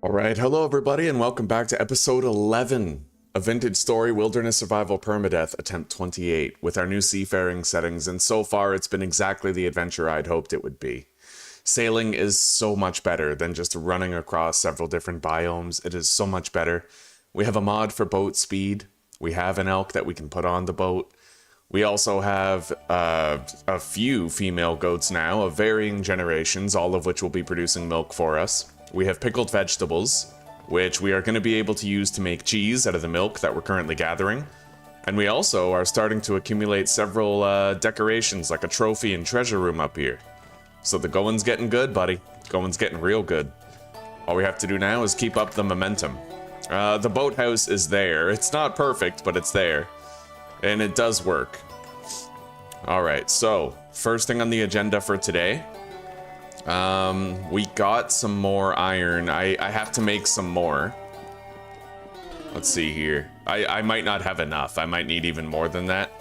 Alright, hello everybody and welcome back to episode 11 of Vintage Story Wilderness Survival Permadeath Attempt 28 with our new seafaring settings, and so far it's been exactly the adventure I'd hoped it would be. Sailing is so much better than just running across several different biomes. It is so much better. We have a mod for boat speed. We have an elk that we can put on the boat. We also have a few female goats now of varying generations, all of which will be producing milk for us. We have pickled vegetables, which we are going to be able to use to make cheese out of the milk that we're currently gathering. And we also are starting to accumulate several decorations, like a trophy and treasure room up here. So the going's getting good, buddy. Going's getting real good. All we have to do now is keep up the momentum. The boathouse is there. It's not perfect, but it's there. And it does work. Alright, so first thing on the agenda for today. We got some more iron. I have to make some more. Let's see here. I might not have enough. I might need even more than that.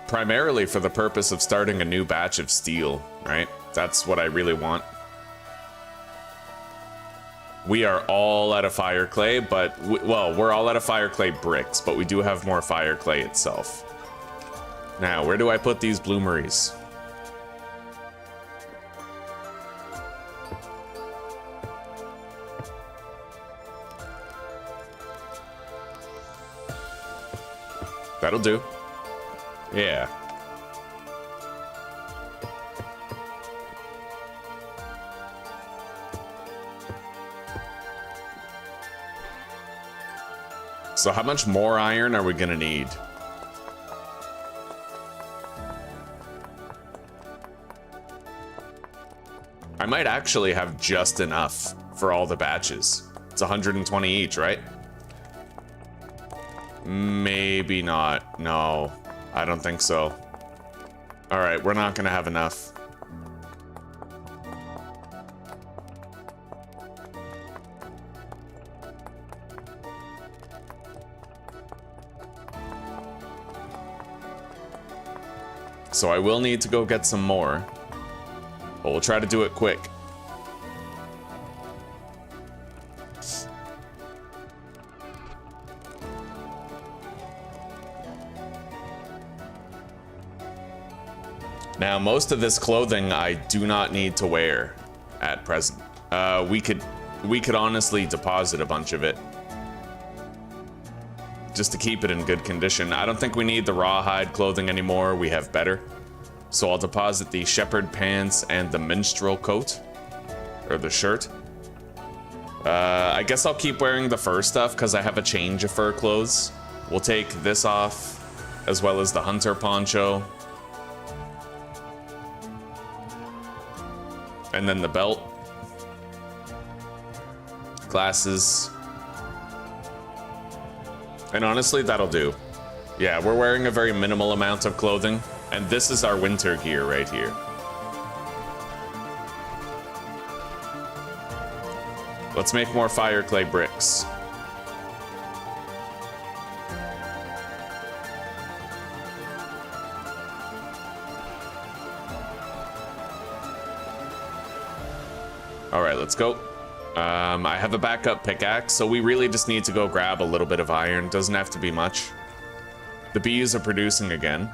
Primarily for the purpose of starting a new batch of steel, right? That's what I really want. We are all out of fire clay, but, well, we're all out of fire clay bricks, but we do have more fire clay itself. Now, where do I put these bloomeries? That'll do. Yeah. So how much more iron are we gonna need? I might actually have just enough for all the batches. It's 120 each, right? Maybe not. No, I don't think so. All right, we're not gonna have enough. So I will need to go get some more, but we'll try to do it quick. Now, most of this clothing I do not need to wear at present. We could honestly deposit a bunch of it, just to keep it in good condition. I don't think we need the rawhide clothing anymore. We have better. So I'll deposit the shepherd pants and the minstrel coat, or the shirt. I guess I'll keep wearing the fur stuff because I have a change of fur clothes. We'll take this off, as well as the hunter poncho. And then the belt. Glasses. And honestly, that'll do. Yeah, we're wearing a very minimal amount of clothing, and this is our winter gear right here. Let's make more fire clay bricks. All right, let's go. I have a backup pickaxe, so we really just need to go grab a little bit of iron. Doesn't have to be much. The bees are producing again.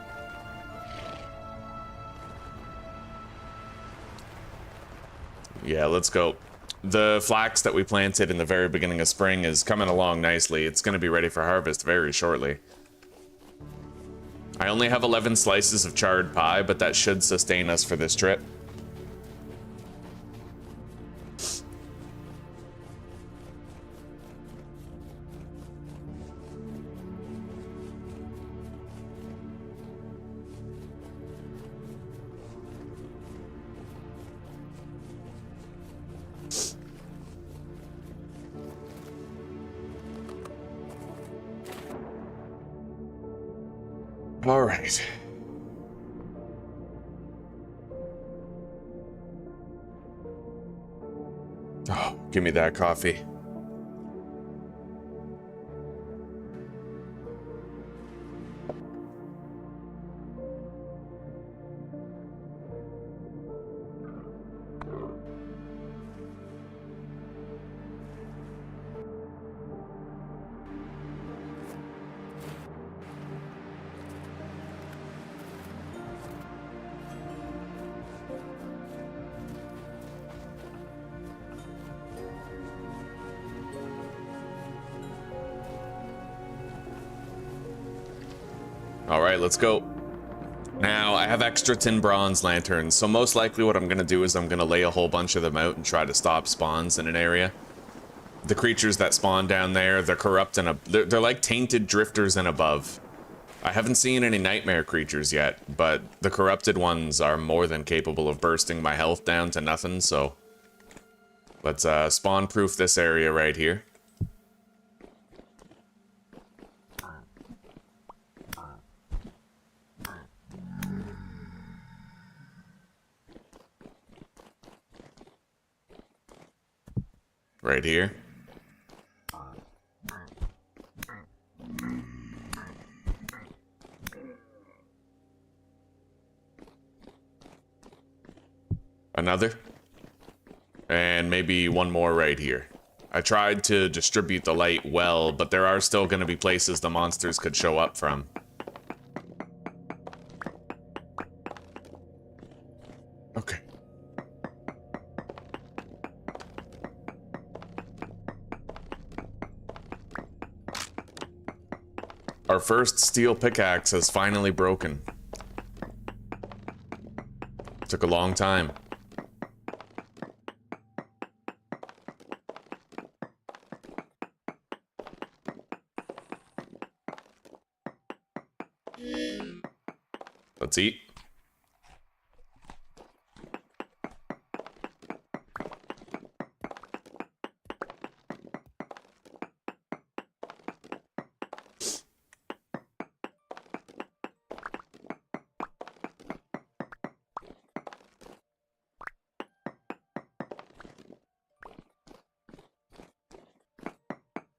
Yeah, let's go. The flax that we planted in the very beginning of spring is coming along nicely. It's going to be ready for harvest very shortly. I only have 11 slices of charred pie, but that should sustain us for this trip. All right. Oh, give me that coffee. All right, let's go. Now, I have extra tin bronze lanterns, so most likely what I'm going to do is I'm going to lay a whole bunch of them out and try to stop spawns in an area. The creatures that spawn down there, they're corrupt and they're like tainted drifters and above. I haven't seen any nightmare creatures yet, but the corrupted ones are more than capable of bursting my health down to nothing, so let's spawn-proof this area right here. Right here. Another. And maybe one more right here. I tried to distribute the light well, but there are still going to be places the monsters could show up from. Okay. Our first steel pickaxe has finally broken. Took a long time. Let's eat.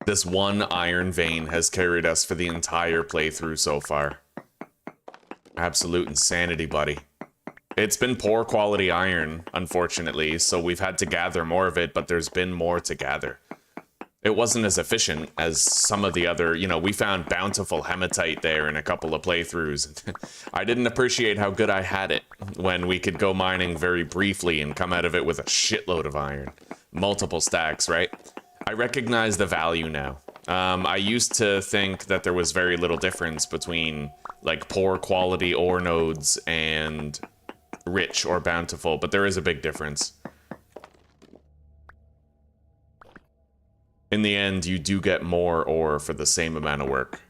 This one iron vein has carried us for the entire playthrough so far. Absolute insanity, buddy. It's been poor quality iron, unfortunately, so we've had to gather more of it, but there's been more to gather. It wasn't as efficient as some of the other, you know, we found bountiful hematite there in a couple of playthroughs. I didn't appreciate how good I had it when we could go mining very briefly and come out of it with a shitload of iron. Multiple stacks, right? I recognize the value now. I used to think that there was very little difference between like poor quality ore nodes and rich or bountiful, but there is a big difference. In the end, you do get more ore for the same amount of work.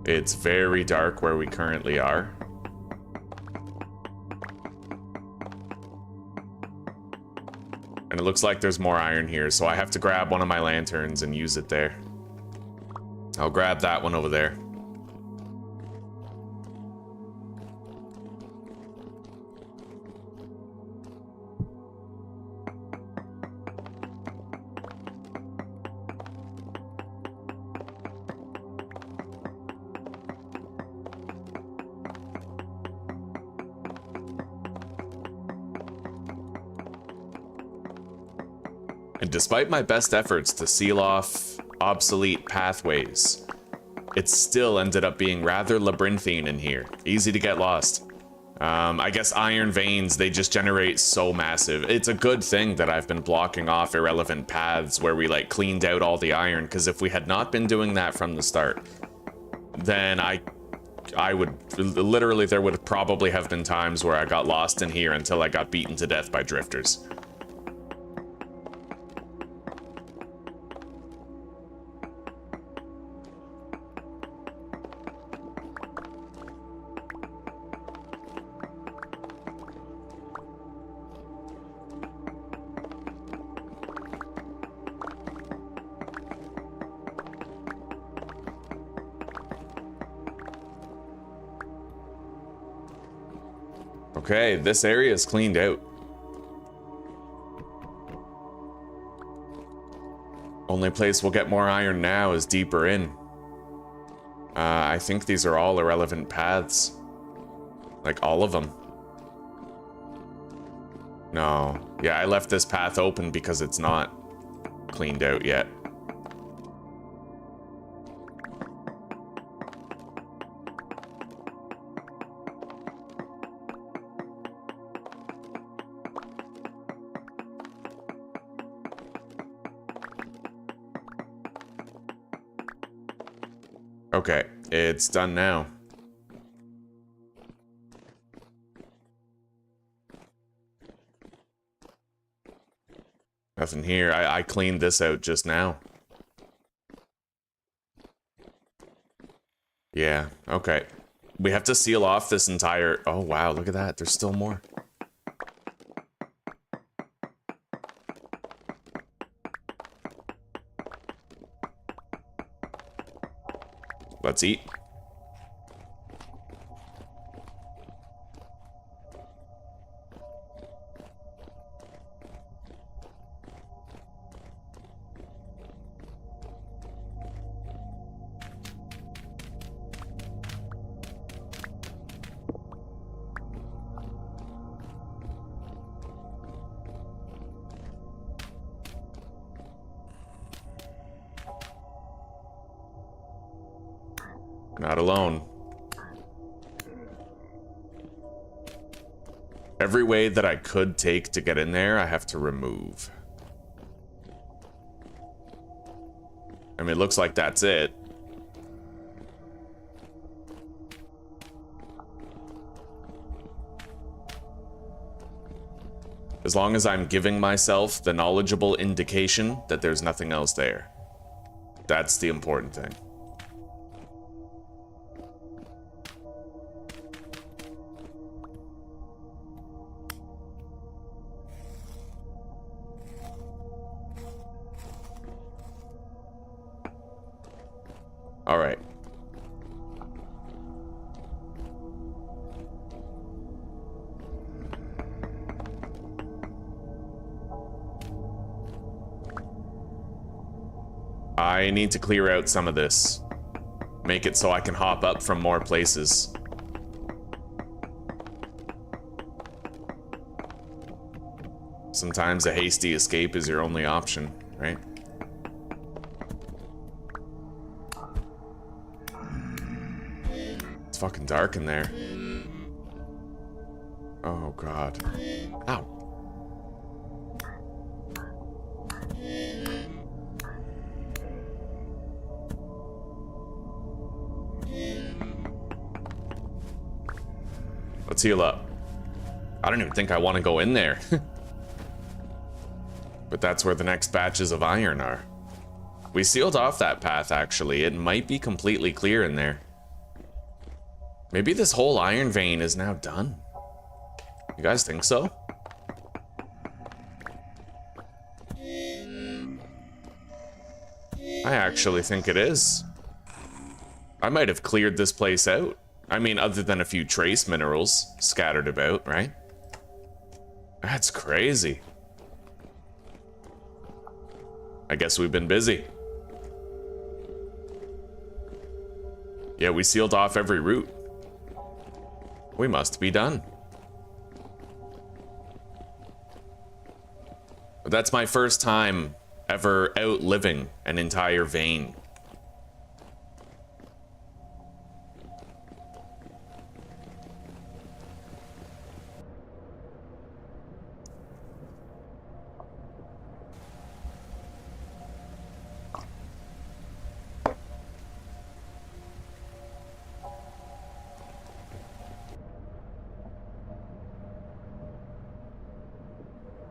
It's very dark where we currently are. And it looks like there's more iron here, so I have to grab one of my lanterns and use it there. I'll grab that one over there. And despite my best efforts to seal off obsolete pathways, it still ended up being rather labyrinthine in here. Easy to get lost. I guess iron veins, they just generate so massive. It's a good thing that I've been blocking off irrelevant paths where we like cleaned out all the iron, because if we had not been doing that from the start, then I would literally, there would probably have been times where I got lost in here until I got beaten to death by drifters. Okay, this area is cleaned out. Only place we'll get more iron now is deeper in. I think these are all irrelevant paths. Like, all of them. No. Yeah, I left this path open because it's not cleaned out yet. Okay, it's done now. Nothing here. I cleaned this out just now. Yeah, okay. We have to seal off this entire... Oh, wow, look at that. There's still more. Let's eat. Not alone. Every way that I could take to get in there, I have to remove. I mean, it looks like that's it. As long as I'm giving myself the knowledgeable indication that there's nothing else there. That's the important thing. All right. I need to clear out some of this. Make it so I can hop up from more places. Sometimes a hasty escape is your only option, right? It's fucking dark in there. Oh, God. Ow. Let's heal up. I don't even think I want to go in there. But that's where the next batches of iron are. We sealed off that path, actually. It might be completely clear in there. Maybe this whole iron vein is now done. You guys think so? I actually think it is. I might have cleared this place out. I mean, other than a few trace minerals scattered about, right? That's crazy. I guess we've been busy. Yeah, we sealed off every route. We must be done. That's my first time ever outliving an entire vein.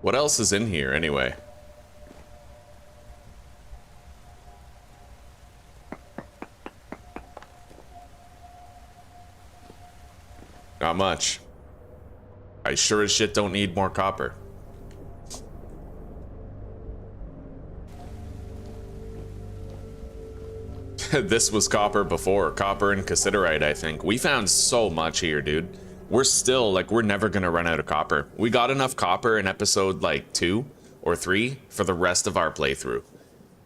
What else is in here, anyway? Not much. I sure as shit don't need more copper. This was copper before. Copper and cassiterite, I think. We found so much here, dude. We're still, like, we're never gonna run out of copper. We got enough copper in episode, like, 2 or 3 for the rest of our playthrough.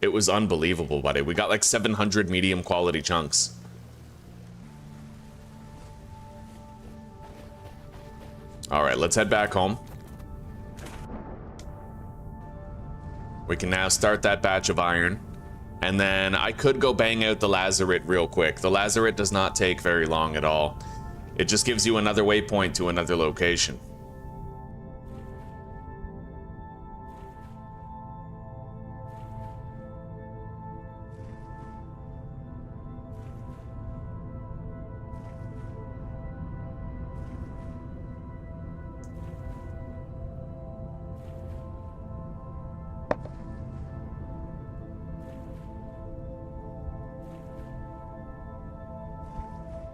It was unbelievable, buddy. We got, like, 700 medium quality chunks. Alright, let's head back home. We can now start that batch of iron. And then I could go bang out the lazarette real quick. The lazarette does not take very long at all. It just gives you another waypoint to another location.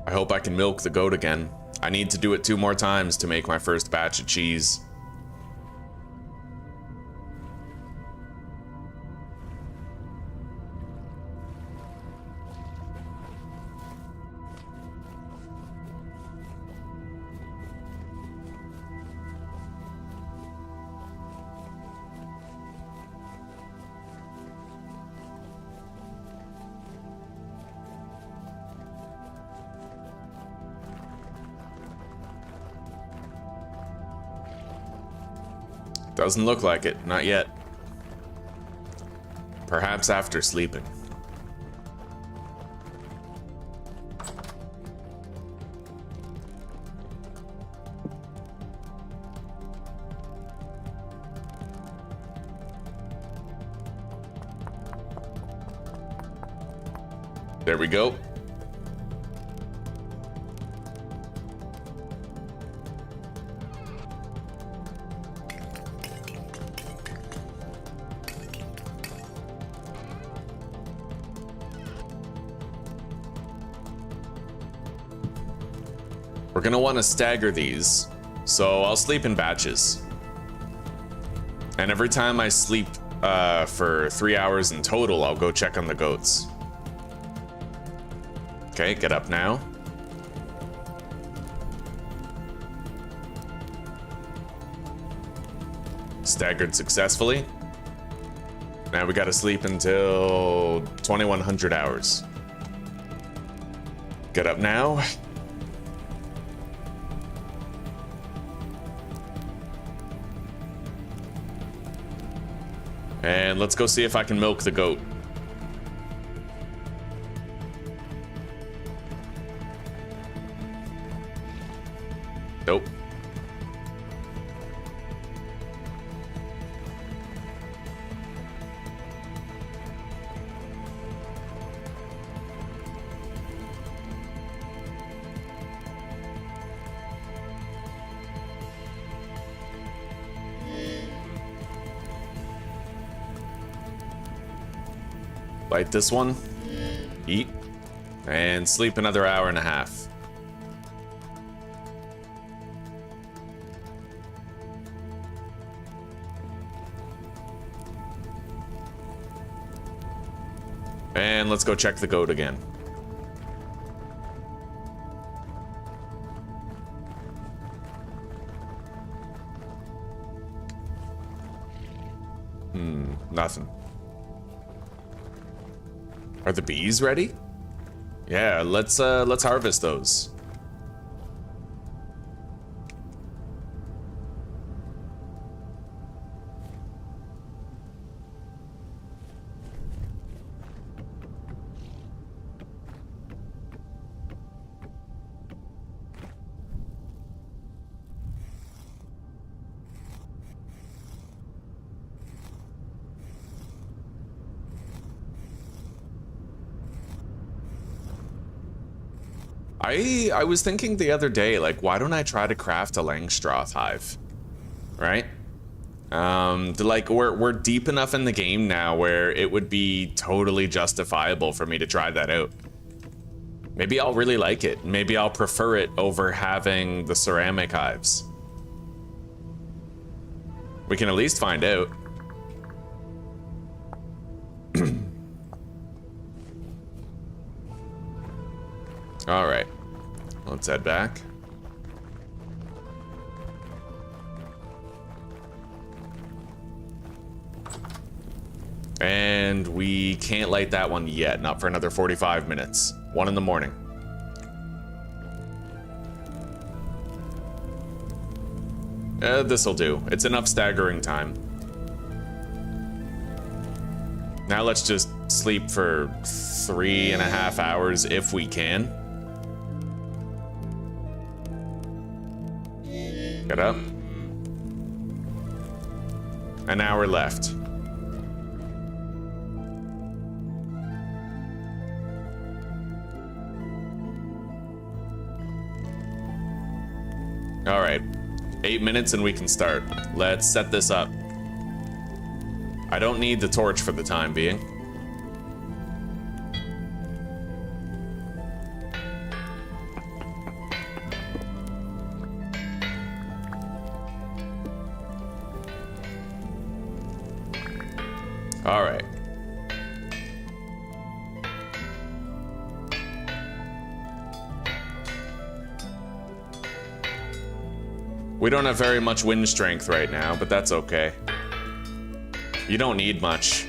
I hope I can milk the goat again. I need to do it 2 more times to make my first batch of cheese. Doesn't look like it, not yet. Perhaps after sleeping. There we go. We're gonna want to stagger these, so I'll sleep in batches. And every time I sleep for 3 hours in total, I'll go check on the goats. Okay, get up now. Staggered successfully. Now we gotta sleep until 2100 hours. Get up now. And let's go see if I can milk the goat. Nope. Bite this one, eat, and sleep another hour and a half. And let's go check the goat again. Nothing. Are the bees ready? Yeah, let's harvest those. I was thinking the other day, like, why don't I try to craft a Langstroth hive? Right? Like, we're deep enough in the game now where it would be totally justifiable for me to try that out. Maybe I'll really like it. Maybe I'll prefer it over having the ceramic hives. We can at least find out. All right, let's head back. And we can't light that one yet, not for another 45 minutes. 1 in the morning. This'll do. It's enough staggering time. Now let's just sleep for 3.5 hours if we can. Get up. An hour left. All right, 8 minutes and we can start. Let's set this up. I don't need the torch for the time being. All right. We don't have very much wind strength right now, but that's okay. You don't need much.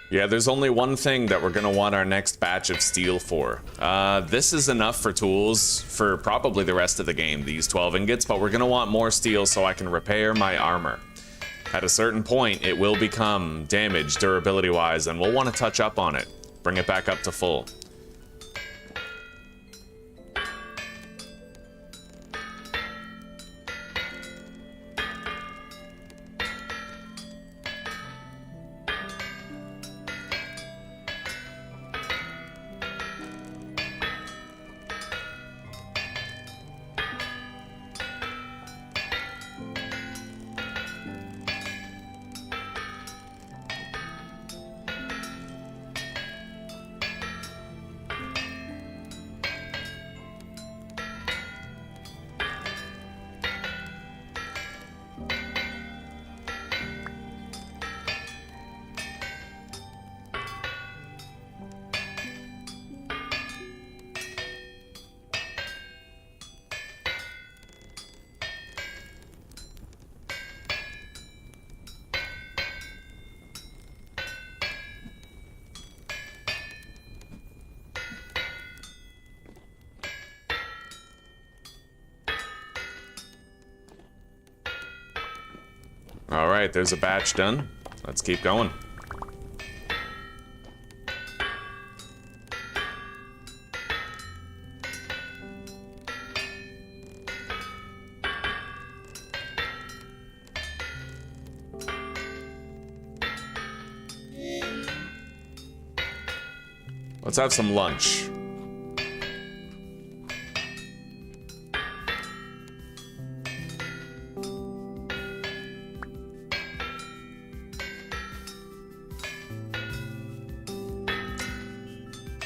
Yeah, there's only one thing that we're gonna want our next batch of steel for. This is enough for tools for probably the rest of the game, these 12 ingots, but we're gonna want more steel so I can repair my armor. At a certain point, it will become damaged durability-wise, and we'll want to touch up on it. Bring it back up to full. All right, there's a batch done. Let's keep going. Let's have some lunch.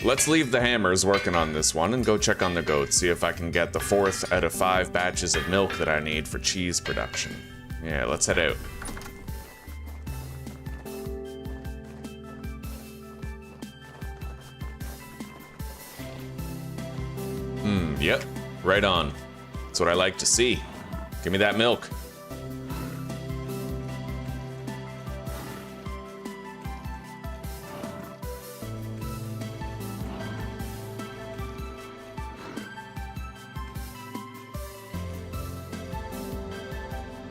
Let's leave the hammers working on this one and go check on the goats, see if I can get the 4th out of 5 batches of milk that I need for cheese production. Yeah, let's head out. Yep, right on. That's what I like to see. Give me that milk.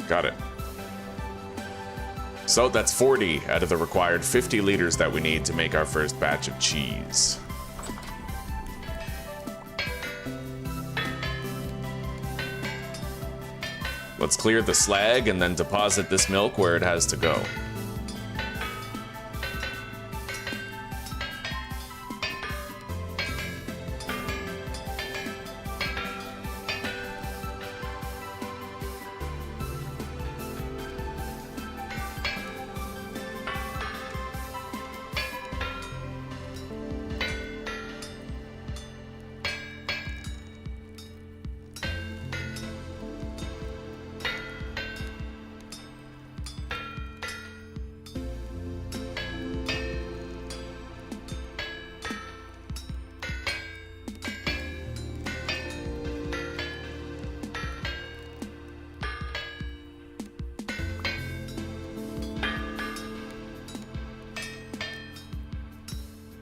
Got it. So that's 40 out of the required 50 liters that we need to make our first batch of cheese. Let's clear the slag and then deposit this milk where it has to go.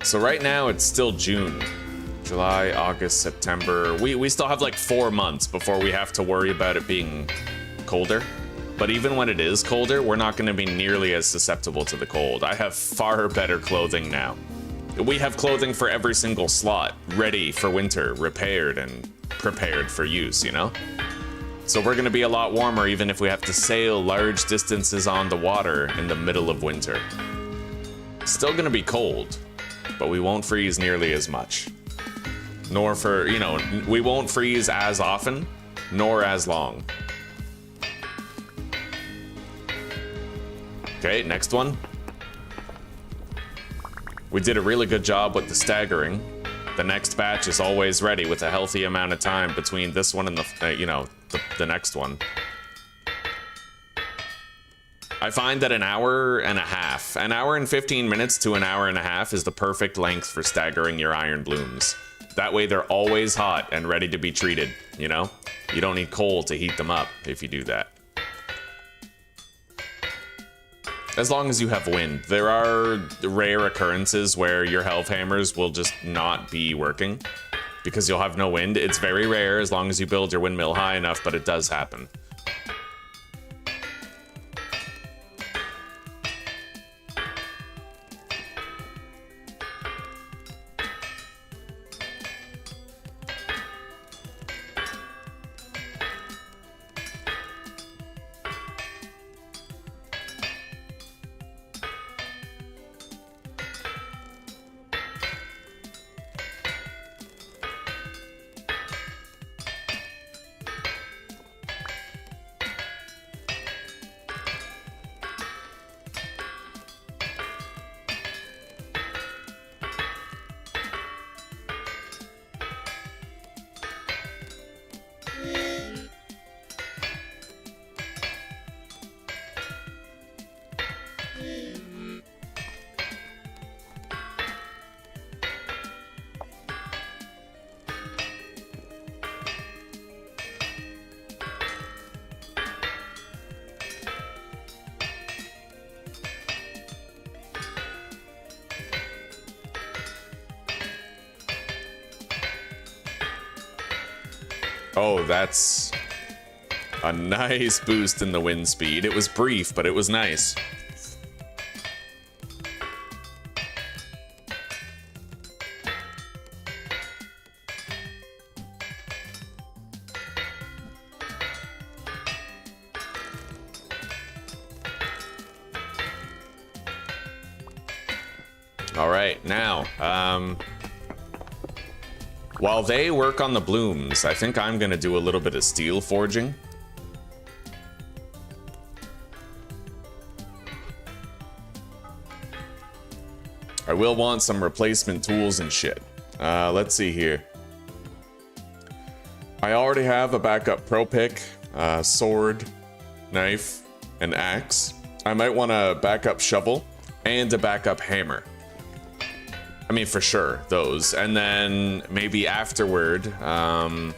So right now it's still June. July, August, September. We still have like 4 months before we have to worry about it being colder. But even when it is colder, we're not going to be nearly as susceptible to the cold. I have far better clothing now. We have clothing for every single slot, ready for winter, repaired and prepared for use, you know? So we're going to be a lot warmer even if we have to sail large distances on the water in the middle of winter. Still going to be cold, but we won't freeze nearly as much. Nor for, you know, we won't freeze as often, nor as long. Okay, next one. We did a really good job with the staggering. The next batch is always ready with a healthy amount of time between this one and the next one. I find that an hour and 15 minutes to an hour and a half is the perfect length for staggering your iron blooms. That way they're always hot and ready to be treated, you know? You don't need coal to heat them up if you do that. As long as you have wind. There are rare occurrences where your health hammers will just not be working because you'll have no wind. It's very rare as long as you build your windmill high enough, but it does happen. Oh, that's a nice boost in the wind speed. It was brief, but it was nice. All right, now, while they work on the blooms, I think I'm gonna do a little bit of steel forging. I will want some replacement tools and shit. Let's see here. I already have a backup pro pick, sword, knife, and axe. I might want a backup shovel and a backup hammer. I mean, for sure, those. And then maybe afterward, I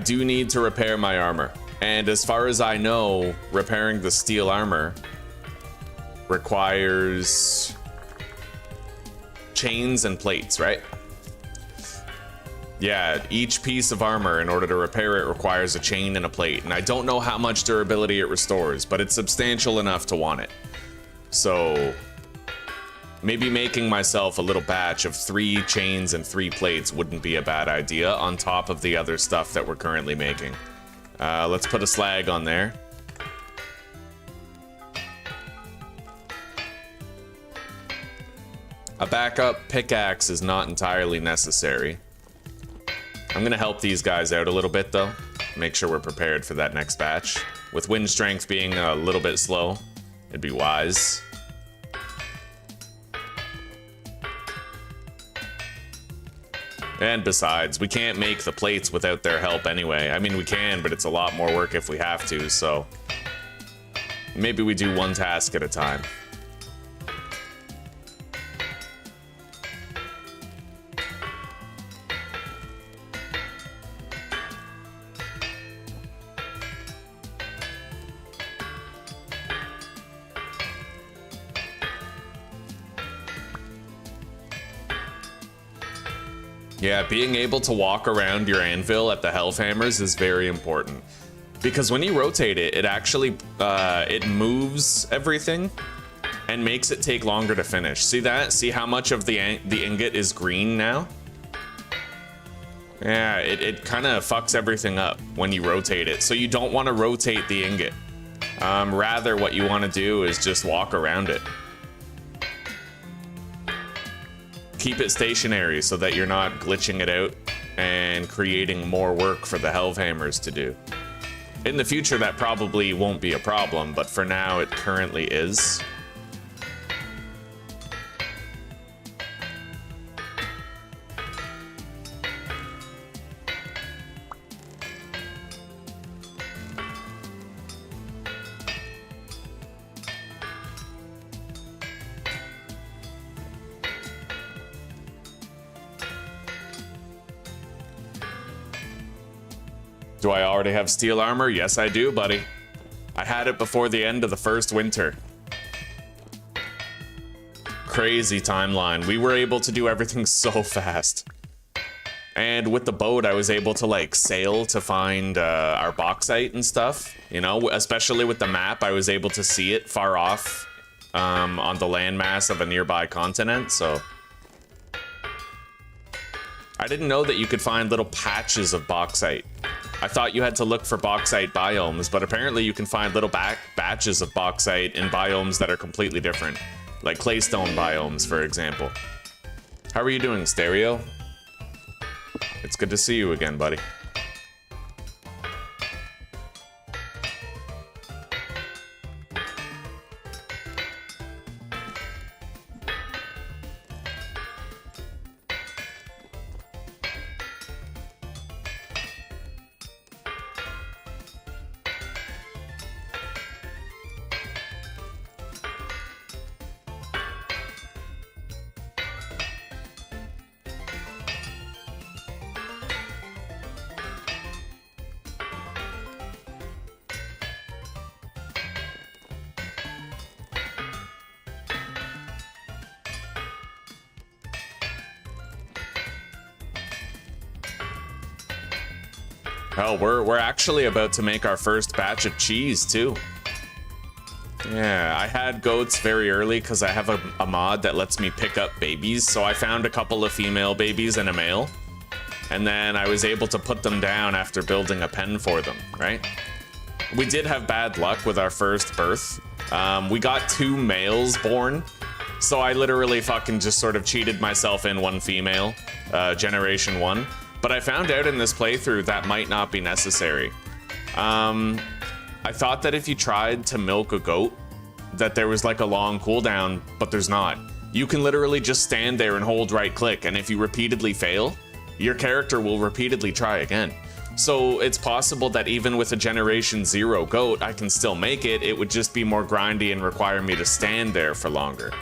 do need to repair my armor. And as far as I know, repairing the steel armor requires chains and plates, right? Yeah, each piece of armor, in order to repair it, requires a chain and a plate. And I don't know how much durability it restores, but it's substantial enough to want it. So maybe making myself a little batch of 3 chains and 3 plates wouldn't be a bad idea on top of the other stuff that we're currently making. Let's put a slag on there. A backup pickaxe is not entirely necessary. I'm gonna help these guys out a little bit though. Make sure we're prepared for that next batch. With wind strength being a little bit slow, it'd be wise. And besides, we can't make the plates without their help anyway. I mean, we can, but it's a lot more work if we have to, so maybe we do one task at a time. Yeah, being able to walk around your anvil at the Hellhammers is very important. Because when you rotate it, it actually, it moves everything and makes it take longer to finish. See that? See how much of the ingot is green now? Yeah, it kind of fucks everything up when you rotate it. So you don't want to rotate the ingot. Rather, what you want to do is just walk around it. Keep it stationary so that you're not glitching it out and creating more work for the Hellhammers to do. In the future, that probably won't be a problem, but for now, it currently is. Do I already have steel armor? Yes, I do, buddy. I had it before the end of the first winter. Crazy timeline. We were able to do everything so fast. And with the boat, I was able to, like, sail to find our bauxite and stuff. You know, especially with the map, I was able to see it far off on the landmass of a nearby continent, so... I didn't know that you could find little patches of bauxite. I thought you had to look for bauxite biomes, but apparently you can find little batches of bauxite in biomes that are completely different. Like claystone biomes, for example. How are you doing, Stereo? It's good to see you again, buddy. Oh, we're actually about to make our first batch of cheese, too. Yeah, I had goats very early because I have a mod that lets me pick up babies, so I found a couple of female babies and a male. And then I was able to put them down after building a pen for them, right? We did have bad luck with our first birth. We got 2 males born, so I literally fucking just sort of cheated myself in 1 female, generation 1. But I found out in this playthrough that might not be necessary. I thought that if you tried to milk a goat, that there was like a long cooldown, but there's not. You can literally just stand there and hold right click, and if you repeatedly fail, your character will repeatedly try again. So it's possible that even with a generation 0 goat, I can still make it. It would just be more grindy and require me to stand there for longer.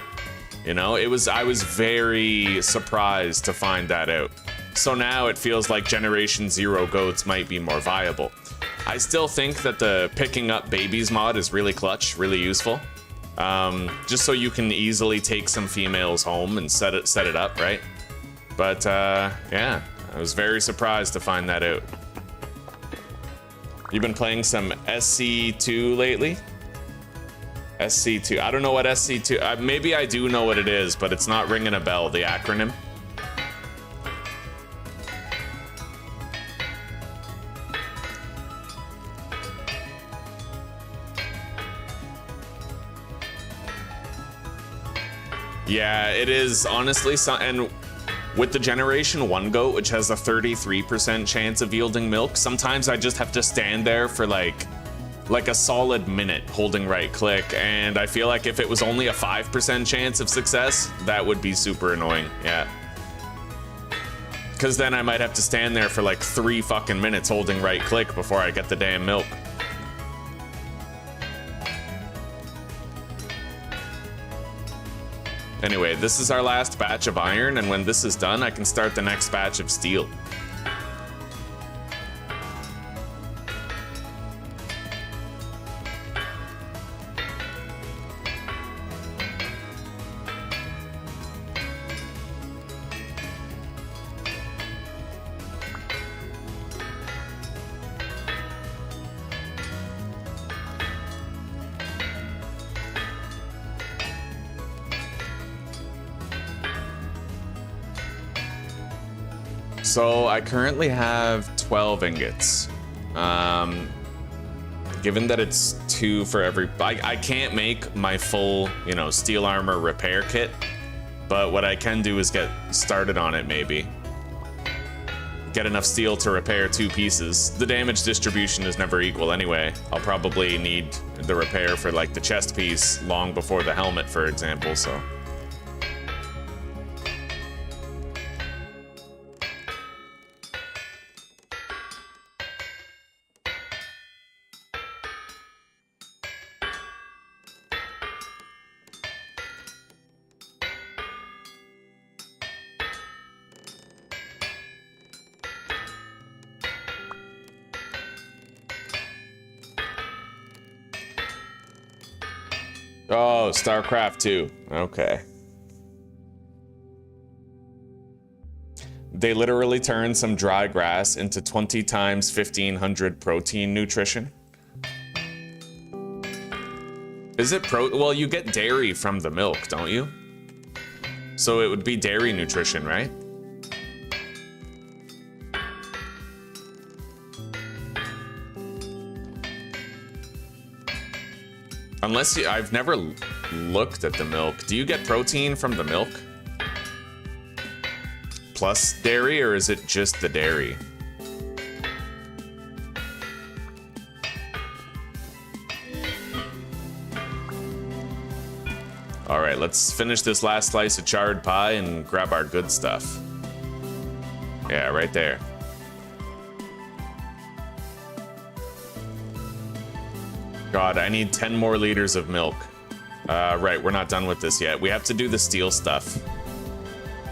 You know, I was very surprised to find that out. So now it feels like Generation 0 goats might be more viable. I still think that the picking up babies mod is really clutch, really useful. Just so you can easily take some females home and set it up, right? But yeah, I was very surprised to find that out. You've been playing some SC2 lately? SC2, I don't know what SC2, maybe I do know what it is, but it's not ringing a bell, the acronym. Yeah, it is honestly, and with the Generation 1 goat, which has a 33% chance of yielding milk, sometimes I just have to stand there for like a solid minute holding right click, and I feel like if it was only a 5% chance of success, that would be super annoying, yeah. Because then I might have to stand there for like 3 fucking minutes holding right click before I get the damn milk. Anyway, this is our last batch of iron, and when this is done, I can start the next batch of steel. So I currently have 12 ingots. Given that it's 2 for every... I can't make my full, you know, steel armor repair kit, but what I can do is get started on it, maybe. Get enough steel to repair 2 pieces. The damage distribution is never equal anyway. I'll probably need the repair for, like, the chest piece long before the helmet, for example, so... Oh, StarCraft 2. Okay. They literally turned some dry grass into 20 times 1500 protein nutrition. Is it well, you get dairy from the milk, don't you? So it would be dairy nutrition, right? Unless you, I've never looked at the milk. Do you get protein from the milk? Plus dairy, or is it just the dairy? All right, let's finish this last slice of charred pie and grab our good stuff. Yeah, right there. God, I need 10 more liters of milk. Right, we're not done with this yet. We have to do the steel stuff.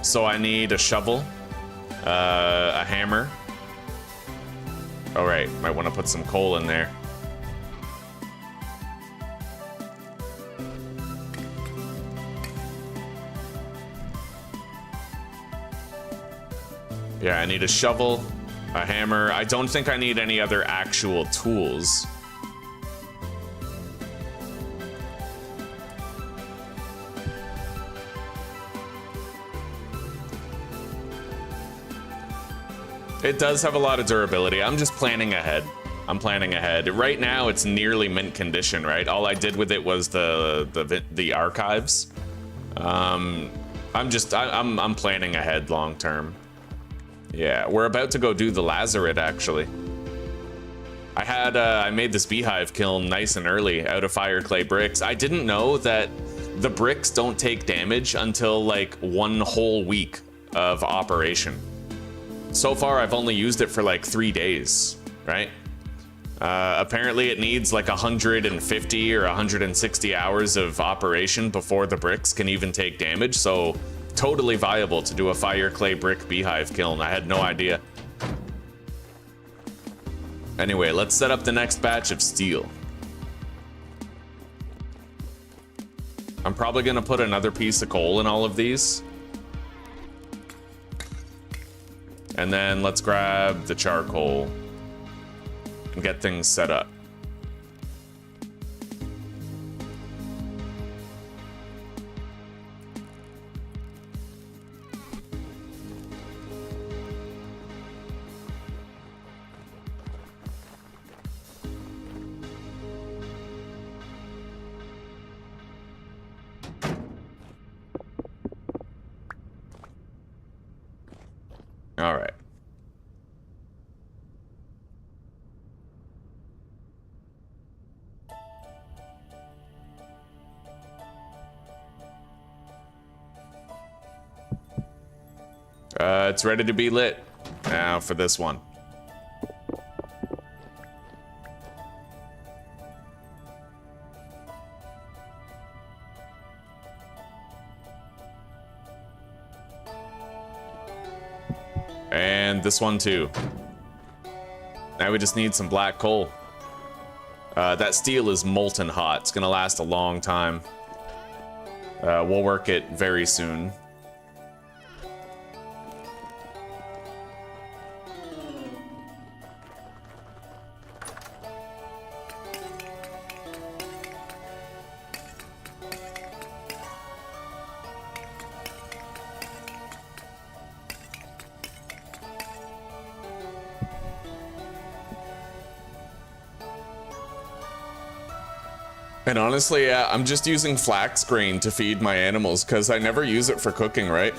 So I need a shovel, a hammer. All right, might want to put some coal in there. Yeah, I need a shovel, a hammer. I don't think I need any other actual tools. It does have a lot of durability. I'm just planning ahead. I'm planning ahead. Right now, it's nearly mint condition, right? All I did with it was the archives. I'm planning ahead long term. Yeah, we're about to go do the lazaret, actually. I made this beehive kiln nice and early out of fire clay bricks. I didn't know that the bricks don't take damage until like 1 whole week of operation. So far, I've only used it for like 3 days, right? Apparently it needs like 150 or 160 hours of operation before the bricks can even take damage, so totally viable to do a fire clay brick beehive kiln. I had no idea. Anyway, let's set up the next batch of steel. I'm probably gonna put another piece of coal in all of these. And then let's grab the charcoal and get things set up. All right. It's ready to be lit. Now for this one. And this one too. Now we just need some black coal. That steel is molten hot. It's gonna last a long time. We'll work it very soon. And honestly, yeah, I'm just using flax grain to feed my animals because I never use it for cooking, right?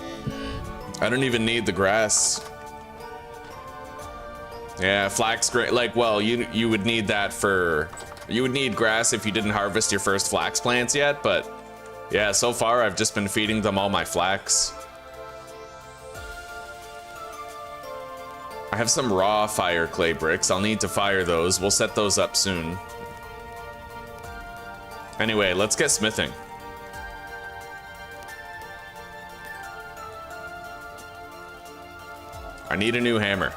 I don't even need the grass. Yeah, flax grain, like, well, you would need that for, you would need grass if you didn't harvest your first flax plants yet, but yeah, so far I've just been feeding them all my flax. I have some raw fire clay bricks. I'll need to fire those. We'll set those up soon. Anyway, let's get smithing. I need a new hammer.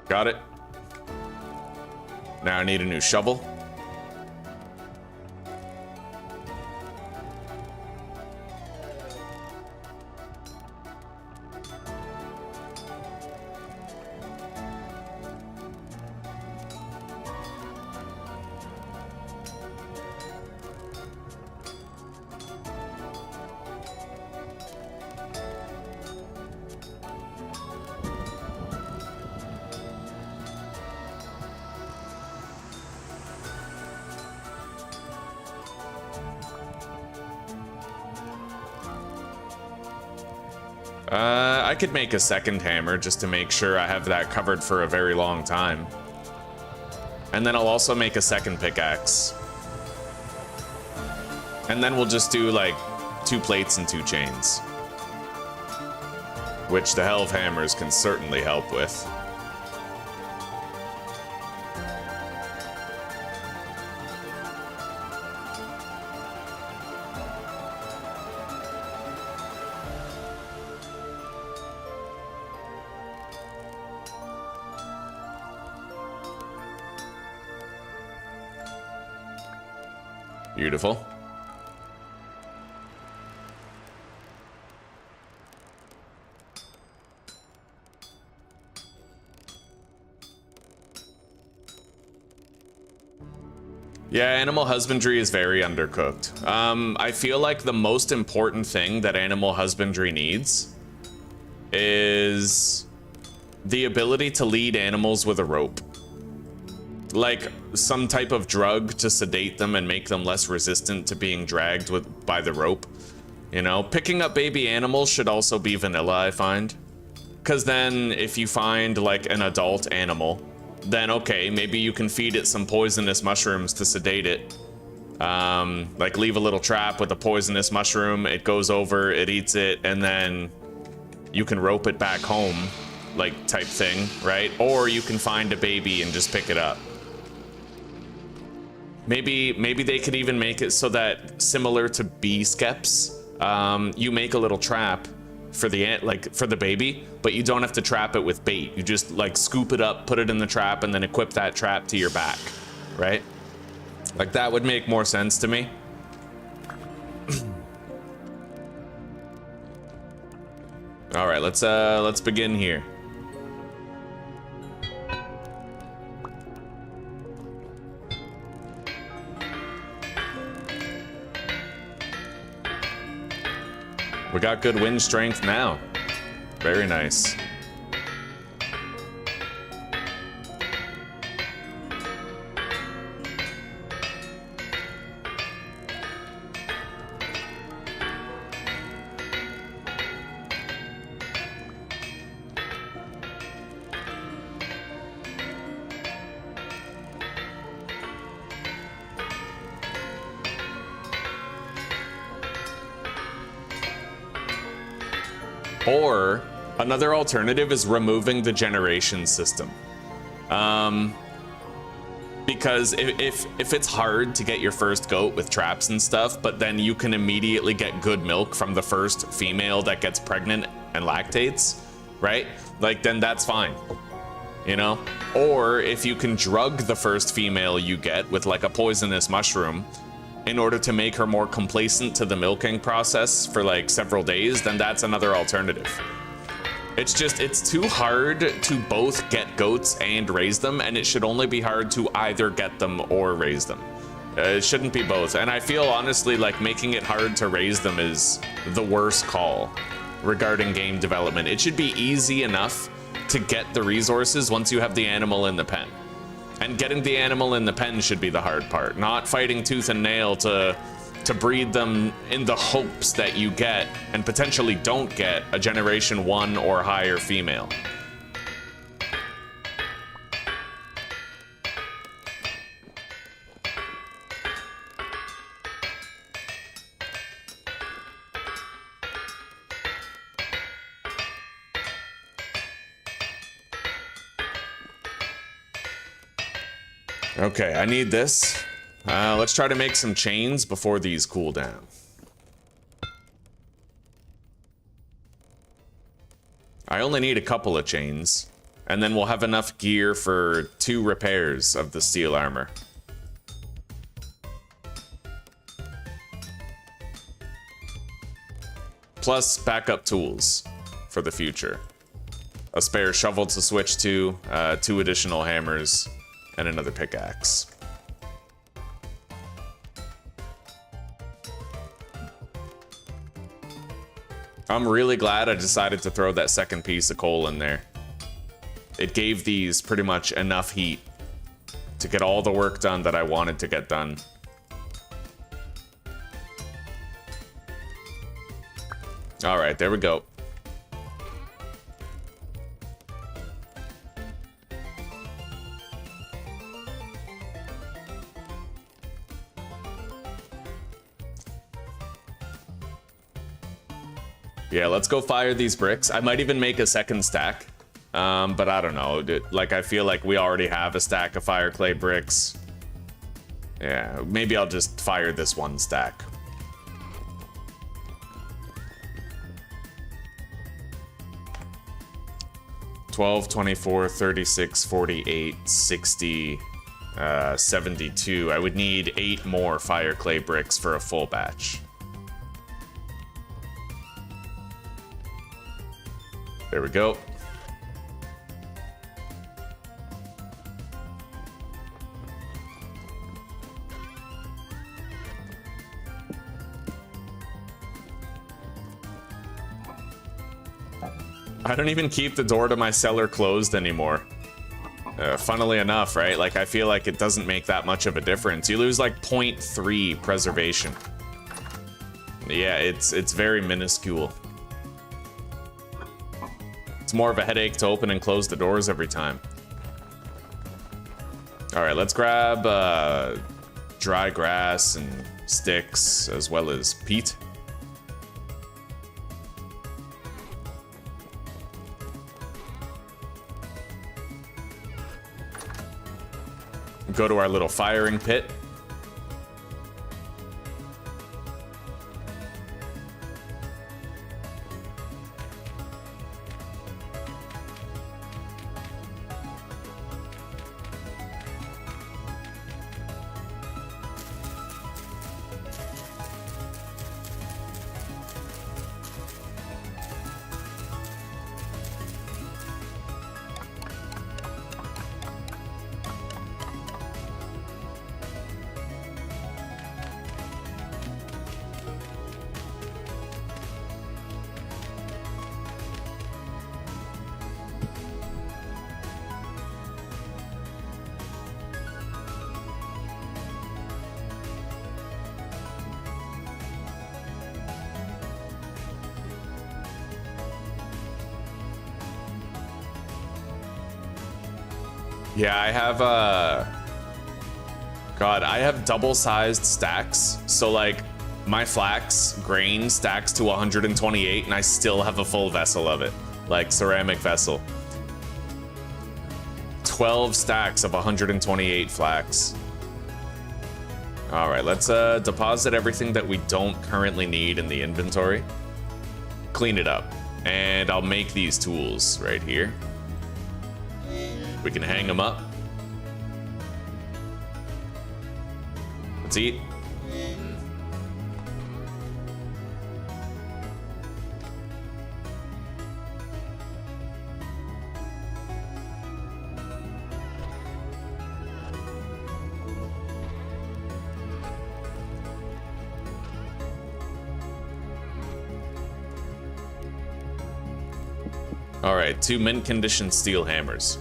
Got it. Now I need a new shovel. I could make a second hammer just to make sure I have that covered for a very long time. And then I'll also make a second pickaxe. And then we'll just do like 2 plates and 2 chains. Which the Helve hammers can certainly help with. Beautiful. Yeah, animal husbandry is very undercooked. I feel like the most important thing that animal husbandry needs is the ability to lead animals with a rope. Like some type of drug to sedate them and make them less resistant to being dragged by the rope. You know, picking up baby animals should also be vanilla, I find. Because then if you find like an adult animal, then okay, maybe you can feed it some poisonous mushrooms to sedate it. Like leave a little trap with a poisonous mushroom, it goes over, it eats it, and then you can rope it back home, like type thing, right? Or you can find a baby and just pick it up. Maybe they could even make it so that, similar to bee skeps, you make a little trap for the baby, but you don't have to trap it with bait. You just like scoop it up, put it in the trap, and then equip that trap to your back, right? Like that would make more sense to me. All right, let's begin here. We got good wind strength now. Very nice. Or another alternative is removing the generation system. Because if it's hard to get your first goat with traps and stuff, but then you can immediately get good milk from the first female that gets pregnant and lactates, right? Like, then that's fine, you know? Or if you can drug the first female you get with like a poisonous mushroom in order to make her more complacent to the milking process for like several days, then that's another alternative. It's just, it's too hard to both get goats and raise them, and it should only be hard to either get them or raise them. It shouldn't be both. And I feel honestly like making it hard to raise them is the worst call regarding game development. It should be easy enough to get the resources once you have the animal in the pen. And getting the animal in the pen should be the hard part, not fighting tooth and nail to breed them in the hopes that you get, and potentially don't get, a generation 1 or higher female. Okay, I need this. Let's try to make some chains before these cool down. I only need a couple of chains, and then we'll have enough gear for 2 repairs of the steel armor. Plus backup tools for the future. A spare shovel to switch to, 2 additional hammers, and another pickaxe. I'm really glad I decided to throw that second piece of coal in there. It gave these pretty much enough heat to get all the work done that I wanted to get done. All right, there we go. Yeah, let's go fire these bricks. I might even make a second stack, but I don't know. Like, I feel like we already have a stack of fire clay bricks. Yeah, maybe I'll just fire this one stack. $12, $24, $36, $48, $60, $72. I would need 8 more fire clay bricks for a full batch. There we go. I don't even keep the door to my cellar closed anymore. Funnily enough, right? Like, I feel like it doesn't make that much of a difference. You lose like 0.3 preservation. Yeah, it's very minuscule. It's more of a headache to open and close the doors every time. All right, let's grab dry grass and sticks as well as peat. Go to our little firing pit. Yeah, I have, God, I have double-sized stacks. So, like, my flax grain stacks to 128, and I still have a full vessel of it. Like, ceramic vessel. 12 stacks of 128 flax. All right, let's deposit everything that we don't currently need in the inventory. Clean it up. And I'll make these tools right here. We can hang them up. Let's eat. All right, 2 mint condition steel hammers.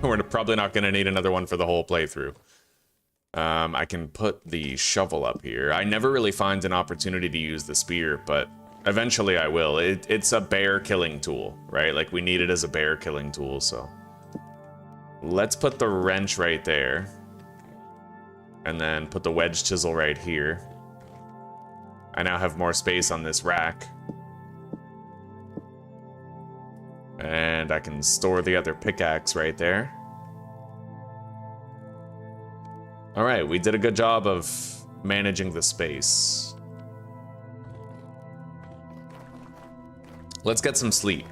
We're probably not going to need another one for the whole playthrough. I can put the shovel up here. I never really find an opportunity to use the spear, but eventually I will. It's a bear killing tool, right? Like, we need it as a bear killing tool, so. Let's put the wrench right there. And then put the wedge chisel right here. I now have more space on this rack. And I can store the other pickaxe right there. All right, we did a good job of managing the space. Let's get some sleep.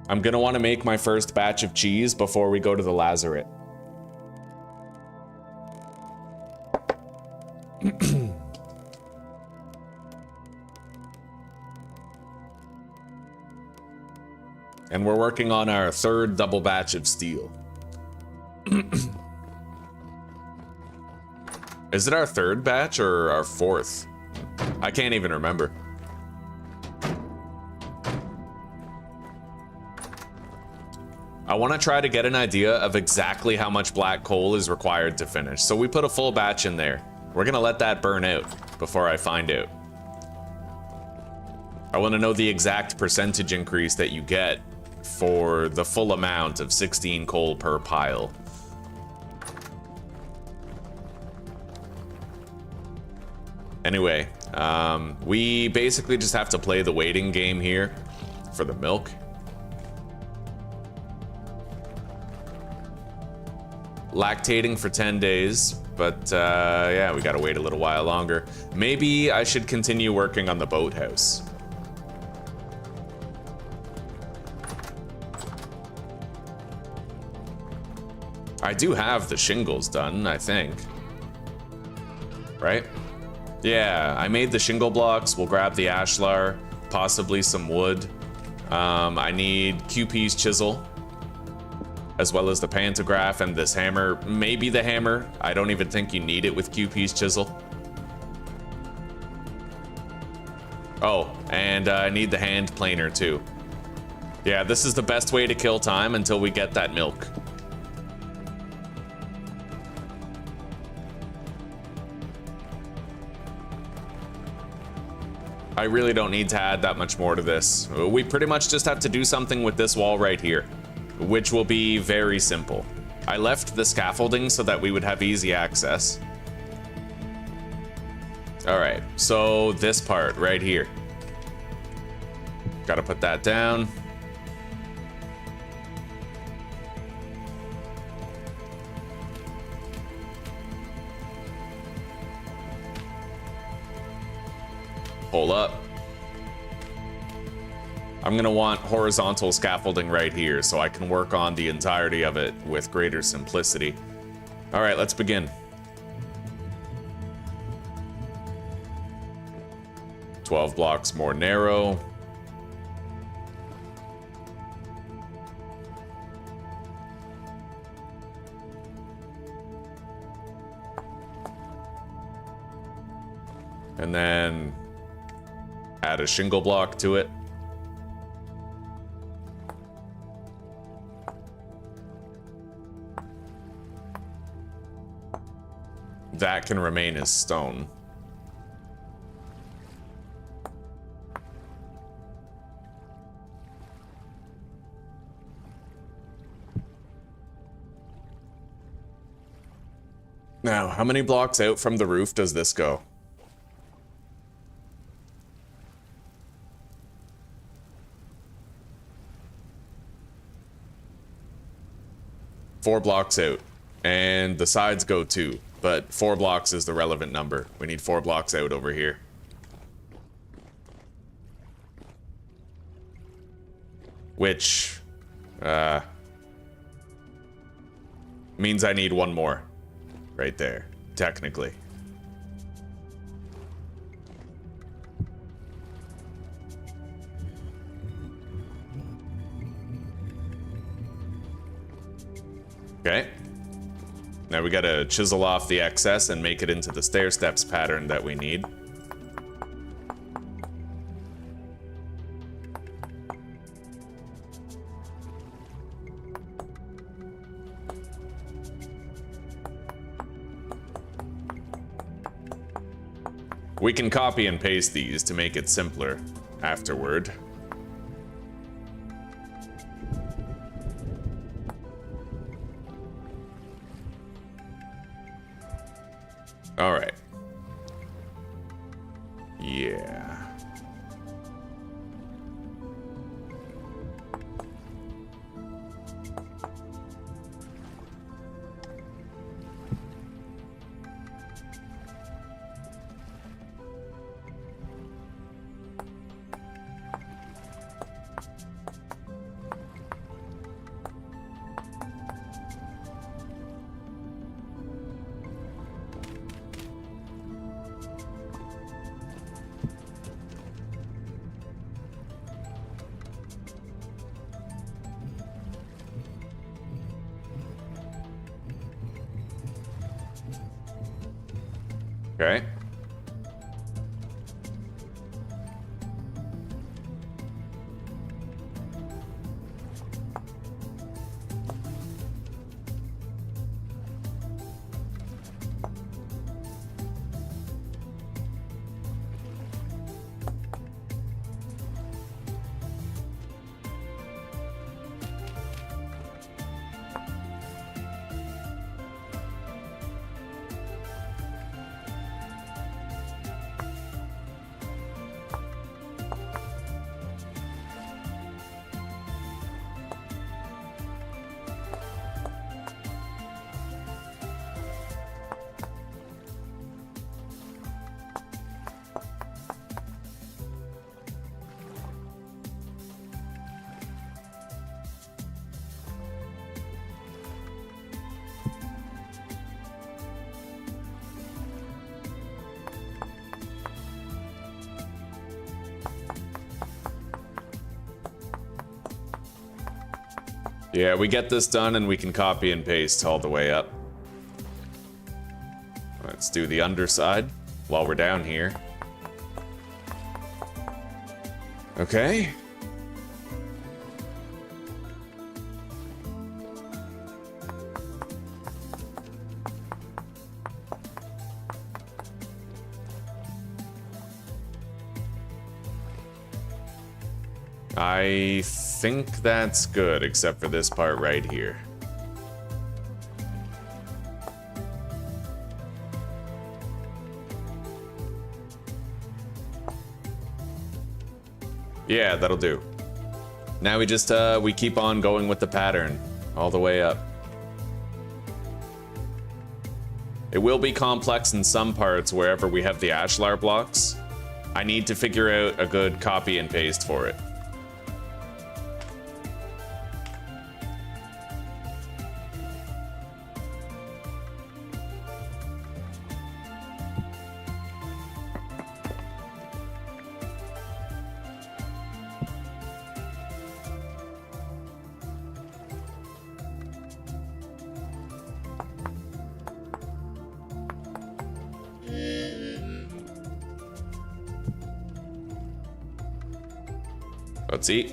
I'm gonna want to make my first batch of cheese before we go to the lazaret. And we're working on our 3rd double batch of steel. Is it our 3rd batch or our 4th? I can't even remember. I want to try to get an idea of exactly how much black coal is required to finish. So we put a full batch in there. We're going to let that burn out before I find out. I want to know the exact percentage increase that you get for the full amount of 16 coal per pile. Anyway, we basically just have to play the waiting game here for the milk. Lactating for 10 days, but yeah, we gotta wait a little while longer. Maybe I should continue working on the boathouse. I do have the shingles done, I think. Right? Yeah, I made the shingle blocks. We'll grab the ashlar, possibly some wood. I need QP's chisel, as well as the pantograph and this hammer. Maybe the hammer. I don't even think you need it with QP's chisel. Oh, and I need the hand planer too. Yeah, this is the best way to kill time until we get that milk. I really don't need to add that much more to this. We pretty much just have to do something with this wall right here, which will be very simple. I left the scaffolding so that we would have easy access. All right, so this part right here. Gotta put that down. Hold up. I'm gonna want horizontal scaffolding right here so I can work on the entirety of it with greater simplicity. All right, let's begin. 12 blocks more narrow. And then add a shingle block to it. That can remain as stone. Now, how many blocks out from the roof does this go? 4 blocks out. And the sides go 2, but 4 blocks is the relevant number. We need 4 blocks out over here. Which, means I need 1 more. Right there, technically. Okay. Now we gotta chisel off the excess and make it into the stair steps pattern that we need. We can copy and paste these to make it simpler afterward. All right. Yeah. Okay. Yeah, we get this done and we can copy and paste all the way up. Let's do the underside while we're down here. Okay. I think that's good, except for this part right here. Yeah, that'll do. Now we just, we keep on going with the pattern all the way up. It will be complex in some parts wherever we have the ashlar blocks. I need to figure out a good copy and paste for it. Let's eat.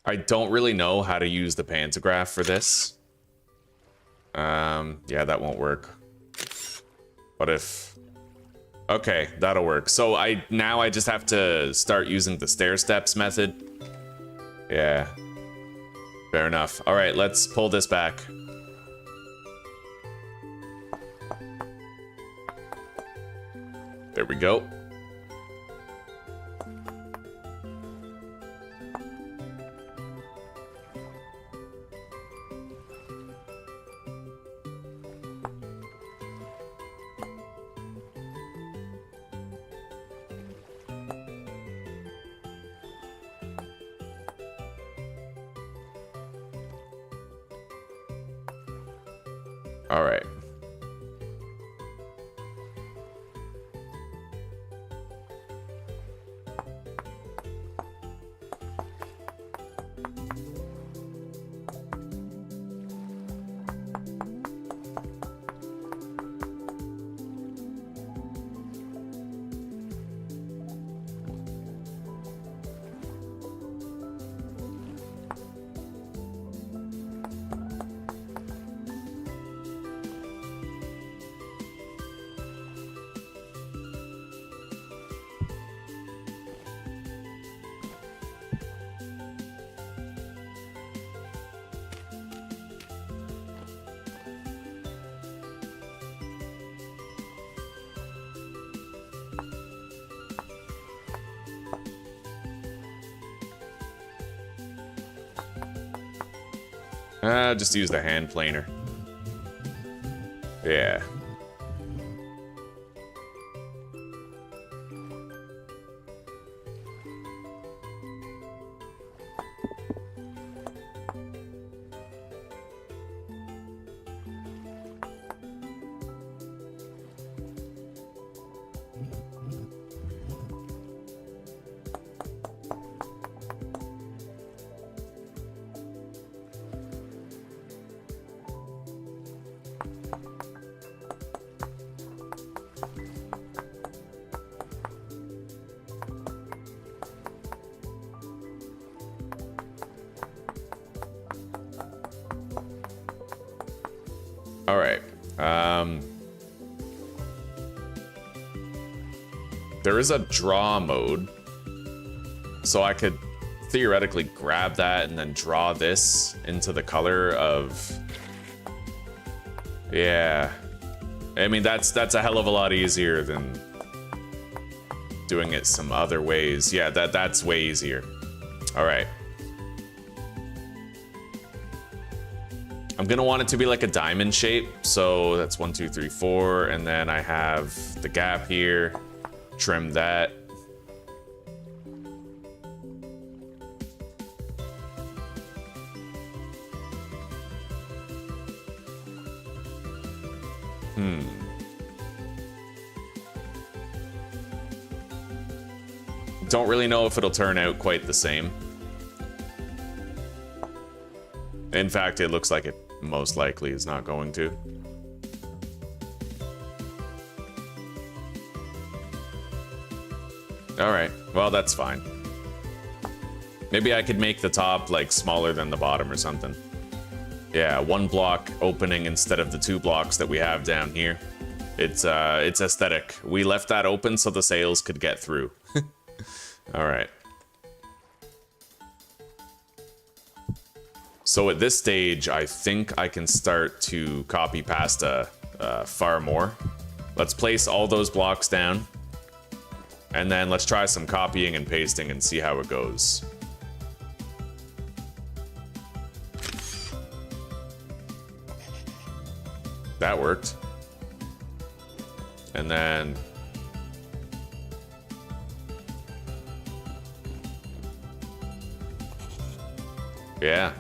I don't really know how to use the pantograph for this. Yeah, that won't work. What if... Okay, that'll work. So now I just have to start using the stair steps method. Yeah. Fair enough. All right, let's pull this back. There we go. All right. Just use the hand planer. Yeah. All right. There is a draw mode, so I could theoretically grab that and then draw this into the color of... Yeah. I mean, that's a hell of a lot easier than doing it some other ways. Yeah, that's way easier. All right. I'm gonna want it to be like a diamond shape, so that's 1, 2, 3, 4, and then I have the gap here. Trim that. Don't really know if it'll turn out quite the same. In fact, it looks like it most likely is not going to. All right, well, that's fine. Maybe I could make the top like smaller than the bottom or something. Yeah, 1 block opening instead of the 2 blocks that we have down here. It's aesthetic. We left that open so the sails could get through. All right. So at this stage, I think I can start to copy pasta far more. Let's place all those blocks down. And then let's try some copying and pasting and see how it goes. That worked. And then... yeah.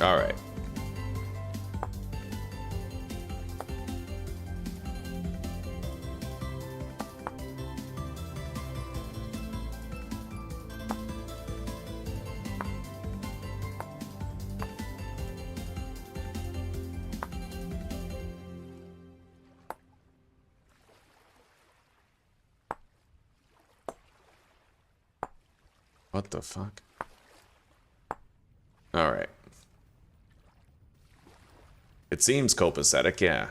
All right. What the fuck? All right. It seems copacetic, yeah.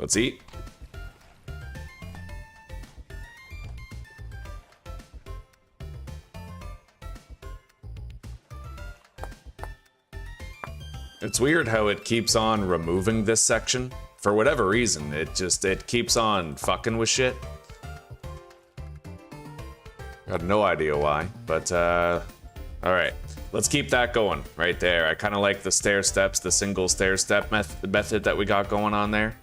Let's eat. It's weird how it keeps on removing this section. For whatever reason, it keeps on fucking with shit. Got no idea why, but alright. Let's keep that going right there. I kind of like the stair steps, the single stair step method that we got going on there.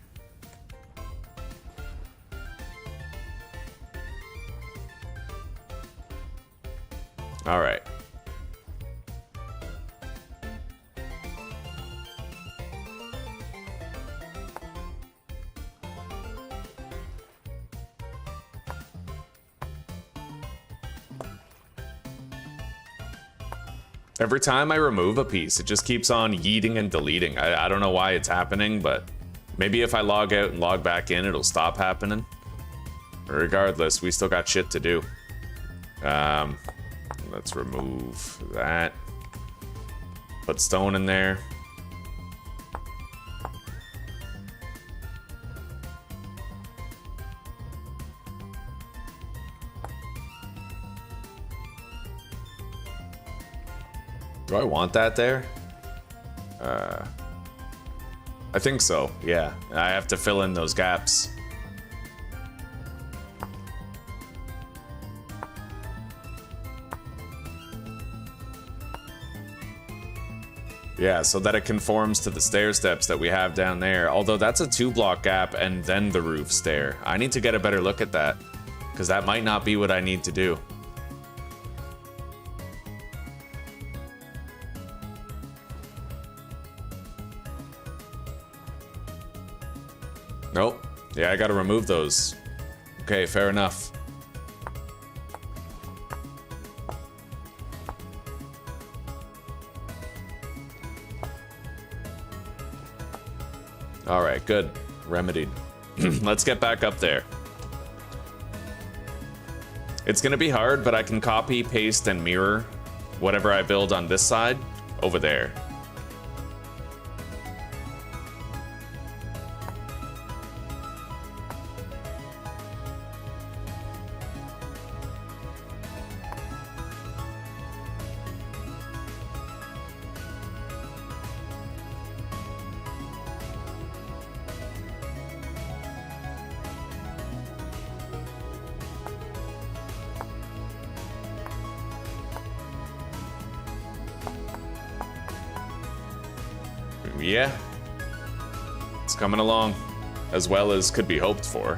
Alright. Every time I remove a piece, it just keeps on yeeting and deleting. I don't know why it's happening, but maybe if I log out and log back in, it'll stop happening. Regardless, we still got shit to do. Let's remove that. Put stone in there. Do I want that there? I think so, yeah. I have to fill in those gaps. Yeah, so that it conforms to the stair steps that we have down there. Although that's a 2-block gap and then the roof stair. I need to get a better look at that, because that might not be what I need to do. Nope. Yeah, I gotta remove those. Okay, fair enough. Alright, good. Remedied. Let's get back up there. It's gonna be hard, but I can copy, paste, and mirror whatever I build on this side over there. Yeah, it's coming along as well as could be hoped for.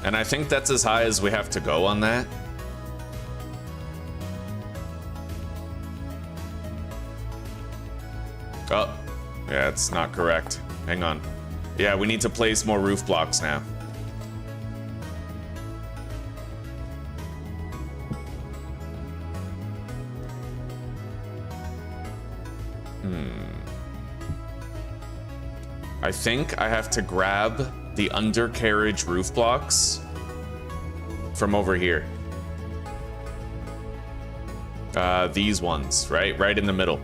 And I think that's as high as we have to go on that. Oh, yeah, it's not correct. Hang on. Yeah, we need to place more roof blocks now. I think I have to grab the undercarriage roof blocks from over here. These ones, right? Right in the middle.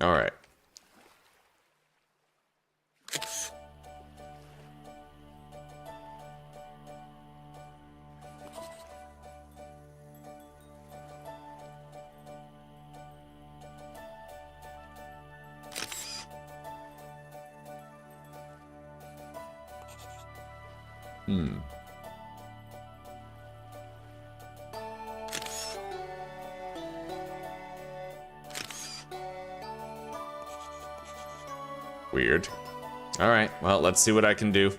All right. Weird. All right, well, let's see what I can do.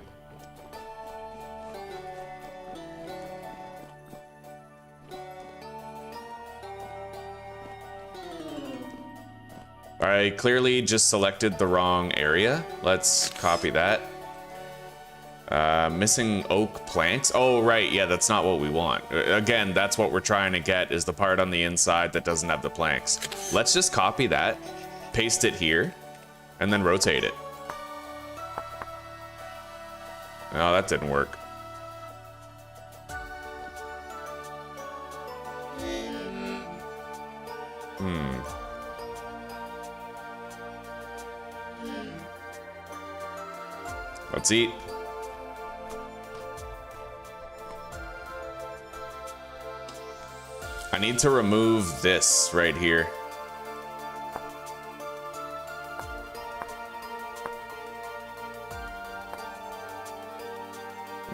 I clearly just selected the wrong area. Let's copy that. Missing oak planks. Oh, right. Yeah, that's not what we want. Again, that's what we're trying to get, is the part on the inside that doesn't have the planks. Let's just copy that, paste it here, and then rotate it. Oh, that didn't work. Let's eat. I need to remove this right here.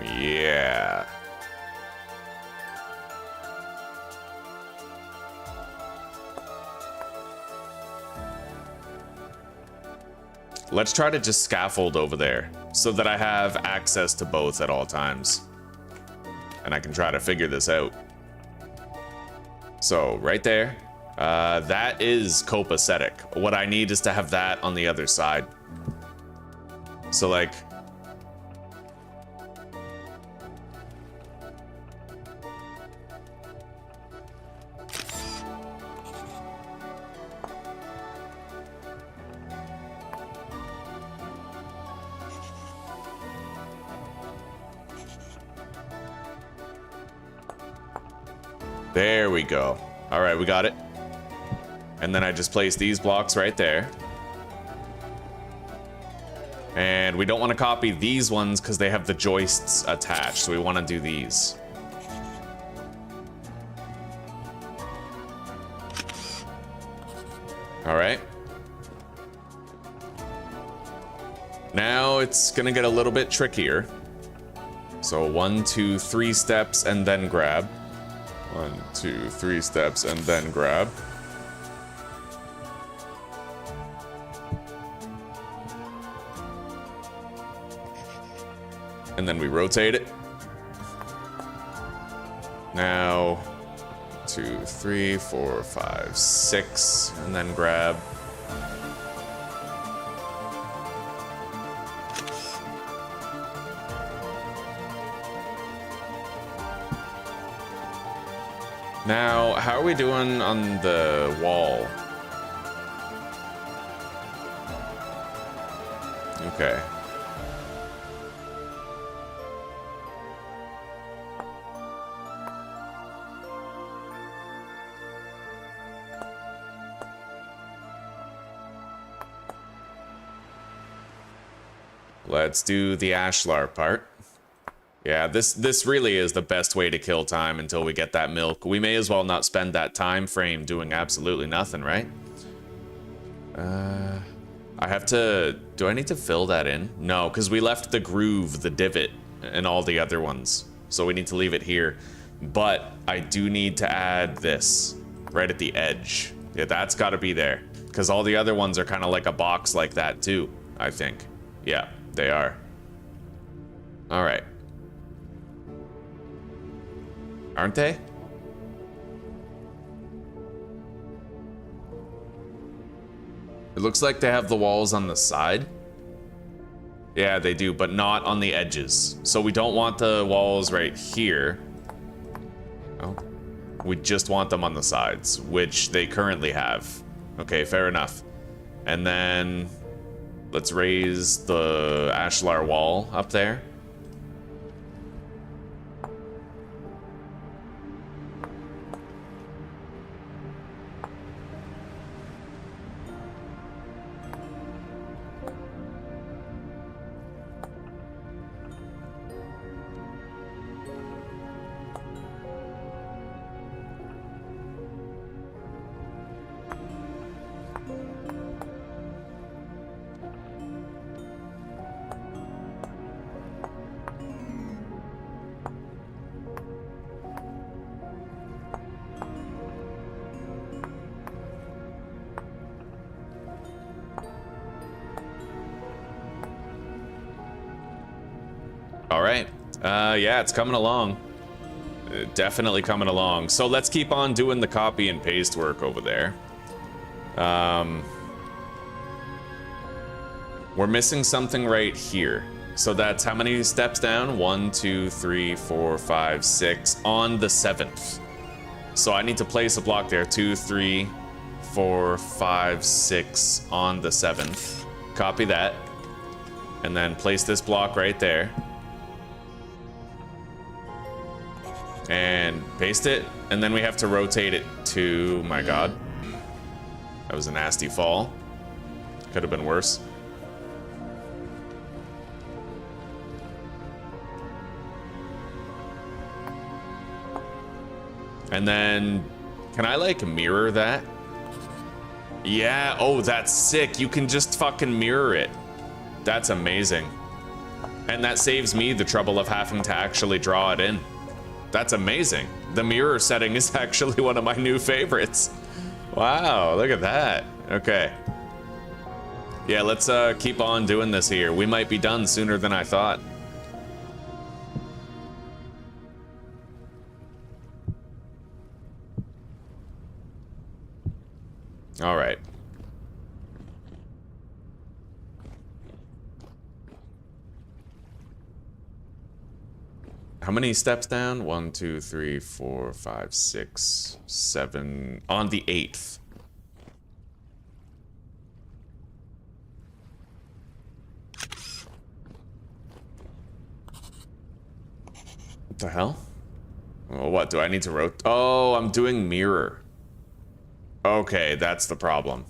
Yeah. Let's try to just scaffold over there so that I have access to both at all times. And I can try to figure this out. So right there, that is copacetic. What I need is to have that on the other side. So like, there we go. All right, we got it. And then I just place these blocks right there. And we don't want to copy these ones because they have the joists attached. So we want to do these. All right. Now it's going to get a little bit trickier. So 1, 2, 3 steps and then grab. 1, 2, 3 steps and then grab. And then we rotate it. Now 2, 3, 4, 5, 6, and then grab. Now, how are we doing on the wall? Okay. Let's do the ashlar part. Yeah, this really is the best way to kill time until we get that milk. We may as well not spend that time frame doing absolutely nothing, right? I have to... Do I need to fill that in? No, because we left the groove, the divot, and all the other ones. So we need to leave it here. But I do need to add this right at the edge. Yeah, that's got to be there. Because all the other ones are kind of like a box like that too, I think. Yeah, they are. All right. Aren't they? It looks like they have the walls on the side. Yeah, they do, but not on the edges. So we don't want the walls right here. Oh. We just want them on the sides, which they currently have. Okay, fair enough. And then let's raise the ashlar wall up there. All right. Yeah, it's coming along. Definitely coming along. So let's keep on doing the copy and paste work over there. We're missing something right here. So that's how many steps down? 1, 2, 3, 4, 5, 6 on the 7th. So I need to place a block there. 2, 3, 4, 5, 6 on the 7th. Copy that. And then place this block right there. And paste it. And then we have to rotate it to, my God. That was a nasty fall. Could have been worse. And then, can I like mirror that? Yeah, oh, that's sick. You can just fucking mirror it. That's amazing. And that saves me the trouble of having to actually draw it in. That's amazing. The mirror setting is actually one of my new favorites. Wow, look at that. Okay. Yeah, let's keep on doing this here. We might be done sooner than I thought. All right. How many steps down? 1, 2, 3, 4, 5, 6, 7. On the 8th. What the hell? Well, what do I need to rotate? Oh, I'm doing mirror. Okay, that's the problem.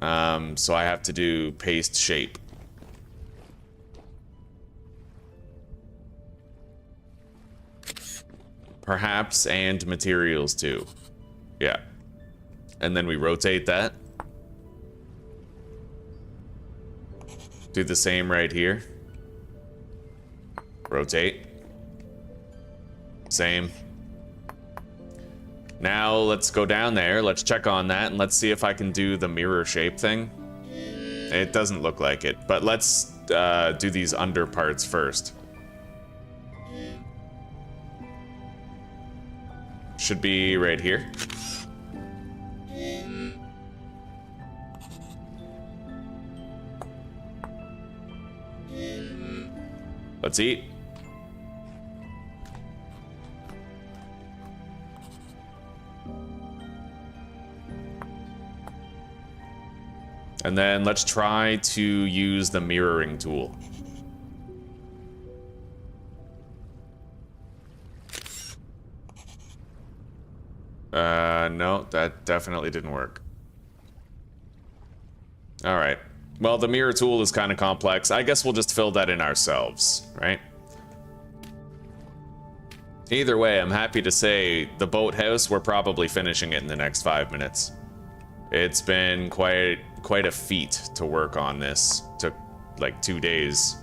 So I have to do paste shape. Perhaps, and materials too. Yeah. And then we rotate that. Do the same right here. Rotate. Same. Now let's go down there, let's check on that, and let's see if I can do the mirror shape thing. It doesn't look like it, but let's do these under parts first. Should be right here. Let's eat. And then let's try to use the mirroring tool. No, that definitely didn't work. All right. Well, the mirror tool is kind of complex. I guess we'll just fill that in ourselves, right? Either way, I'm happy to say the boathouse, we're probably finishing it in the next 5 minutes. It's been quite a feat to work on this. Took like 2 days.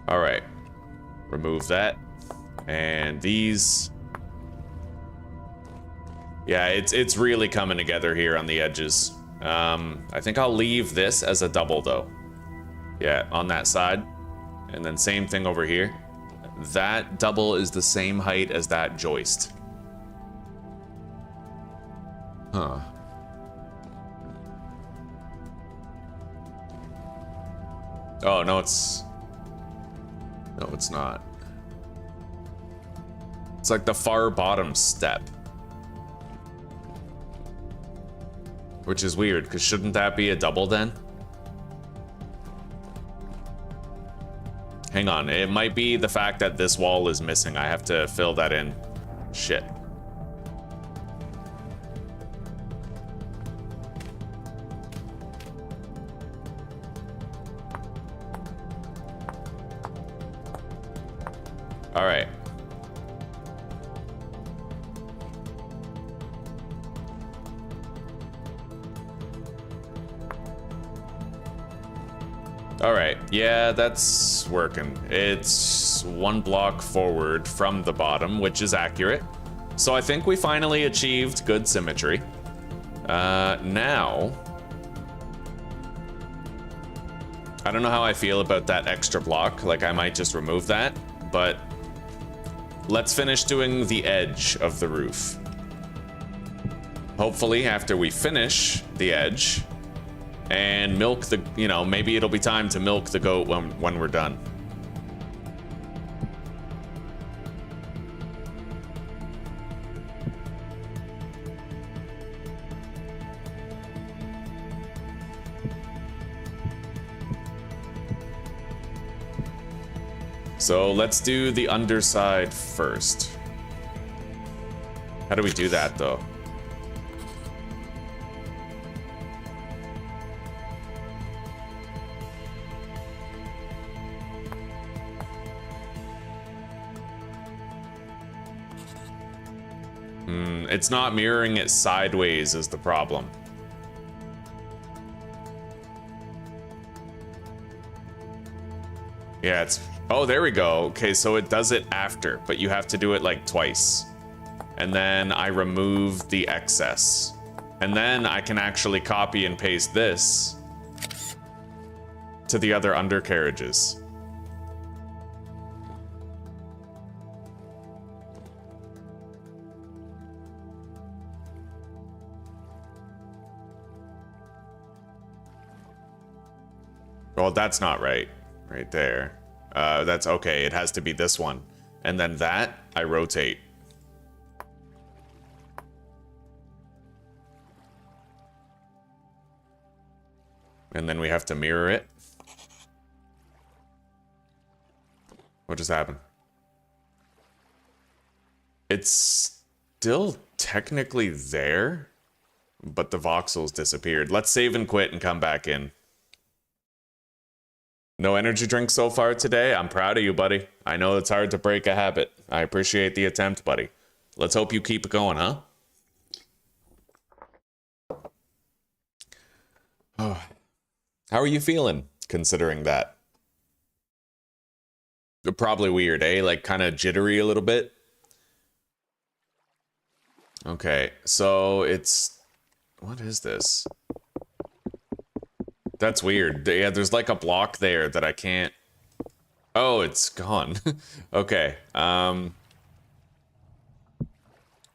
All right, remove that. And these, yeah, it's really coming together here on the edges. I think I'll leave this as a double though. Yeah, on that side. And then same thing over here. That double is the same height as that joist. Huh. Oh, no, it's not. It's like the far bottom step. Which is weird, because shouldn't that be a double then? Hang on, it might be the fact that this wall is missing. I have to fill that in. Shit. All right. All right, yeah, that's working. It's 1 block forward from the bottom, which is accurate. So I think we finally achieved good symmetry. Now, I don't know how I feel about that extra block. Like, I might just remove that, but let's finish doing the edge of the roof. Hopefully, after we finish the edge and milk the, you know, maybe it'll be time to milk the goat when we're done. So let's do the underside first. How do we do that, though? It's not mirroring it sideways is the problem. Yeah, it's... Oh, there we go. Okay, so it does it after, but you have to do it like twice. And then I remove the excess. And then I can actually copy and paste this to the other undercarriages. Well, that's not right. Right there. That's okay. It has to be this one. And then that, I rotate. And then we have to mirror it. What just happened? It's still technically there, but the voxels disappeared. Let's save and quit and come back in. No energy drink so far today. I'm proud of you, buddy. I know it's hard to break a habit. I appreciate the attempt, buddy. Let's hope you keep it going, huh? Oh. How are you feeling, considering that? Probably weird, eh? Like, kind of jittery a little bit? Okay, so it's... What is this? That's weird. Yeah, there's like a block there that I can't... Oh, it's gone. Okay.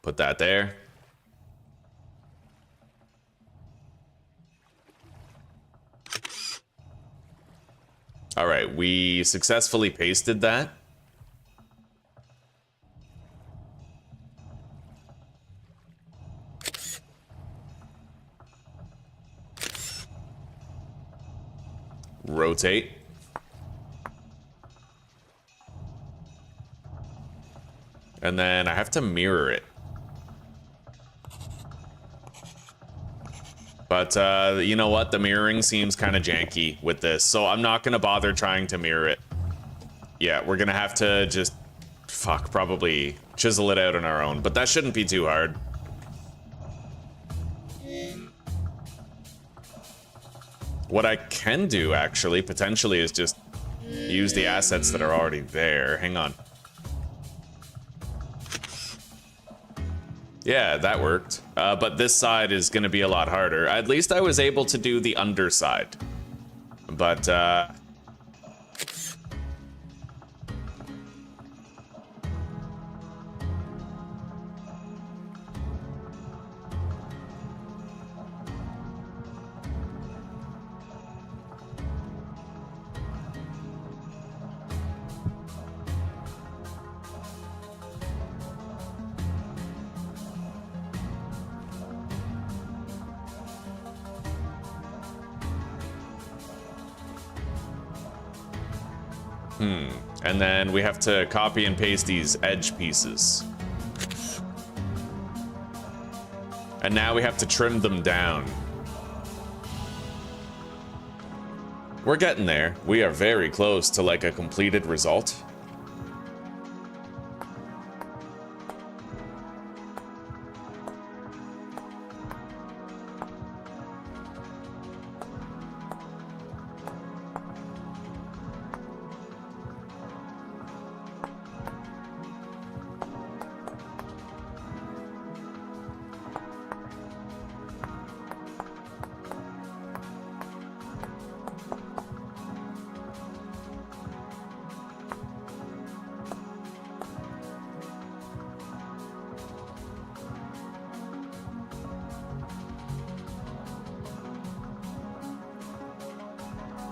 Put that there. All right, we successfully pasted that. Rotate. And then I have to mirror it. But you know what? The mirroring seems kind of janky with this, so I'm not gonna bother trying to mirror it. Yeah, we're gonna have to just, probably chisel it out on our own, but that shouldn't be too hard. What I can do, actually, potentially, is just use the assets that are already there. Hang on. Yeah, that worked. But this side is going to be a lot harder. At least I was able to do the underside. But, and then we have to copy and paste these edge pieces. And now we have to trim them down. We're getting there. We are very close to like a completed result.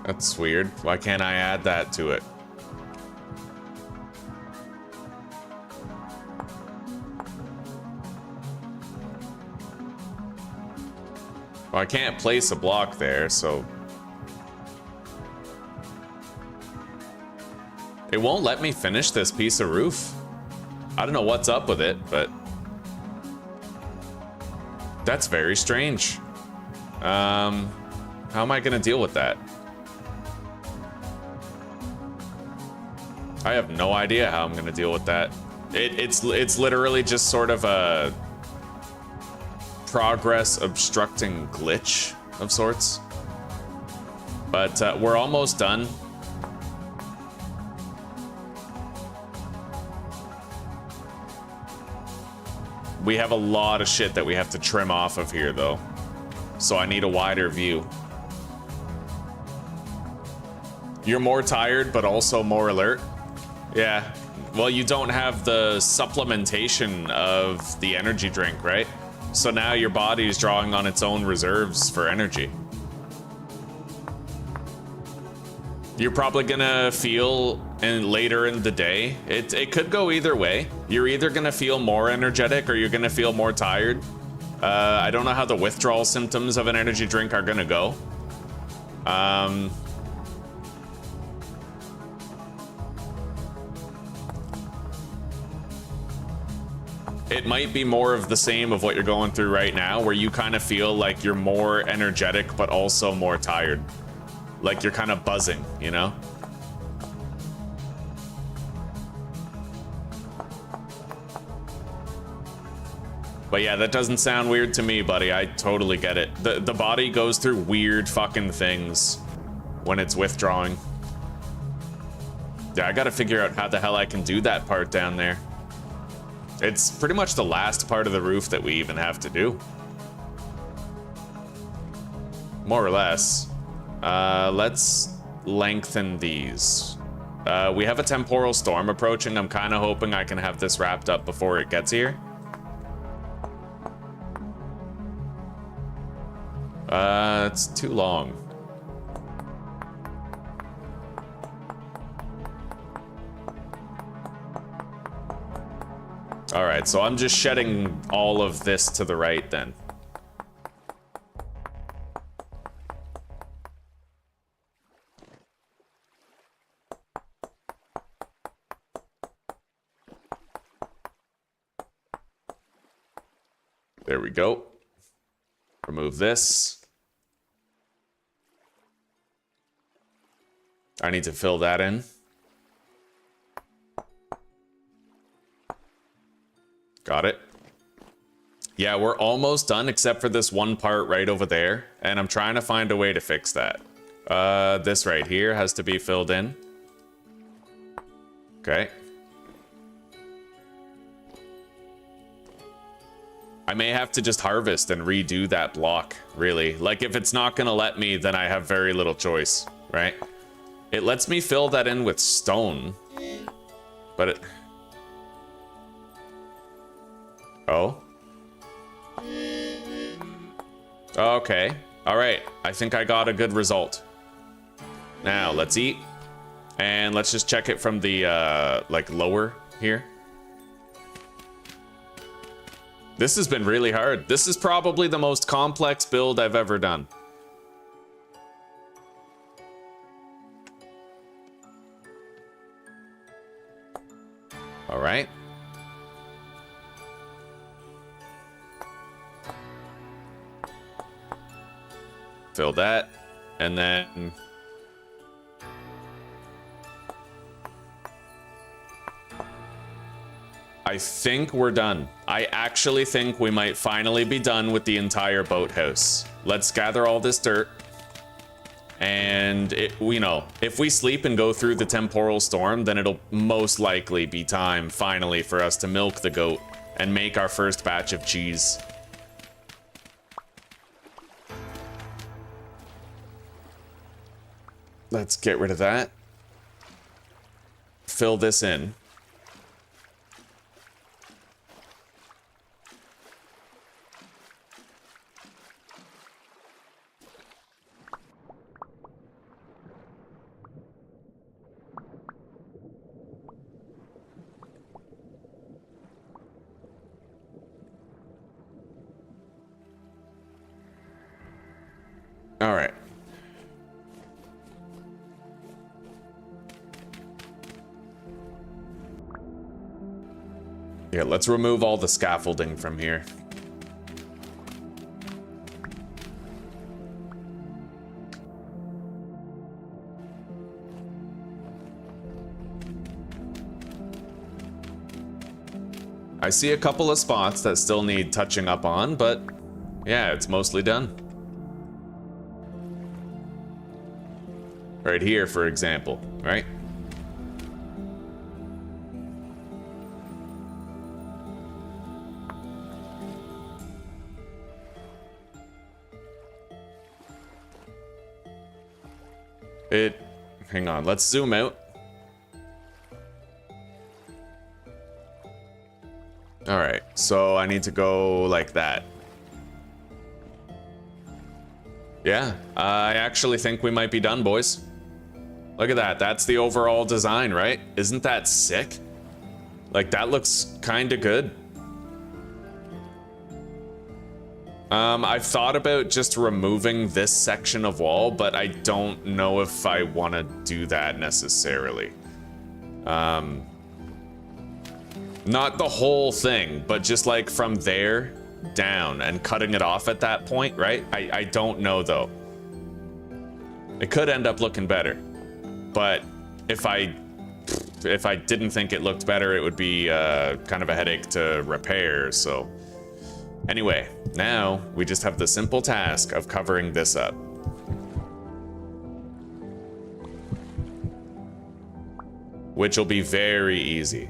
That's weird. Why can't I add that to it? Well, I can't place a block there, so... It won't let me finish this piece of roof. I don't know what's up with it, but... That's very strange. How am I gonna deal with that? I have no idea how I'm gonna deal with that. It's literally just sort of a... progress obstructing glitch of sorts. But we're almost done. We have a lot of shit that we have to trim off of here, though. So I need a wider view. You're more tired, but also more alert? Yeah. Well, you don't have the supplementation of the energy drink, right? So now your body is drawing on its own reserves for energy. You're probably gonna feel later in the day. It could go either way. You're either gonna feel more energetic or you're gonna feel more tired. I don't know how the withdrawal symptoms of an energy drink are gonna go. It might be more of the same of what you're going through right now, where you kind of feel like you're more energetic, but also more tired. Like you're kind of buzzing, you know? But yeah, that doesn't sound weird to me, buddy. I totally get it. The body goes through weird fucking things when it's withdrawing. Yeah, I gotta figure out how the hell I can do that part down there. It's pretty much the last part of the roof that we even have to do. More or less. Let's lengthen these. We have a Temporal Storm approaching. I'm kind of hoping I can have this wrapped up before it gets here. It's too long. All right, so I'm just shedding all of this to the right then. There we go. Remove this. I need to fill that in. Got it. Yeah, we're almost done except for this one part right over there, and I'm trying to find a way to fix that. This right here has to be filled in. Okay. I may have to just harvest and redo that block, really. Like, if it's not gonna let me, then I have very little choice, right? It lets me fill that in with stone, but it... Oh? Okay. All right. I think I got a good result. Now, let's eat. And let's just check it from the, like, lower here. This has been really hard. This is probably the most complex build I've ever done. All right. Fill that, and then I think we're done. I actually think we might finally be done with the entire boathouse. Let's gather all this dirt, and you know, if we sleep and go through the Temporal Storm, then it'll most likely be time finally for us to milk the goat and make our first batch of cheese. Let's get rid of that. Fill this in. All right. Yeah, let's remove all the scaffolding from here. I see a couple of spots that still need touching up on, but yeah, it's mostly done. Right here, for example, right? Hang on, let's zoom out. All right, so I need to go like that. Yeah, I actually think we might be done, boys. Look at that, that's the overall design, right? Isn't that sick? Like, that looks kinda good. I've thought about just removing this section of wall, but I don't know if I want to do that necessarily. Not the whole thing, but just like from there down and cutting it off at that point, right? I don't know though. It could end up looking better, but if I didn't think it looked better, it would be kind of a headache to repair, so. Anyway, now we just have the simple task of covering this up. Which will be very easy.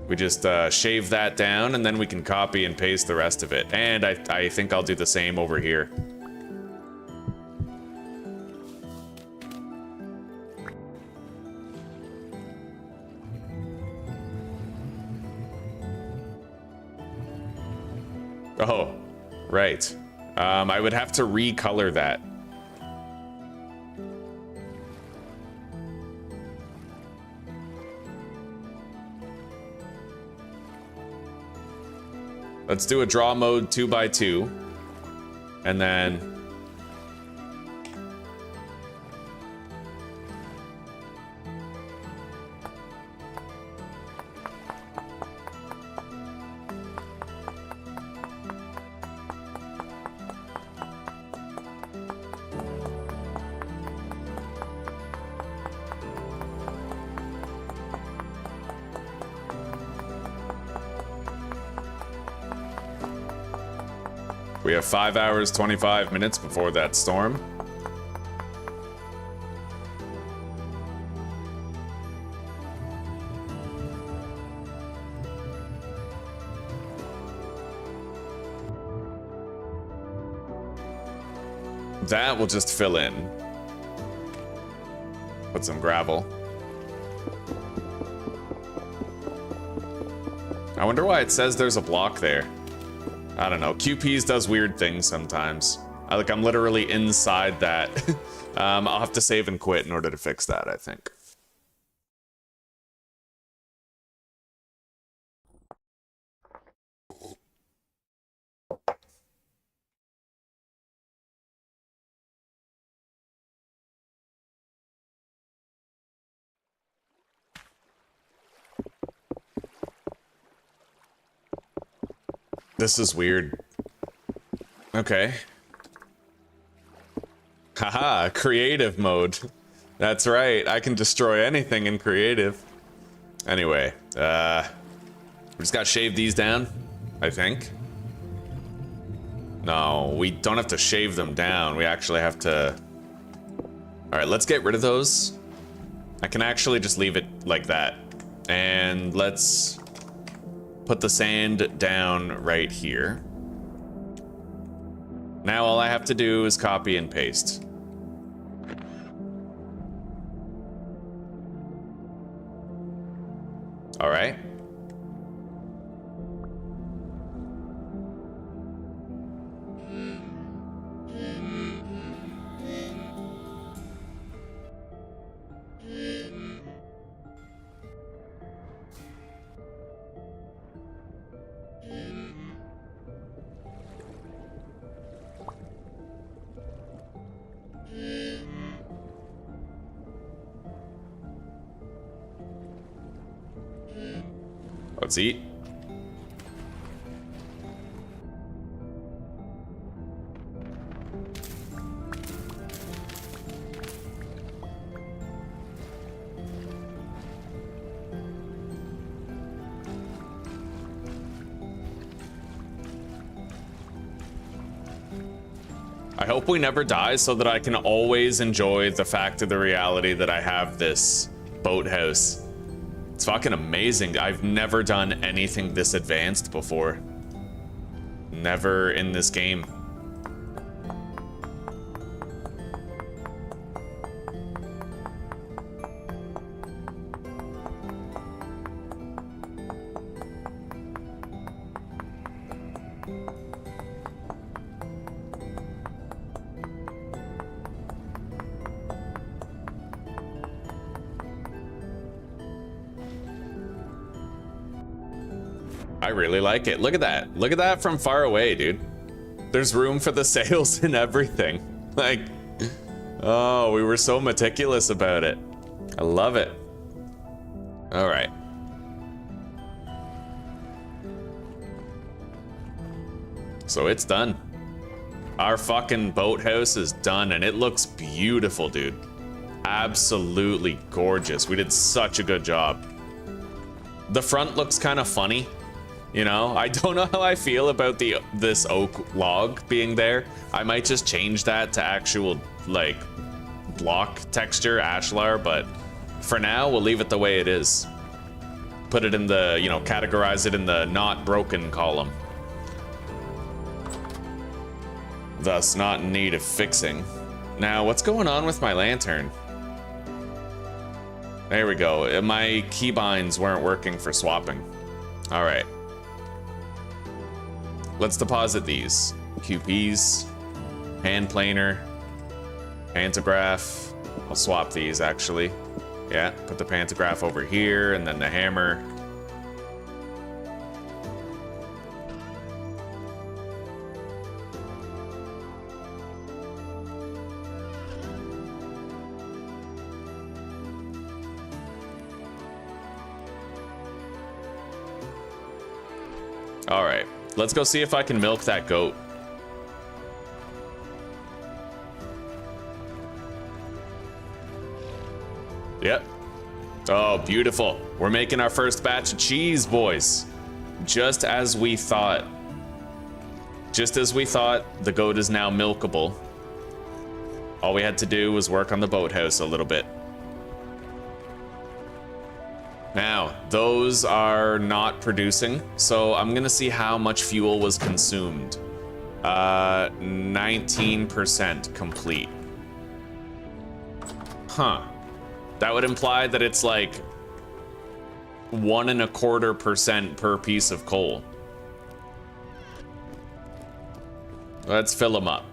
We just shave that down and then we can copy and paste the rest of it. And I think I'll do the same over here. Oh, right. I would have to recolor that. Let's do a draw mode 2x2. And then... we have 5 hours, 25 minutes before that storm. That will just fill in. Put some gravel. I wonder why it says there's a block there. I don't know. QPs does weird things sometimes. I'm literally inside that. I'll have to save and quit in order to fix that, I think. This is weird. Okay. Haha, creative mode. That's right, I can destroy anything in creative. Anyway, we just gotta shave these down, I think. No, we don't have to shave them down, we actually have to... Alright, let's get rid of those. I can actually just leave it like that. And let's... put the sand down right here. Now all I have to do is copy and paste. All right. Let's eat. I hope we never die so that I can always enjoy the fact of the reality that I have this boathouse. It's fucking amazing. I've never done anything this advanced before. Never in this game. I really like it. Look at that. Look at that from far away, dude. There's room for the sails and everything. Like, oh, we were so meticulous about it. I love it. All right. So it's done. Our fucking boathouse is done, and it looks beautiful, dude. Absolutely gorgeous. We did such a good job. The front looks kind of funny. You know, I don't know how I feel about this oak log being there. I might just change that to actual, like, block texture, ashlar, but for now, we'll leave it the way it is. Put it in the, you know, categorize it in the not broken column. Thus, not in need of fixing. Now, what's going on with my lantern? There we go. My keybinds weren't working for swapping. All right. Let's deposit these. QPs, hand planer, pantograph. I'll swap these actually. Yeah, put the pantograph over here and then the hammer. All right. Let's go see if I can milk that goat. Yep. Oh, beautiful. We're making our first batch of cheese, boys. Just as we thought. Just as we thought, the goat is now milkable. All we had to do was work on the boathouse a little bit. Now, those are not producing, so I'm gonna see how much fuel was consumed. 19% complete. Huh. That would imply that it's like 1.25% per piece of coal. Let's fill them up.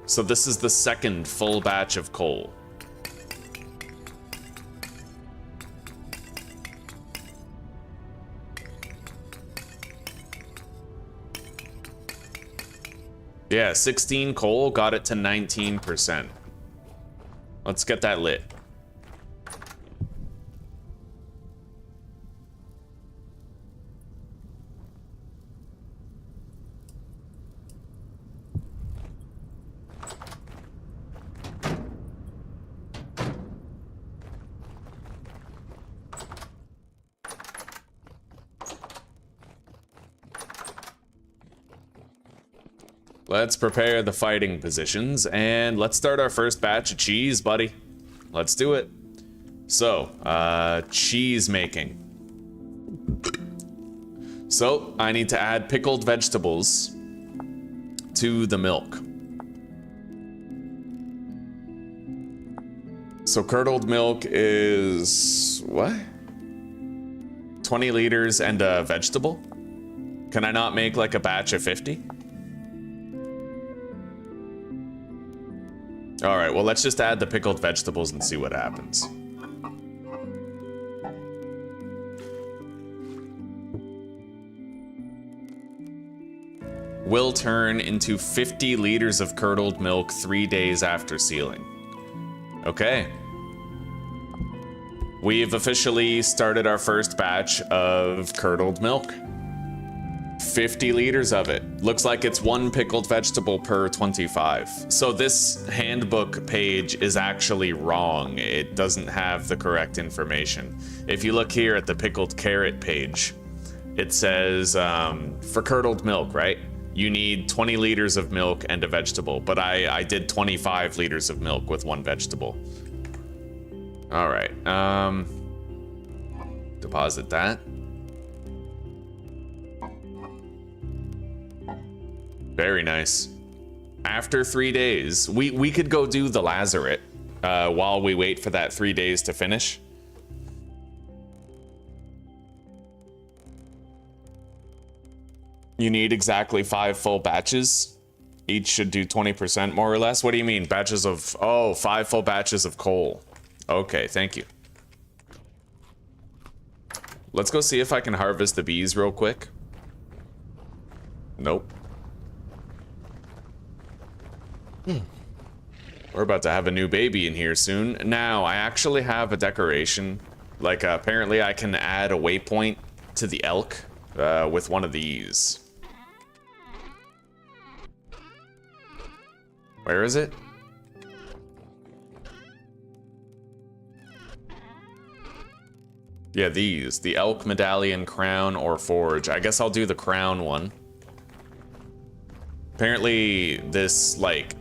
So this is the second full batch of coal. Yeah, 16 coal got it to 19%. Let's get that lit. Let's prepare the fighting positions, and let's start our first batch of cheese, buddy. Let's do it. So, cheese making. So, I need to add pickled vegetables to the milk. So, curdled milk is... what? 20 liters and a vegetable? Can I not make like a batch of 50? All right, well, let's just add the pickled vegetables and see what happens. Will turn into 50 liters of curdled milk 3 days after sealing. Okay. We've officially started our first batch of curdled milk. 50 liters of it. Looks like it's 1 pickled vegetable per 25. So this handbook page is actually wrong. It doesn't have the correct information. If you look here at the pickled carrot page, it says for curdled milk, right? You need 20 liters of milk and a vegetable, but I did 25 liters of milk with 1 vegetable. All right, deposit that. Very nice. After 3 days, we could go do the lazaret while we wait for that 3 days to finish. You need exactly 5 full batches. Each should do 20% more or less. What do you mean? Batches of... Oh, 5 full batches of coal. Okay, thank you. Let's go see if I can harvest the bees real quick. Nope. We're about to have a new baby in here soon. Now, I actually have a decoration. Like, apparently I can add a waypoint to the elk with one of these. Where is it? Yeah, these. The elk, medallion, crown, or forge. I guess I'll do the crown one. Apparently, this, like,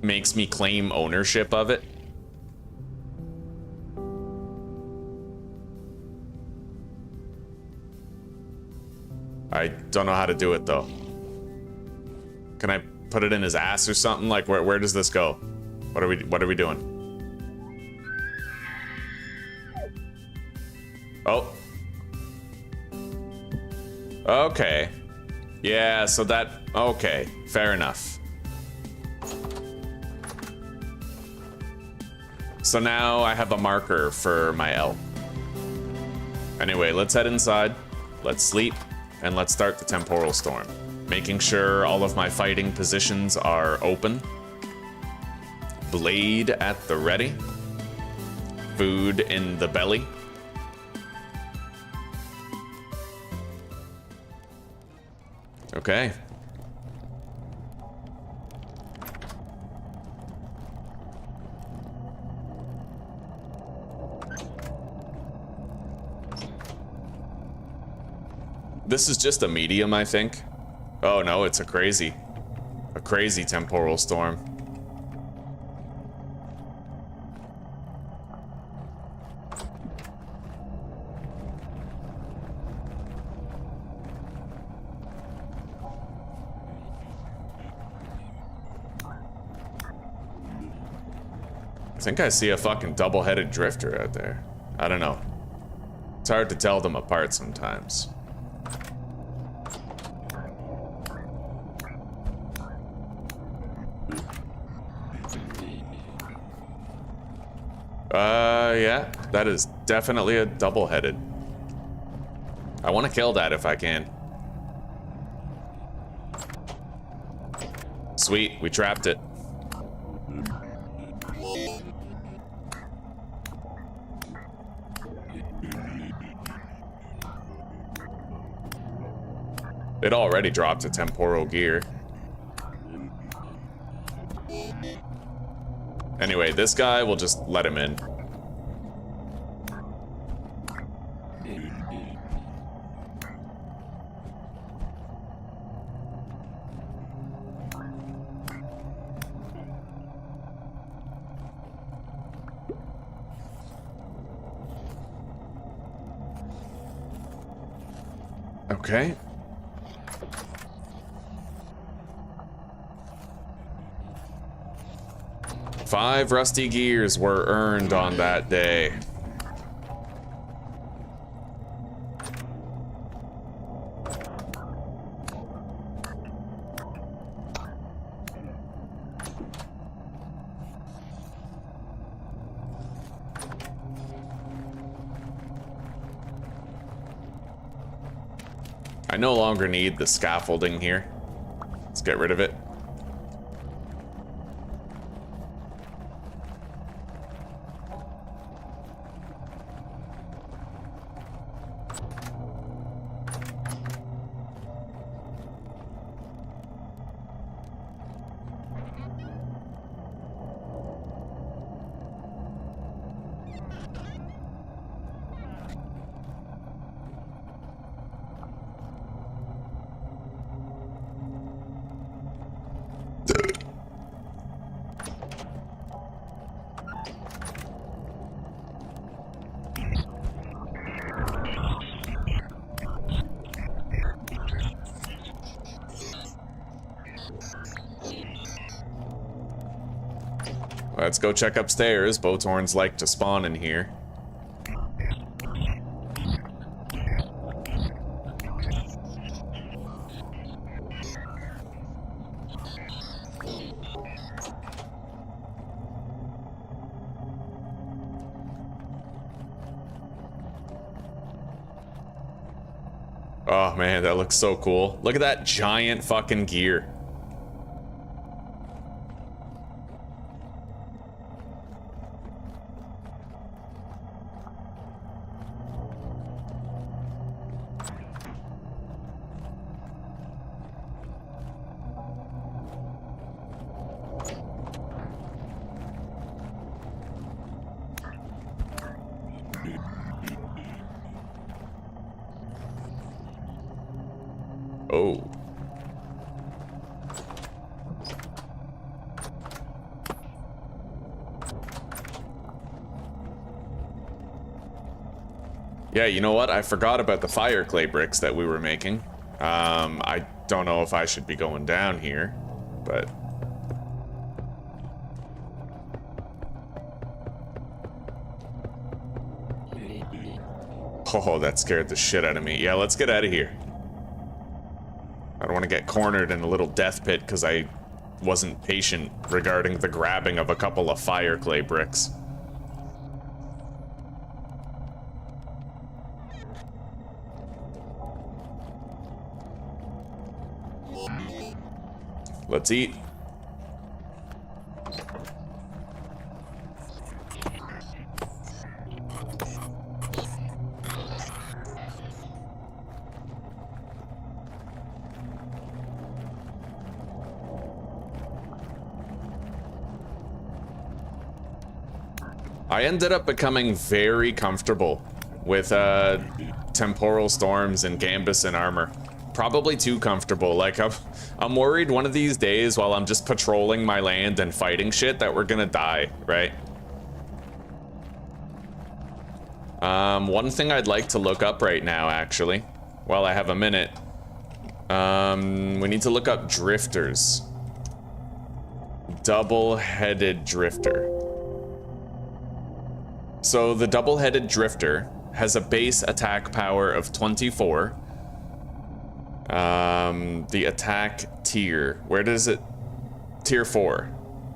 makes me claim ownership of it. I don't know how to do it, though. Can I put it in his ass or something? Like, where does this go? What are we doing? Oh. Okay. Yeah, so that... Okay, fair enough. So now I have a marker for my elk. Anyway, let's head inside. Let's sleep. And let's start the Temporal Storm. Making sure all of my fighting positions are open. Blade at the ready. Food in the belly. Okay. This is just a medium, I think. Oh no, it's a crazy temporal storm. I think I see a fucking double-headed drifter out there. I don't know. It's hard to tell them apart sometimes. Yeah, that is definitely a double-headed. I want to kill that if I can. Sweet, we trapped it. It already dropped a temporal gear. Anyway, this guy, we'll just let him in. Okay. Five rusty gears were earned on that day. I no longer need the scaffolding here. Let's get rid of it. Let's go check upstairs. Boathorns like to spawn in here. Oh man, that looks so cool. Look at that giant fucking gear. Oh. Yeah, you know what? I forgot about the fire clay bricks that we were making. I don't know if I should be going down here, but... Oh, that scared the shit out of me. Yeah, let's get out of here. I don't want to get cornered in a little death pit because I wasn't patient regarding the grabbing of a couple of fire clay bricks. Let's eat. I ended up becoming very comfortable with Temporal Storms and Gambus and armor. Probably too comfortable. Like, I'm worried one of these days while I'm just patrolling my land and fighting shit that we're gonna die, right? One thing I'd like to look up right now, actually, while I have a minute. We need to look up drifters. Double-headed drifter. So the double-headed drifter has a base attack power of 24. The attack tier, where does it? Tier 4.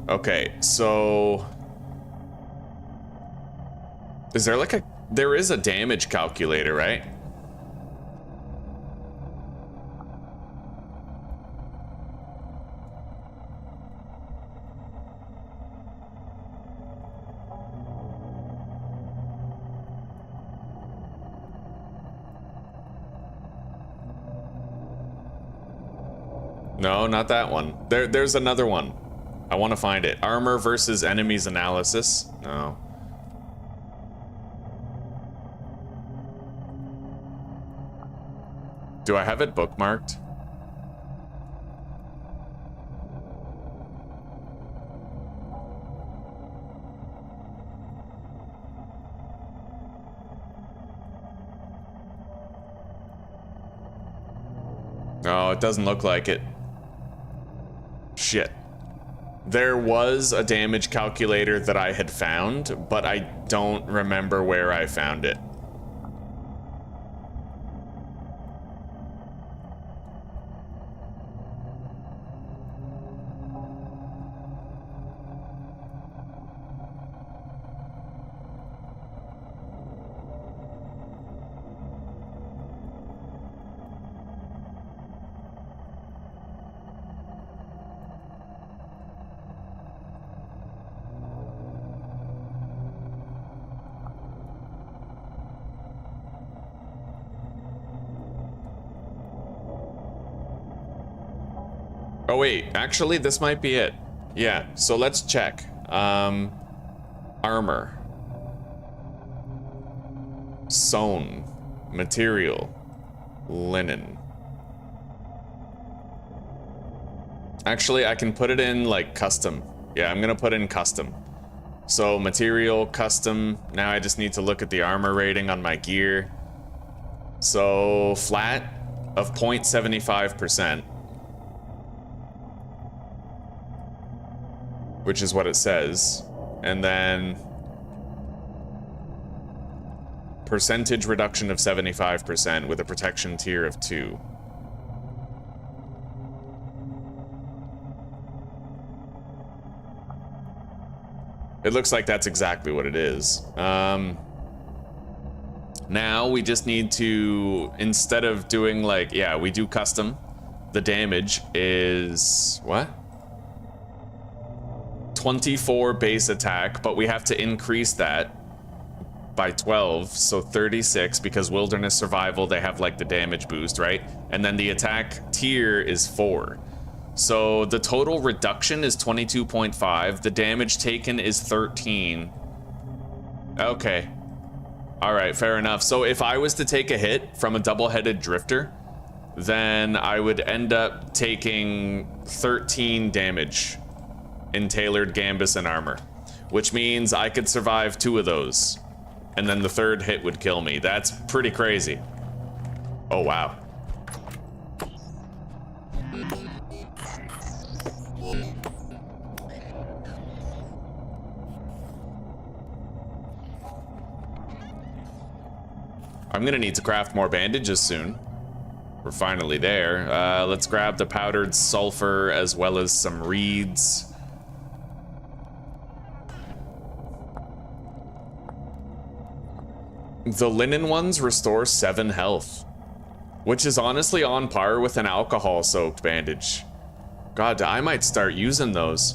Okay, so... Is there like a... There is a damage calculator, right? No, not that one. There's another one. I want to find it. Armor versus enemies analysis. No. Do I have it bookmarked? No, it doesn't look like it. Shit. There was a damage calculator that I had found, but I don't remember where I found it. Oh wait, actually this might be it. Yeah, so let's check. Armor. Sewn. Material. Linen. Actually, I can put it in like custom. Yeah, I'm gonna put in custom. So material, custom. Now I just need to look at the armor rating on my gear. So flat of 0.75%. Which is what it says. And then percentage reduction of 75% with a protection tier of 2. It looks like that's exactly what it is. Now we just need to, instead of doing like, yeah, we do custom. The damage is, what? 24 base attack, but we have to increase that by 12, so 36, because Wilderness Survival, they have like the damage boost, right? And then the attack tier is 4. So the total reduction is 22.5. The damage taken is 13. Okay. All right, fair enough. So if I was to take a hit from a double-headed drifter, then I would end up taking 13 damage in tailored gambus and armor, which means I could survive 2 of those, and then the 3rd hit would kill me. That's pretty crazy. Oh, wow. I'm gonna need to craft more bandages soon. We're finally there. Let's grab the powdered sulfur as well as some reeds. The linen ones restore 7 health, which is honestly on par with an alcohol-soaked bandage. God, I might start using those.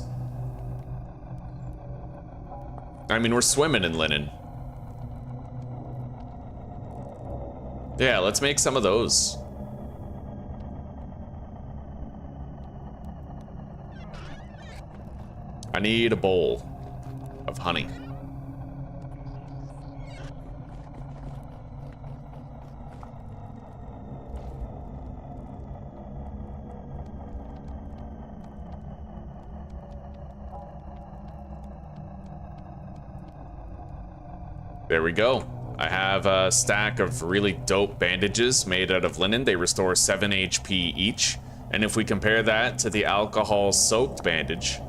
I mean, we're swimming in linen. Yeah, let's make some of those. I need a bowl of honey. There we go. I have a stack of really dope bandages made out of linen. They restore 7 HP each. And if we compare that to the alcohol-soaked bandage,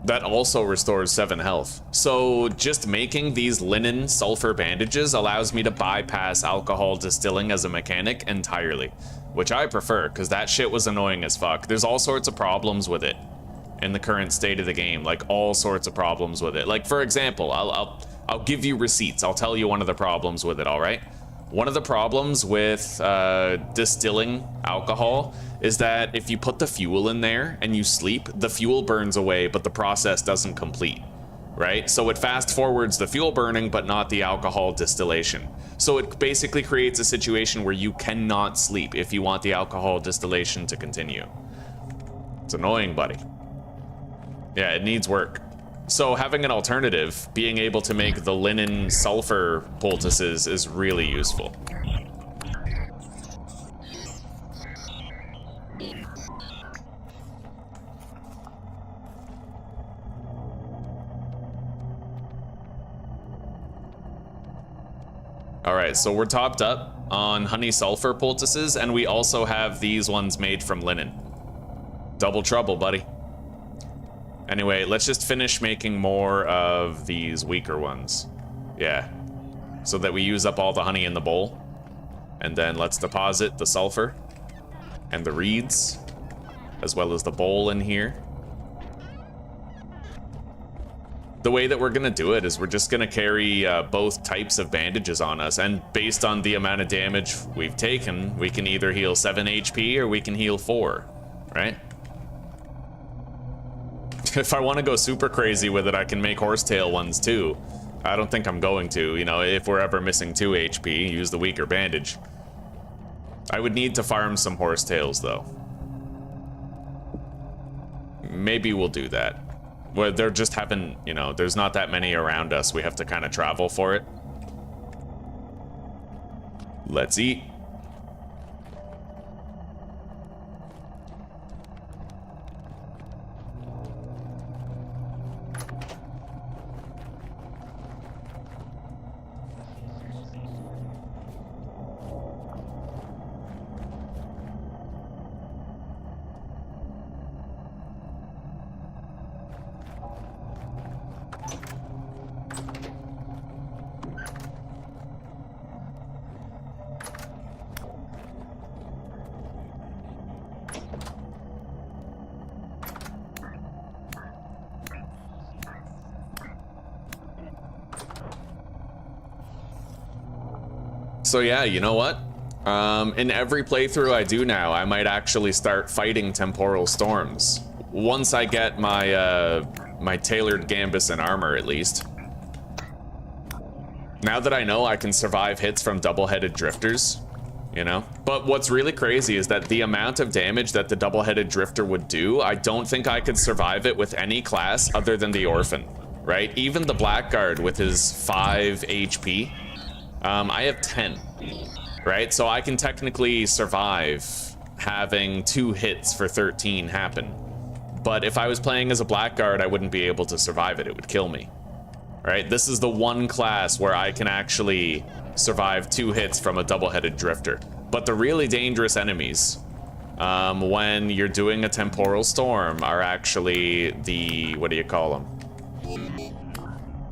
that also restores 7 health. So just making these linen sulfur bandages allows me to bypass alcohol distilling as a mechanic entirely, which I prefer, because that shit was annoying as fuck. There's all sorts of problems with it in the current state of the game, like all sorts of problems with it. Like, for example, I'll give you receipts. I'll tell you one of the problems with it, all right? One of the problems with distilling alcohol is that if you put the fuel in there and you sleep, the fuel burns away, but the process doesn't complete, right? So it fast forwards the fuel burning, but not the alcohol distillation. So it basically creates a situation where you cannot sleep if you want the alcohol distillation to continue. It's annoying, buddy. Yeah, it needs work. So having an alternative, being able to make the linen sulfur poultices is really useful. All right, so we're topped up on honey sulfur poultices, and we also have these ones made from linen. Double trouble, buddy. Anyway, let's just finish making more of these weaker ones. Yeah. So that we use up all the honey in the bowl. And then let's deposit the sulfur and the reeds, as well as the bowl in here. The way that we're gonna do it is we're just gonna carry both types of bandages on us, and based on the amount of damage we've taken, we can either heal 7 HP or we can heal 4, right? If I want to go super crazy with it, I can make horsetail ones too. I don't think I'm going to, you know, if we're ever missing 2 HP, use the weaker bandage. I would need to farm some horsetails though. Maybe we'll do that. Well, they're just haven't, you know, there's not that many around us. We have to kind of travel for it. Let's eat. So yeah, you know what? In every playthrough I do now, I might actually start fighting Temporal Storms. Once I get my, my tailored Gambus and armor, at least. Now that I know I can survive hits from double-headed drifters, you know? But what's really crazy is that the amount of damage that the double-headed drifter would do, I don't think I could survive it with any class other than the Orphan, right? Even the Blackguard with his 5 HP, I have 10, right? So I can technically survive having 2 hits for 13 happen. But if I was playing as a Blackguard, I wouldn't be able to survive it. It would kill me. Right, this is the one class where I can actually survive 2 hits from a double-headed drifter. But the really dangerous enemies, when you're doing a Temporal Storm, are actually the, what do you call them?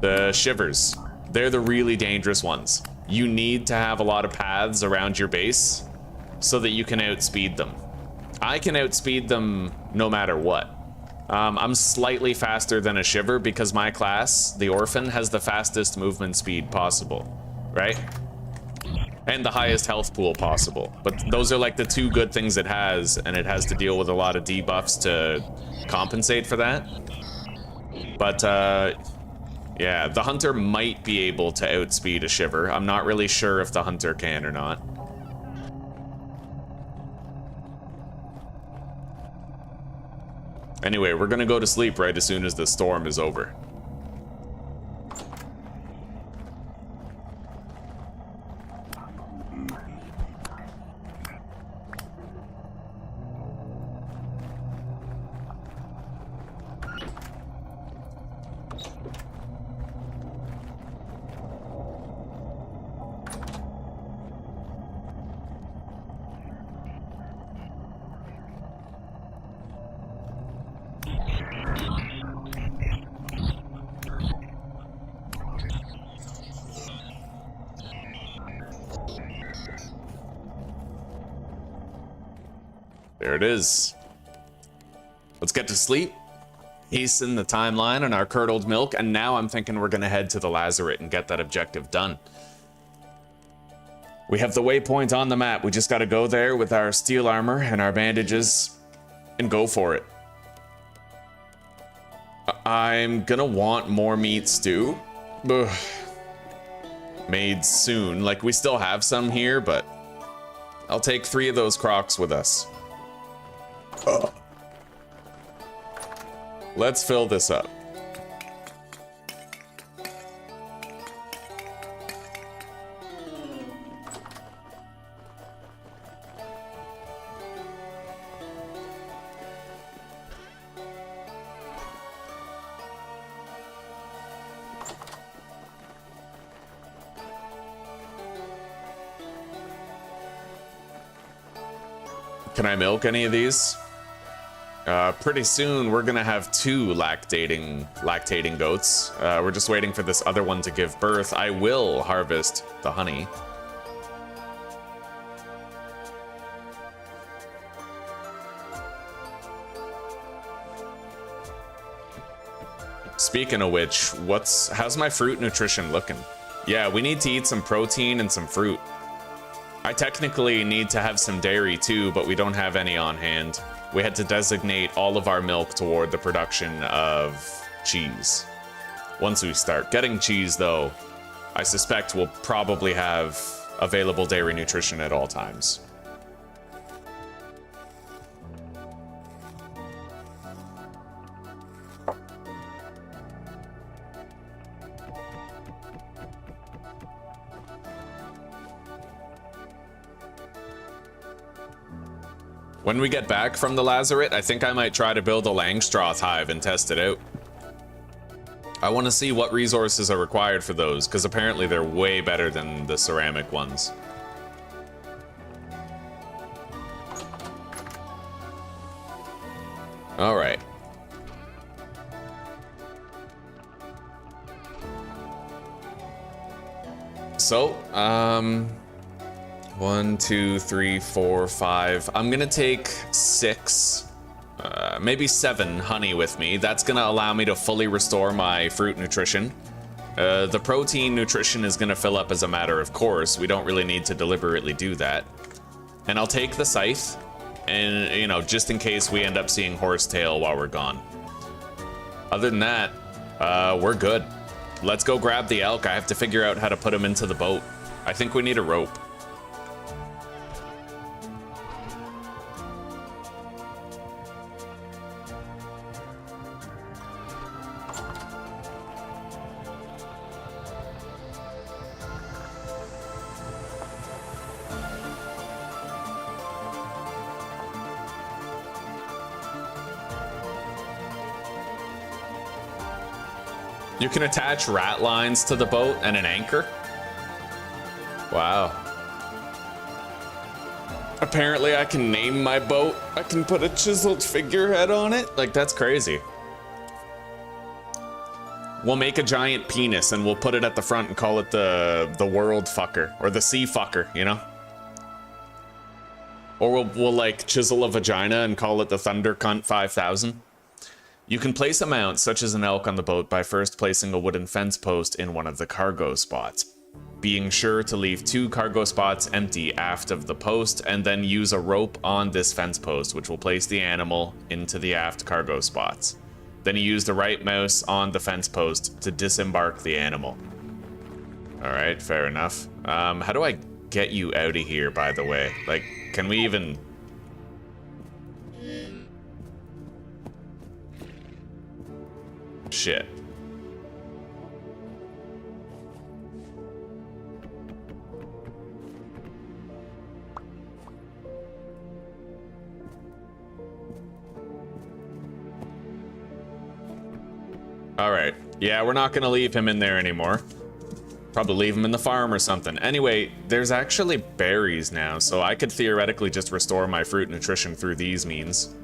The Shivers. They're the really dangerous ones. You need to have a lot of paths around your base so that you can outspeed them. I can outspeed them no matter what. I'm slightly faster than a Shiver because my class, the Orphan, has the fastest movement speed possible, right? And the highest health pool possible. But those are like the 2 good things it has, and it has to deal with a lot of debuffs to compensate for that. But, yeah, the Hunter might be able to outspeed a Shiver. I'm not really sure if the Hunter can or not. Anyway, we're gonna go to sleep right as soon as the storm is over. There it is. Let's get to sleep. Hasten the timeline on our curdled milk, and now I'm thinking we're gonna head to the Lazaret and get that objective done. We have the waypoint on the map. We just gotta go there with our steel armor and our bandages and go for it. I'm gonna want more meat stew. Ugh. Made soon. Like, we still have some here, but I'll take 3 of those crocs with us. Let's fill this up. Can I milk any of these? Pretty soon we're gonna have 2 lactating goats. We're just waiting for this other one to give birth. I will harvest the honey. Speaking of which, how's my fruit nutrition looking? Yeah, we need to eat some protein and some fruit. I technically need to have some dairy too, but we don't have any on hand. We had to designate all of our milk toward the production of cheese. Once we start getting cheese, though, I suspect we'll probably have available dairy nutrition at all times. When we get back from the Lazaret, I think I might try to build a Langstroth hive and test it out. I want to see what resources are required for those, because apparently they're way better than the ceramic ones. All right. So, 1, 2, 3, 4, 5. I'm gonna take 6, maybe 7 honey with me. That's gonna allow me to fully restore my fruit nutrition. The protein nutrition is going to fill up as a matter of course. We don't really need to deliberately do that. And I'll take the scythe, and, you know, just in case we end up seeing horsetail while we're gone. Other than that, we're good. Let's go grab the elk. I have to figure out how to put him into the boat. I think we need a rope. You can attach rat lines to the boat and an anchor. Wow. Apparently I can name my boat. I can put a chiseled figurehead on it. Like, that's crazy. We'll make a giant penis and we'll put it at the front and call it the world fucker, or the sea fucker, you know? Or we'll like chisel a vagina and call it the Thunder Cunt 5000. You can place a mount, such as an elk, on the boat by first placing a wooden fence post in one of the cargo spots, being sure to leave 2 cargo spots empty aft of the post, and then use a rope on this fence post, which will place the animal into the aft cargo spots. Then you use the right mouse on the fence post to disembark the animal. Alright, fair enough. How do I get you out of here, by the way? Like, can we even... Shit. Alright. Yeah, we're not gonna leave him in there anymore. Probably leave him in the farm or something. Anyway, there's actually berries now, so I could theoretically just restore my fruit nutrition through these means.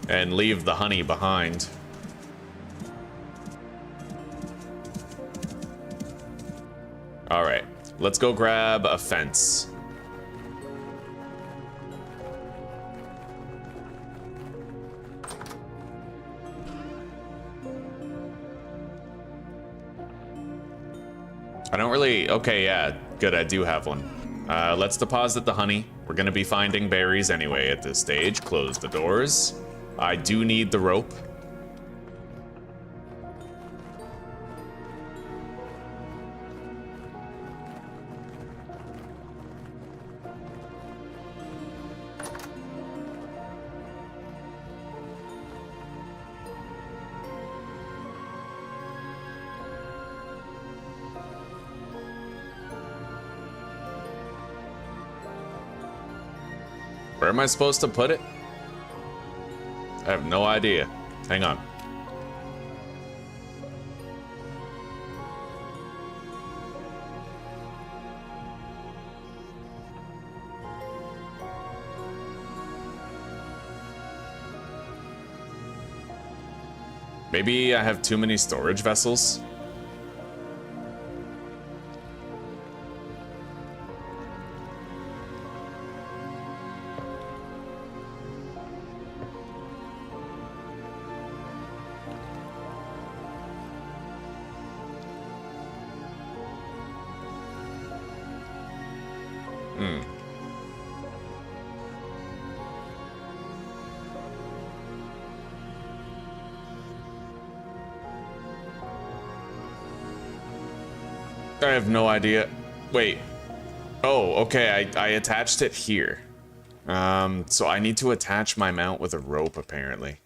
And leave the honey behind. Alright, let's go grab a fence. I don't really... Okay, yeah, good, I do have one. Let's deposit the honey. We're gonna be finding berries anyway at this stage. Close the doors. I do need the rope. Where am I supposed to put it? I have no idea. Hang on. Maybe I have too many storage vessels? I have no idea. Wait. Oh, okay, I attached it here. So I need to attach my mount with a rope, apparently.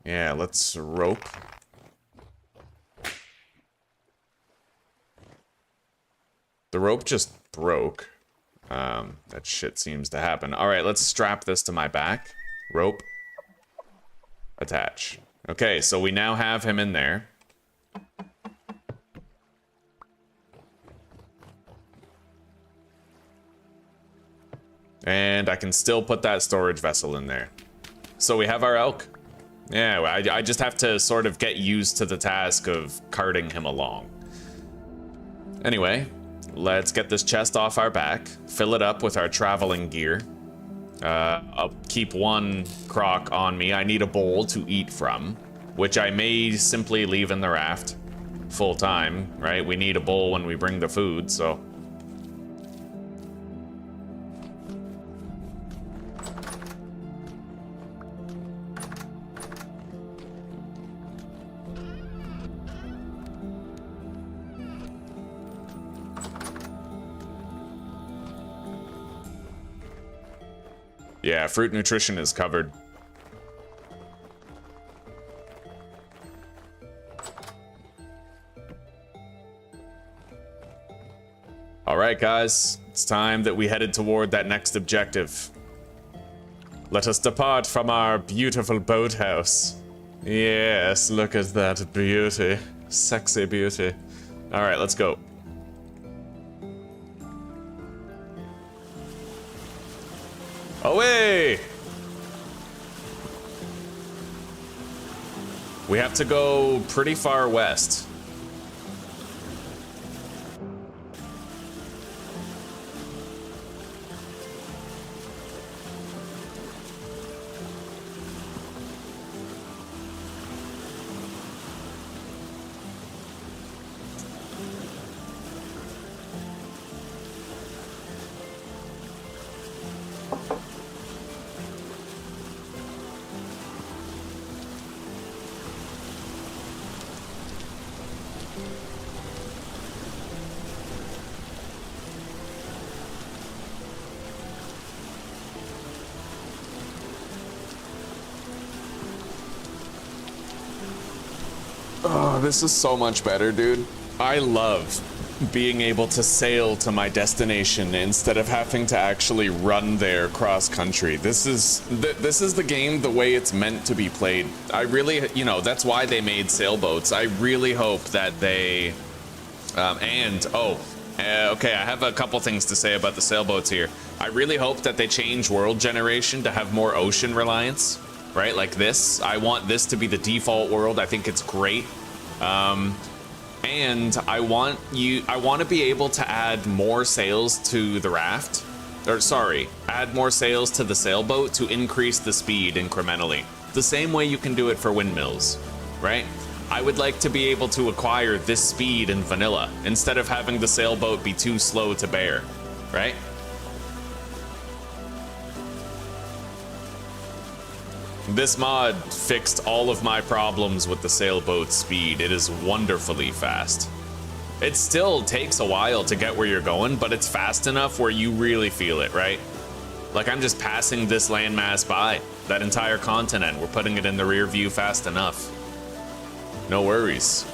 Yeah, let's rope. The rope just broke. That shit seems to happen. Alright, let's strap this to my back. Rope. Attach. Okay, so we now have him in there. And I can still put that storage vessel in there. So we have our elk. Yeah, I just have to sort of get used to the task of carting him along. Anyway, let's get this chest off our back, fill it up with our traveling gear, I'll keep one crock on me. I need a bowl to eat from, which I may simply leave in the raft full time, right? We need a bowl when we bring the food, so. Yeah, fruit nutrition is covered. All right, guys, it's time that we headed toward that next objective. Let us depart from our beautiful boathouse. Yes, look at that beauty. Sexy beauty. All right, let's go. Away! We have to go pretty far west. Oh, this is so much better, dude. I love being able to sail to my destination instead of having to actually run there cross country. This is the game the way it's meant to be played. I really, you know, that's why they made sailboats. I really hope that they, okay, I have a couple things to say about the sailboats here. I really hope that they change world generation to have more ocean reliance. Right, like this. I want this to be the default world. I think it's great. And I want to be able to add more sails to the raft. Or sorry, add more sails to the sailboat to increase the speed incrementally. The same way you can do it for windmills, right? I would like to be able to acquire this speed in vanilla instead of having the sailboat be too slow to bear, right? This mod fixed all of my problems with the sailboat's speed. It is wonderfully fast. It still takes a while to get where you're going, but it's fast enough where you really feel it, right? Like I'm just passing this landmass by. That entire continent, we're putting it in the rear view fast enough. No worries.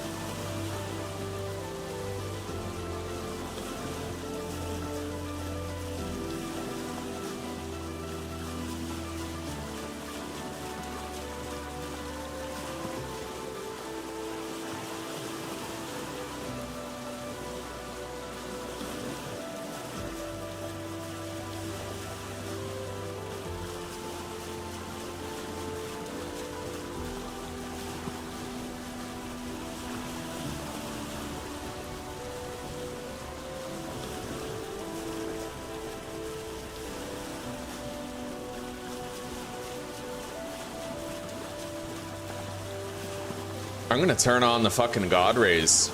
I'm gonna turn on the fucking God rays.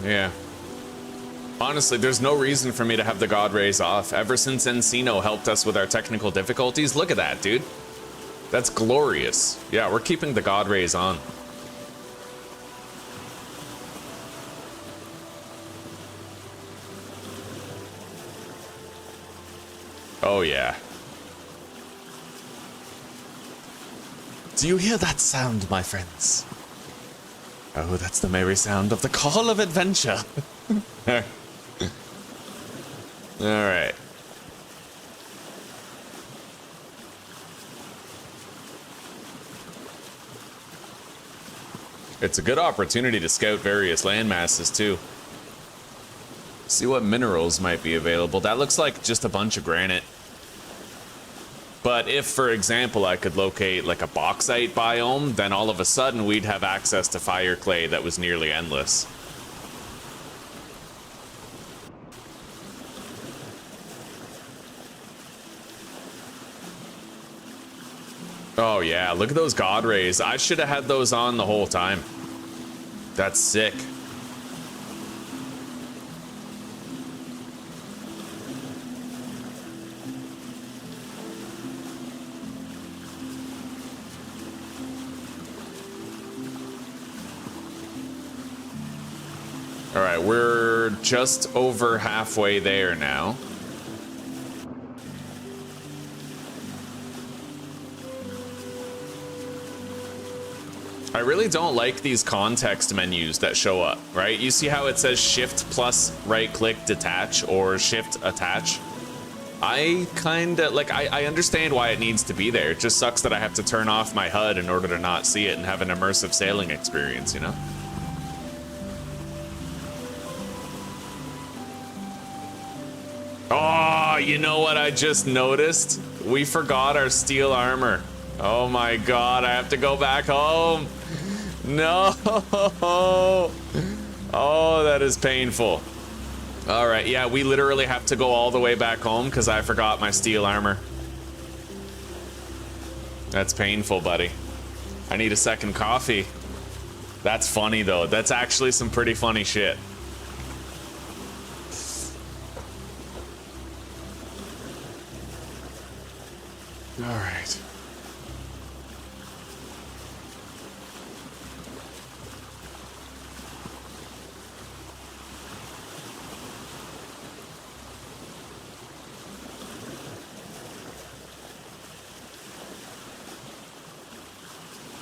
Yeah. Honestly, there's no reason for me to have the God rays off. Ever since Encino helped us with our technical difficulties, look at that, dude. That's glorious. Yeah, we're keeping the God rays on. Oh yeah. Do you hear that sound, my friends? Oh, that's the merry sound of the call of adventure. Alright. It's a good opportunity to scout various landmasses, too. See what minerals might be available. That looks like just a bunch of granite. But if, for example, I could locate like a bauxite biome, then all of a sudden we'd have access to fire clay that was nearly endless. Oh yeah, look at those God rays. I should have had those on the whole time. That's sick. All right, we're just over halfway there now. I really don't like these context menus that show up, right? You see how it says shift plus right click detach or shift attach? I kinda, like, I understand why it needs to be there. It just sucks that I have to turn off my HUD in order to not see it and have an immersive sailing experience, you know? Oh, you know what I just noticed? We forgot our steel armor. Oh my god, I have to go back home. No. Oh, that is painful. All right, yeah, we literally have to go all the way back home because I forgot my steel armor. That's painful, buddy. I need a second coffee. That's funny, though. That's actually some pretty funny shit. All right.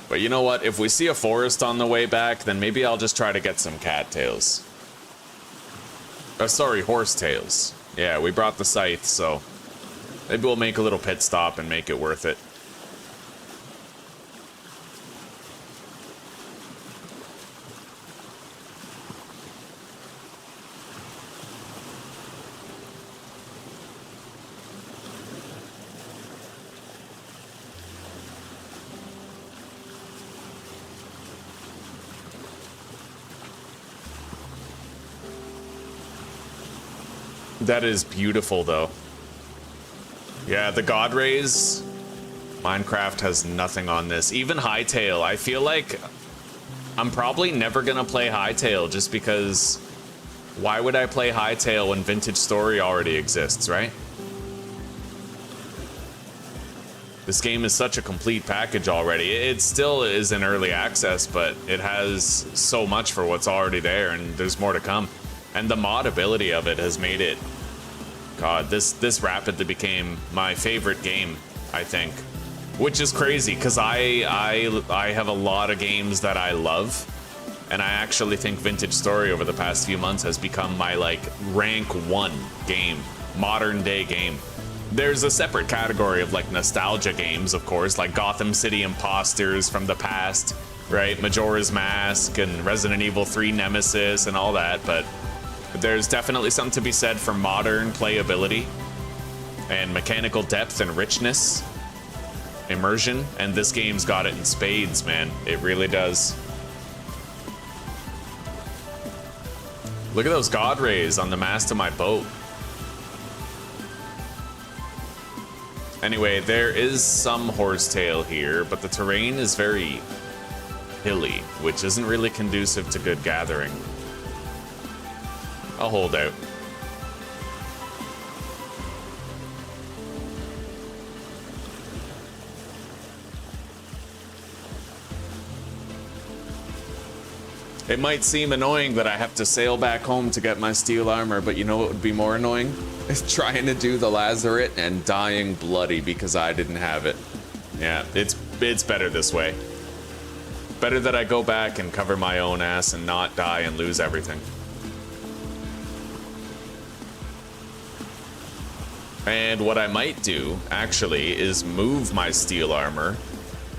But you know what? If we see a forest on the way back, then maybe I'll just try to get some cattails. Sorry, horsetails. Yeah, we brought the scythe, so maybe we'll make a little pit stop and make it worth it. That is beautiful, though. Yeah, the God Rays. Minecraft has nothing on this. Even Hightail. I feel like I'm probably never gonna play Hightail just because why would I play Hightail when Vintage Story already exists, right? This game is such a complete package already. It still is in early access, but it has so much for what's already there, and there's more to come. And the mod ability of it has made it, God, this rapidly became my favorite game, I think. Which is crazy, because I have a lot of games that I love, and I actually think Vintage Story over the past few months has become my, like, rank 1 game, modern day game. There's a separate category of, like, nostalgia games, of course, like Gotham City Imposters from the past, right? Majora's Mask and Resident Evil 3 Nemesis and all that, but there's definitely something to be said for modern playability and mechanical depth and richness, immersion, and this game's got it in spades, man. It really does. Look at those God Rays on the mast of my boat. Anyway, there is some horsetail here, but the terrain is very hilly, which isn't really conducive to good gathering. I'll hold out. It might seem annoying that I have to sail back home to get my steel armor, but you know what would be more annoying? It's trying to do the Lazaret and dying bloody because I didn't have it. Yeah, it's better this way. Better that I go back and cover my own ass and not die and lose everything. And what I might do, actually, is move my steel armor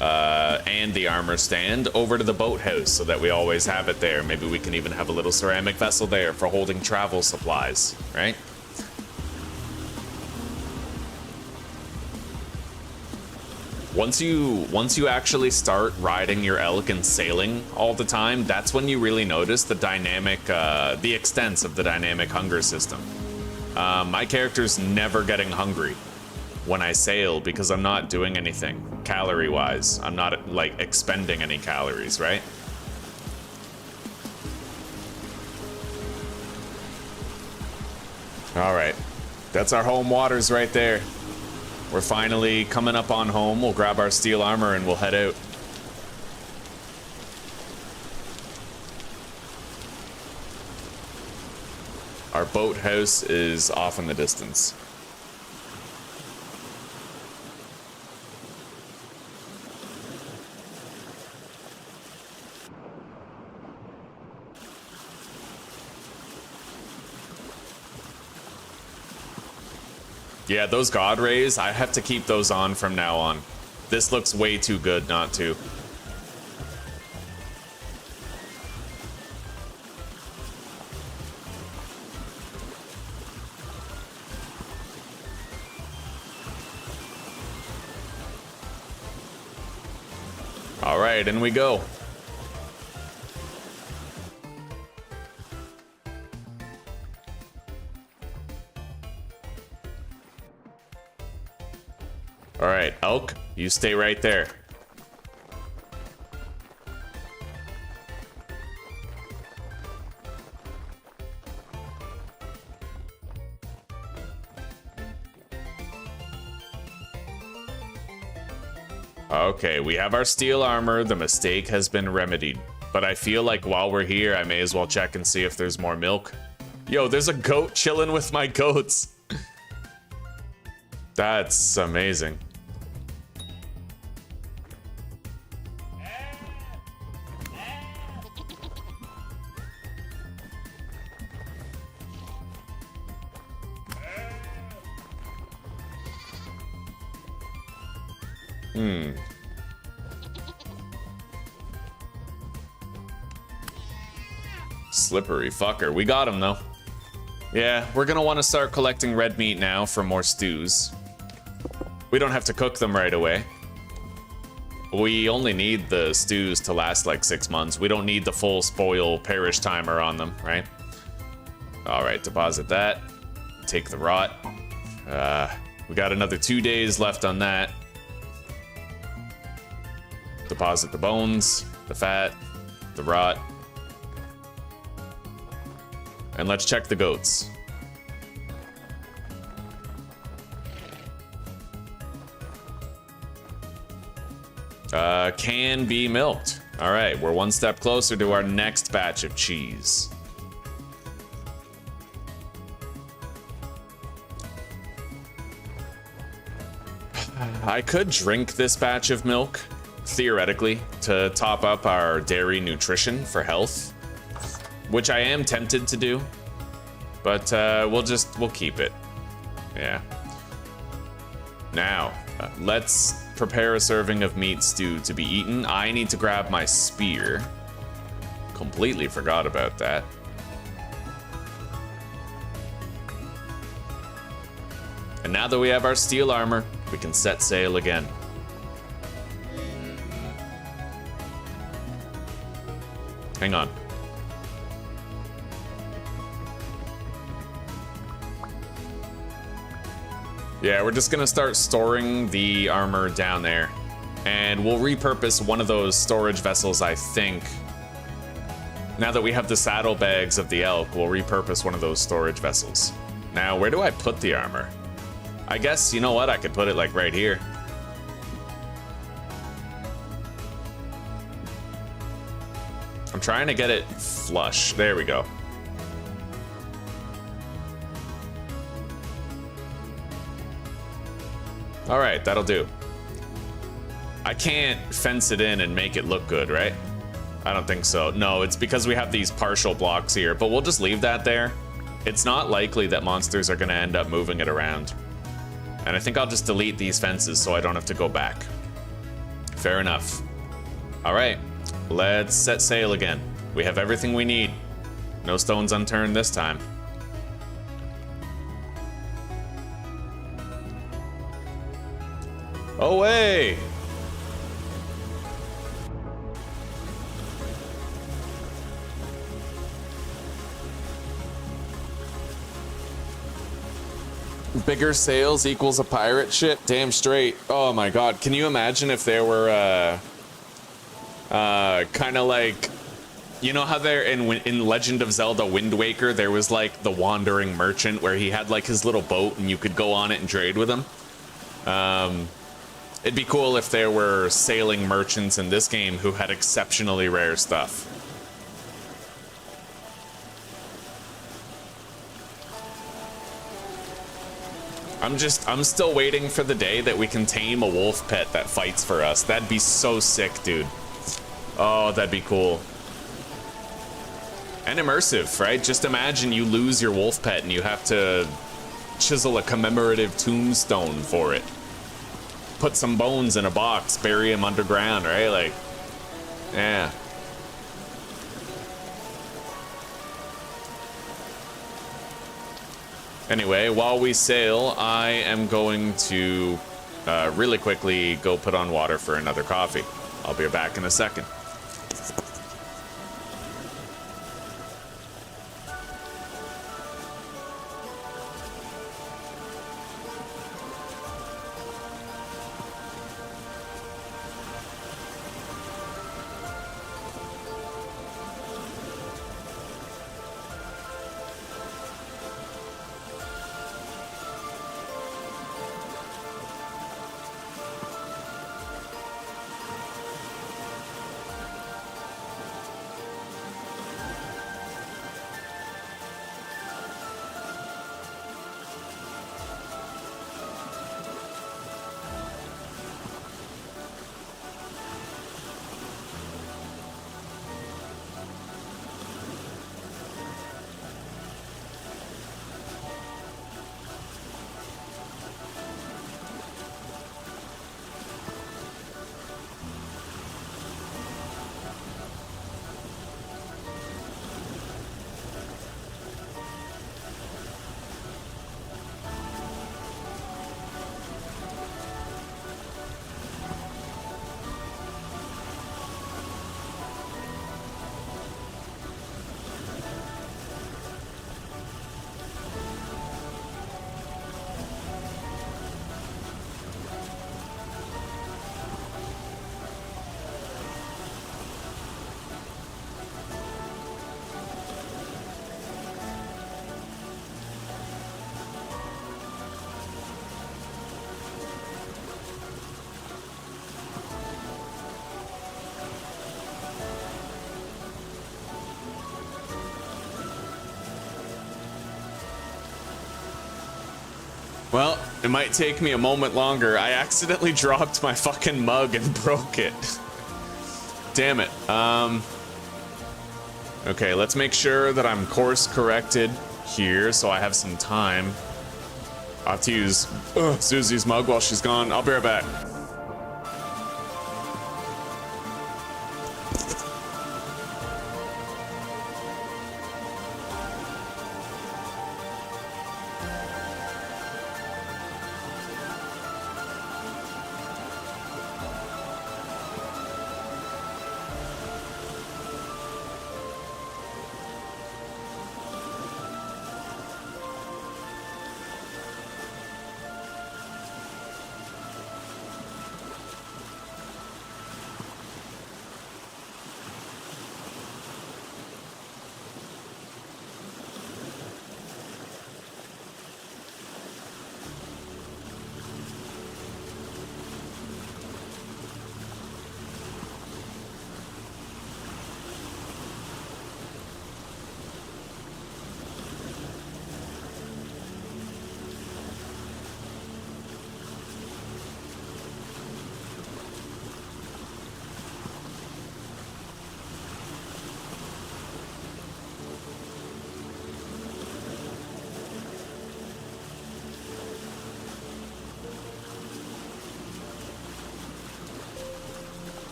and the armor stand over to the boathouse so that we always have it there. Maybe we can even have a little ceramic vessel there for holding travel supplies, right? Once you actually start riding your elk and sailing all the time, that's when you really notice the dynamic, the extents of the dynamic hunger system. My character's never getting hungry. when I sail because I'm not doing anything calorie-wise. I'm not, like, expending any calories, right? All right. That's our home waters right there. We're finally coming up on home. We'll grab our steel armor and we'll head out. Our boathouse is off in the distance. Yeah, those god rays, I have to keep those on from now on. This looks way too good not to. All right, in we go. All right, Elk, you stay right there. Okay, we have our steel armor. The mistake has been remedied. But I feel like while we're here, I may as well check and see if there's more milk. Yo, there's a goat chilling with my goats. That's amazing. Slippery fucker. We got him, though. Yeah, we're gonna want to start collecting red meat now for more stews. We don't have to cook them right away. We only need the stews to last like 6 months. We don't need the full spoil perish timer on them, right? All right, deposit that. Take the rot. We got another 2 days left on that. Deposit the bones, the fat, the rot. And let's check the goats. Can be milked. All right, we're one step closer to our next batch of cheese. I could drink this batch of milk, theoretically, to top up our dairy nutrition for health, which I am tempted to do, but we'll keep it. Yeah. Now, let's prepare a serving of meat stew to be eaten. I need to grab my spear. Completely forgot about that. And now that we have our steel armor, we can set sail again. Hang on. Yeah, we're just gonna start storing the armor down there. And we'll repurpose one of those storage vessels, I think. Now that we have the saddlebags of the elk, we'll repurpose one of those storage vessels. Now, where do I put the armor? I guess, you know what, I could put it like right here. I'm trying to get it flush. There we go. All right, that'll do. I can't fence it in and make it look good, right? I don't think so. No, it's because we have these partial blocks here, but we'll just leave that there. It's not likely that monsters are gonna end up moving it around. And I think I'll just delete these fences so I don't have to go back. Fair enough. All right, let's set sail again. We have everything we need. No stones unturned this time. Away! Bigger sails equals a pirate ship? Damn straight. Oh my god. Can you imagine if there were, kind of like... You know how there in Legend of Zelda Wind Waker, there was like the wandering merchant where he had like his little boat and you could go on it and trade with him? It'd be cool if there were sailing merchants in this game who had exceptionally rare stuff. I'm still waiting for the day that we can tame a wolf pet that fights for us. That'd be so sick, dude. Oh, that'd be cool. And immersive, right? Just imagine you lose your wolf pet and you have to chisel a commemorative tombstone for it. Put some bones in a box, bury him underground, right? Like, yeah. Anyway, while we sail, I am going to really quickly go put on water for another coffee. I'll be back in a second. Well, it might take me a moment longer. I accidentally dropped my fucking mug and broke it. Damn it. Okay, let's make sure that I'm course corrected here so I have some time. I'll have to use Susie's mug while she's gone. I'll be right back.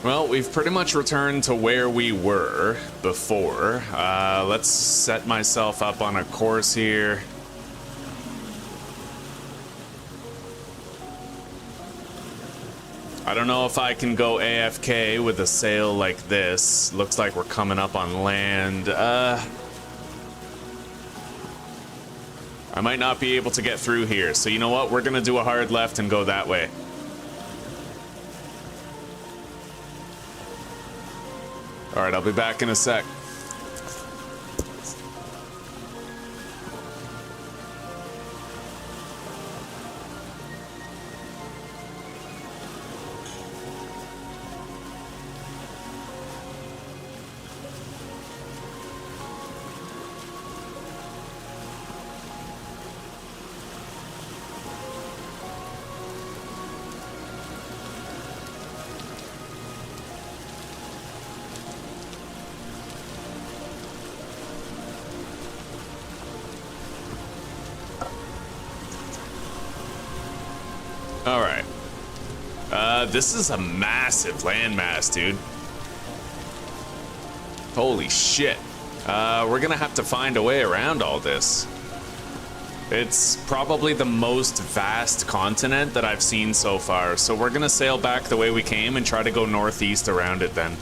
Well, we've pretty much returned to where we were before. Let's set myself up on a course here. I don't know if I can go AFK with a sail like this. Looks like we're coming up on land. I might not be able to get through here. So you know what? We're gonna do a hard left and go that way. All right, I'll be back in a sec. All right. This is a massive landmass, dude. Holy shit. We're gonna have to find a way around all this. It's probably the most vast continent that I've seen so far, so we're gonna sail back the way we came and try to go northeast around it then.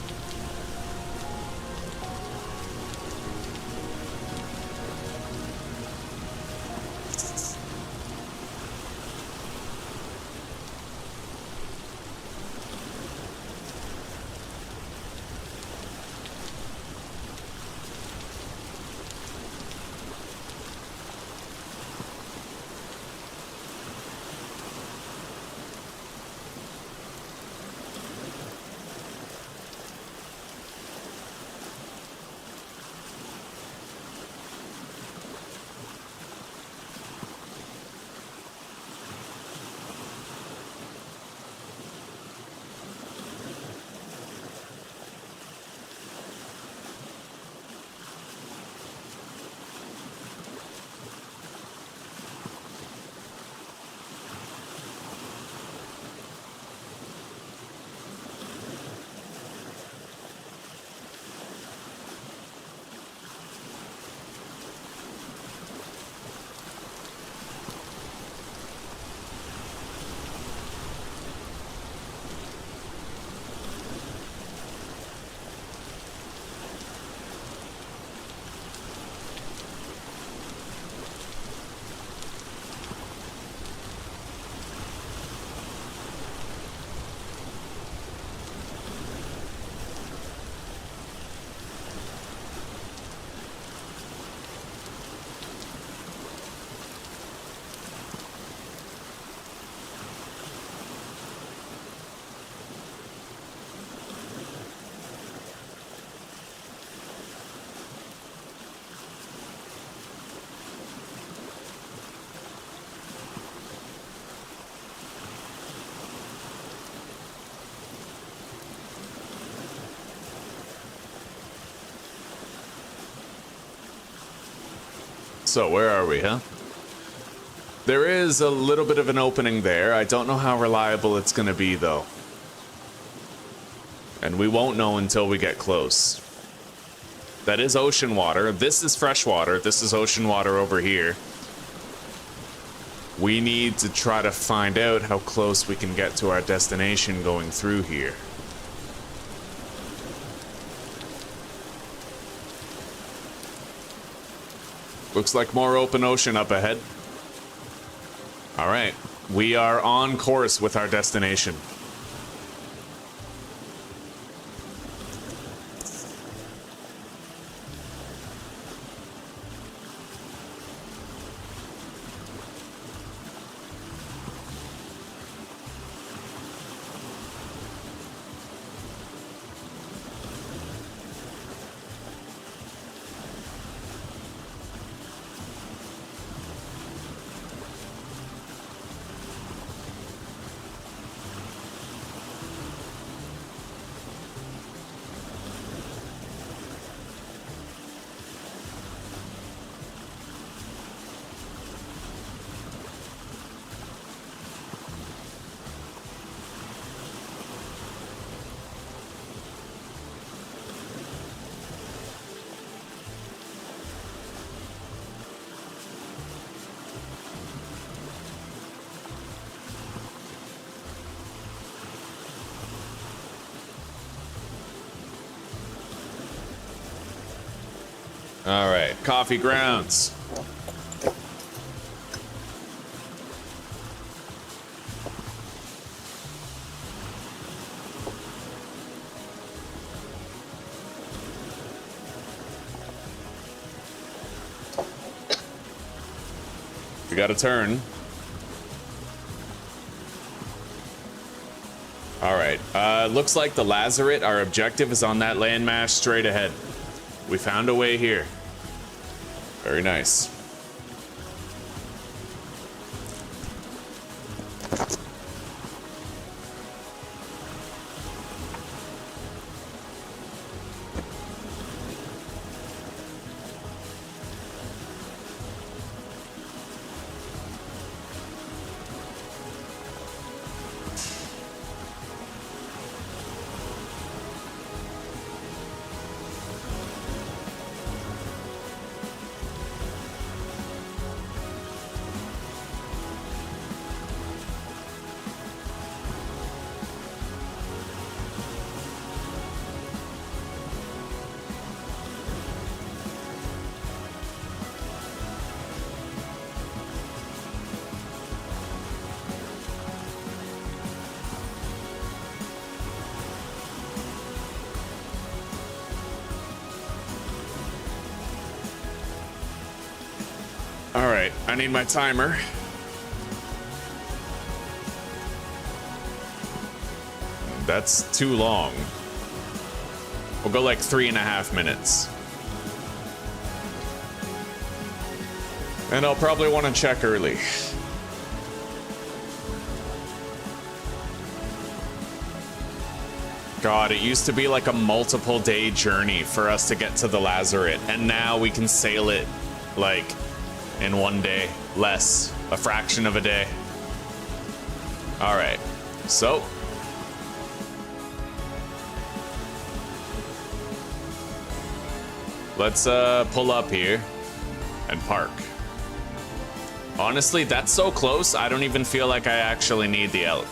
So where are we, huh? There is a little bit of an opening there. I don't know how reliable it's going to be, though. And we won't know until we get close. That is ocean water. This is fresh water. This is ocean water over here. We need to try to find out how close we can get to our destination going through here. Looks like more open ocean up ahead. All right, we are on course with our destination. All right, coffee grounds. We got a turn. All right, looks like the Lazaret, our objective, is on that landmass straight ahead. We found a way here. Very nice. All right, I need my timer. That's too long. We'll go like 3.5 minutes. And I'll probably want to check early. God, it used to be like a multiple day journey for us to get to the Lazaret, and now we can sail it like in 1 day, less, a fraction of a day. All right, so let's pull up here and park. Honestly, that's so close, I don't even feel like I actually need the elk.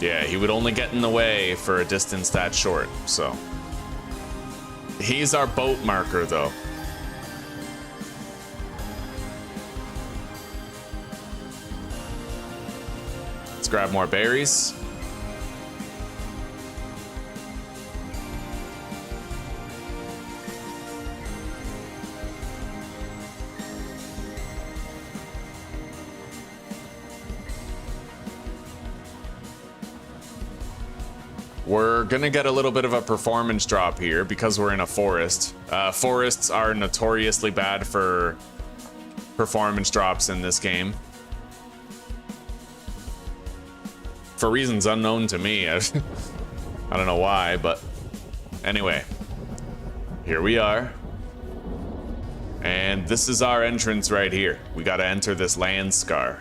Yeah, he would only get in the way for a distance that short, so. He's our boat marker, though. Let's grab more berries. We're gonna get a little bit of a performance drop here because we're in a forest. Forests are notoriously bad for performance drops in this game. For reasons unknown to me. I don't know why, but anyway. Here we are. And this is our entrance right here. We gotta enter this land scar.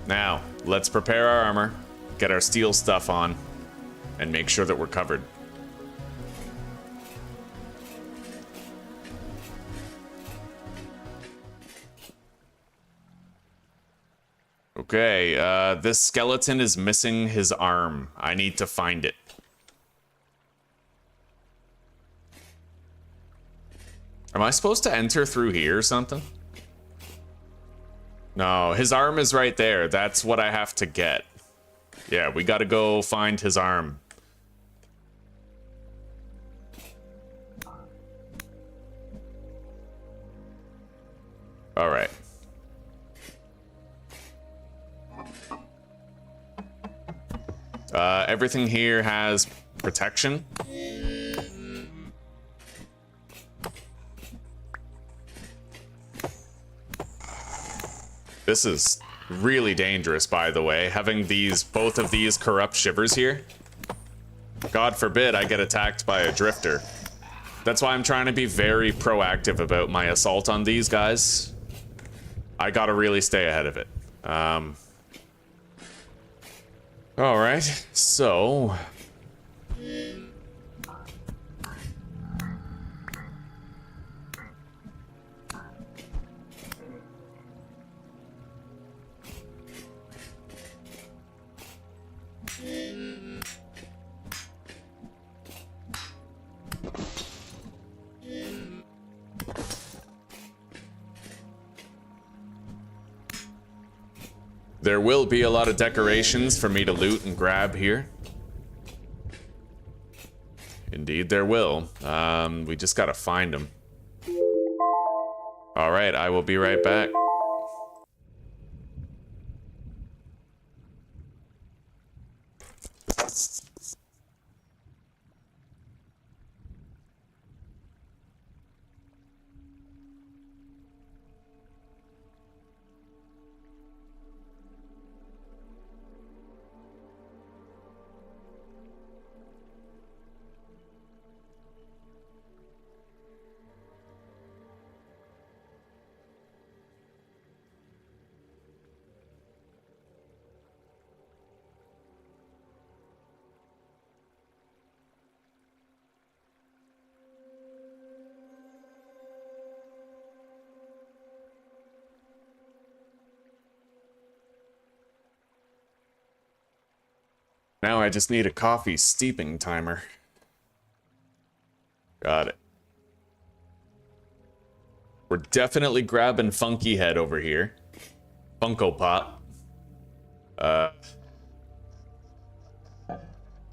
Now, let's prepare our armor. Get our steel stuff on, and make sure that we're covered. Okay, this skeleton is missing his arm. I need to find it. Am I supposed to enter through here or something? No, his arm is right there. That's what I have to get. Yeah, we gotta go find his arm. All right. Everything here has protection. This is really dangerous, by the way, having both of these corrupt shivers here. God forbid I get attacked by a drifter. That's why I'm trying to be very proactive about my assault on these guys. I gotta really stay ahead of it. All right, so There will be a lot of decorations for me to loot and grab here. Indeed there will. We just gotta find them. Alright, I will be right back. Now I just need a coffee steeping timer. Got it. We're definitely grabbing Funky Head over here. Funko Pop.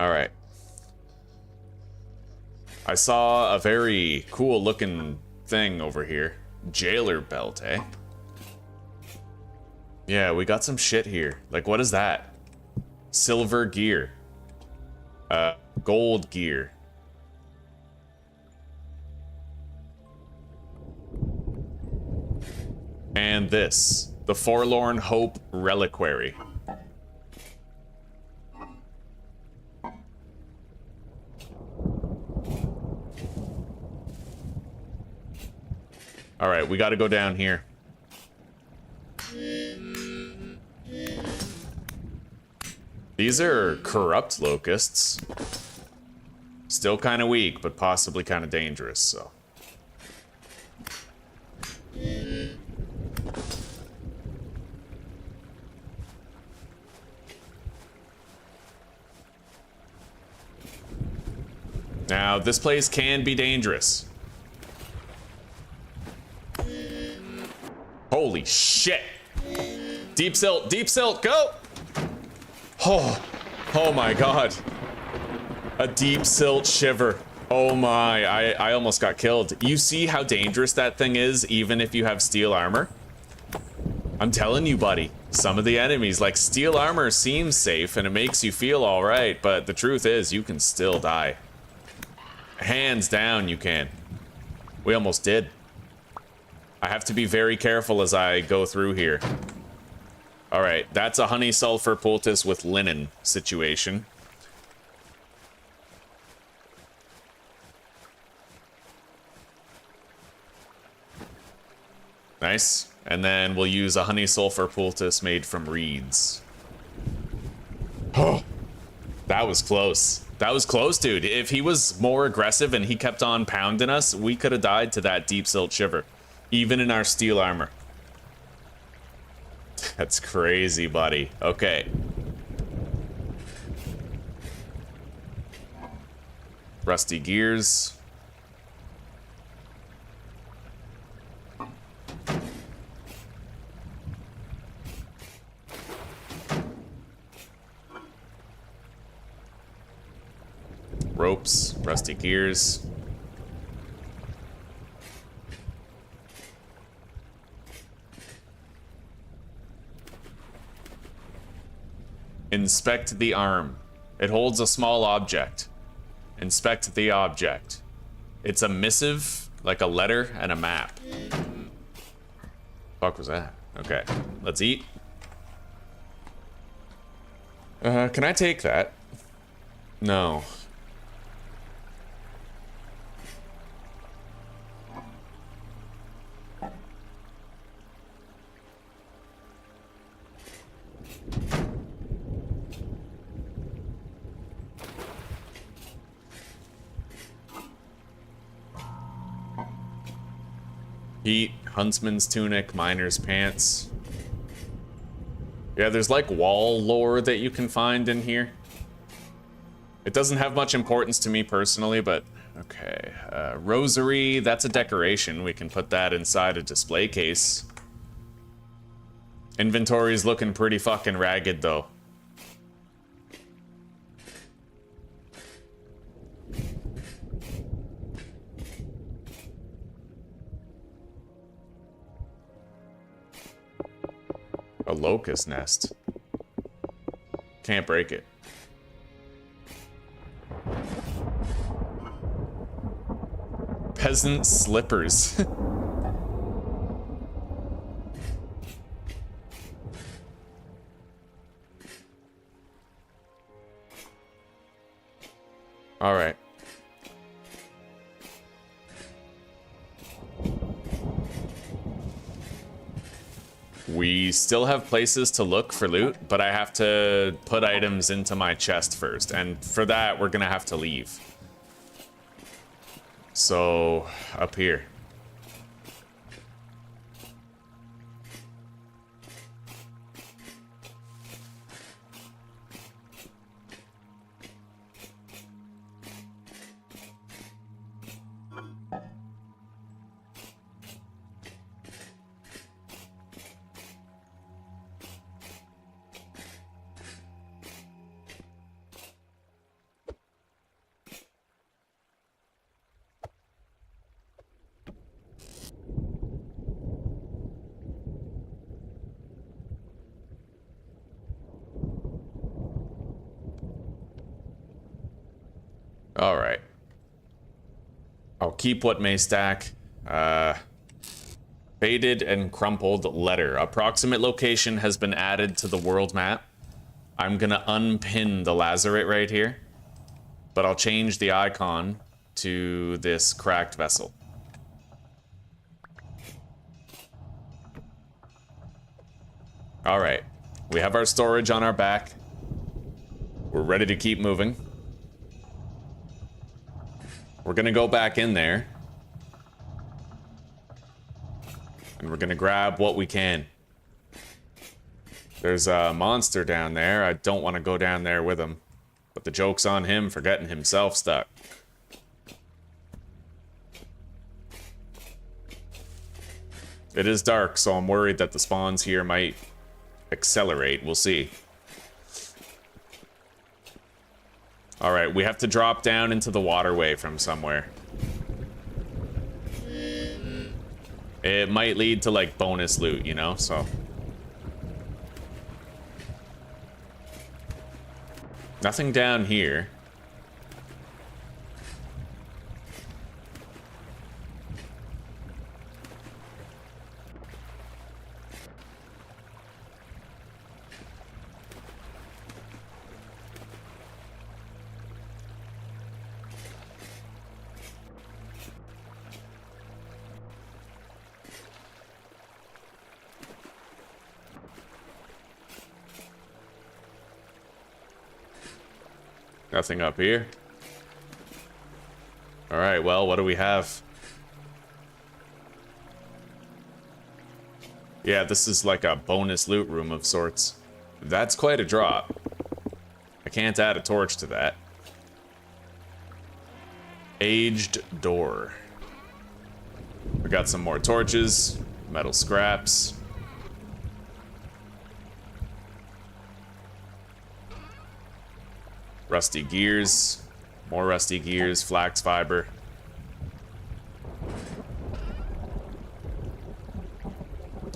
Alright. I saw a very cool looking thing over here. Jailer belt, eh? Yeah, we got some shit here. Like, what is that? Silver gear. Gold gear. And this. The Forlorn Hope Reliquary. Alright, we gotta go down here. These are corrupt locusts. Still kind of weak, but possibly kind of dangerous, so. Now, this place can be dangerous. Holy shit! Deep silt, go! Oh my god. A deep silt shiver. Oh my, I almost got killed. You see how dangerous that thing is, even if you have steel armor? I'm telling you, buddy. Some of the enemies, like, steel armor seems safe and it makes you feel alright, but the truth is, you can still die. Hands down, you can. We almost did. I have to be very careful as I go through here. Alright, that's a honey sulfur poultice with linen situation. Nice. And then we'll use a honey sulfur poultice made from reeds. Oh, that was close. That was close, dude. If he was more aggressive and he kept on pounding us, we could have died to that deep silt shiver. Even in our steel armor. That's crazy, buddy. Okay. Rusty gears. Ropes, rusty gears. Inspect the arm. It holds a small object. Inspect the object. It's a missive, like a letter and a map. Fuck was that? Okay, let's eat. Can I take that? No. Heat, huntsman's tunic, miner's pants. Yeah, there's like wall lore that you can find in here. It doesn't have much importance to me personally, but okay. Rosary, that's a decoration. We can put that inside a display case. Inventory's looking pretty fucking ragged, though. A locust nest. Can't break it. Peasant slippers. All right. We still have places to look for loot, but I have to put items into my chest first, and for that, we're gonna have to leave. So, up here. All right. I'll keep what may stack. Faded and crumpled letter. Approximate location has been added to the world map. I'm gonna unpin the lazaret right here, but I'll change the icon to this cracked vessel. All right. We have our storage on our back. We're ready to keep moving. We're gonna go back in there. And we're gonna grab what we can. There's a monster down there. I don't want to go down there with him. But the joke's on him for getting himself stuck. It is dark, so I'm worried that the spawns here might accelerate. We'll see. Alright, we have to drop down into the waterway from somewhere. It might lead to, like, bonus loot, you know, so... Nothing down here. Nothing up here. Alright, well, what do we have? Yeah, this is like a bonus loot room of sorts. That's quite a drop. I can't add a torch to that. Aged door. We got some more torches, metal scraps. Rusty gears, more rusty gears, flax fiber.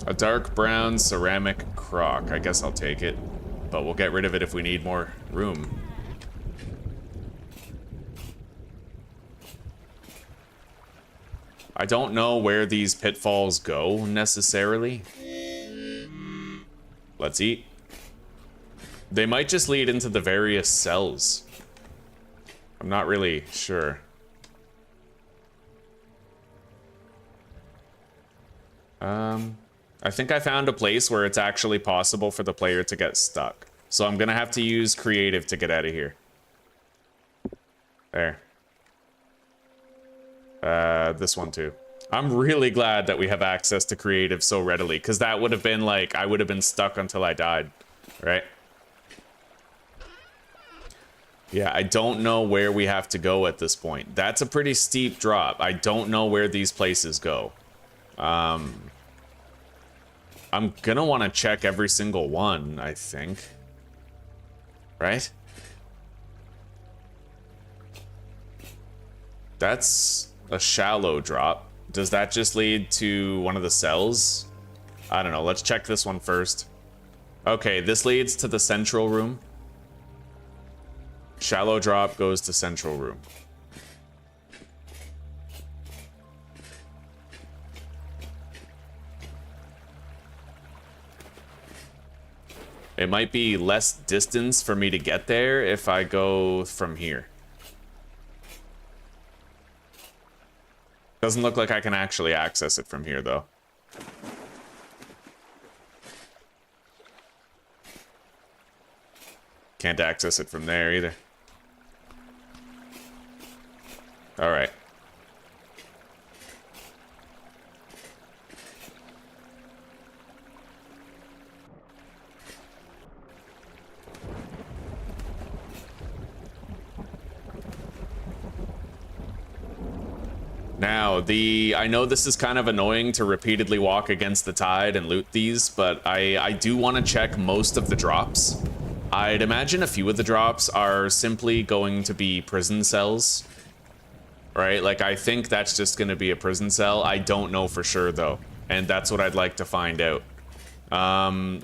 A dark brown ceramic crock. I guess I'll take it, but we'll get rid of it if we need more room. I don't know where these pitfalls go necessarily. Let's eat. They might just lead into the various cells. I'm not really sure. I think I found a place where it's actually possible for the player to get stuck. So I'm gonna have to use creative to get out of here. There. This one too. I'm really glad that we have access to creative so readily, because that would have been like, I would have been stuck until I died, right? Yeah, I don't know where we have to go at this point. That's a pretty steep drop. I don't know where these places go. I'm gonna want to check every single one, I think. Right? That's a shallow drop. Does that just lead to one of the cells? I don't know. Let's check this one first. Okay, this leads to the central room. Shallow drop goes to central room. It might be less distance for me to get there if I go from here. Doesn't look like I can actually access it from here, though. Can't access it from there either. All right. Now, I know this is kind of annoying to repeatedly walk against the tide and loot these, but I do want to check most of the drops. I'd imagine a few of the drops are simply going to be prison cells, right? Like, I think that's just going to be a prison cell. I don't know for sure, though, and that's what I'd like to find out.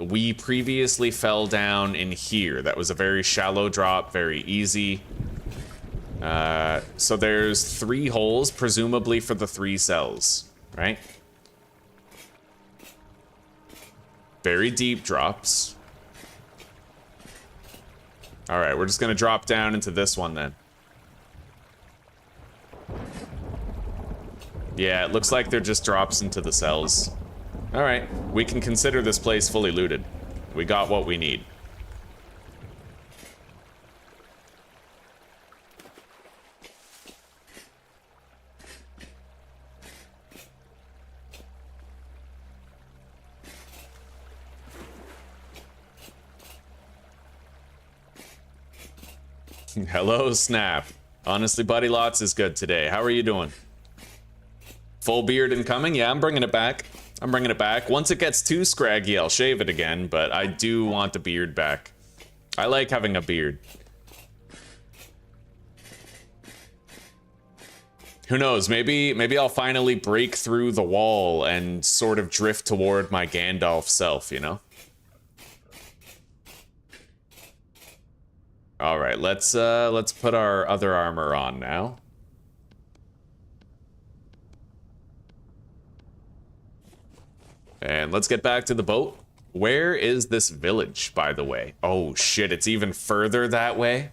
We previously fell down in here. That was a very shallow drop, very easy. So there's 3 holes, presumably for the 3 cells, right? Very deep drops. All right, we're just gonna drop down into this one then. Yeah, it looks like they're just drops into the cells. All right, we can consider this place fully looted. We got what we need. Hello, Snap. Honestly, buddy, lots is good today. How are you doing? Full beard incoming? Yeah, I'm bringing it back. I'm bringing it back. Once it gets too scraggy, I'll shave it again, but I do want the beard back. I like having a beard. Who knows? Maybe I'll finally break through the wall and sort of drift toward my Gandalf self, you know? All right, let's put our other armor on now. And let's get back to the boat. Where is this village, by the way? Oh shit, it's even further that way.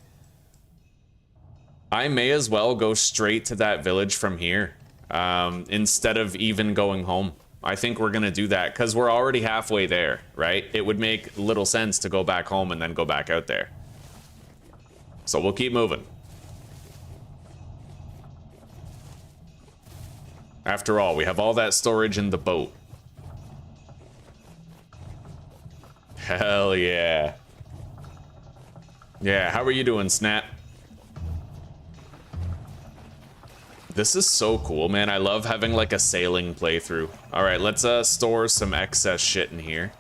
I may as well go straight to that village from here, instead of even going home. I think we're gonna do that because we're already halfway there, right? It would make little sense to go back home and then go back out there. So we'll keep moving. After all, we have all that storage in the boat. Hell yeah. Yeah, how are you doing, Snap? This is so cool, man. I love having like a sailing playthrough. All right, let's store some excess shit in here.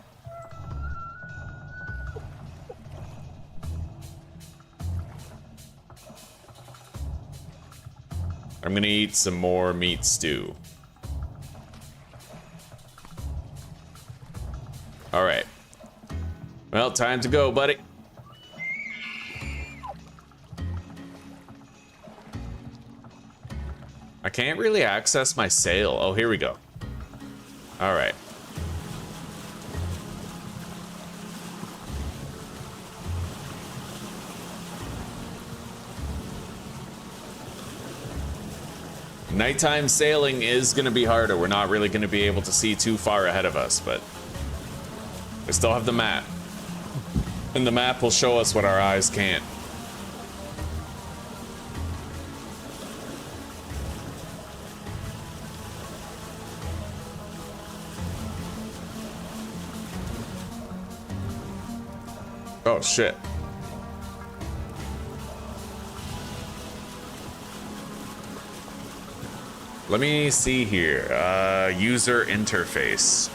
I'm gonna eat some more meat stew. All right. Well, time to go, buddy. I can't really access my sail. Oh, here we go. All right. Nighttime sailing is going to be harder. We're not really going to be able to see too far ahead of us, but we still have the map. And the map will show us what our eyes can't. Oh, shit. Let me see here. User interface.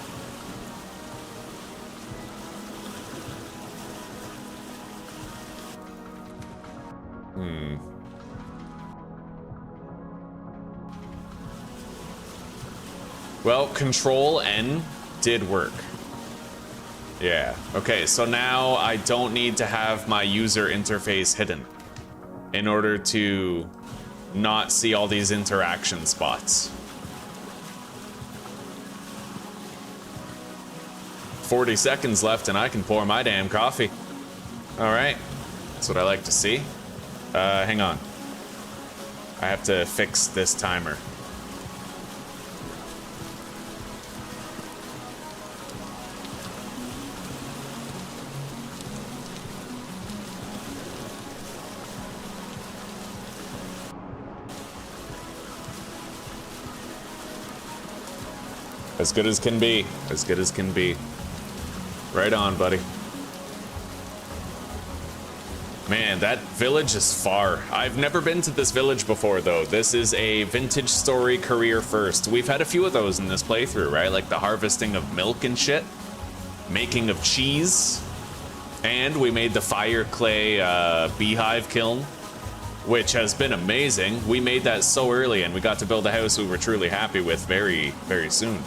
Well, Control N did work. Yeah, okay, so now I don't need to have my user interface hidden in order to not see all these interaction spots. 40 seconds left and I can pour my damn coffee. All right, that's what I like to see. Hang on. I have to fix this timer. As good as can be. As good as can be. Right on, buddy. Man, that village is far. I've never been to this village before, though. This is a vintage story career first. We've had a few of those in this playthrough, right? Like the harvesting of milk and shit. Making of cheese. And we made the fire clay beehive kiln, which has been amazing. We made that so early, and we got to build a house we were truly happy with very, very soon.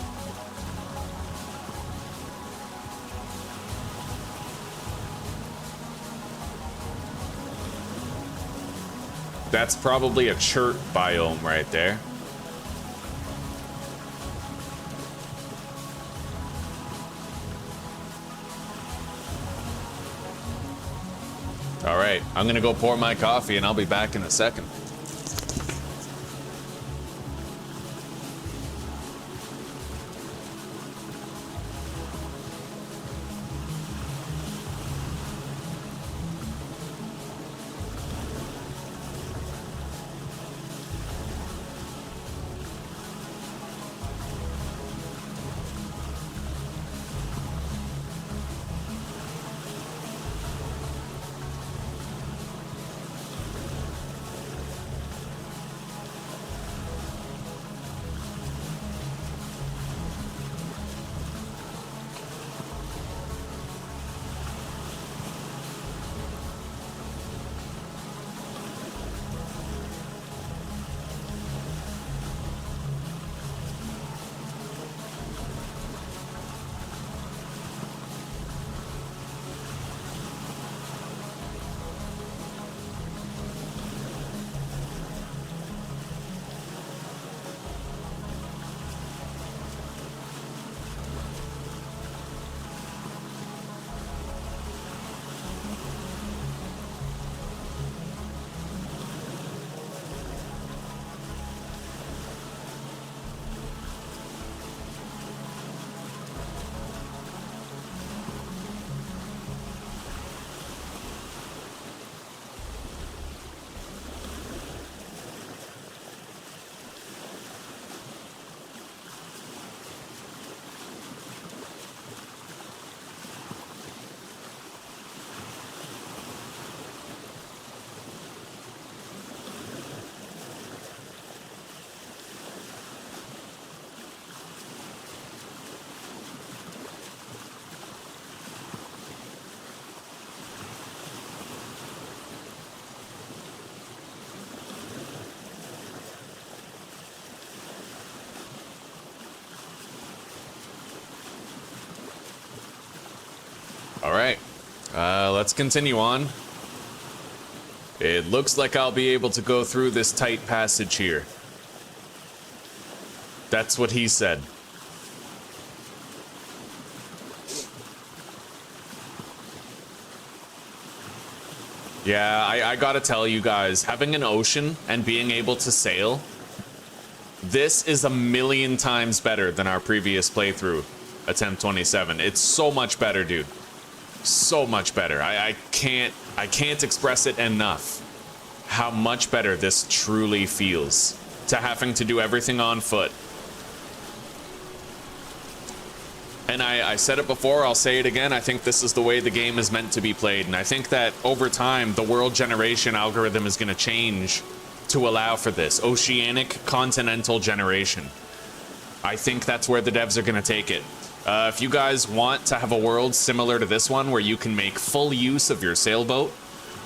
That's probably a chert biome right there. All right, I'm gonna go pour my coffee and I'll be back in a second. All right, let's continue on. It looks like I'll be able to go through this tight passage here. That's what he said. Yeah, I gotta tell you guys, having an ocean and being able to sail, this is a million times better than our previous playthrough, Attempt 27. It's so much better, dude. So much better. I can't express it enough how much better this truly feels to having to do everything on foot. And I said it before, I'll say it again, I think this is the way the game is meant to be played, and I think that over time the world generation algorithm is going to change to allow for this. Oceanic continental generation. I think that's where the devs are going to take it. If you guys want to have a world similar to this one where you can make full use of your sailboat,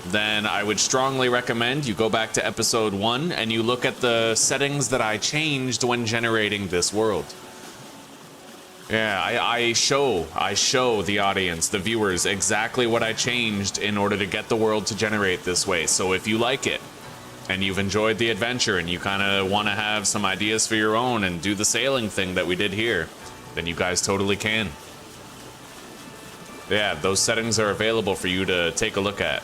then I would strongly recommend you go back to episode 1 and you look at the settings that I changed when generating this world. Yeah, I show the audience, the viewers, exactly what I changed in order to get the world to generate this way. So if you like it, and you've enjoyed the adventure, and you kind of want to have some ideas for your own and do the sailing thing that we did here, then you guys totally can. Yeah, those settings are available for you to take a look at.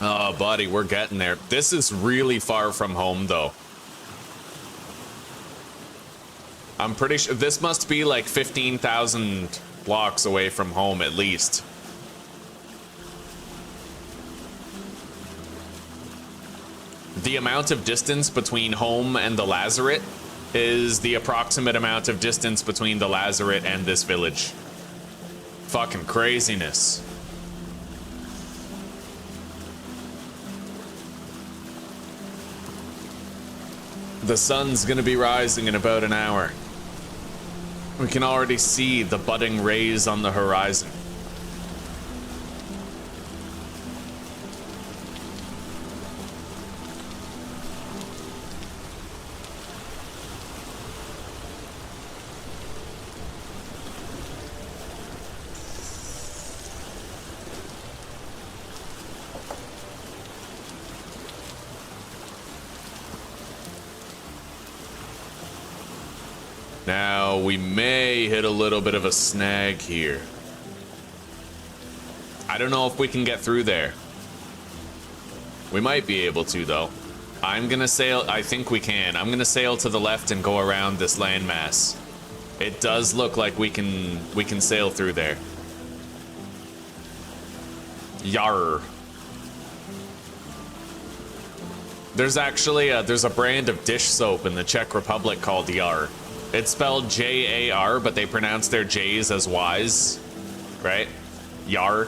Oh, buddy, we're getting there. This is really far from home, though. I'm pretty sure this must be like 15,000 blocks away from home, at least. The amount of distance between home and the lazaret is the approximate amount of distance between the lazaret and this village. Fucking craziness. The sun's gonna be rising in about an hour. We can already see the budding rays on the horizon. Now, we may hit a little bit of a snag here. I don't know if we can get through there. We might be able to, though. I'm gonna sail, I think we can. I'm gonna sail to the left and go around this landmass. It does look like we can sail through there. Yarr. There's actually there's a brand of dish soap in the Czech Republic called Yarr. It's spelled J-A-R, but they pronounce their J's as Y's, right? Yarr.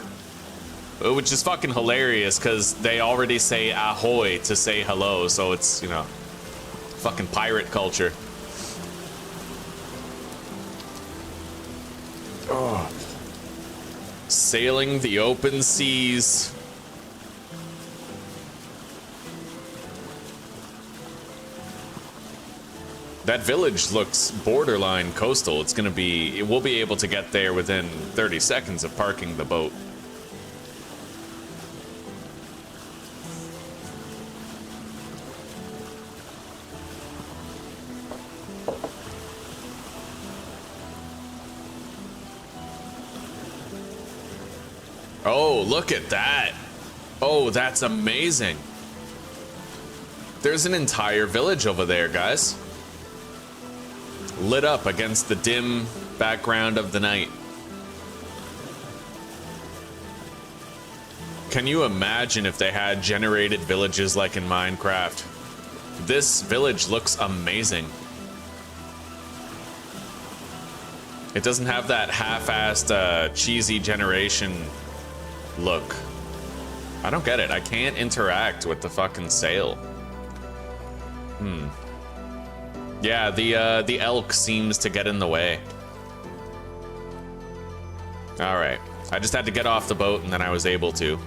Which is fucking hilarious, because they already say ahoy to say hello, so it's, you know, fucking pirate culture. Oh. Sailing the open seas. That village looks borderline coastal. It's gonna be, we'll be able to get there within 30 seconds of parking the boat. Oh, look at that. Oh, that's amazing. There's an entire village over there, guys. Lit up against the dim background of the night. Can you imagine if they had generated villages like in Minecraft? This village looks amazing. It doesn't have that half-assed, cheesy generation look. I don't get it. I can't interact with the fucking sail. Yeah, the elk seems to get in the way. All right. I just had to get off the boat and then I was able to.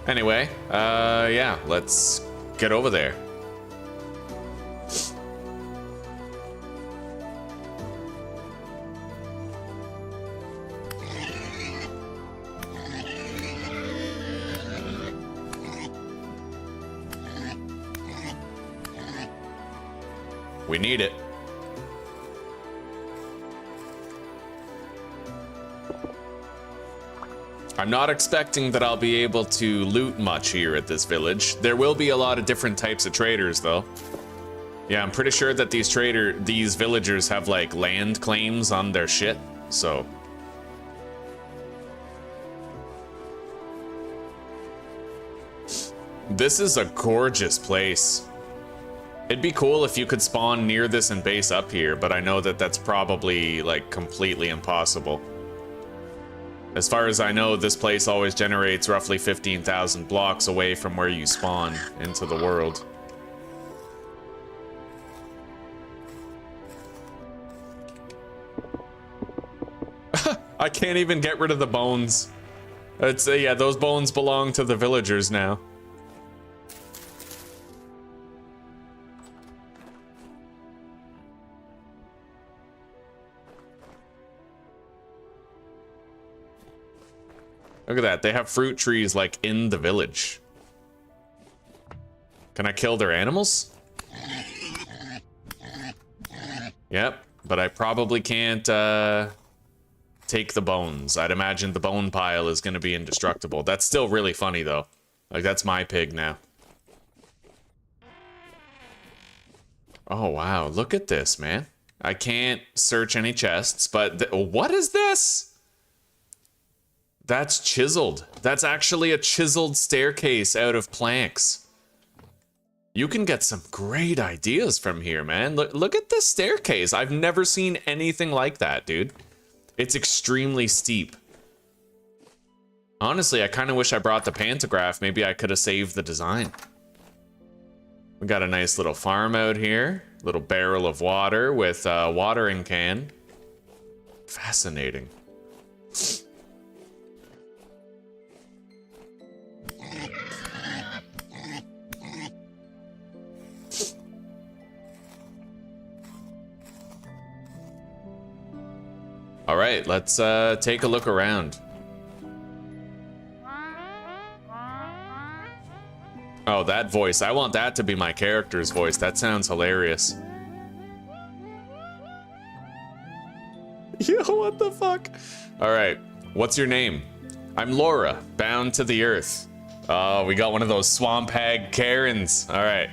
Anyway, yeah, let's get over there. We need it. I'm not expecting that I'll be able to loot much here at this village. There will be a lot of different types of traders, though. Yeah, I'm pretty sure that these villagers have like land claims on their shit, so. This is a gorgeous place. It'd be cool if you could spawn near this and base up here, but I know that that's probably like completely impossible. As far as I know, this place always generates roughly 15,000 blocks away from where you spawn into the world. I can't even get rid of the bones. It's yeah, those bones belong to the villagers now. Look at that, they have fruit trees like in the village. Can I kill their animals? Yep, but I probably can't take the bones. I'd imagine the bone pile is gonna be indestructible. That's still really funny though. Like that's my pig now. Oh wow, look at this, man. I can't search any chests, but what is this? That's chiseled. That's actually a chiseled staircase out of planks. You can get some great ideas from here, man. Look at this staircase. I've never seen anything like that, dude. It's extremely steep. Honestly, I kind of wish I brought the pantograph. Maybe I could have saved the design. We got a nice little farm out here. Little barrel of water with a watering can. Fascinating. All right, let's take a look around. Oh, that voice. I want that to be my character's voice. That sounds hilarious. Yo, what the fuck? All right, what's your name? I'm Laura, bound to the earth. Oh, we got one of those swamp hag Karens. All right.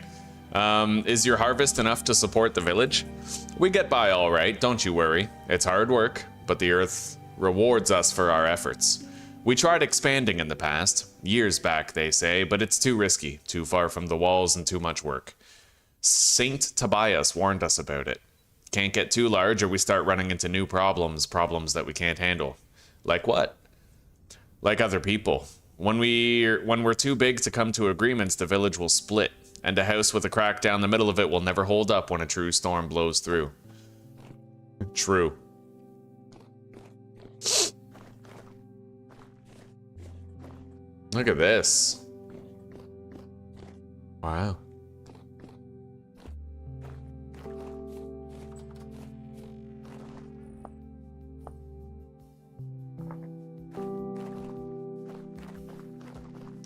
Is your harvest enough to support the village? We get by all right, don't you worry. It's hard work, but the earth rewards us for our efforts. We tried expanding in the past, years back they say, but it's too risky, too far from the walls and too much work. Saint Tobias warned us about it. Can't get too large or we start running into new problems that we can't handle. Like what? Like other people. When we're too big to come to agreements, the village will split, and a house with a crack down the middle of it will never hold up when a true storm blows through. True. Look at this. Wow.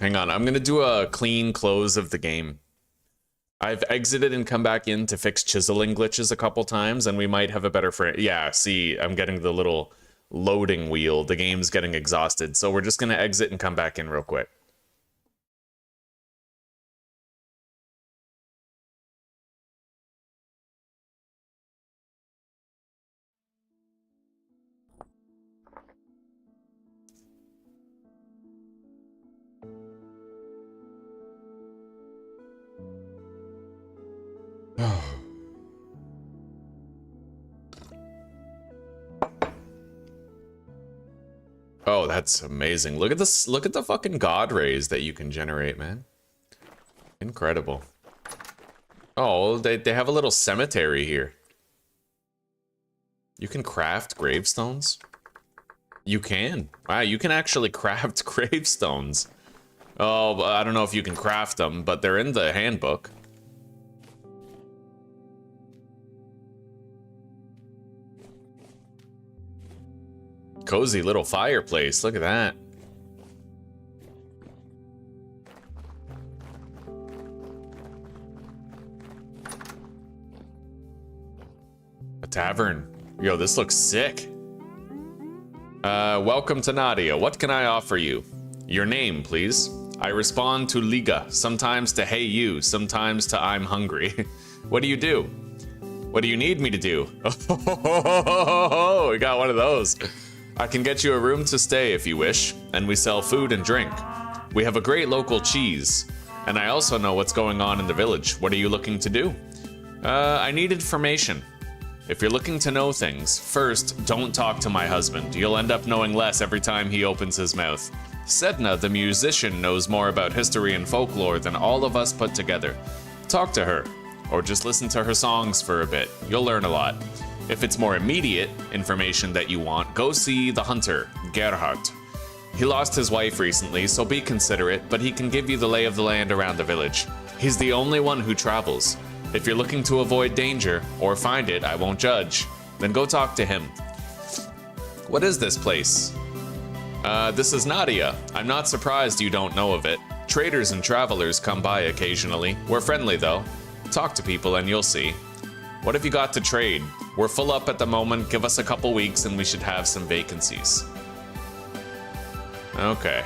Hang on, I'm gonna do a clean close of the game. I've exited and come back in to fix chiseling glitches a couple times, and we might have a better frame. Yeah, see, I'm getting the little loading wheel. The game's getting exhausted, so we're just gonna exit and come back in real quick. Oh, that's amazing. Look at this. Look at the fucking god rays that you can generate, man. Incredible. Oh, they have a little cemetery here. You can craft gravestones? You can. Wow, you can actually craft gravestones. Oh, I don't know if you can craft them, but they're in the handbook. Cozy little fireplace. Look at that. A tavern. Yo, this looks sick. Welcome to Nadia. What can I offer you? Your name, please. I respond to Liga, sometimes to hey you, sometimes to I'm hungry. What do you do? What do you need me to do? Oh, we got one of those. I can get you a room to stay if you wish, and we sell food and drink. We have a great local cheese, and I also know what's going on in the village. What are you looking to do? I need information. If you're looking to know things, first, don't talk to my husband. You'll end up knowing less every time he opens his mouth. Sedna, the musician, knows more about history and folklore than all of us put together. Talk to her, or just listen to her songs for a bit. You'll learn a lot. If it's more immediate information that you want, go see the hunter, Gerhard. He lost his wife recently, so be considerate, but he can give you the lay of the land around the village. He's the only one who travels. If you're looking to avoid danger, or find it, I won't judge, then go talk to him. What is this place? This is Nadia. I'm not surprised you don't know of it. Traders and travelers come by occasionally. We're friendly though. Talk to people and you'll see. What have you got to trade? We're full up at the moment. Give us a couple weeks and we should have some vacancies. Okay.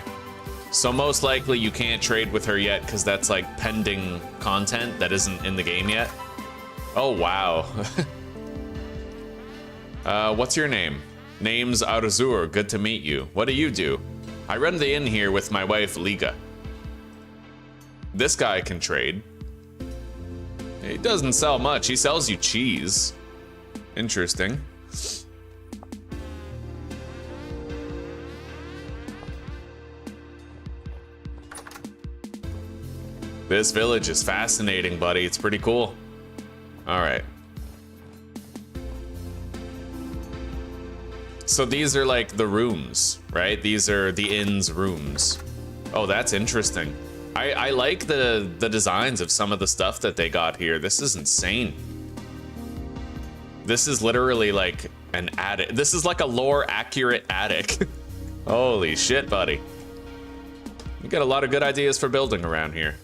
So most likely you can't trade with her yet because that's like pending content that isn't in the game yet. Oh, wow. What's your name? Name's Arzur. Good to meet you. What do you do? I run the inn here with my wife, Liga. This guy can trade. He doesn't sell much. He sells you cheese. Interesting. This village is fascinating, buddy. It's pretty cool. All right. So these are like the rooms, right? These are the inn's rooms. Oh, that's interesting. I like the designs of some of the stuff that they got here. This is insane. This is literally like an attic. This is like a lore accurate attic. Holy shit, buddy. You got a lot of good ideas for building around here.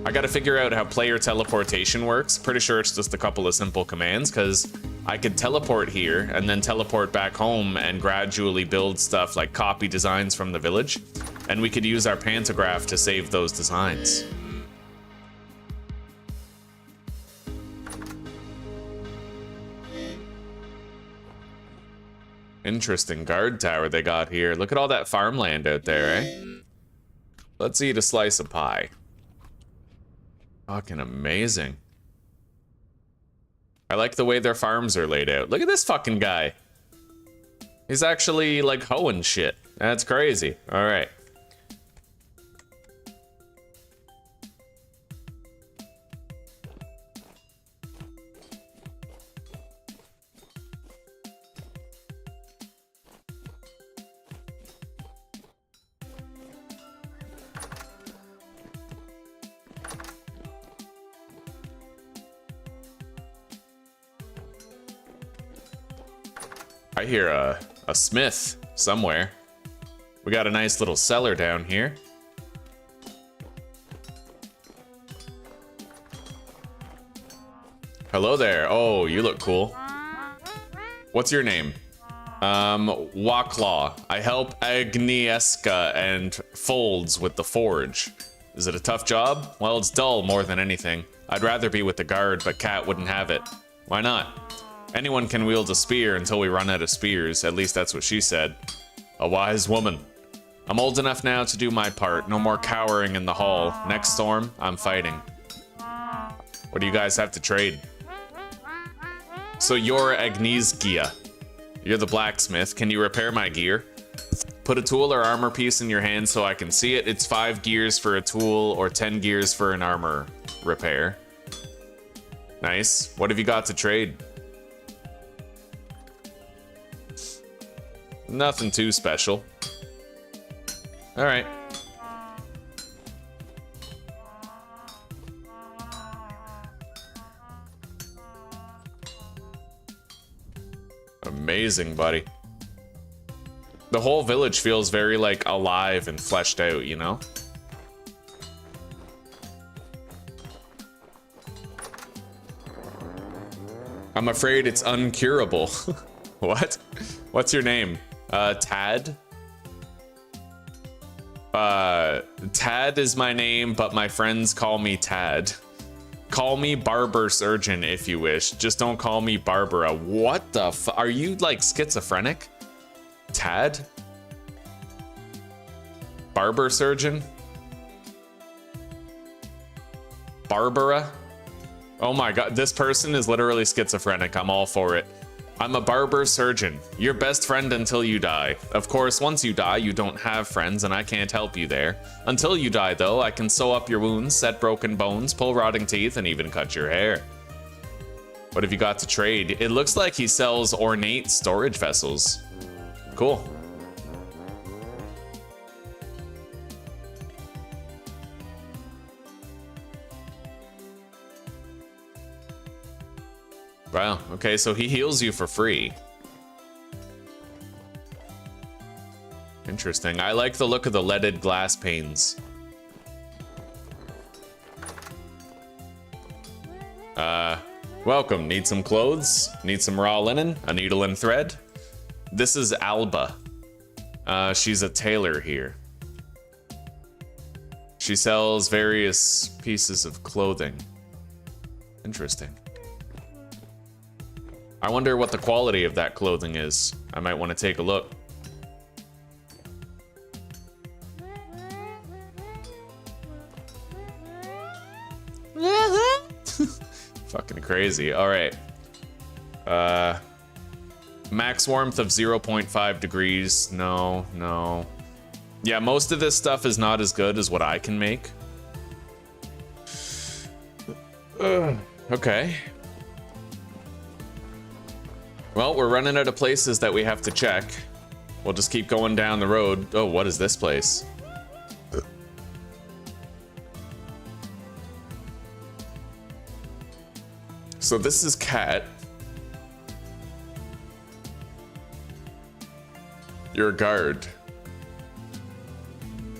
I gotta figure out how player teleportation works. Pretty sure it's just a couple of simple commands, because I could teleport here and then teleport back home and gradually build stuff like copy designs from the village. And we could use our pantograph to save those designs. Interesting guard tower they got here. Look at all that farmland out there, eh? Let's eat a slice of pie. Fucking amazing. I like the way their farms are laid out. Look at this fucking guy. He's actually like hoeing shit. That's crazy. All right. I hear a smith somewhere. We got a nice little cellar down here. Hello there. Oh, you look cool. What's your name? Waklaw. I help Agnieszka and Folds with the forge. Is it a tough job? Well, it's dull more than anything. I'd rather be with the guard, but Kat wouldn't have it. Why not? Anyone can wield a spear until we run out of spears. At least that's what she said. A wise woman. I'm old enough now to do my part. No more cowering in the hall. Next storm, I'm fighting. What do you guys have to trade? So you're Agnieszka. You're the blacksmith. Can you repair my gear? Put a tool or armor piece in your hand so I can see it. It's 5 gears for a tool or 10 gears for an armor repair. Nice. What have you got to trade? Nothing too special. All right. Amazing, buddy. The whole village feels very, like, alive and fleshed out, you know? I'm afraid it's uncurable. What? What's your name? Tad? Tad is my name, but my friends call me Tad. Call me Barber Surgeon if you wish. Just don't call me Barbara. What the are you like schizophrenic? Tad? Barber Surgeon? Barbara? Oh my god, this person is literally schizophrenic. I'm all for it. I'm a barber surgeon, your best friend until you die. Of course, once you die, you don't have friends and I can't help you there. Until you die, though, I can sew up your wounds, set broken bones, pull rotting teeth, and even cut your hair. What have you got to trade? It looks like he sells ornate storage vessels. Cool. Wow, okay, so he heals you for free. Interesting. I like the look of the leaded glass panes. Welcome. Need some clothes? Need some raw linen? A needle and thread? This is Alba. She's a tailor here. She sells various pieces of clothing. Interesting. I wonder what the quality of that clothing is. I might want to take a look. Fucking crazy. All right. Max warmth of 0.5 degrees. No, no. Yeah, most of this stuff is not as good as what I can make. Okay. Well, we're running out of places that we have to check. We'll just keep going down the road. Oh, what is this place? So this is Cat. You're a guard.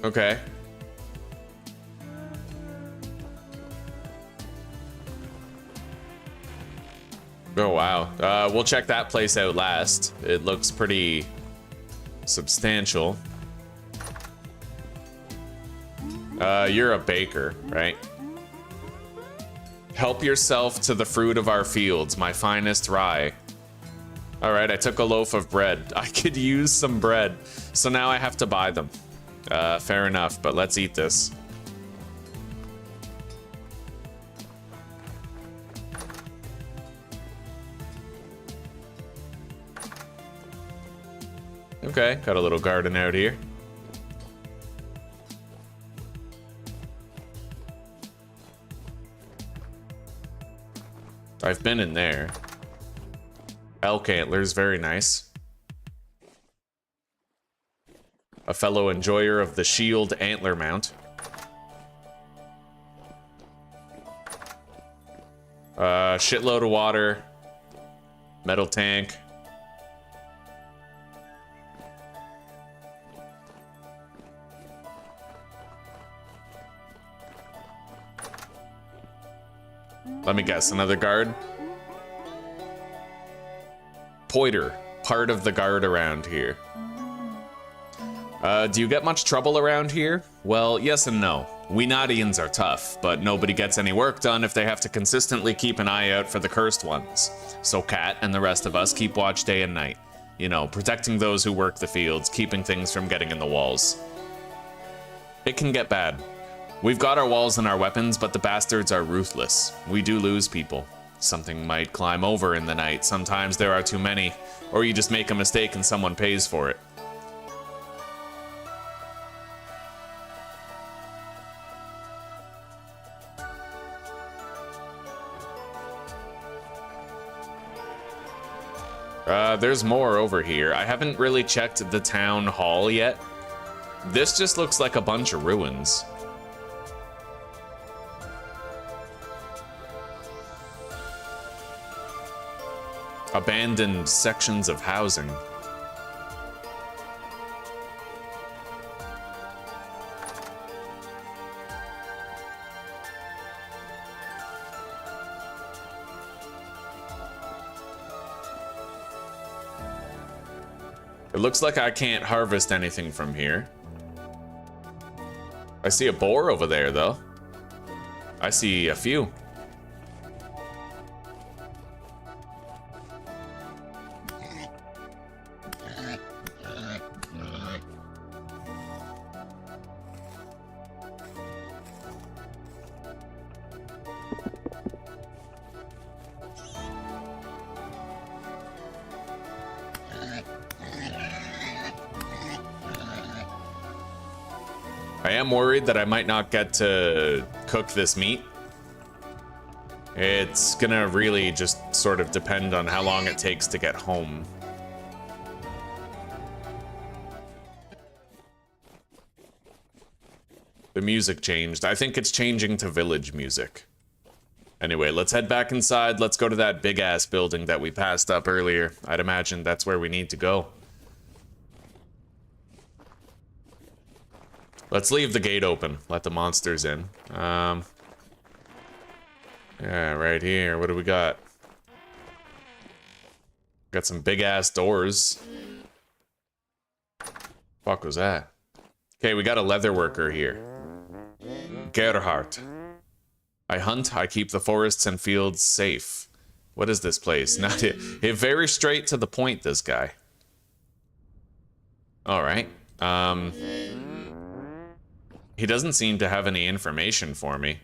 Okay. Oh, wow. We'll check that place out last. It looks pretty substantial. You're a baker, right? Help yourself to the fruit of our fields, my finest rye. All right, I took a loaf of bread. I could use some bread. So now I have to buy them. Fair enough, but let's eat this. Okay, got a little garden out here. I've been in there. Elk antlers, very nice. A fellow enjoyer of the shield antler mount. Shitload of water. Metal tank. Let me guess, another guard? Poiter, part of the guard around here. Do you get much trouble around here? Well, yes and no. We Nadians are tough, but nobody gets any work done if they have to consistently keep an eye out for the cursed ones. So Kat and the rest of us keep watch day and night. You know, protecting those who work the fields, keeping things from getting in the walls. It can get bad. We've got our walls and our weapons, but the bastards are ruthless. We do lose people. Something might climb over in the night. Sometimes there are too many, or you just make a mistake and someone pays for it. There's more over here. I haven't really checked the town hall yet. This just looks like a bunch of ruins. Abandoned sections of housing. It looks like I can't harvest anything from here. I see a boar over there, though. I see a few. I am worried that I might not get to cook this meat. It's gonna really just sort of depend on how long it takes to get home. The music changed. I think it's changing to village music. Anyway, let's head back inside. Let's go to that big-ass building that we passed up earlier. I'd imagine that's where we need to go. Let's leave the gate open. Let the monsters in. Yeah, right here. What do we got? Got some big-ass doors. Fuck was that? Okay, we got a leather worker here. Gerhardt. I hunt, I keep the forests and fields safe. What is this place? Not it. Very straight to the point, this guy. Alright. He doesn't seem to have any information for me.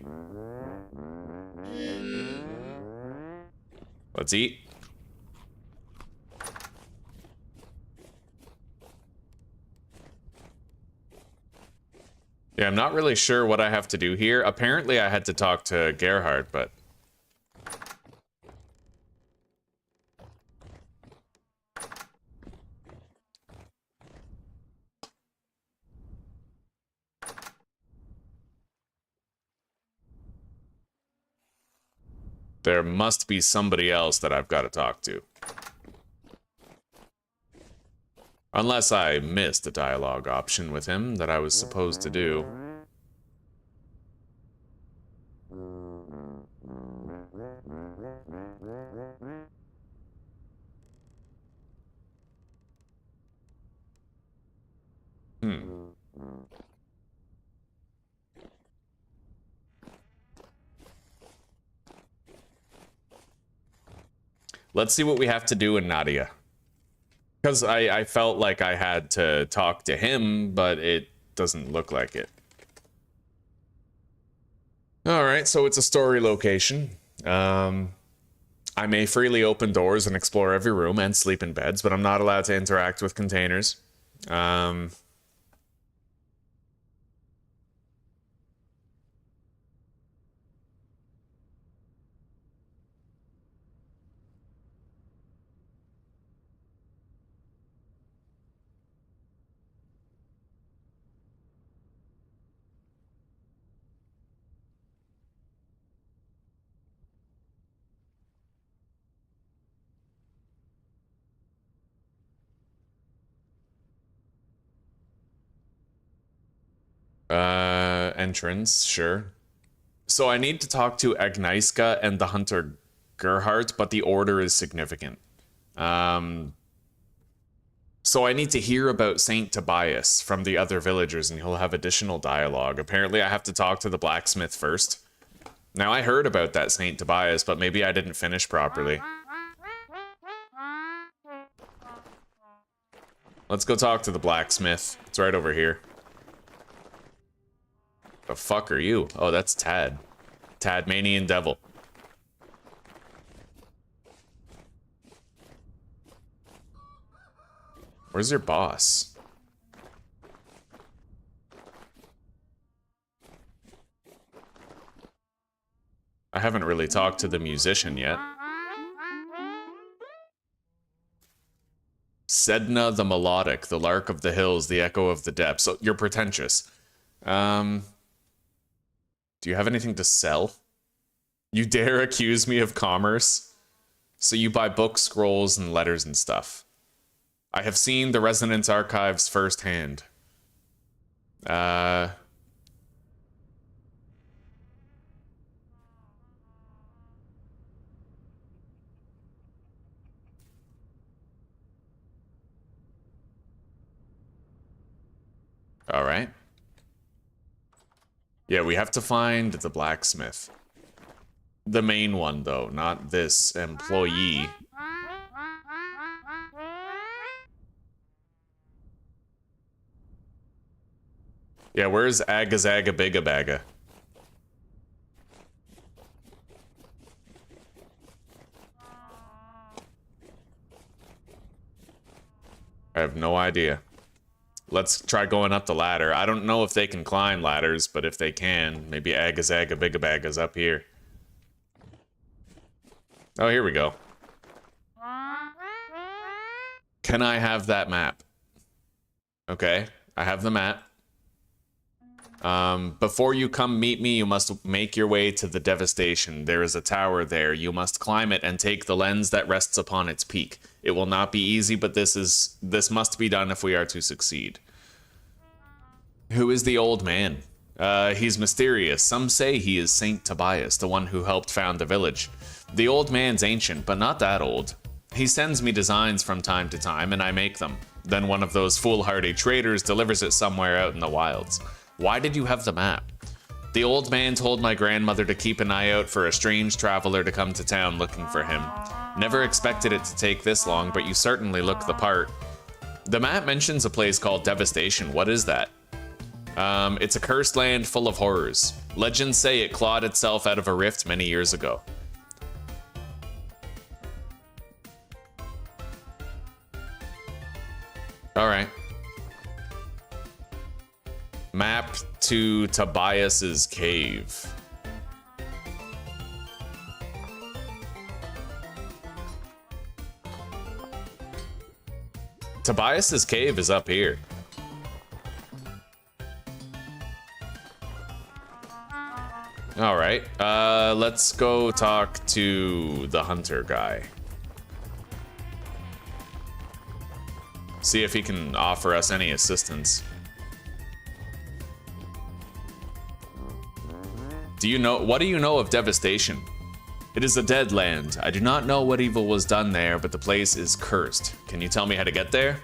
Let's eat. Yeah, I'm not really sure what I have to do here. Apparently I had to talk to Gerhard, but... there must be somebody else that I've got to talk to. Unless I missed a dialogue option with him that I was supposed to do. Let's see what we have to do in Nadia. Because I felt like I had to talk to him, but it doesn't look like it. Alright, so it's a story location. I may freely open doors and explore every room and sleep in beds, but I'm not allowed to interact with containers. Entrance, sure. So I need to talk to Agnieszka and the hunter Gerhardt, but the order is significant. So I need to hear about Saint Tobias from the other villagers, and he'll have additional dialogue. Apparently I have to talk to the blacksmith first. Now I heard about that Saint Tobias, but maybe I didn't finish properly. Let's go talk to the blacksmith. It's right over here. The fuck are you? Oh, that's Tad. Tadmanian Devil. Where's your boss? I haven't really talked to the musician yet. Sedna the Melodic, the Lark of the Hills, the Echo of the Depths. So you're pretentious. Do you have anything to sell? You dare accuse me of commerce? So you buy books, scrolls, and letters and stuff. I have seen the Resonance archives firsthand. Alright. Yeah, we have to find the blacksmith. The main one, though, not this employee. Yeah, where's Agazaga Bigabaga? I have no idea. Let's try going up the ladder. I don't know if they can climb ladders, but if they can, maybe Agazaga Bigabaga's up here. Oh, here we go. Can I have that map? Okay, I have the map. Before you come meet me, you must make your way to the devastation. There is a tower there. You must climb it and take the lens that rests upon its peak. It will not be easy, but this must be done if we are to succeed. Who is the old man? He's mysterious. Some say he is Saint Tobias, the one who helped found the village. The old man's ancient, but not that old. He sends me designs from time to time, and I make them. Then one of those foolhardy traders delivers it somewhere out in the wilds. Why did you have the map? The old man told my grandmother to keep an eye out for a strange traveler to come to town looking for him. Never expected it to take this long, but you certainly look the part. The map mentions a place called Devastation. What is that? It's a cursed land full of horrors. Legends say it clawed itself out of a rift many years ago. Alright. Map to Tobias's cave. Tobias's cave is up here. All right, let's go talk to the hunter guy. See if he can offer us any assistance. What do you know of Devastation? It is a dead land. I do not know what evil was done there, but the place is cursed. Can you tell me how to get there?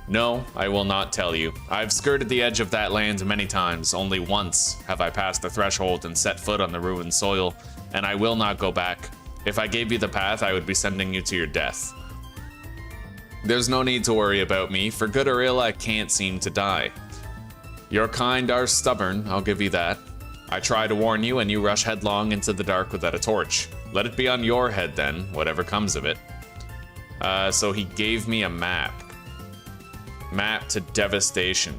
No, I will not tell you. I've skirted the edge of that land many times. Only once have I passed the threshold and set foot on the ruined soil, and I will not go back. If I gave you the path, I would be sending you to your death. There's no need to worry about me. For good or ill, I can't seem to die. Your kind are stubborn, I'll give you that. I try to warn you, and you rush headlong into the dark without a torch. Let it be on your head then, whatever comes of it. So he gave me a map. Map to Devastation.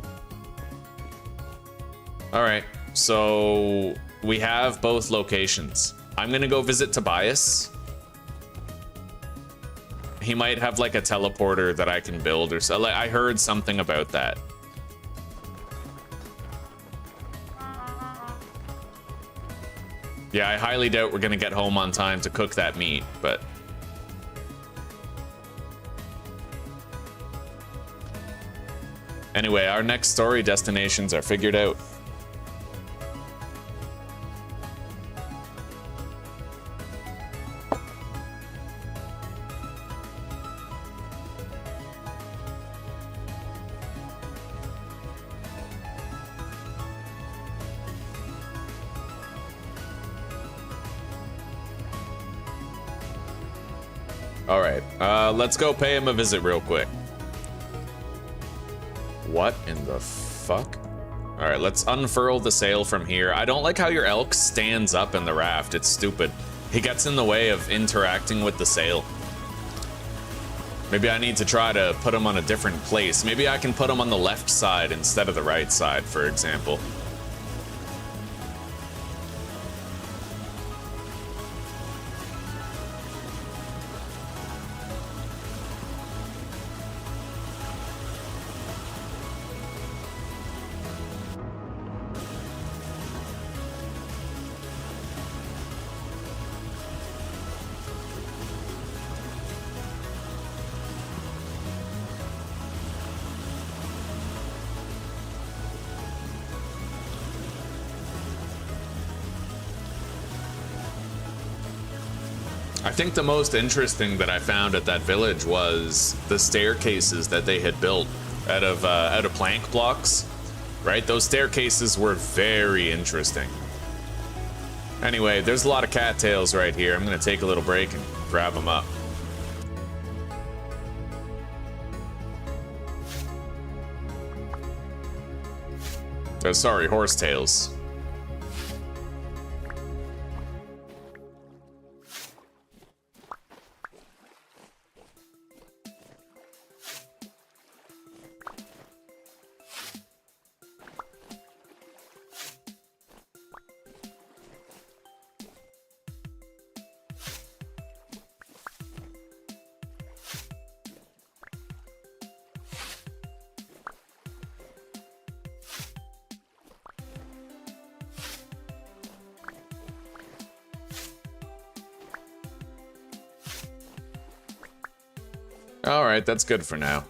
Alright, so we have both locations. I'm gonna go visit Tobias. He might have like a teleporter that I can build or so. Like, I heard something about that. Yeah, I highly doubt we're gonna get home on time to cook that meat, but... Anyway, our next story destinations are figured out. All right, let's go pay him a visit real quick. What in the fuck? All right, let's unfurl the sail from here. I don't like how your elk stands up in the raft. It's stupid. He gets in the way of interacting with the sail. Maybe I need to try to put him on a different place. Maybe I can put him on the left side instead of the right side, for example. I think the most interesting that I found at that village was the staircases that they had built out of plank blocks, right? Those staircases were very interesting. Anyway, there's a lot of cattails right here. I'm gonna take a little break and grab them up. Sorry, horsetails. All right, that's good for now.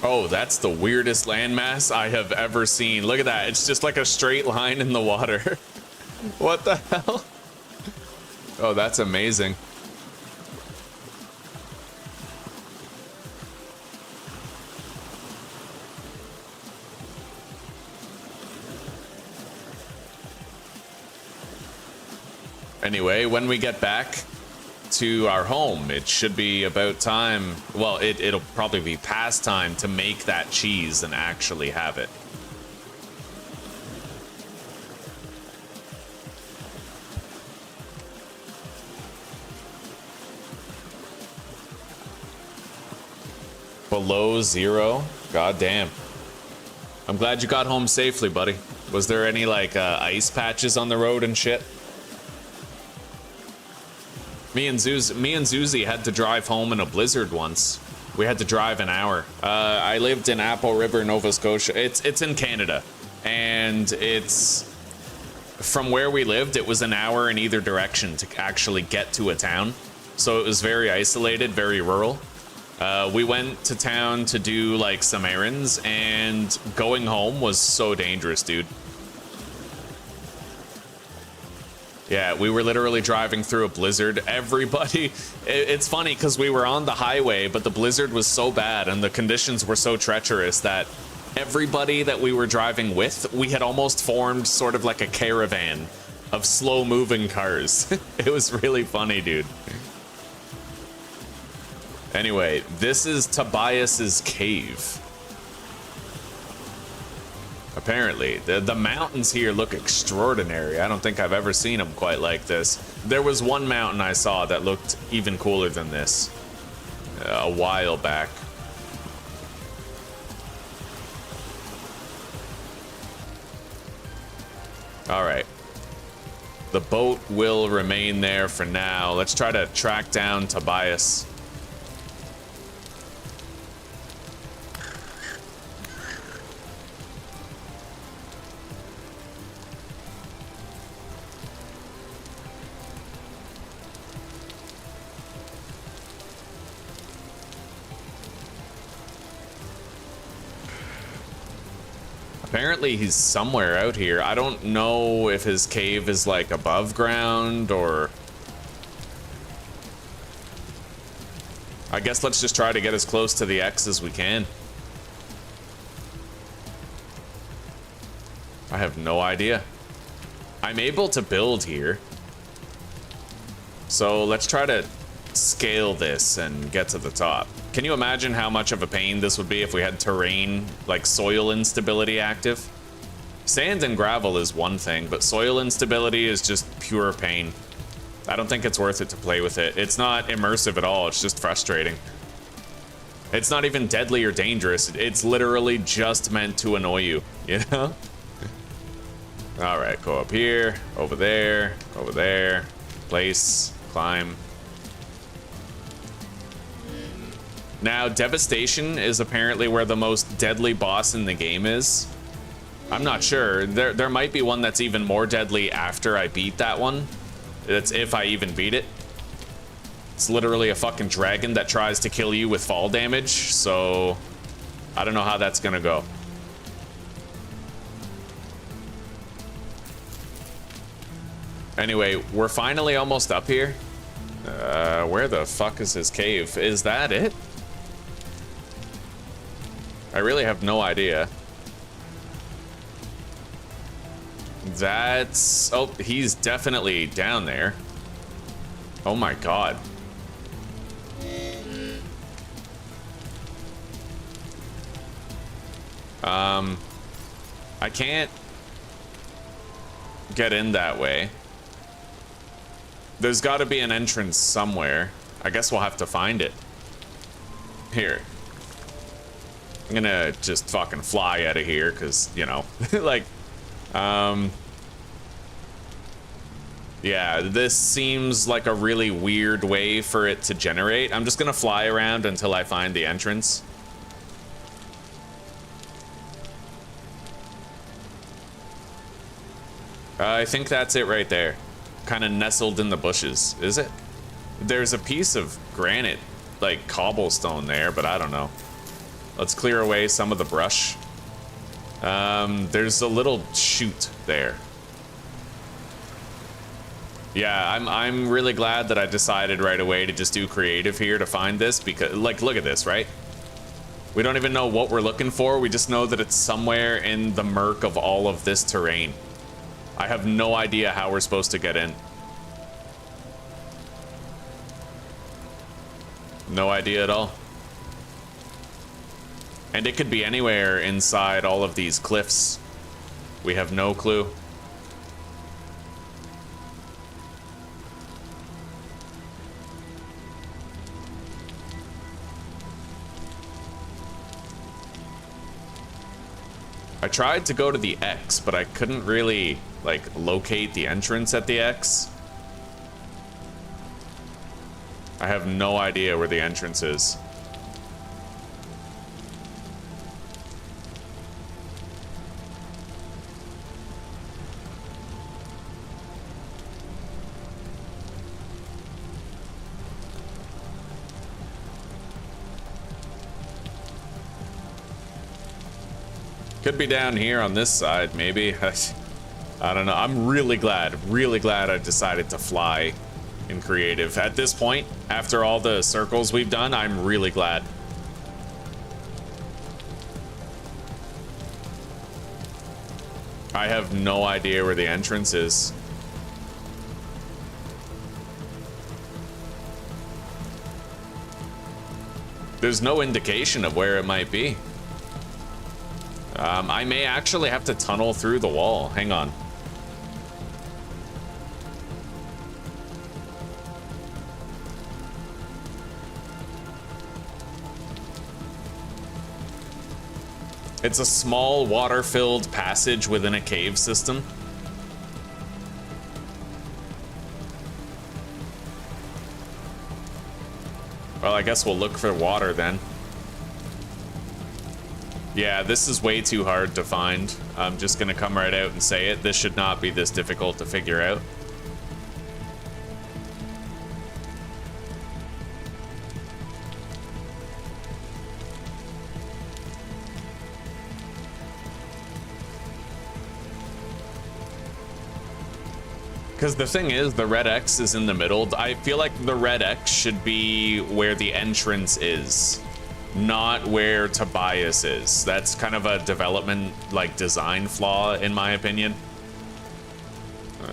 Oh, that's the weirdest landmass I have ever seen. Look at that. It's just like a straight line in the water. What the hell? Oh, that's amazing. Anyway, when we get back to our home, it should be about time. Well, it'll probably be past time to make that cheese and actually have it. Below zero? God damn. I'm glad you got home safely, buddy. Was there any, like, ice patches on the road and shit? Me and Zuzi had to drive home in a blizzard once. We had to drive an hour. I lived in Apple River, Nova Scotia. It's in Canada, and it's from where we lived. It was an hour in either direction to actually get to a town, so it was very isolated, very rural. We went to town to do like some errands, and going home was so dangerous, dude. Yeah, we were literally driving through a blizzard. Everybody, it's funny because we were on the highway, but the blizzard was so bad and the conditions were so treacherous that everybody that we were driving with, we had almost formed sort of like a caravan of slow moving cars. It was really funny, dude. Anyway, this is Tobias's cave. Apparently, the mountains here look extraordinary. I don't think I've ever seen them quite like this. There was one mountain I saw that looked even cooler than this a while back. All right. The boat will remain there for now. Let's try to track down Tobias. Apparently he's somewhere out here. I don't know if his cave is like above ground or... I guess let's just try to get as close to the X as we can. I have no idea. I'm able to build here. So let's try to scale this and get to the top. Can you imagine how much of a pain this would be if we had terrain, like soil instability active? Sand and gravel is one thing, but soil instability is just pure pain. I don't think it's worth it to play with it. It's not immersive at all, it's just frustrating. It's not even deadly or dangerous, it's literally just meant to annoy you, you know? Alright, go up here, over there, place, climb. Now, Devastation is apparently where the most deadly boss in the game is. I'm not sure. There might be one that's even more deadly after I beat that one. That's if I even beat it. It's literally a fucking dragon that tries to kill you with fall damage, so I don't know how that's gonna go. Anyway, we're finally almost up here. Where the fuck is his cave? Is that it? I really have no idea. That's... Oh, he's definitely down there. Oh my god. I can't get in that way. There's got to be an entrance somewhere. I guess we'll have to find it. Here. I'm gonna just fucking fly out of here, because, you know, like, yeah, this seems like a really weird way for it to generate. I'm just gonna fly around until I find the entrance. I think that's it right there. Kind of nestled in the bushes, is it? There's a piece of granite, like cobblestone there, but I don't know. Let's clear away some of the brush. There's a little chute there. Yeah, I'm really glad that I decided right away to just do creative here to find this, because, like, look at this, right? We don't even know what we're looking for. We just know that it's somewhere in the murk of all of this terrain. I have no idea how we're supposed to get in. No idea at all. And it could be anywhere inside all of these cliffs. We have no clue. I tried to go to the X, but I couldn't really, like, locate the entrance at the X. I have no idea where the entrance is. Could be down here on this side, maybe. I don't know. I'm really glad I decided to fly in creative. At this point, after all the circles we've done, I'm really glad. I have no idea where the entrance is. There's no indication of where it might be. I may actually have to tunnel through the wall. Hang on. It's a small water-filled passage within a cave system. Well, I guess we'll look for water then. Yeah, this is way too hard to find. I'm just gonna come right out and say it. This should not be this difficult to figure out. Because the thing is, the red X is in the middle. I feel like the red X should be where the entrance is, not where Tobias is. That's kind of a development, like, design flaw, in my opinion.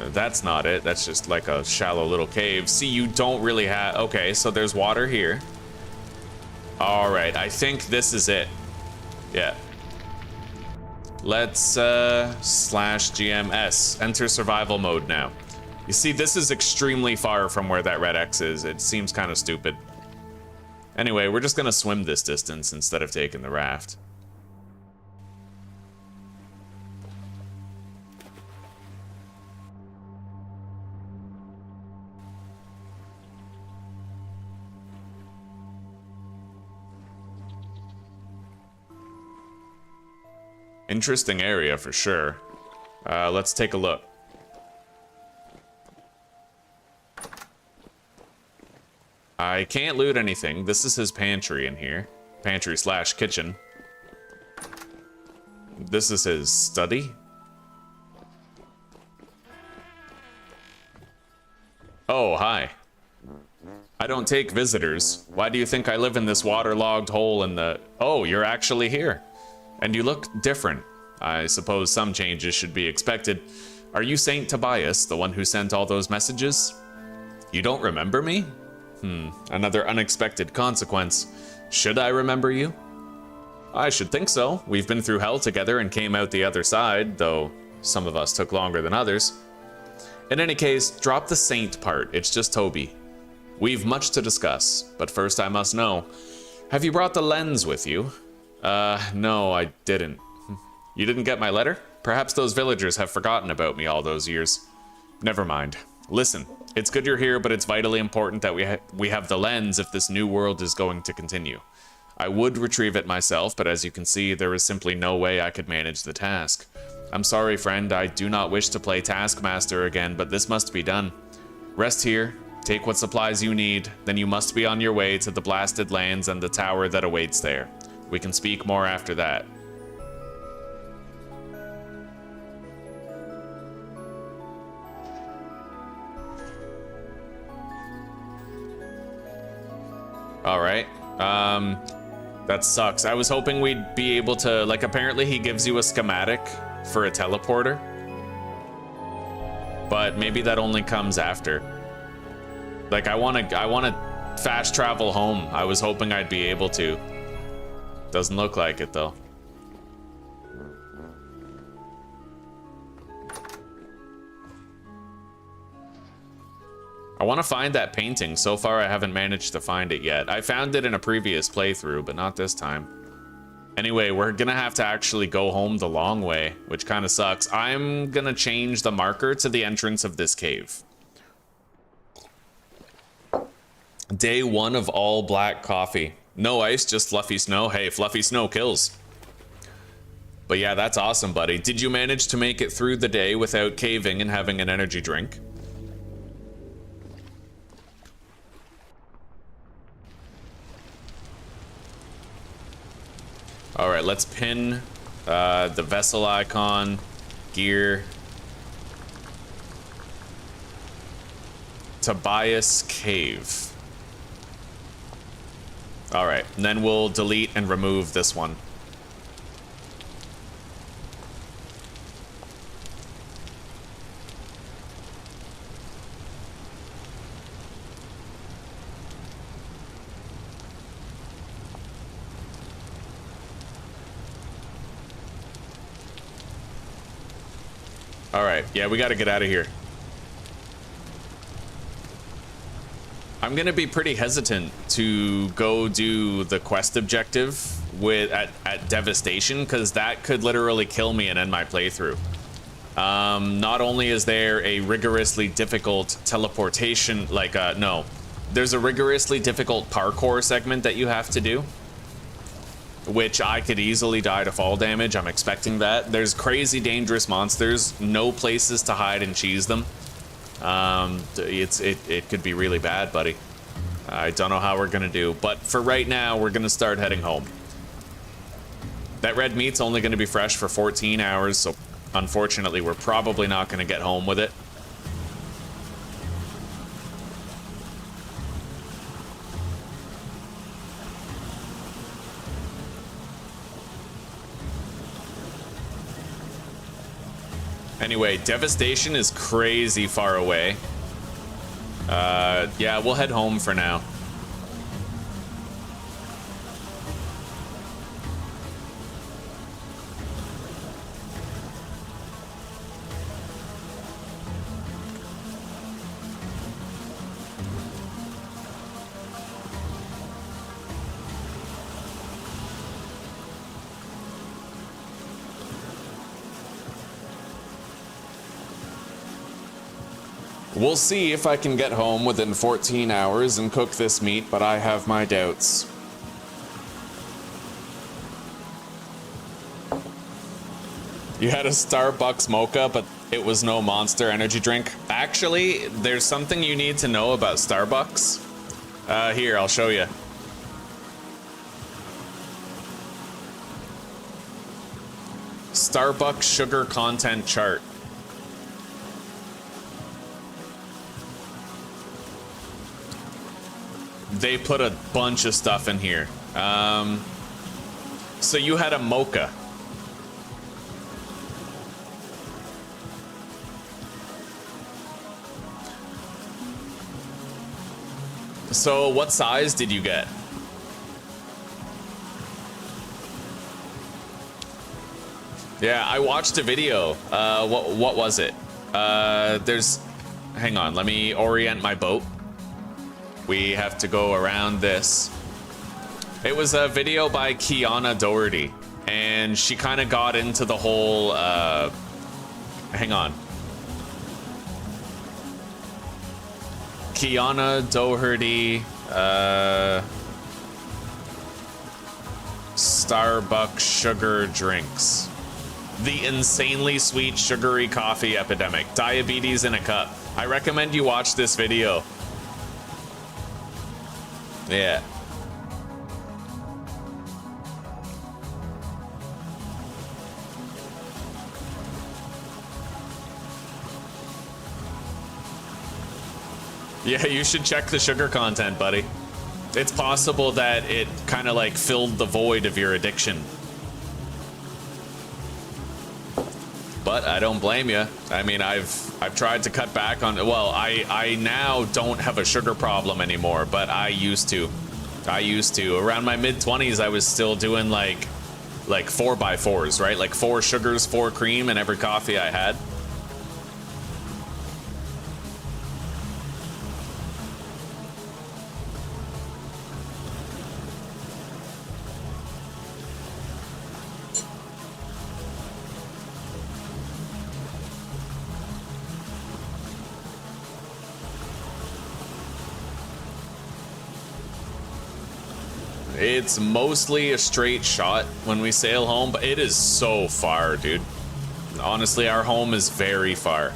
That's not it. That's just like a shallow little cave. See, you don't really have... Okay, so there's water here. All right, I think this is it. Yeah. Let's slash GMS. Enter survival mode now. You see, this is extremely far from where that red X is. It seems kind of stupid. Anyway, we're just gonna swim this distance instead of taking the raft. Interesting area for sure. Let's take a look. I can't loot anything. This is his pantry in here. Pantry slash kitchen. This is his study. Oh, hi. I don't take visitors. Why do you think I live in this waterlogged hole in the... Oh, you're actually here. And you look different. I suppose some changes should be expected. Are you Saint Tobias, the one who sent all those messages? You don't remember me? Another unexpected consequence. Should I remember you? I should think so. We've been through hell together and came out the other side, though some of us took longer than others. In any case, drop the saint part. It's just Toby. We've much to discuss, but first I must know. Have you brought the lens with you? No, I didn't. You didn't get my letter? Perhaps those villagers have forgotten about me all those years. Never mind. Listen, it's good you're here, but it's vitally important that we have the lens if this new world is going to continue. I would retrieve it myself, but as you can see, there is simply no way I could manage the task. I'm sorry, friend, I do not wish to play Taskmaster again, but this must be done. Rest here, take what supplies you need, then you must be on your way to the blasted lands and the tower that awaits there. We can speak more after that. Alright, that sucks. I was hoping we'd be able to, like, apparently he gives you a schematic for a teleporter. But maybe that only comes after. Like, I wanna fast travel home. I was hoping I'd be able to. Doesn't look like it, though. I want to find that painting. So far, I haven't managed to find it yet. I found it in a previous playthrough, but not this time. Anyway, we're gonna have to actually go home the long way, which kind of sucks. I'm gonna change the marker to the entrance of this cave. Day 1 of all black coffee. No ice, just fluffy snow. Hey, fluffy snow kills. But yeah, that's awesome, buddy. Did you manage to make it through the day without caving and having an energy drink? All right, let's pin the vessel icon, gear, Tobias Cave. All right, and then we'll delete and remove this one. All right, yeah, we got to get out of here. I'm gonna be pretty hesitant to go do the quest objective at Devastation, because that could literally kill me and end my playthrough. Not only is there a rigorously difficult teleportation, there's a rigorously difficult parkour segment that you have to do, which I could easily die to fall damage. I'm expecting that. There's crazy dangerous monsters, no places to hide and cheese them. It could be really bad, buddy. I don't know how we're gonna do, but for right now, we're gonna start heading home. That red meat's only gonna be fresh for 14 hours, so unfortunately, we're probably not gonna get home with it. Anyway, Devastation is crazy far away. Yeah, we'll head home for now. We'll see if I can get home within 14 hours and cook this meat, but I have my doubts. You had a Starbucks mocha, but it was no Monster energy drink. Actually, there's something you need to know about Starbucks. Here, I'll show you. Starbucks sugar content chart. they put a bunch of stuff in here. So you had a mocha. So what size did you get? Yeah, I watched a video. What was it? Hang on, let me orient my boat. We have to go around this. It was a video by Kiana Doherty, and she kind of got into the whole, hang on. Kiana Doherty, Starbucks sugar drinks. The insanely sweet sugary coffee epidemic. Diabetes in a cup. I recommend you watch this video. Yeah. Yeah, you should check the sugar content, buddy. It's possible that it kind of like filled the void of your addiction. But I don't blame you. I mean, I've tried to cut back on. Well, I now don't have a sugar problem anymore, but I used to. Around my mid-20s, I was still doing like 4x4s, right? Like 4 sugars, 4 cream in every coffee I had. It's mostly a straight shot when we sail home, but it is so far, dude. Honestly, our home is very far.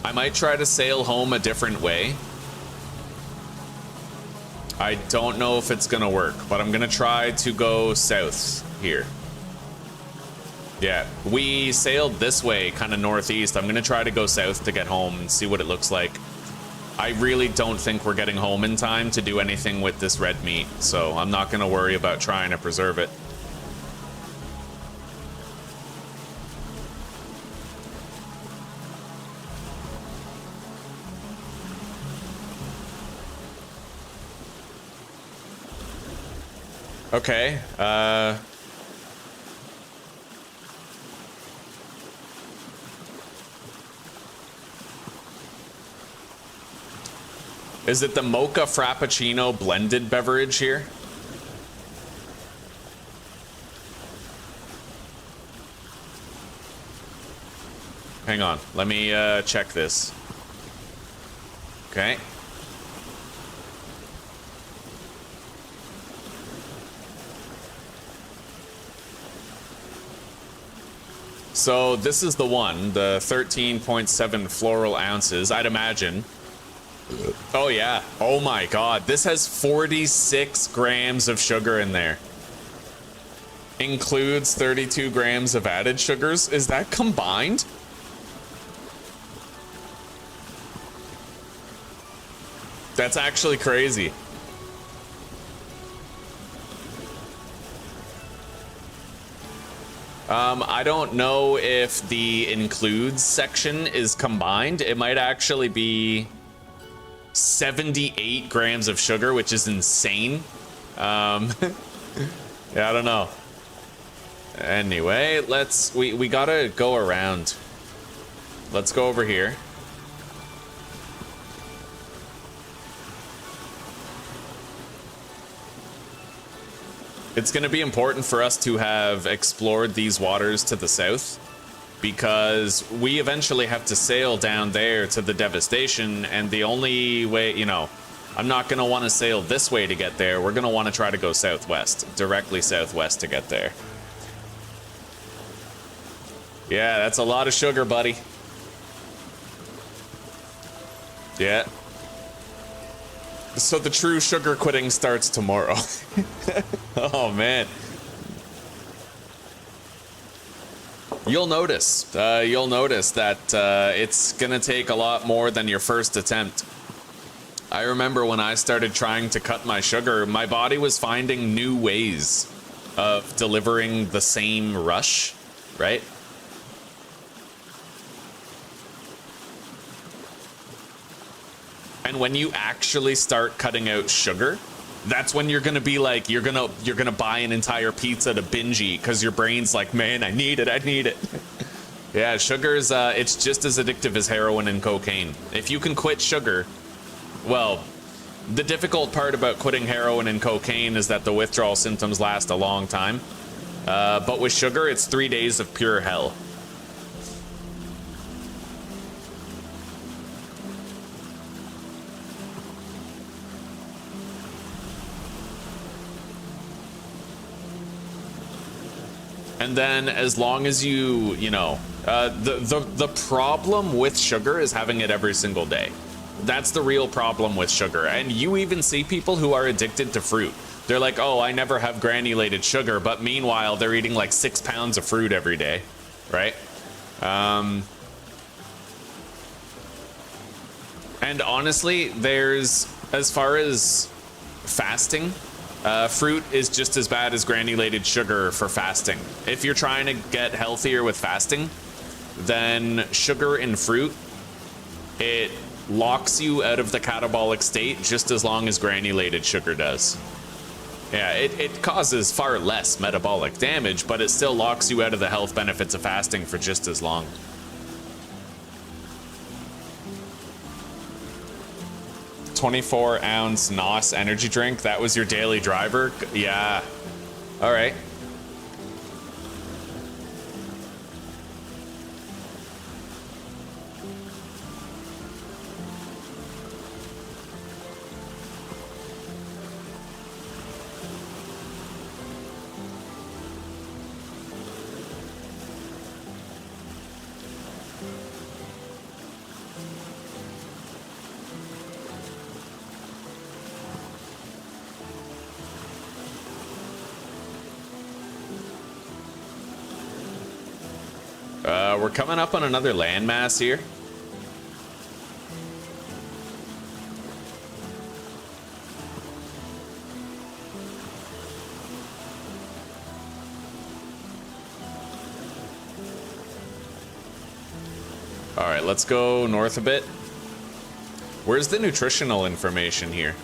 I might try to sail home a different way. I don't know if it's gonna work, but I'm gonna try to go south here. Yeah, we sailed this way, kind of northeast. I'm gonna try to go south to get home and see what it looks like. I really don't think we're getting home in time to do anything with this red meat, so I'm not going to worry about trying to preserve it. Okay, is it the mocha frappuccino blended beverage here? Hang on, let me check this. Okay. So this is the one, the 13.7 floral ounces, I'd imagine. Oh yeah, oh my god, this has 46 grams of sugar in there. Includes 32 grams of added sugars. Is that combined? That's actually crazy. I don't know if the includes section is combined. It might actually be 78 grams of sugar, which is insane. Yeah, I don't know. Anyway, we gotta go around. Let's go over here. It's going to be important for us to have explored these waters to the south, because we eventually have to sail down there to the devastation, and the only way, you know, I'm not going to want to sail this way to get there. We're going to want to try to go southwest, directly southwest to get there. Yeah, that's a lot of sugar, buddy. Yeah. So the true sugar quitting starts tomorrow. Oh, man. You'll notice that it's gonna take a lot more than your first attempt. I remember when I started trying to cut my sugar, my body was finding new ways of delivering the same rush, right? And when you actually start cutting out sugar, that's when you're gonna be like, you're gonna buy an entire pizza to binge eat because your brain's like, man, I need it. Yeah, sugar's it's just as addictive as heroin and cocaine. If you can quit sugar, well, the difficult part about quitting heroin and cocaine is that the withdrawal symptoms last a long time. But with sugar, it's 3 days of pure hell. And then as long as you know, the problem with sugar is having it every single day. That's the real problem with sugar. And you even see people who are addicted to fruit. They're like, oh, I never have granulated sugar, but meanwhile, they're eating like 6 pounds of fruit every day, right? And honestly, as far as fasting, fruit is just as bad as granulated sugar for fasting. If you're trying to get healthier with fasting, then sugar in fruit, it locks you out of the catabolic state just as long as granulated sugar does. Yeah, it causes far less metabolic damage, but it still locks you out of the health benefits of fasting for just as long. $24-ounce NOS energy drink, that was your daily driver? Yeah. All right. We're coming up on another landmass here. All right, let's go north a bit. Where's the nutritional information here?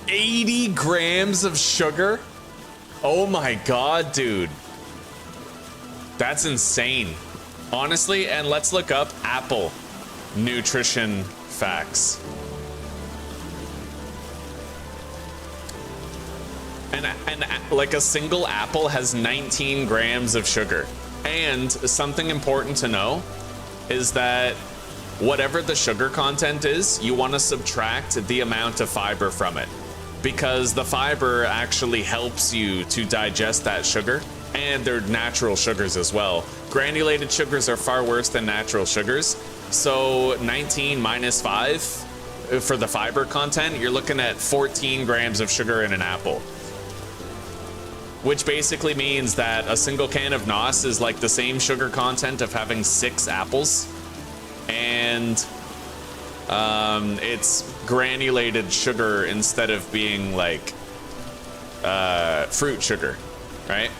$80 grams of sugar? Oh my god, dude. That's insane. Honestly, and let's look up apple nutrition facts. And like a single apple has 19 grams of sugar. And something important to know is that whatever the sugar content is, you want to subtract the amount of fiber from it, because the fiber actually helps you to digest that sugar, and they're natural sugars as well. Granulated sugars are far worse than natural sugars, so 19 minus 5 for the fiber content, you're looking at 14 grams of sugar in an apple. Which basically means that a single can of NOS is like the same sugar content of having 6 apples, and it's granulated sugar instead of being like fruit sugar, right?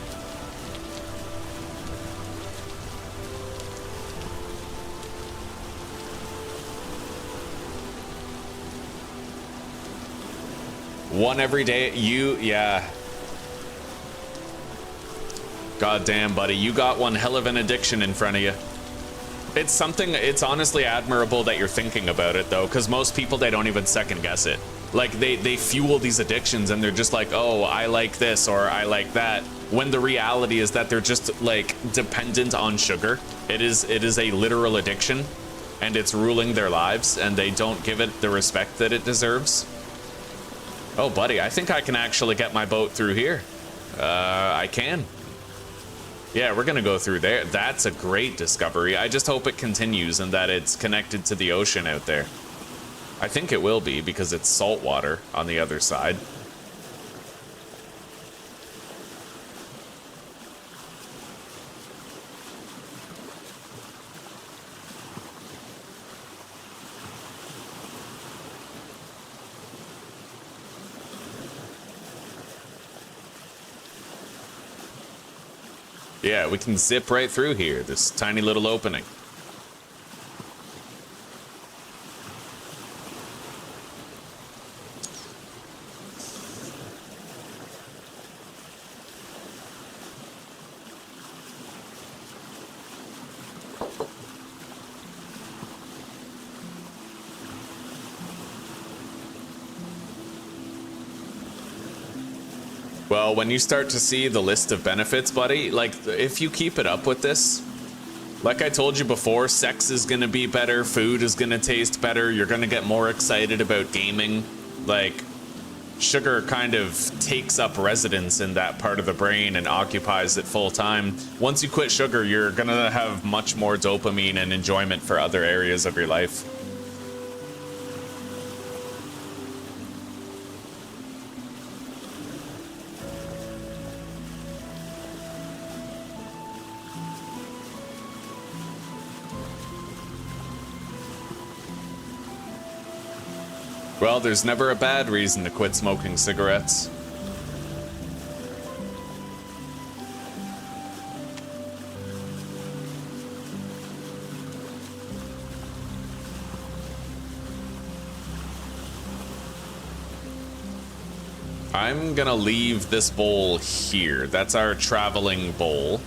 One every day, yeah. God damn, buddy, you got one hell of an addiction in front of you. It's honestly admirable that you're thinking about it, though, because most people, they don't even second guess it. Like, they fuel these addictions and they're just like, oh, I like this or I like that, when the reality is that they're just, like, dependent on sugar. It is a literal addiction, and it's ruling their lives, and they don't give it the respect that it deserves. Oh, buddy, I think I can actually get my boat through here. I can. Yeah, we're gonna go through there. That's a great discovery. I just hope it continues and that it's connected to the ocean out there. I think it will be, because it's salt water on the other side. Yeah, we can zip right through here, this tiny little opening. Well, when you start to see the list of benefits, buddy, like, if you keep it up with this, like I told you before, sex is gonna be better, food is gonna taste better, you're gonna get more excited about gaming. Like, sugar kind of takes up residence in that part of the brain and occupies it full time. Once you quit sugar, you're gonna have much more dopamine and enjoyment for other areas of your life. Well, there's never a bad reason to quit smoking cigarettes. I'm gonna leave this bowl here. That's our traveling bowl.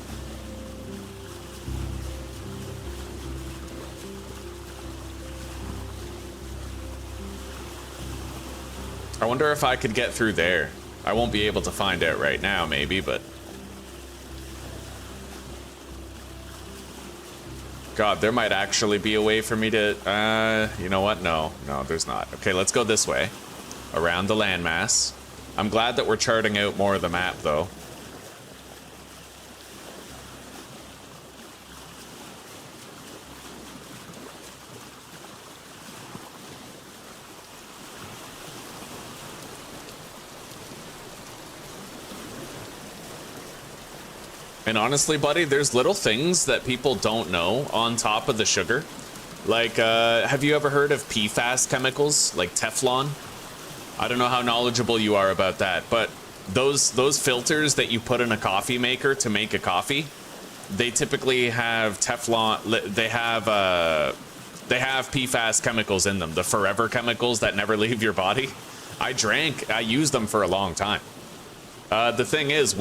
I wonder if I could get through there. I won't be able to find out right now, maybe, but... God, there might actually be a way for me to... you know what? No, there's not. Okay, let's go this way. Around the landmass. I'm glad that we're charting out more of the map, though. And honestly, buddy, there's little things that people don't know on top of the sugar. Like, have you ever heard of PFAS chemicals, like Teflon? I don't know how knowledgeable you are about that, but those filters that you put in a coffee maker to make a coffee, they typically have Teflon, they have PFAS chemicals in them, the forever chemicals that never leave your body. I used them for a long time. The thing is,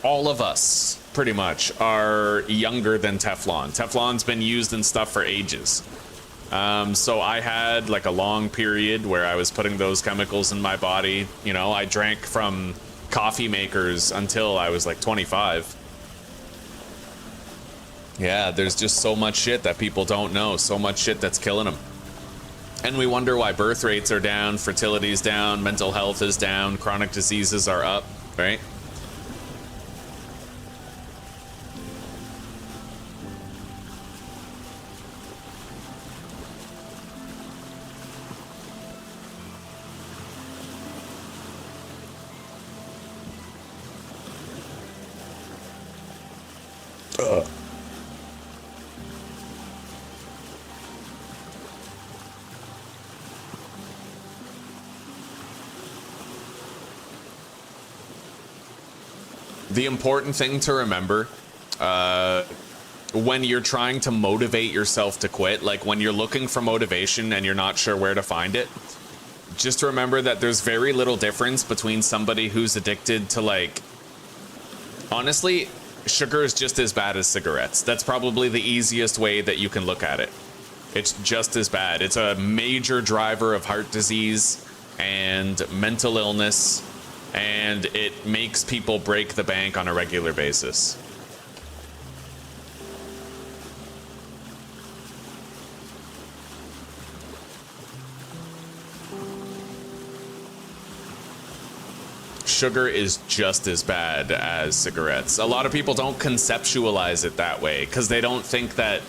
all of us, pretty much, are younger than Teflon. Teflon's been used in stuff for ages. So I had like a long period where I was putting those chemicals in my body. You know, I drank from coffee makers until I was like 25. Yeah, there's just so much shit that people don't know, so much shit that's killing them. And we wonder why birth rates are down, fertility's down, mental health is down, chronic diseases are up, right? The important thing to remember when you're trying to motivate yourself to quit, like when you're looking for motivation and you're not sure where to find it, just remember that there's very little difference between somebody who's addicted to, like, honestly, sugar is just as bad as cigarettes. That's probably the easiest way that you can look at it. It's just as bad. It's a major driver of heart disease and mental illness, and it makes people break the bank on a regular basis. Sugar is just as bad as cigarettes. A lot of people don't conceptualize it that way because they don't think that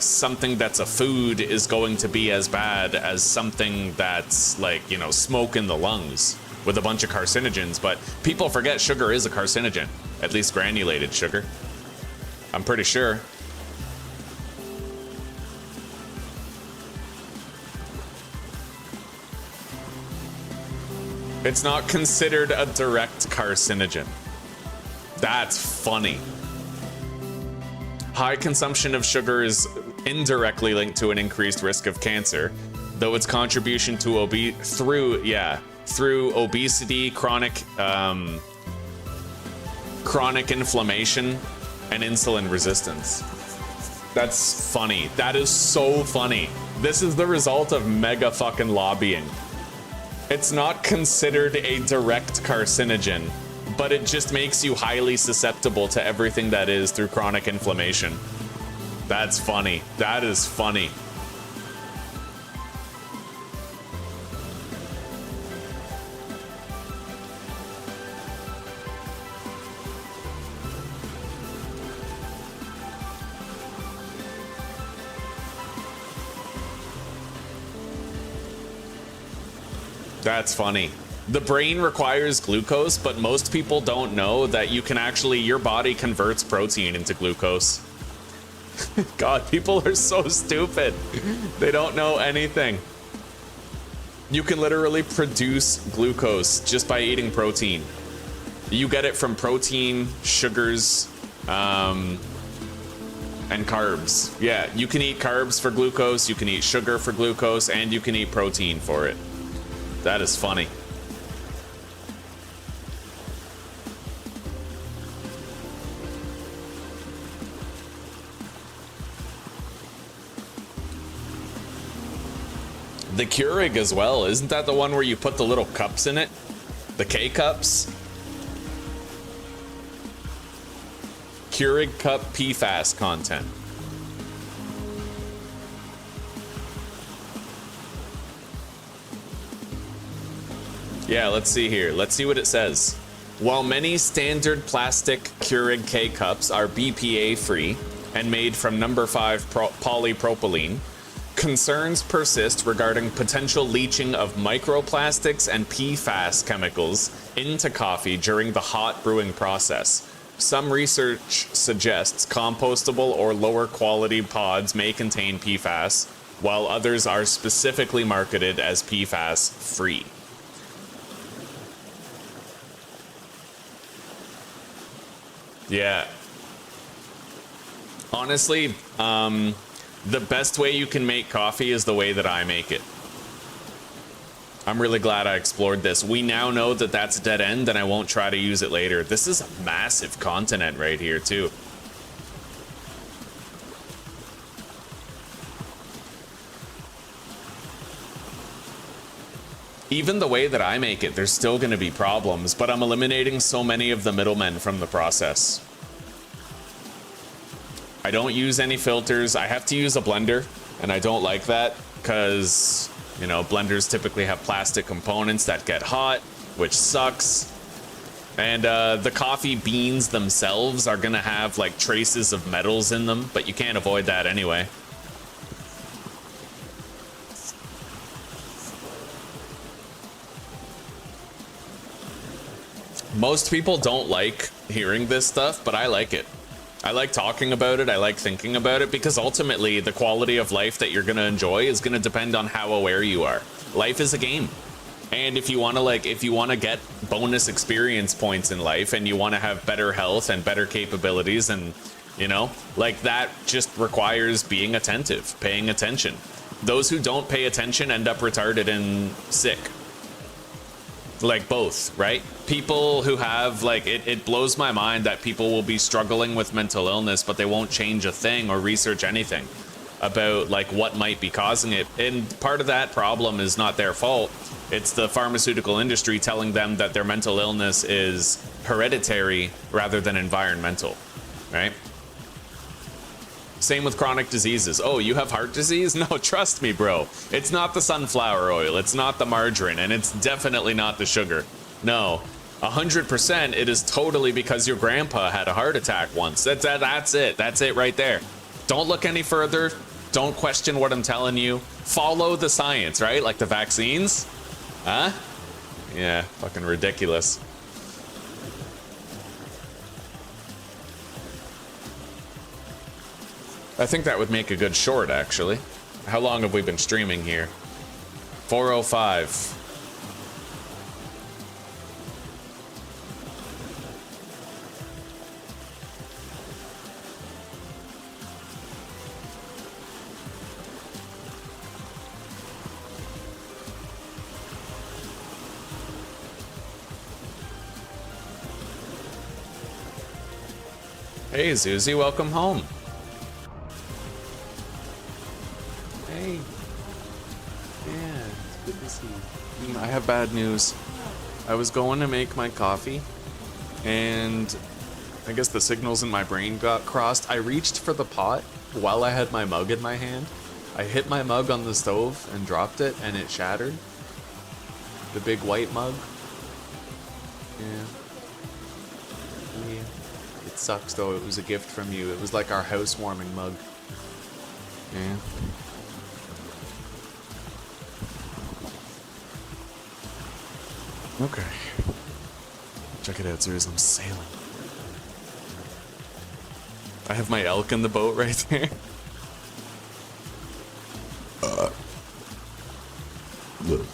something that's a food is going to be as bad as something that's, like, you know, smoke in the lungs with a bunch of carcinogens. But people forget sugar is a carcinogen, at least granulated sugar. I'm pretty sure. It's not considered a direct carcinogen. That's funny. High consumption of sugar is indirectly linked to an increased risk of cancer, though its contribution to through obesity, chronic inflammation, and insulin resistance. That's funny. That is so funny. This is the result of mega fucking lobbying. It's not considered a direct carcinogen, but it just makes you highly susceptible to everything that is through chronic inflammation. That's funny. That is funny. That's funny. The brain requires glucose, but most people don't know that you can actually, your body converts protein into glucose. God, people are so stupid. They don't know anything. You can literally produce glucose just by eating protein. You get it from protein, sugars, and carbs. Yeah, you can eat carbs for glucose, you can eat sugar for glucose, and you can eat protein for it. That is funny. The Keurig as well, isn't that the one where you put the little cups in it? The K-cups? Keurig cup PFAS content. Yeah, let's see here. Let's see what it says. While many standard plastic Keurig K-cups are BPA-free and made from number 5 polypropylene, concerns persist regarding potential leaching of microplastics and PFAS chemicals into coffee during the hot brewing process. Some research suggests compostable or lower quality pods may contain PFAS, while others are specifically marketed as PFAS-free. Yeah. Honestly, the best way you can make coffee is the way that I make it. I'm really glad I explored this. We now know that that's a dead end, and I won't try to use it later. This is a massive continent right here, too. Even the way that I make it, there's still going to be problems, but I'm eliminating so many of the middlemen from the process. I don't use any filters. I have to use a blender, and I don't like that because, you know, blenders typically have plastic components that get hot, which sucks. And the coffee beans themselves are gonna have like traces of metals in them, but you can't avoid that anyway. Most people don't like hearing this stuff, but I like it. I like talking about it, I like thinking about it, because ultimately the quality of life that you're gonna enjoy is gonna depend on how aware you are. Life is a game. And if you wanna get bonus experience points in life, and you wanna have better health and better capabilities, and you know, like that just requires being attentive, paying attention. Those who don't pay attention end up retarded and sick. Like both, right? People who have like it blows my mind that people will be struggling with mental illness, but they won't change a thing or research anything about like what might be causing it. And part of that problem is not their fault. It's the pharmaceutical industry telling them that their mental illness is hereditary rather than environmental, right? Same with chronic diseases. Oh, you have heart disease? No, trust me, bro. It's not the sunflower oil, it's not the margarine, and it's definitely not the sugar. No, 100% it is totally because your grandpa had a heart attack once. That's it. That's it right there. Don't look any further. Don't question what I'm telling you. Follow the science, right? Like the vaccines? Huh? Yeah, fucking ridiculous. I think that would make a good short, actually. How long have we been streaming here? 4:05. Hey, Zuzi, welcome home. Hey. Yeah, it's good to see you. I have bad news. I was going to make my coffee, and I guess the signals in my brain got crossed. I reached for the pot while I had my mug in my hand. I hit my mug on the stove and dropped it, and it shattered. The big white mug. Yeah. It sucks though, it was a gift from you. It was like our housewarming mug. Yeah. Okay. Check it out, Zeus, I'm sailing. I have my elk in the boat right there. Look.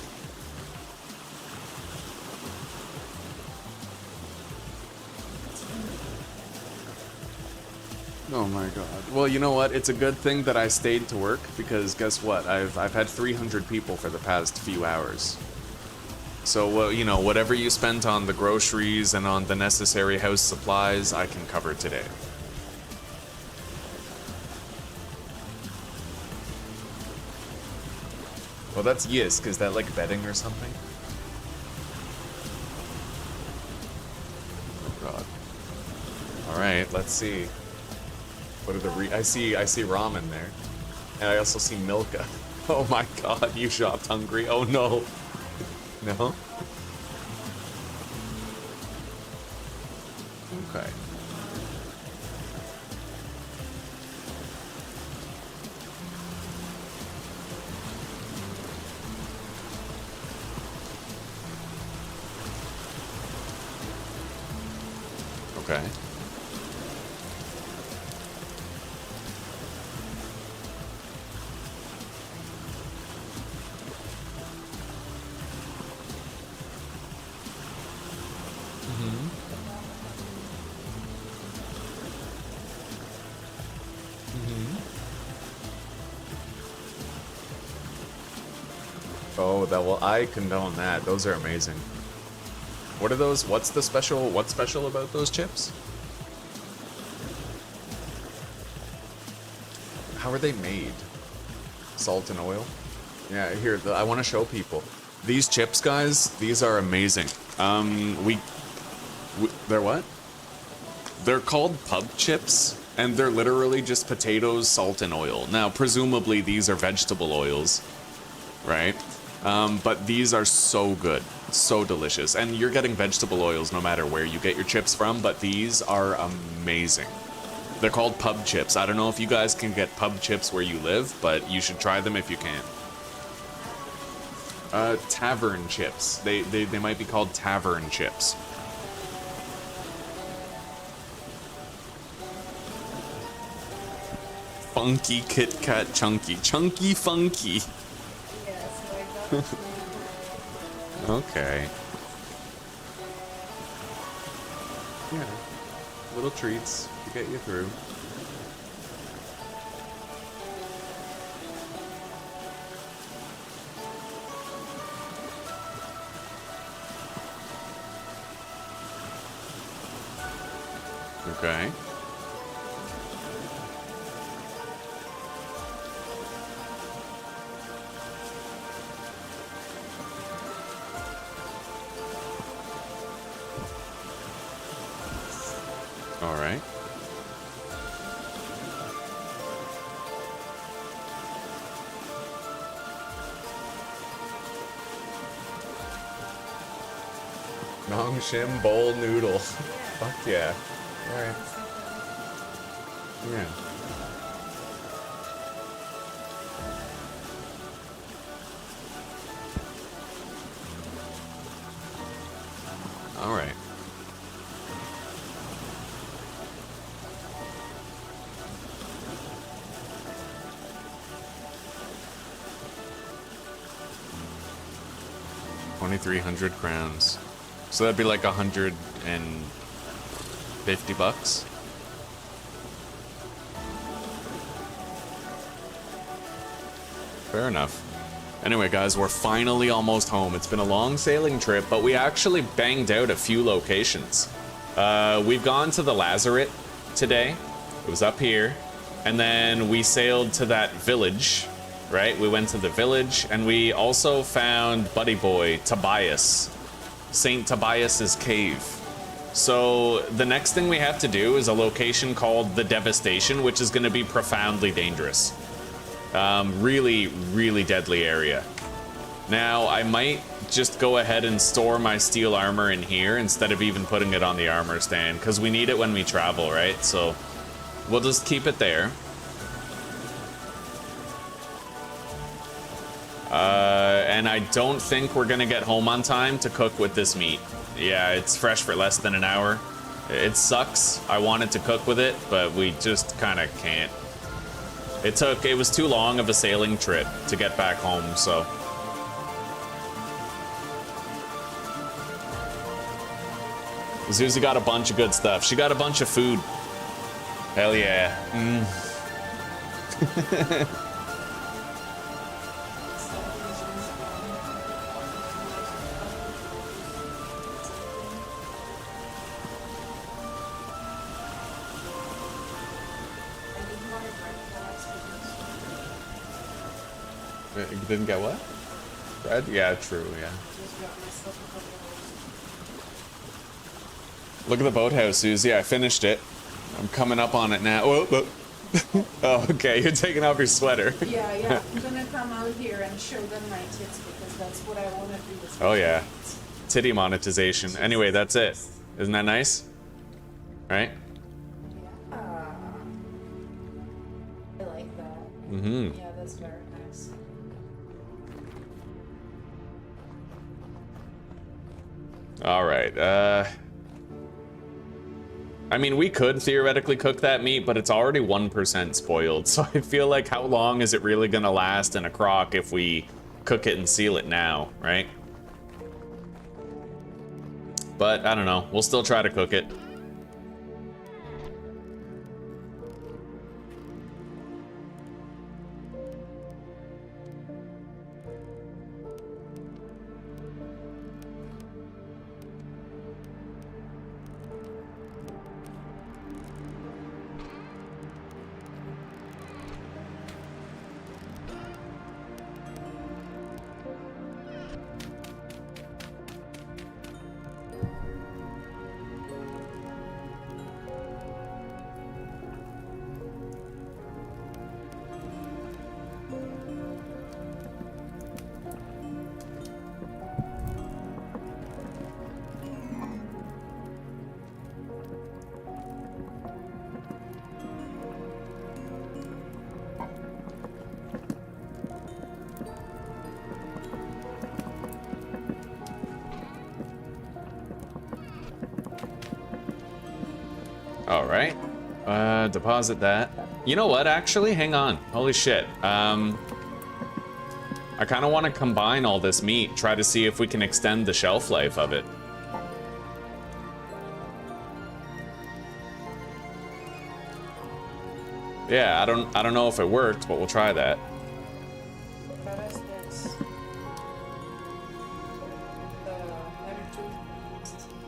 Oh my god. Well, you know what? It's a good thing that I stayed to work, because guess what? I've had 300 people for the past few hours. So, you know, whatever you spent on the groceries and on the necessary house supplies, I can cover today. Well, that's Yisk. Is that like betting or something? Oh god. Alright, let's see. What are the I see ramen there. And I also see Milka. Oh my god, you shopped hungry. Oh no. No? Okay. Okay. Oh, that well, I condone that. Those are amazing. What are those? What's special about those chips? How are they made? Salt and oil? Yeah, here, I want to show people. These chips, guys, these are amazing. They're what? They're called pub chips, and they're literally just potatoes, salt, and oil. Now, presumably, these are vegetable oils, right? But these are so good, so delicious. And you're getting vegetable oils no matter where you get your chips from, but these are amazing. They're called pub chips. I don't know if you guys can get pub chips where you live, but you should try them if you can. Tavern chips. They might be called tavern chips. Funky Kit Kat Chunky. Chunky Funky. Okay. Yeah. Little treats to get you through. Okay. All right. Nongshim bowl noodle. Fuck yeah. All right. Yeah. All right. $2,300 crowns. So that'd be like $150. Fair enough. Anyway, guys, we're finally almost home. It's been a long sailing trip, but we actually banged out a few locations. We've gone to the Lazaret, today. It was up here. And then we sailed to that village, right? We went to the village, and we also found Buddy Boy, Tobias. St. Tobias's Cave. So the next thing we have to do is a location called the Devastation, which is going to be profoundly dangerous. Really, really deadly area. Now, I might just go ahead and store my steel armor in here instead of even putting it on the armor stand, because we need it when we travel, right? So we'll just keep it there. And I don't think we're gonna get home on time to cook with this meat. Yeah, it's fresh for less than an hour. It sucks. I wanted to cook with it, but we just kind of can't. It was too long of a sailing trip to get back home, so. Zuzi got a bunch of good stuff. She got a bunch of food. Hell yeah. You didn't get what? Bread? Yeah, true, yeah. Look at the boathouse, Susie. I finished it. I'm coming up on it now. Oh, oh, okay. You're taking off your sweater. Yeah. I'm gonna come out here and show them my tits because that's what I want to do. Oh, yeah. Titty monetization. Anyway, that's it. Isn't that nice? Right? Yeah. I like that. Mm-hmm. Yeah, that's very nice. All right. I mean, we could theoretically cook that meat, but it's already 1% spoiled. So I feel like how long is it really going to last in a crock if we cook it and seal it now, right? But I don't know. We'll still try to cook it. All right. Deposit that. You know what, actually? Hang on. Holy shit. I kind of want to combine all this meat, try to see if we can extend the shelf life of it. Yeah, I don't know if it worked, but we'll try that.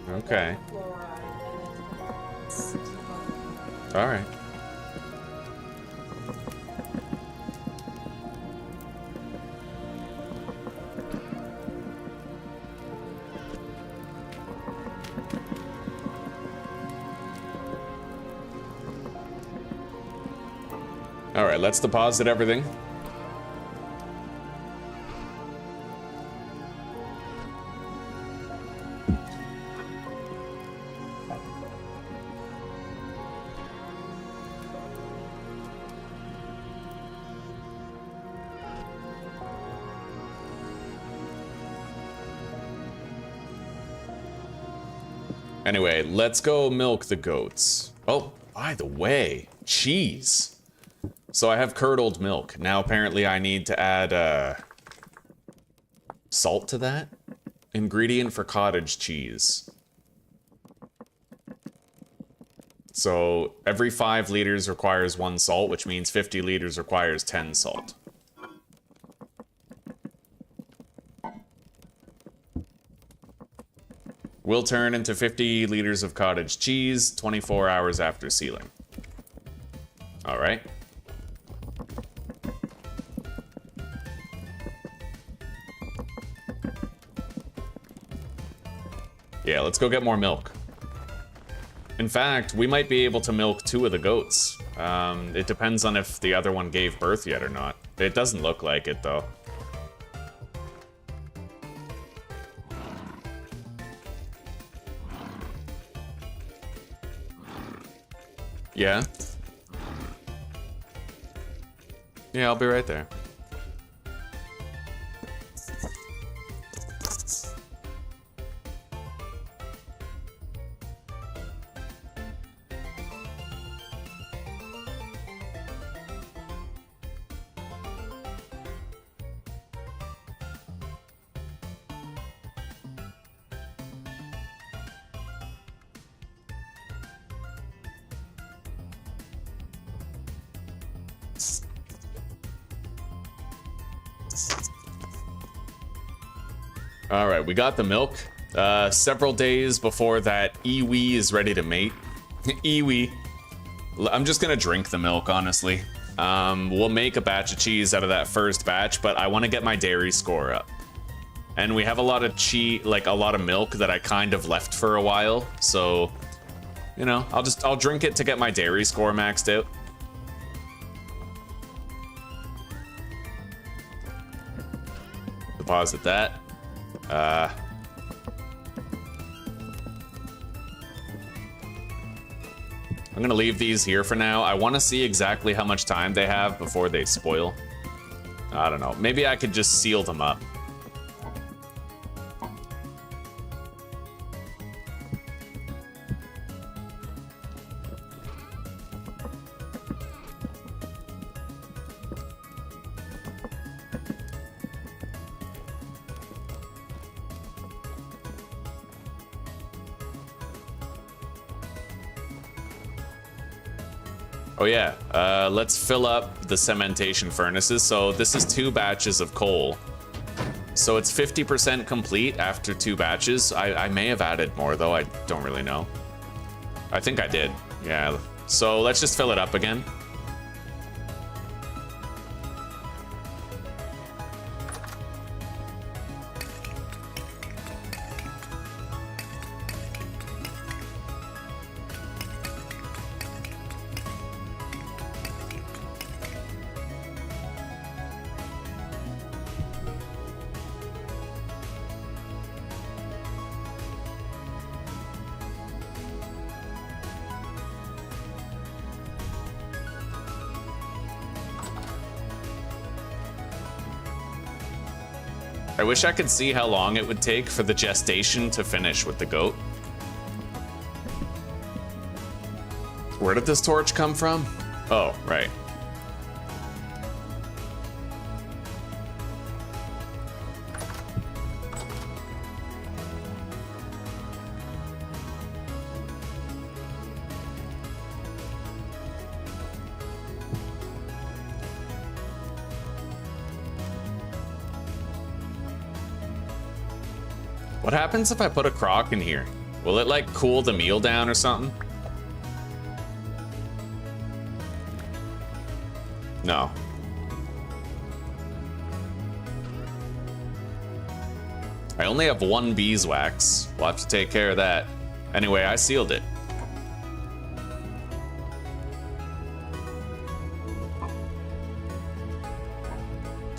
Okay. All right. All right, let's deposit everything. Anyway, let's go milk the goats. Oh, by the way, cheese. So I have curdled milk. Now apparently I need to add salt to that. Ingredient for cottage cheese. So every 5 liters requires 1 salt, which means 50 liters requires 10 salt. Will turn into 50 liters of cottage cheese 24 hours after sealing. All right. Yeah, let's go get more milk. In fact, we might be able to milk 2 of the goats. It depends on if the other one gave birth yet or not. It doesn't look like it, though. Yeah? Yeah, I'll be right there. All right, we got the milk. Several days before that iwi is ready to mate. Iwi. I'm just gonna drink the milk, honestly. We'll make a batch of cheese out of that first batch, but I want to get my dairy score up. And we have a lot of a lot of milk that I kind of left for a while, so you know, I'll drink it to get my dairy score maxed out. Deposit that. I'm gonna leave these here for now. I want to see exactly how much time they have before they spoil. I don't know. Maybe I could just seal them up. Oh yeah, let's fill up the cementation furnaces. So this is 2 batches of coal. So it's 50% complete after 2 batches. I may have added more though, I don't really know. I think I did, yeah. So let's just fill it up again. I wish I could see how long it would take for the gestation to finish with the goat. Where did this torch come from? Oh, right. What happens if I put a crock in here? Will it like cool the meal down or something? No. I only have 1 beeswax. We'll have to take care of that. Anyway, I sealed it.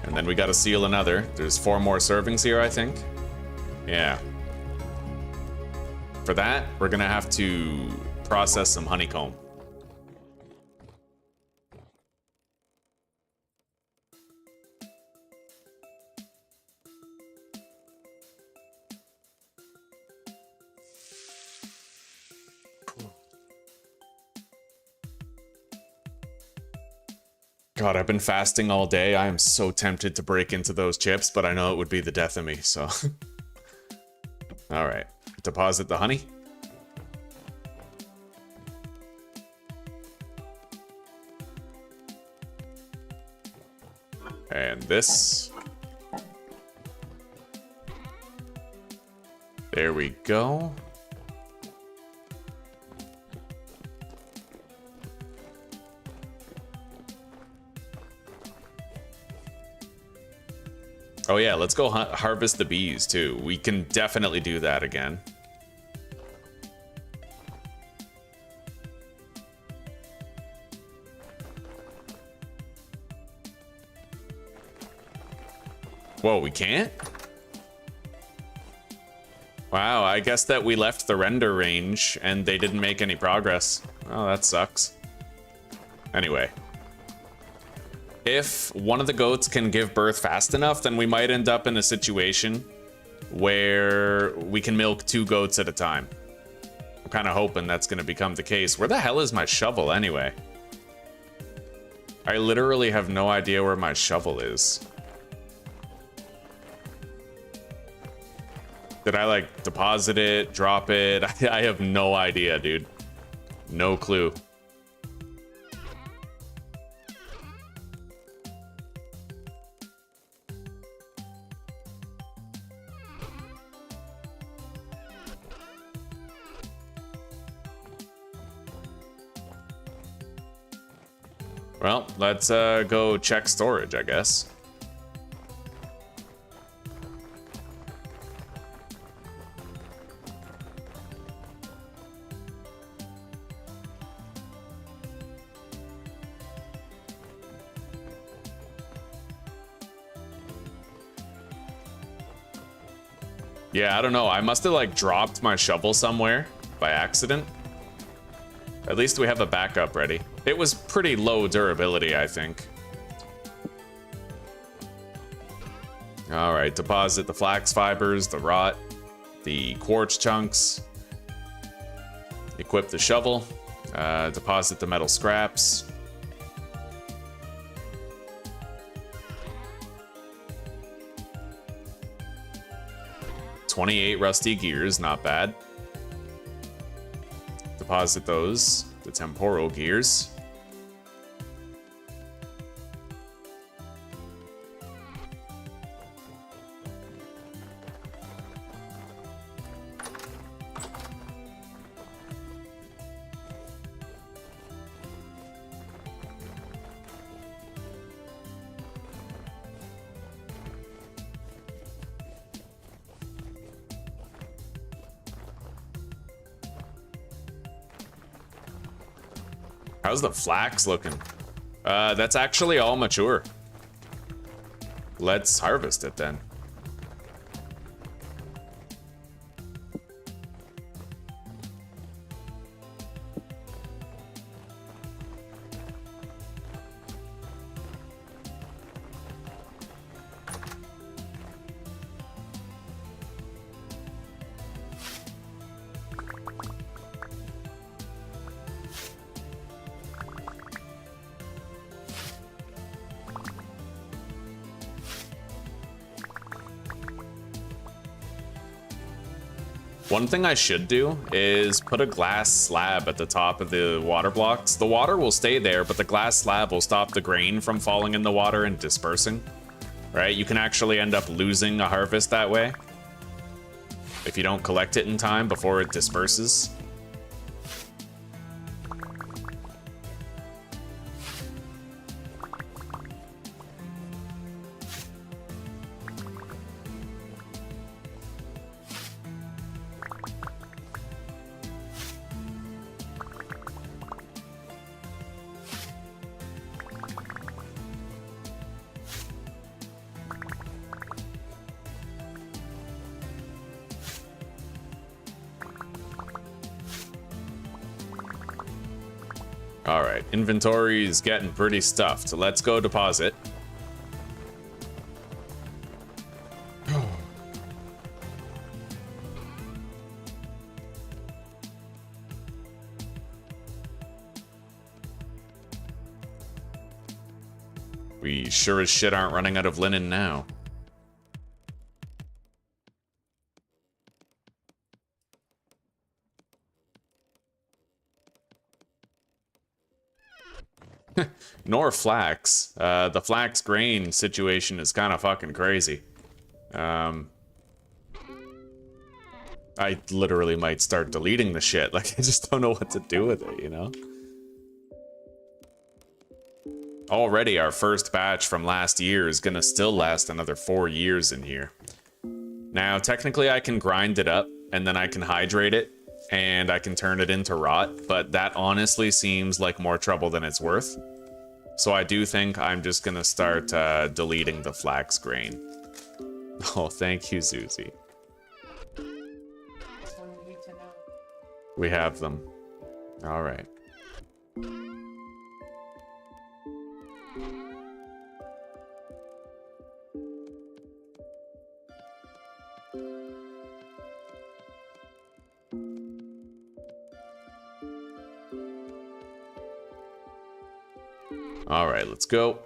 And then we gotta seal another. There's 4 more servings here, I think. Yeah. For that, we're gonna have to process some honeycomb. God, I've been fasting all day. I am so tempted to break into those chips, but I know it would be the death of me, so... All right, deposit the honey. And this. There we go. Oh yeah, let's go harvest the bees too. We can definitely do that again. Whoa, we can't? Wow, I guess that we left the render range and they didn't make any progress. Oh, that sucks. Anyway. If one of the goats can give birth fast enough, then we might end up in a situation where we can milk 2 goats at a time. I'm kind of hoping that's going to become the case. Where the hell is my shovel anyway? I literally have no idea where my shovel is. Did I like deposit it, drop it? I have no idea, dude. No clue. Well, let's go check storage, I guess. Yeah, I don't know. I must have like dropped my shovel somewhere by accident. At least we have a backup ready. It was pretty low durability, I think. All right, deposit the flax fibers, the rot, the quartz chunks. Equip the shovel. Deposit the metal scraps. $28 rusty gears, not bad. Deposit those, the temporal gears. How's the flax looking? That's actually all mature. Let's harvest it then. One thing I should do is put a glass slab at the top of the water blocks. The water will stay there, but the glass slab will stop the grain from falling in the water and dispersing. Right? You can actually end up losing a harvest that way if you don't collect it in time before it disperses. All right, inventory is getting pretty stuffed, so let's go deposit. We sure as shit aren't running out of linen now. Nor flax. The flax grain situation is kind of fucking crazy. I literally might start deleting the shit. Like, I just don't know what to do with it, you know? Already our first batch from last year is gonna still last another 4 years in here. Now, technically I can grind it up and then I can hydrate it and I can turn it into rot, but that honestly seems like more trouble than it's worth. So I do think I'm just gonna start deleting the flax grain. Oh, thank you, Zuzi. That's one we need to know. We have them. All right. All right, let's go.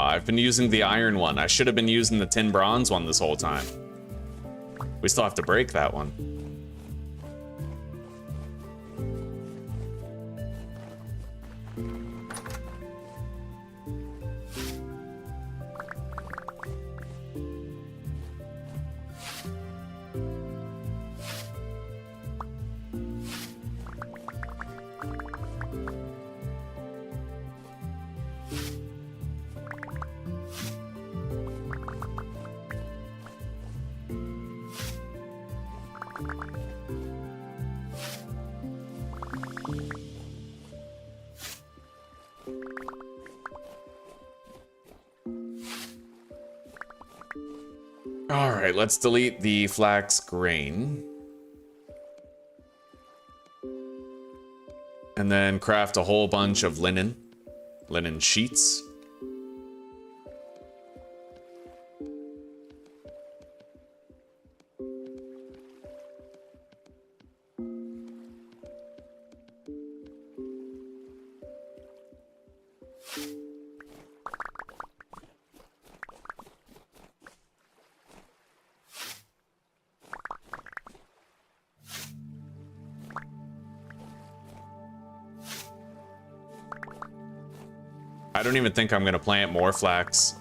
I've been using the iron one. I should have been using the tin bronze one this whole time. We still have to break that one. All right, let's delete the flax grain. And then craft a whole bunch of linen sheets. I don't even think I'm gonna plant more flax.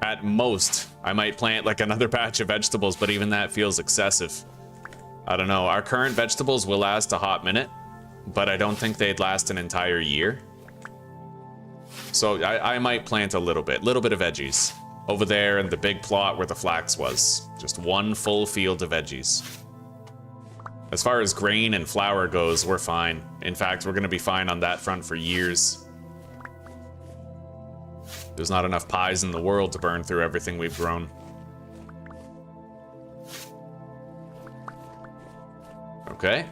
At most, I might plant like another patch of vegetables, but even that feels excessive. I don't know, our current vegetables will last a hot minute, but I don't think they'd last an entire year. So I might plant a little bit of veggies. Over there in the big plot where the flax was. Just one full field of veggies. As far as grain and flour goes, we're fine. In fact, we're gonna be fine on that front for years. There's not enough pies in the world to burn through everything we've grown. Okay.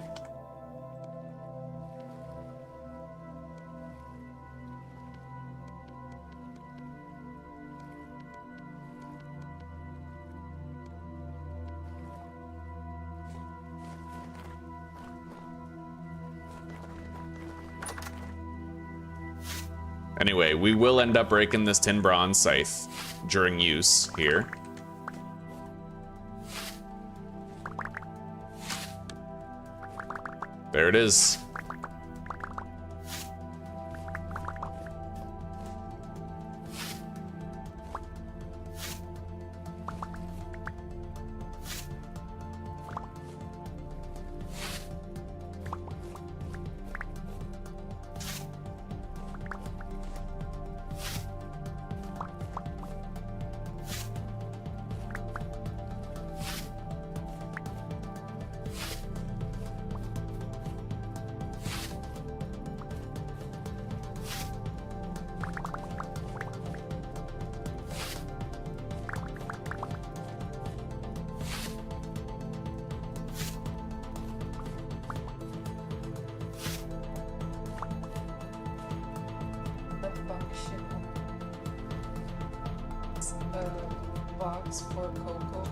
Anyway, we will end up breaking this tin bronze scythe during use here. There it is. a box for cocoa.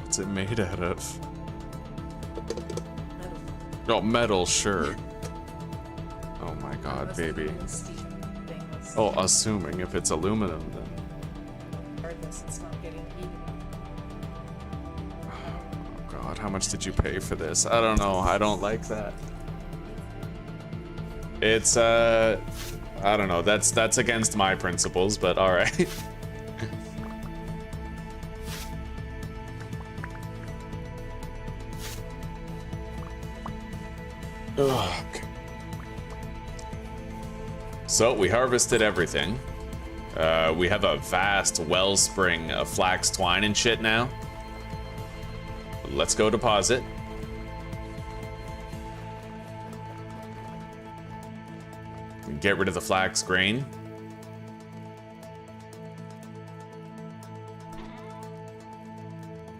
What's it made out of? Metal. Oh, metal, sure. Oh my god, baby. Oh, assuming if it's aluminum, then. Regardless, it's not getting heated. Oh god, how much did you pay for this? I don't know. I don't like that. It's I don't know. That's against my principles, but all right. Ugh. So we harvested everything. We have a vast wellspring of flax twine and shit now. Let's go deposit. Get rid of the flax grain.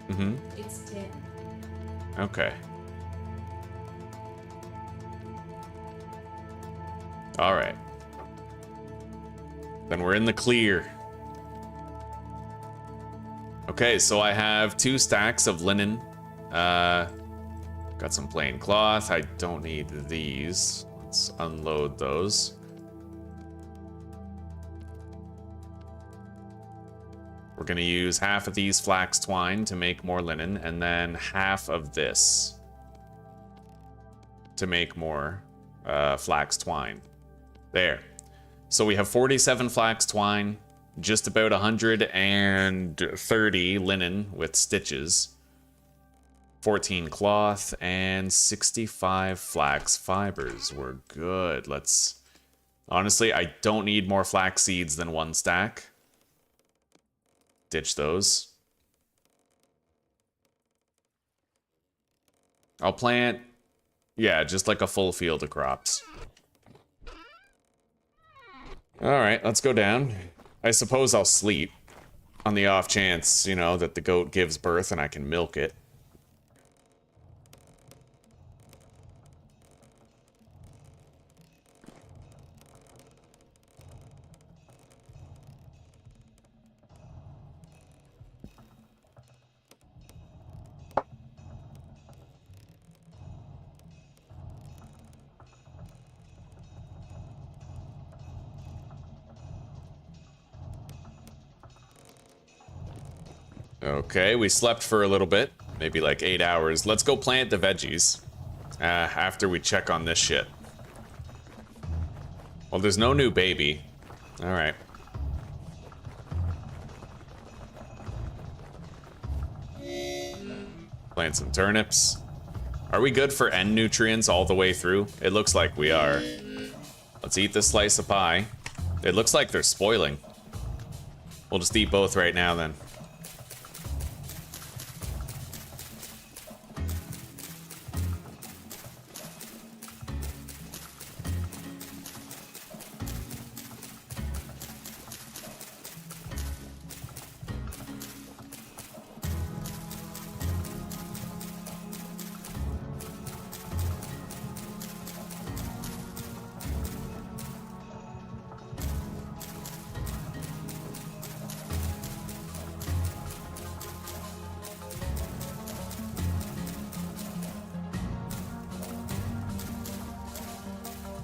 Mm-hmm. It's 10. Okay. All right. Then we're in the clear. Okay, so I have 2 stacks of linen. Got some plain cloth. I don't need these. Let's unload those. We're gonna use half of these flax twine to make more linen, and then half of this to make more flax twine. There. So we have 47 flax twine, just about 130 linen with stitches, 14 cloth, and 65 flax fibers. We're good. Let's... Honestly, I don't need more flax seeds than 1 stack. Ditch those. I'll plant, yeah, just like a full field of crops. All right, let's go down. I suppose I'll sleep on the off chance, you know, that the goat gives birth and I can milk it. Okay, we slept for a little bit, maybe like 8 hours. Let's go plant the veggies after we check on this shit. Well, there's no new baby. All right. Plant some turnips. Are we good for N nutrients all the way through? It looks like we are. Let's eat this slice of pie. It looks like they're spoiling. We'll just eat both right now then.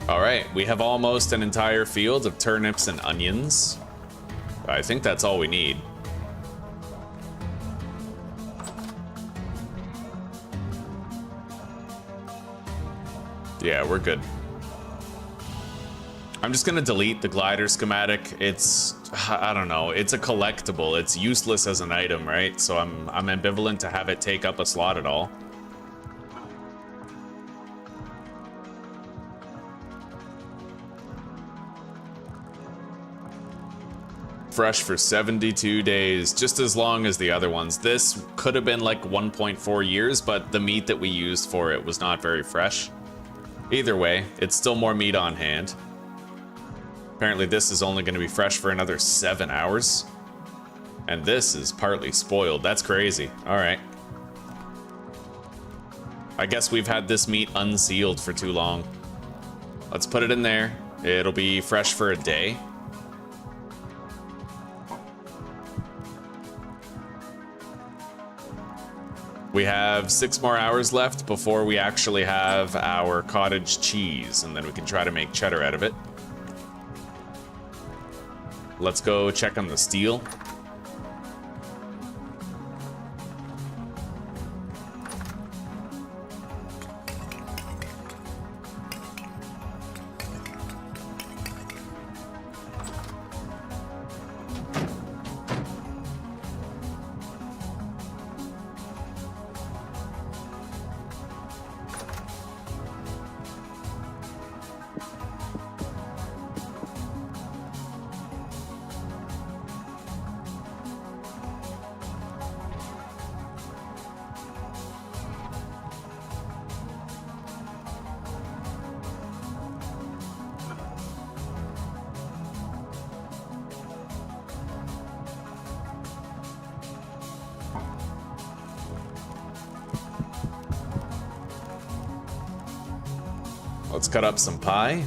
Alright, we have almost an entire field of turnips and onions. I think that's all we need. Yeah, we're good. I'm just gonna delete the glider schematic. It's, I don't know, it's a collectible. It's useless as an item, right? So I'm ambivalent to have it take up a slot at all. Fresh for 72 days, just as long as the other ones. This could have been like 1.4 years, but the meat that we used for it was not very fresh. Either way, it's still more meat on hand. Apparently this is only going to be fresh for another 7 hours. And this is partly spoiled. That's crazy. All right. I guess we've had this meat unsealed for too long. Let's put it in there. It'll be fresh for a day. We have 6 more hours left before we actually have our cottage cheese, and then we can try to make cheddar out of it. Let's go check on the steel. Let's cut up some pie.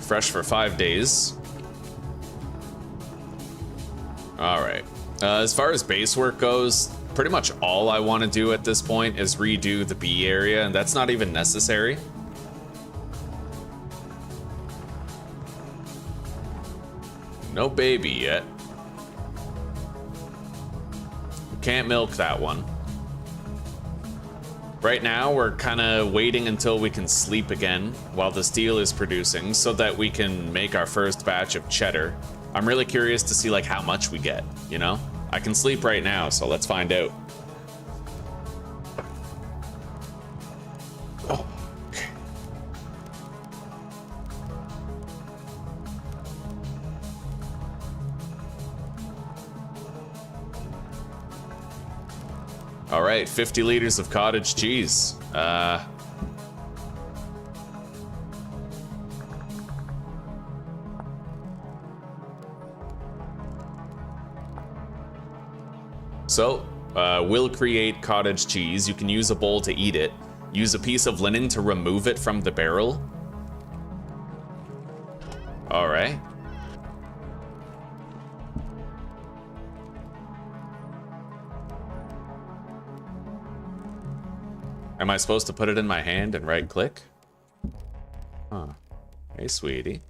Fresh for 5 days. Alright. As far as base work goes, pretty much all I want to do at this point is redo the B area, and that's not even necessary. No baby yet. We can't milk that one. Right now, we're kind of waiting until we can sleep again while the steel is producing so that we can make our first batch of cheddar. I'm really curious to see like how much we get, you know? I can sleep right now, so let's find out. Oh, okay. All right, 50 liters of cottage cheese. We'll create cottage cheese. You can use a bowl to eat it. Use a piece of linen to remove it from the barrel. All right. Am I supposed to put it in my hand and right click? Huh. Hey, sweetie.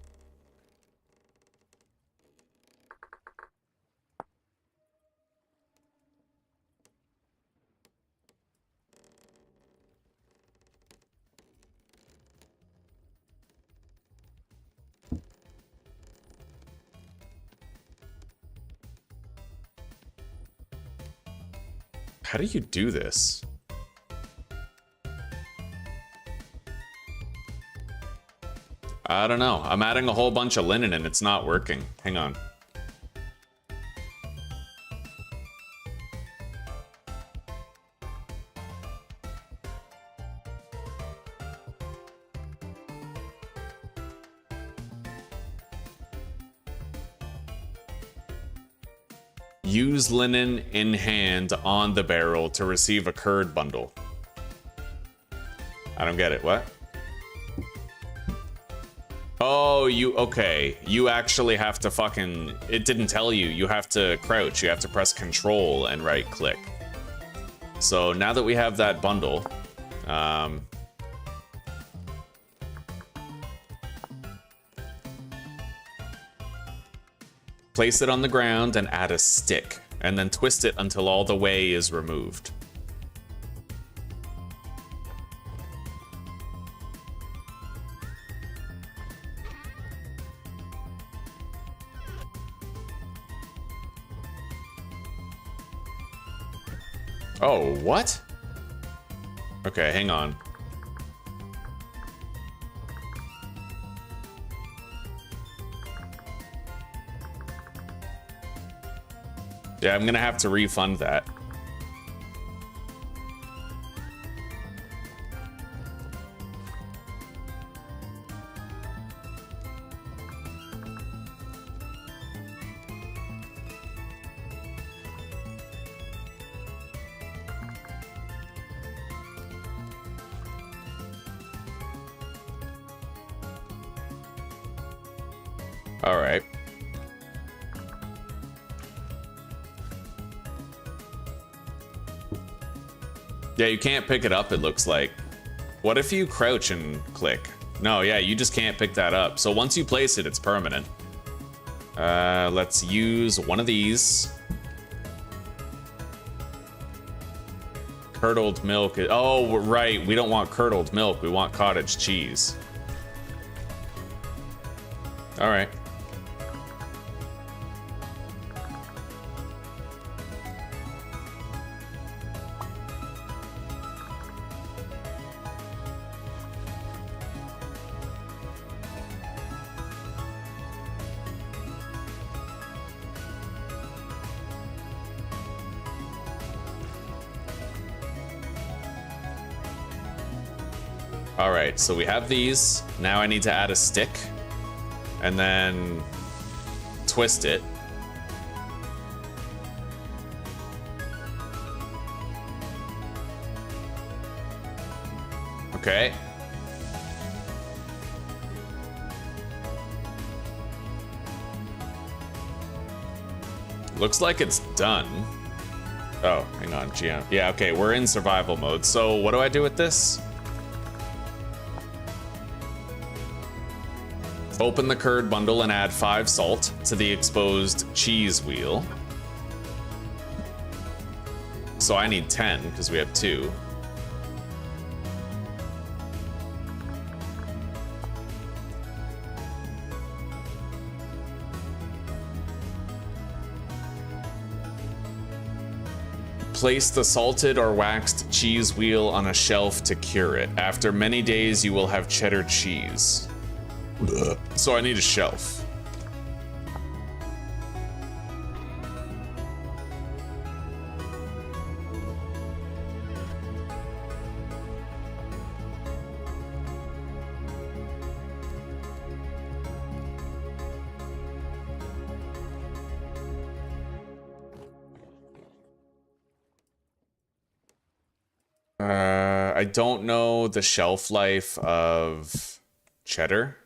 How do you do this? I don't know. I'm adding a whole bunch of linen and it's not working. Hang on. Use linen in hand on the barrel to receive a curd bundle. I don't get it. What? Oh, okay. You actually have to fucking... It didn't tell you. You have to crouch. You have to press control and right click. So now that we have that bundle, place it on the ground and add a stick, and then twist it until all the whey is removed. Oh, what? Okay, hang on. Yeah, I'm gonna have to refund that. All right. Yeah, you can't pick it up, it looks like. What if you crouch and click? No, yeah, you just can't pick that up. So once you place it, it's permanent. Let's use one of these. Curdled milk. Oh, right. We don't want curdled milk. We want cottage cheese. All right. All right, so we have these. Now I need to add a stick and then twist it. Okay. Looks like it's done. Oh, hang on, GM. Yeah, okay, we're in survival mode. So what do I do with this? Open the curd bundle and add 5 salt to the exposed cheese wheel. So I need 10 because we have 2. Place the salted or waxed cheese wheel on a shelf to cure it. After many days, you will have cheddar cheese. So I need a shelf. I don't know the shelf life of cheddar.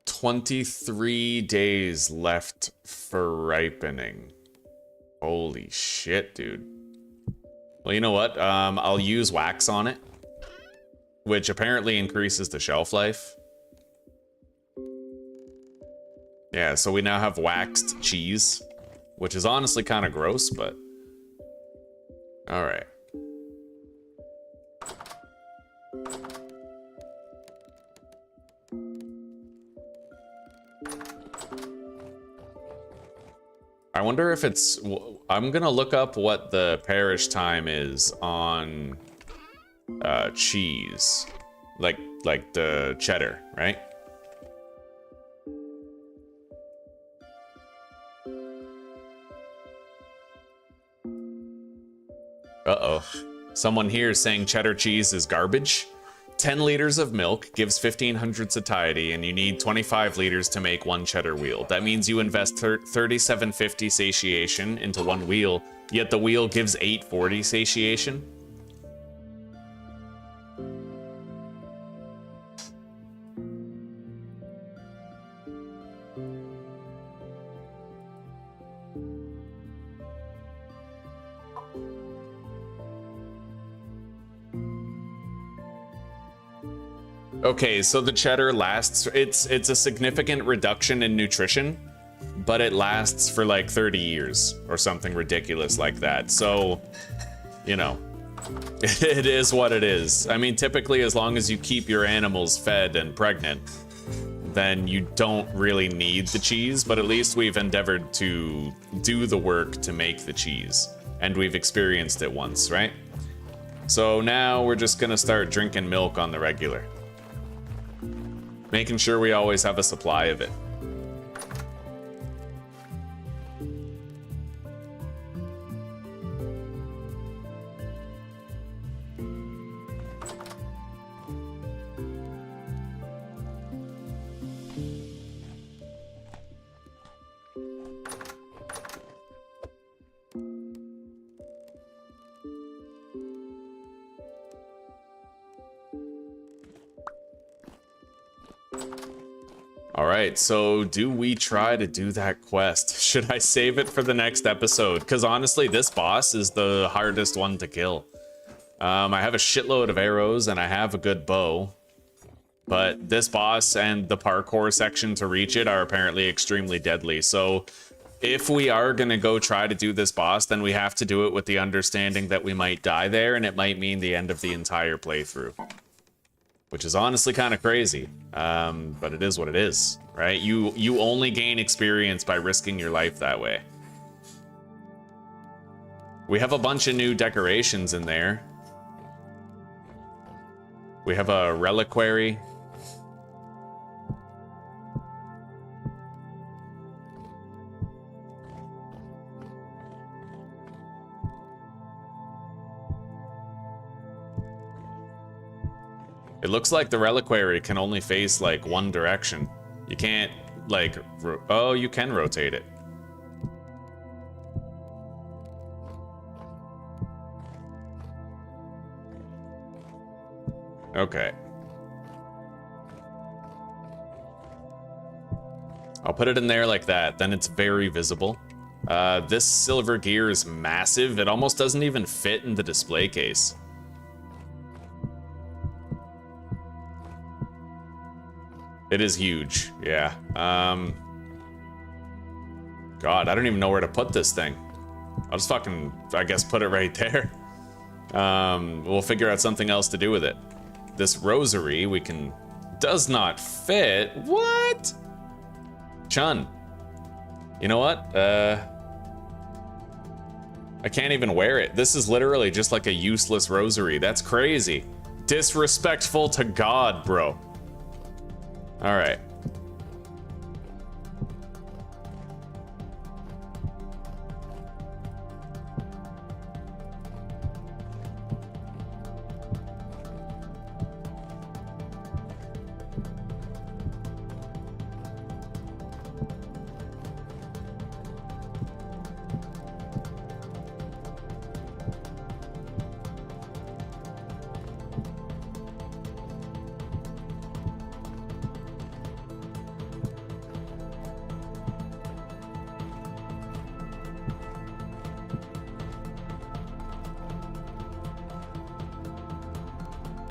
$23 days left for ripening. Holy shit, dude. Well, you know what? I'll use wax on it, which apparently increases the shelf life. Yeah, so we now have waxed cheese, which is honestly kind of gross, but all right. I wonder if it's, I'm gonna look up what the perish time is on cheese, like the cheddar, right? Uh-oh. Someone here is saying cheddar cheese is garbage. 10 liters of milk gives 1500 satiety, and you need 25 liters to make 1 cheddar wheel. That means you invest 3750 satiation into 1 wheel, yet the wheel gives 840 satiation. Okay, so the cheddar lasts, it's a significant reduction in nutrition, but it lasts for like 30 years or something ridiculous like that. So, you know, it is what it is. I mean, typically as long as you keep your animals fed and pregnant, then you don't really need the cheese, but at least we've endeavored to do the work to make the cheese, and we've experienced it once, right? So now we're just gonna start drinking milk on the regular. Making sure we always have a supply of it. All right, so do we try to do that quest? Should I save it for the next episode? Because honestly, this boss is the hardest one to kill. I have a shitload of arrows and I have a good bow, but this boss and the parkour section to reach it are apparently extremely deadly. So if we are gonna go try to do this boss, then we have to do it with the understanding that we might die there, and it might mean the end of the entire playthrough. Which is honestly kind of crazy, but it is what it is, right? You only gain experience by risking your life that way. We have a bunch of new decorations in there. We have a reliquary. It looks like the reliquary can only face like one direction. You can't like, oh, you can rotate it. Okay. I'll put it in there like that, then it's very visible. This silver gear is massive. It almost doesn't even fit in the display case. It is huge, yeah. God, I don't even know where to put this thing. I'll just fucking, I guess, put it right there. We'll figure out something else to do with it. This rosary, we can... Does not fit? What? Chun. You know what? I can't even wear it. This is literally just like a useless rosary. That's crazy. Disrespectful to God, bro. All right.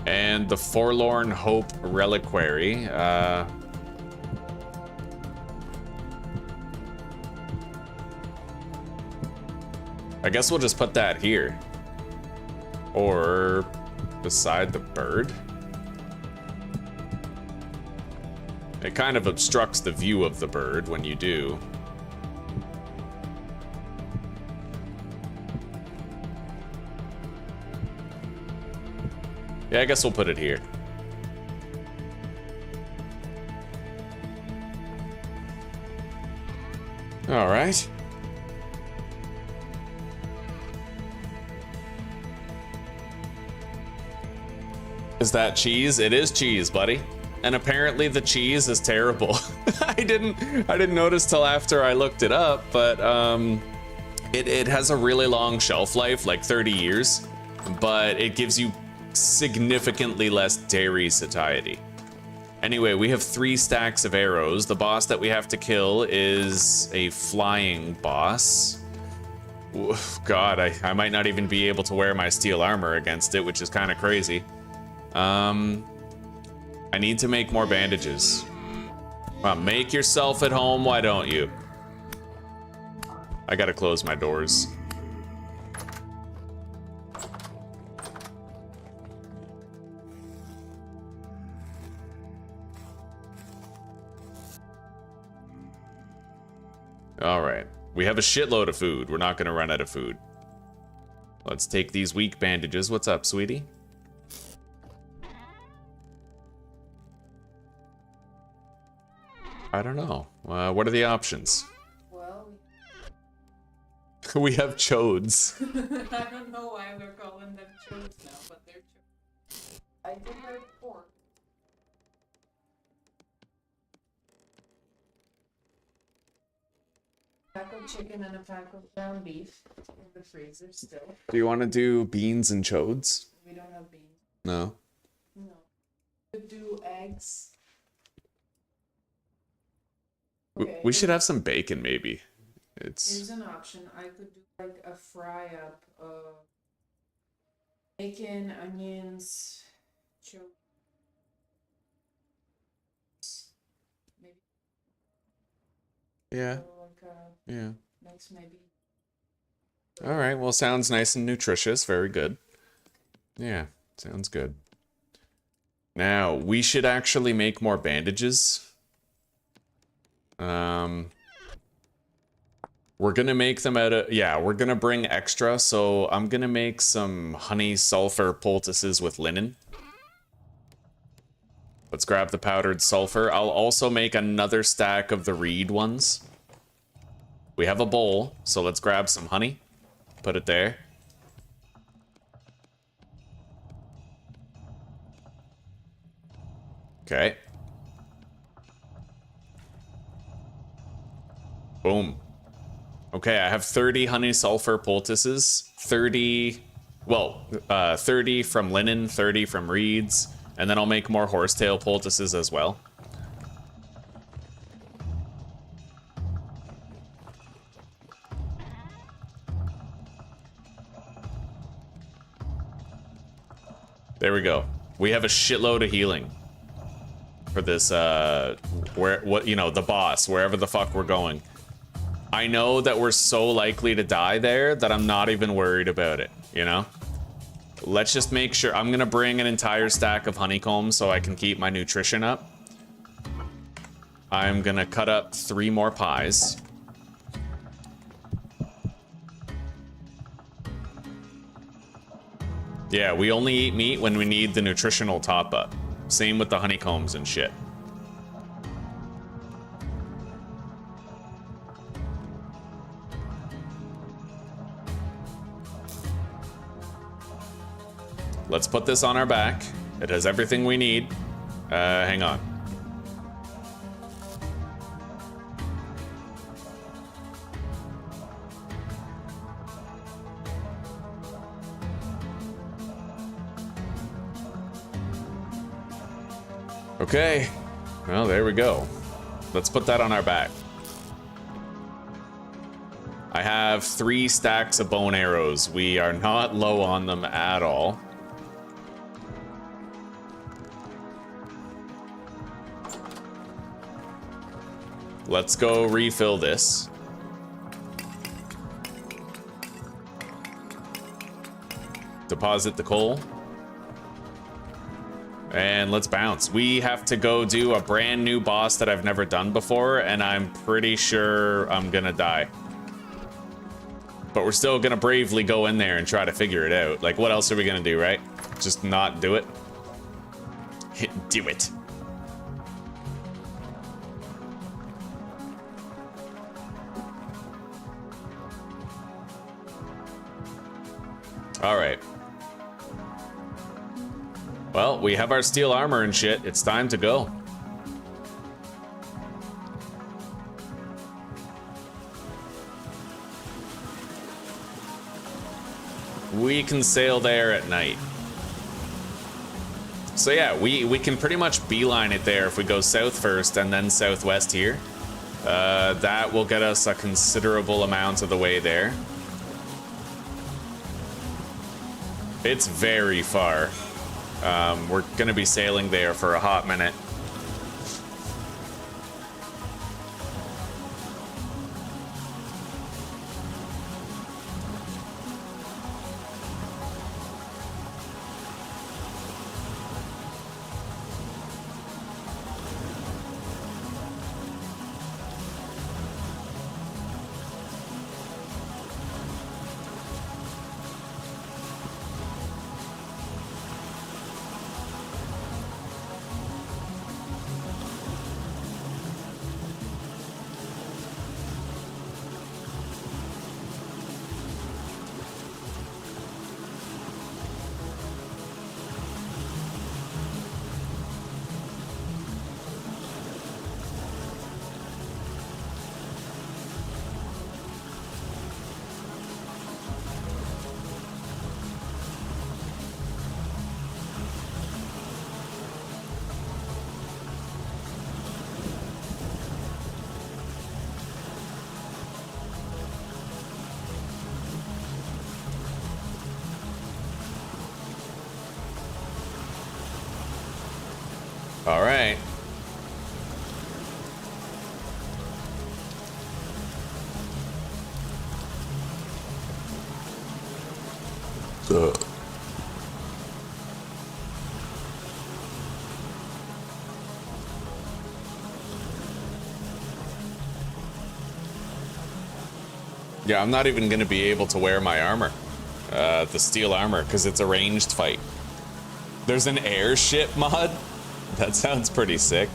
And the Forlorn Hope Reliquary. I guess we'll just put that here. Or beside the bird. It kind of obstructs the view of the bird when you do. Yeah, I guess we'll put it here. All right. Is that cheese? It is cheese, buddy. And apparently the cheese is terrible. I didn't notice till after I looked it up, but it has a really long shelf life, like 30 years, but it gives you significantly less dairy satiety. Anyway, we have 3 stacks of arrows. The boss that we have to kill is a flying boss. God, I might not even be able to wear my steel armor against it, which is kind of crazy. I need to make more bandages. Well, make yourself at home, why don't you? I gotta close my doors. All right, we have a shitload of food. We're not gonna run out of food. Let's take these weak bandages. What's up, sweetie? I don't know. What are the options? Well, We have chodes. I don't know why we're calling them chodes now, but they're chodes. I did have pork. Pack of chicken and a pack of ground beef in the freezer still. Do you want to do beans and chodes? We don't have beans. No. No. Could do eggs. Okay. We should have some bacon, maybe. It's Here's an option. I could do like a fry up of bacon, onions, chili. Maybe yeah, like a yeah. mix, maybe. All right. Well, sounds nice and nutritious. Very good. Yeah, sounds good. Now we should actually make more bandages. We're gonna make them out of, yeah, we're gonna bring extra, so I'm gonna make some honey sulfur poultices with linen. Let's grab the powdered sulfur. I'll also make another stack of the reed ones. We have a bowl, so let's grab some honey. Put it there. Okay. Boom. Okay, I have 30 honey sulfur poultices, 30 from linen, 30 from reeds, and then I'll make more horsetail poultices as well. There we go. We have a shitload of healing for this, the boss, wherever the fuck we're going. I know that we're so likely to die there that I'm not even worried about it, you know? Let's just make sure. I'm gonna bring an entire stack of honeycombs so I can keep my nutrition up. I'm gonna cut up 3 more pies. Yeah, we only eat meat when we need the nutritional top up. Same with the honeycombs and shit. Let's put this on our back. It has everything we need. Hang on. Okay. Well, there we go. Let's put that on our back. I have 3 stacks of bone arrows. We are not low on them at all. Let's go refill this. Deposit the coal. And let's bounce. We have to go do a brand new boss that I've never done before, and I'm pretty sure I'm gonna die. But we're still gonna bravely go in there and try to figure it out. Like, what else are we gonna do, right? Just not do it? Do it. All right. Well, we have our steel armor and shit. It's time to go. We can sail there at night. So yeah, we can pretty much beeline it there if we go south first and then southwest here. That will get us a considerable amount of the way there. It's very far. We're gonna be sailing there for a hot minute. All right. Yeah, I'm not even going to be able to wear my armor, the steel armor, because it's a ranged fight. There's an airship mod? That sounds pretty sick.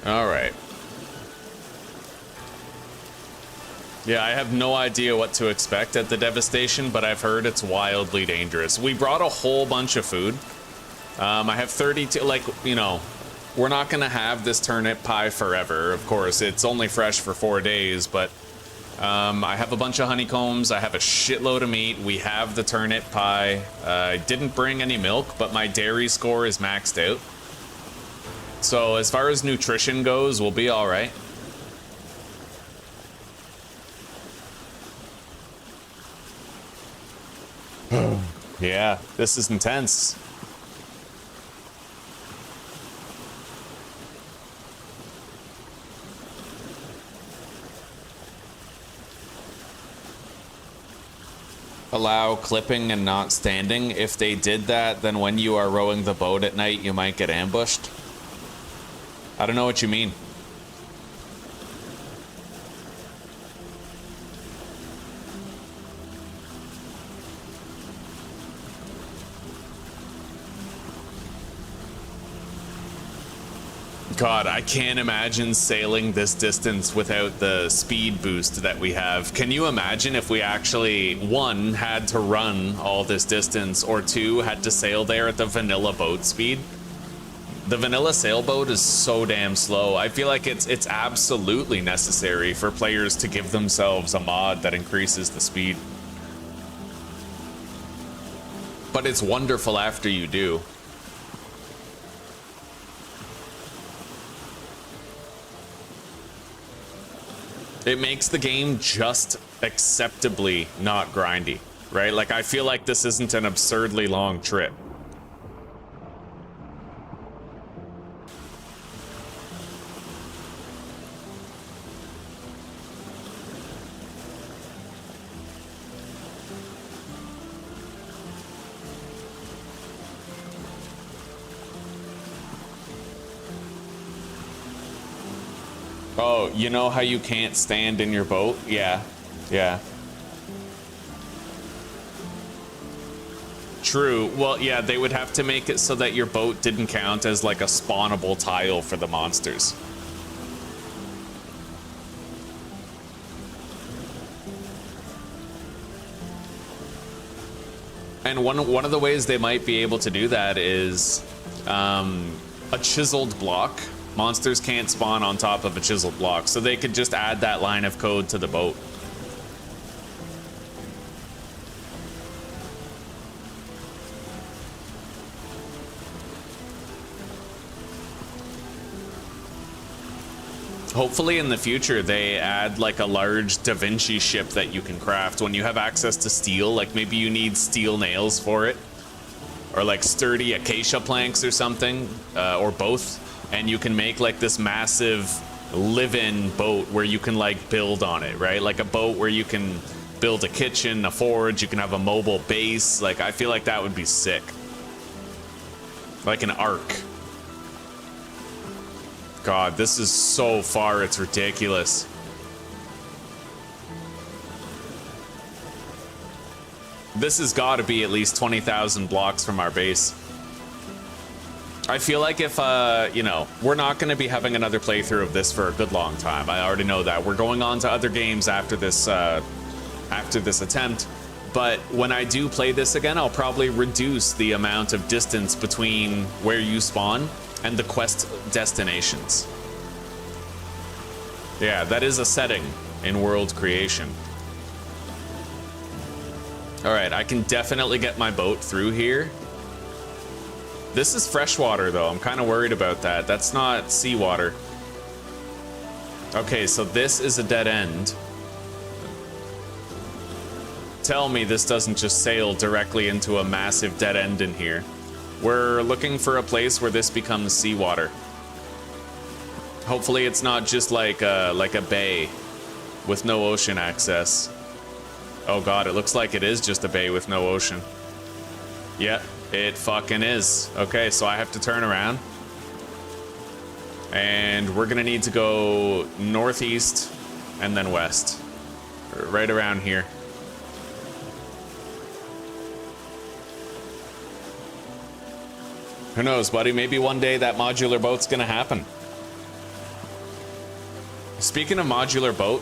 All right. Yeah, I have no idea what to expect at the devastation, but I've heard it's wildly dangerous. We brought a whole bunch of food. I have 32, like, you know, we're not gonna have this turnip pie forever, of course. It's only fresh for 4 days, but I have a bunch of honeycombs. I have a shitload of meat. We have the turnip pie. I didn't bring any milk, but my dairy score is maxed out. So as far as nutrition goes, we'll be all right. Yeah, this is intense. Allow clipping and not standing. If they did that, then when you are rowing the boat at night, you might get ambushed. I don't know what you mean. God, I can't imagine sailing this distance without the speed boost that we have. Can you imagine if we actually, one, had to run all this distance, or two, had to sail there at the vanilla boat speed? The vanilla sailboat is so damn slow. I feel like it's absolutely necessary for players to give themselves a mod that increases the speed. But it's wonderful after you do. It makes the game just acceptably not grindy, right? Like, I feel like this isn't an absurdly long trip. Oh, you know how you can't stand in your boat? Yeah, yeah. True. Well, yeah, they would have to make it so that your boat didn't count as like a spawnable tile for the monsters. And one of the ways they might be able to do that is a chiseled block. Monsters can't spawn on top of a chiseled block, so they could just add that line of code to the boat. Hopefully in the future they add like a large Da Vinci ship that you can craft when you have access to steel. Like maybe you need steel nails for it, or like sturdy acacia planks or something, or both, and you can make like this massive live-in boat where you can like build on it, right? Like a boat where you can build a kitchen, a forge, you can have a mobile base. Like I feel like that would be sick. Like an ark. God, this is so far, it's ridiculous. This has got to be at least 20,000 blocks from our base. I feel like if, you know, we're not going to be having another playthrough of this for a good long time. I already know that. We're going on to other games after this attempt. But when I do play this again, I'll probably reduce the amount of distance between where you spawn and the quest destinations. Yeah, that is a setting in world creation. All right, I can definitely get my boat through here. This is freshwater though, I'm kind of worried about that. That's not seawater. Okay, so this is a dead end. Tell me this doesn't just sail directly into a massive dead end in here. We're looking for a place where this becomes seawater. Hopefully it's not just like a bay with no ocean access. Oh god, it looks like it is just a bay with no ocean. Yeah, it fucking is. Okay, so I have to turn around. And we're gonna need to go northeast and then west. Right around here. Who knows, buddy? Maybe one day that modular boat's gonna happen. Speaking of modular boat,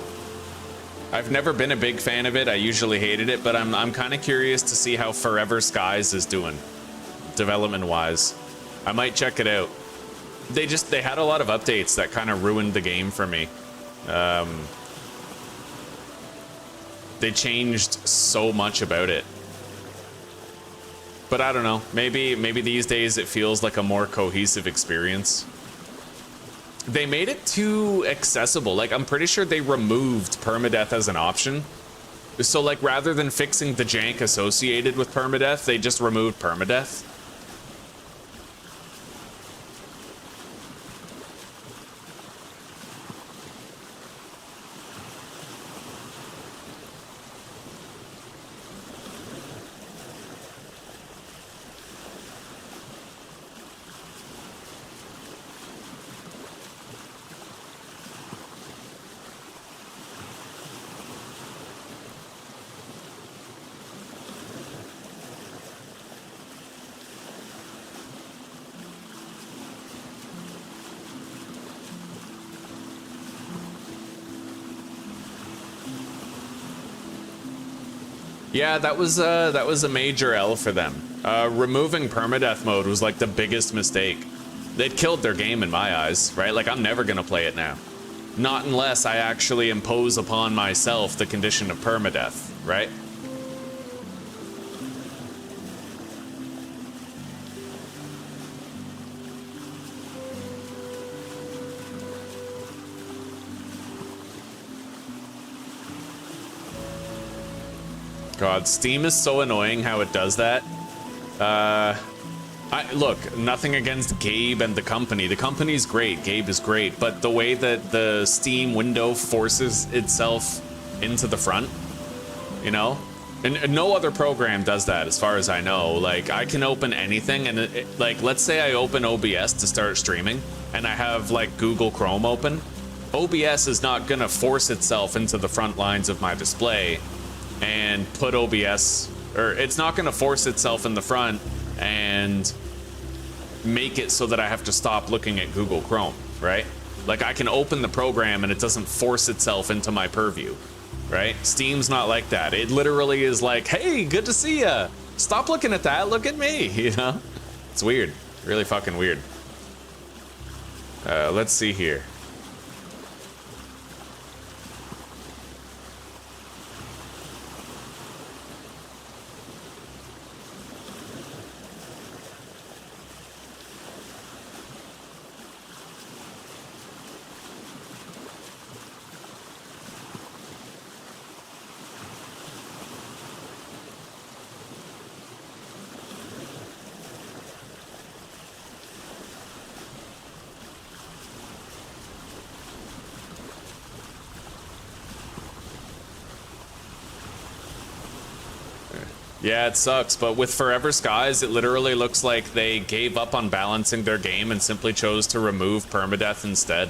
I've never been a big fan of it. I usually hated it, but I'm kind of curious to see how Forever Skies is doing, development-wise. I might check it out. They had a lot of updates that kind of ruined the game for me. They changed so much about it. But I don't know, maybe these days it feels like a more cohesive experience. They made it too accessible. Like, I'm pretty sure they removed permadeath as an option. So, like, rather than fixing the jank associated with permadeath, they just removed permadeath. Yeah, that was a major L for them. Removing permadeath mode was like the biggest mistake. They'd killed their game in my eyes, right? Like, I'm never gonna play it now. Not unless I actually impose upon myself the condition of permadeath, right? God, Steam is so annoying how it does that. Look, nothing against Gabe and the company. The company's great, Gabe is great, but the way that the Steam window forces itself into the front, you know? And no other program does that as far as I know. Like, I can open anything and like, let's say I open OBS to start streaming and I have like Google Chrome open. OBS is not gonna force itself into the front lines of my display and put OBS, or it's not gonna force itself in the front and make it so that I have to stop looking at Google Chrome, right? Like, I can open the program and it doesn't force itself into my purview, right? Steam's not like that. It literally is like, hey, good to see ya. Stop looking at that, look at me, you know? It's weird. Really fucking weird. Let's see here. Yeah, it sucks, but with Forever Skies, it literally looks like they gave up on balancing their game and simply chose to remove Permadeath instead.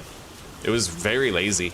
It was very lazy.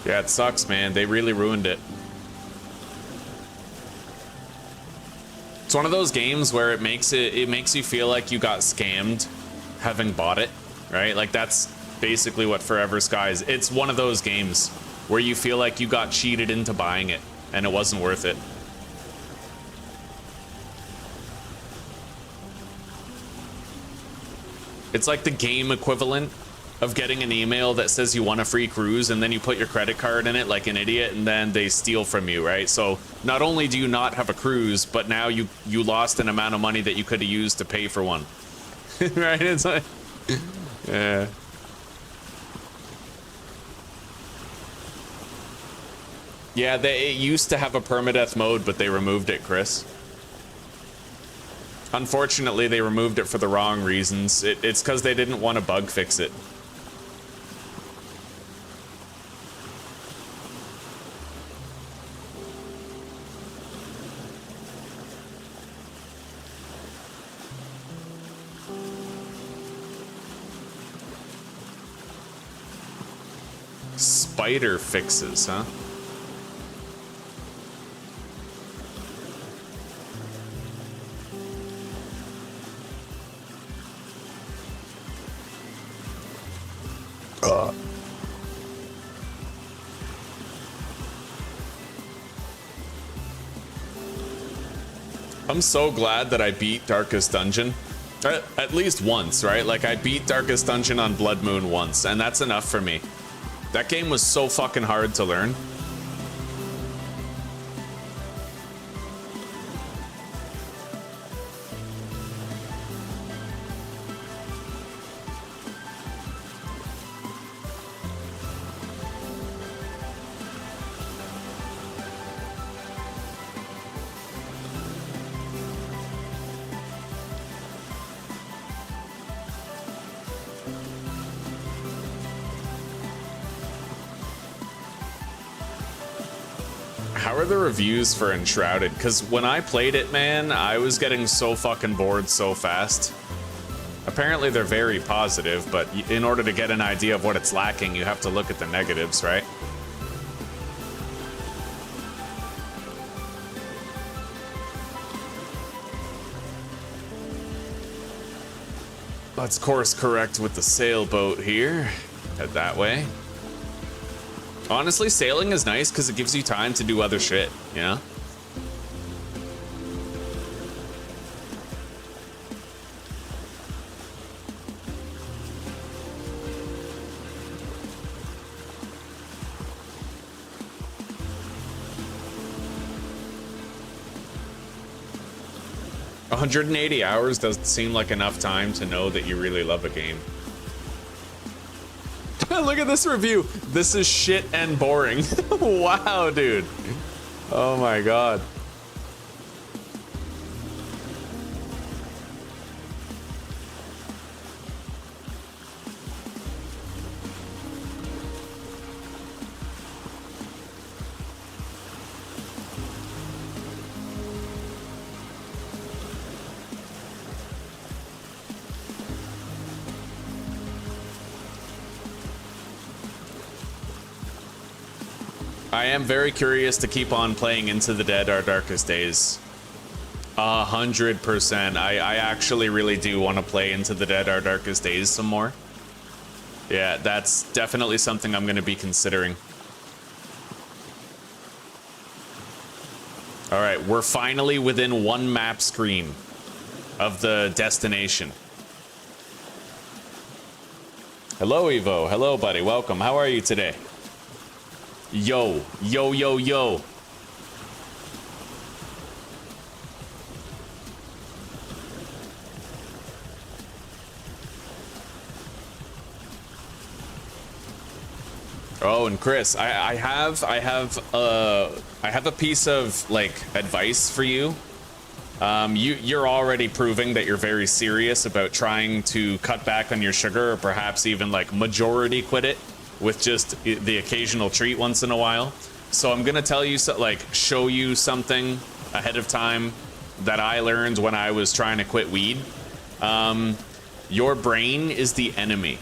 Yeah, it sucks, man. They really ruined it. It's one of those games where it makes you feel like you got scammed having bought it, right? Like that's basically what Forever Skies. It's one of those games where you feel like you got cheated into buying it and it wasn't worth it. It's like the game equivalent of getting an email that says you want a free cruise and then you put your credit card in it like an idiot and then they steal from you, right? So not only do you not have a cruise, but now you lost an amount of money that you could have used to pay for one. Right? It's like, yeah. Yeah, it used to have a permadeath mode, but they removed it, Chris. Unfortunately, they removed it for the wrong reasons. It's because they didn't want to bug fix it. Spider fixes, huh? I'm so glad that I beat Darkest Dungeon. At least once, right? Like, I beat Darkest Dungeon on Blood Moon once, and that's enough for me. That game was so fucking hard to learn. How are the reviews for Enshrouded? Because when I played it, man, I was getting so fucking bored so fast. Apparently they're very positive, but in order to get an idea of what it's lacking, you have to look at the negatives, right? Let's course correct with the sailboat here. Head that way. Honestly, sailing is nice because it gives you time to do other shit, you know? $180 hours doesn't seem like enough time to know that you really love a game. Look at this review. This is shit and boring. Wow, dude. Oh my god. I am very curious to keep on playing Into the Dead, Our Darkest Days. 100%. I actually really do want to play Into the Dead, Our Darkest Days some more. Yeah, that's definitely something I'm going to be considering. All right, we're finally within one map screen of the destination. Hello, Evo. Hello, buddy. Welcome. How are you today? Yo, yo, yo, yo. Oh, and Chris, I have a piece of like advice for you. You're already proving that you're very serious about trying to cut back on your sugar, or perhaps even like majority quit it with just the occasional treat once in a while. So I'm gonna tell you, show you something ahead of time that I learned when I was trying to quit weed. Your brain is the enemy.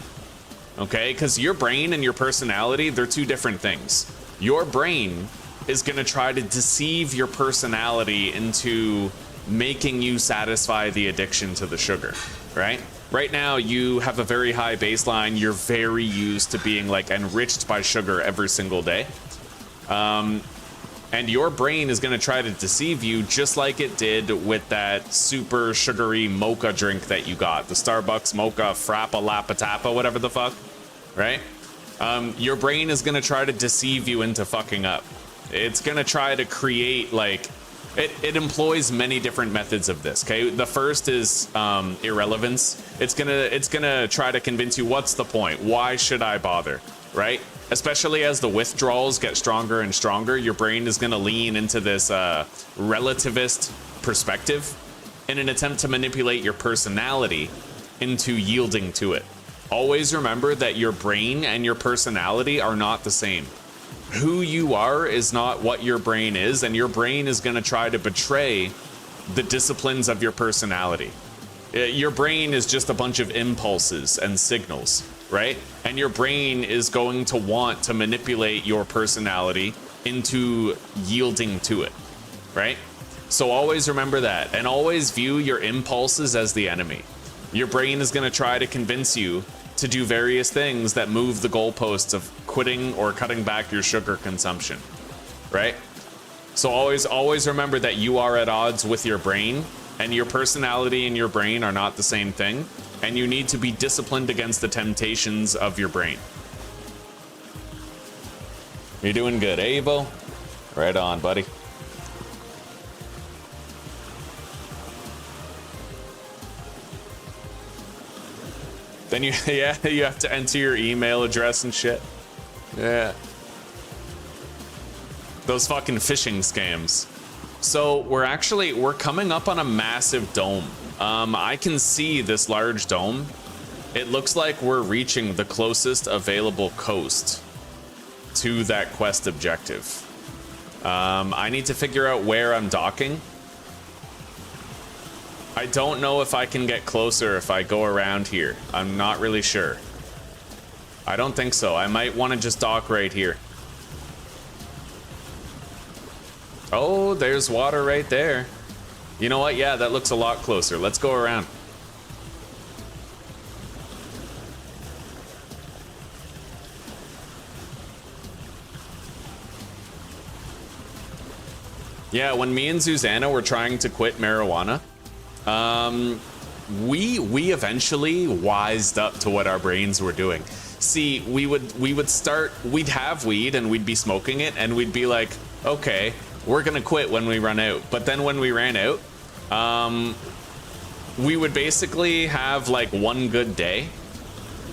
Okay, because your brain and your personality, they're two different things. Your brain is gonna try to deceive your personality into making you satisfy the addiction to the sugar, right? Right now, you have a very high baseline. You're very used to being like enriched by sugar every single day. And your brain is gonna try to deceive you just like it did with that super sugary mocha drink that you got. The Starbucks mocha frappa lappa tappa, whatever the fuck, right? Your brain is gonna try to deceive you into fucking up. It's gonna try to create like, it employs many different methods of this, okay? The first is irrelevance. It's gonna try to convince you, what's the point? Why should I bother, right? Especially as the withdrawals get stronger and stronger, your brain is gonna lean into this relativist perspective in an attempt to manipulate your personality into yielding to it. Always remember that your brain and your personality are not the same. Who you are is not what your brain is, and your brain is going to try to betray the disciplines of your personality. Your brain is just a bunch of impulses and signals, right? And your brain is going to want to manipulate your personality into yielding to it, right? So always remember that, and always view your impulses as the enemy. Your brain is going to try to convince you to do various things that move the goalposts of quitting or cutting back your sugar consumption, right? So always remember that you are at odds with your brain, and your personality and your brain are not the same thing, and you need to be disciplined against the temptations of your brain. You're doing good, eh, Evo? Right on, buddy. Then you have to enter your email address and shit. Yeah. Those fucking phishing scams. So we're coming up on a massive dome. I can see this large dome. It looks like we're reaching the closest available coast to that quest objective. I need to figure out where I'm docking. I don't know if I can get closer if I go around here. I'm not really sure. I don't think so. I might want to just dock right here. Oh, there's water right there. You know what? Yeah, that looks a lot closer. Let's go around. Yeah, when me and Susanna were trying to quit marijuana, we eventually wised up to what our brains were doing. See, we'd have weed and we'd be smoking it and we'd be like, okay, we're gonna quit when we run out. But then when we ran out, we would basically have like one good day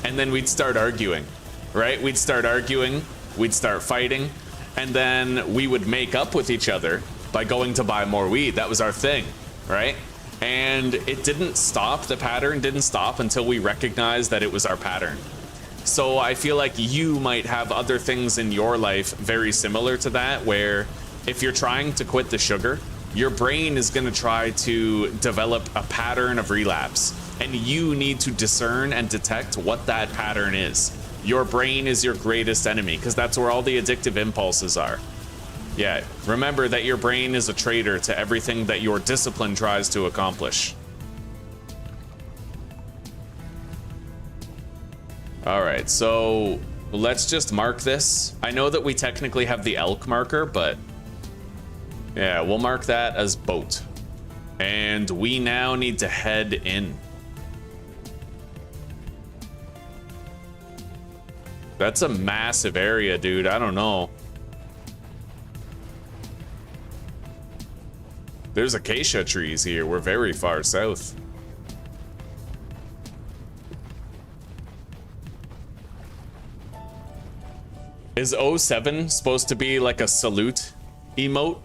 and then we'd start arguing, right? We'd start arguing, we'd start fighting, and then we would make up with each other by going to buy more weed. That was our thing, right? And it didn't stop, the pattern didn't stop until we recognized that it was our pattern. So I feel like you might have other things in your life very similar to that, where if you're trying to quit the sugar, your brain is gonna try to develop a pattern of relapse, and you need to discern and detect what that pattern is. Your brain is your greatest enemy, because that's where all the addictive impulses are. Yeah, remember that your brain is a traitor to everything that your discipline tries to accomplish. Alright, so let's just mark this. I know that we technically have the elk marker, but yeah, we'll mark that as boat. And we now need to head in. That's a massive area, dude. I don't know. There's acacia trees here. We're very far south. Is 07 supposed to be like a salute emote?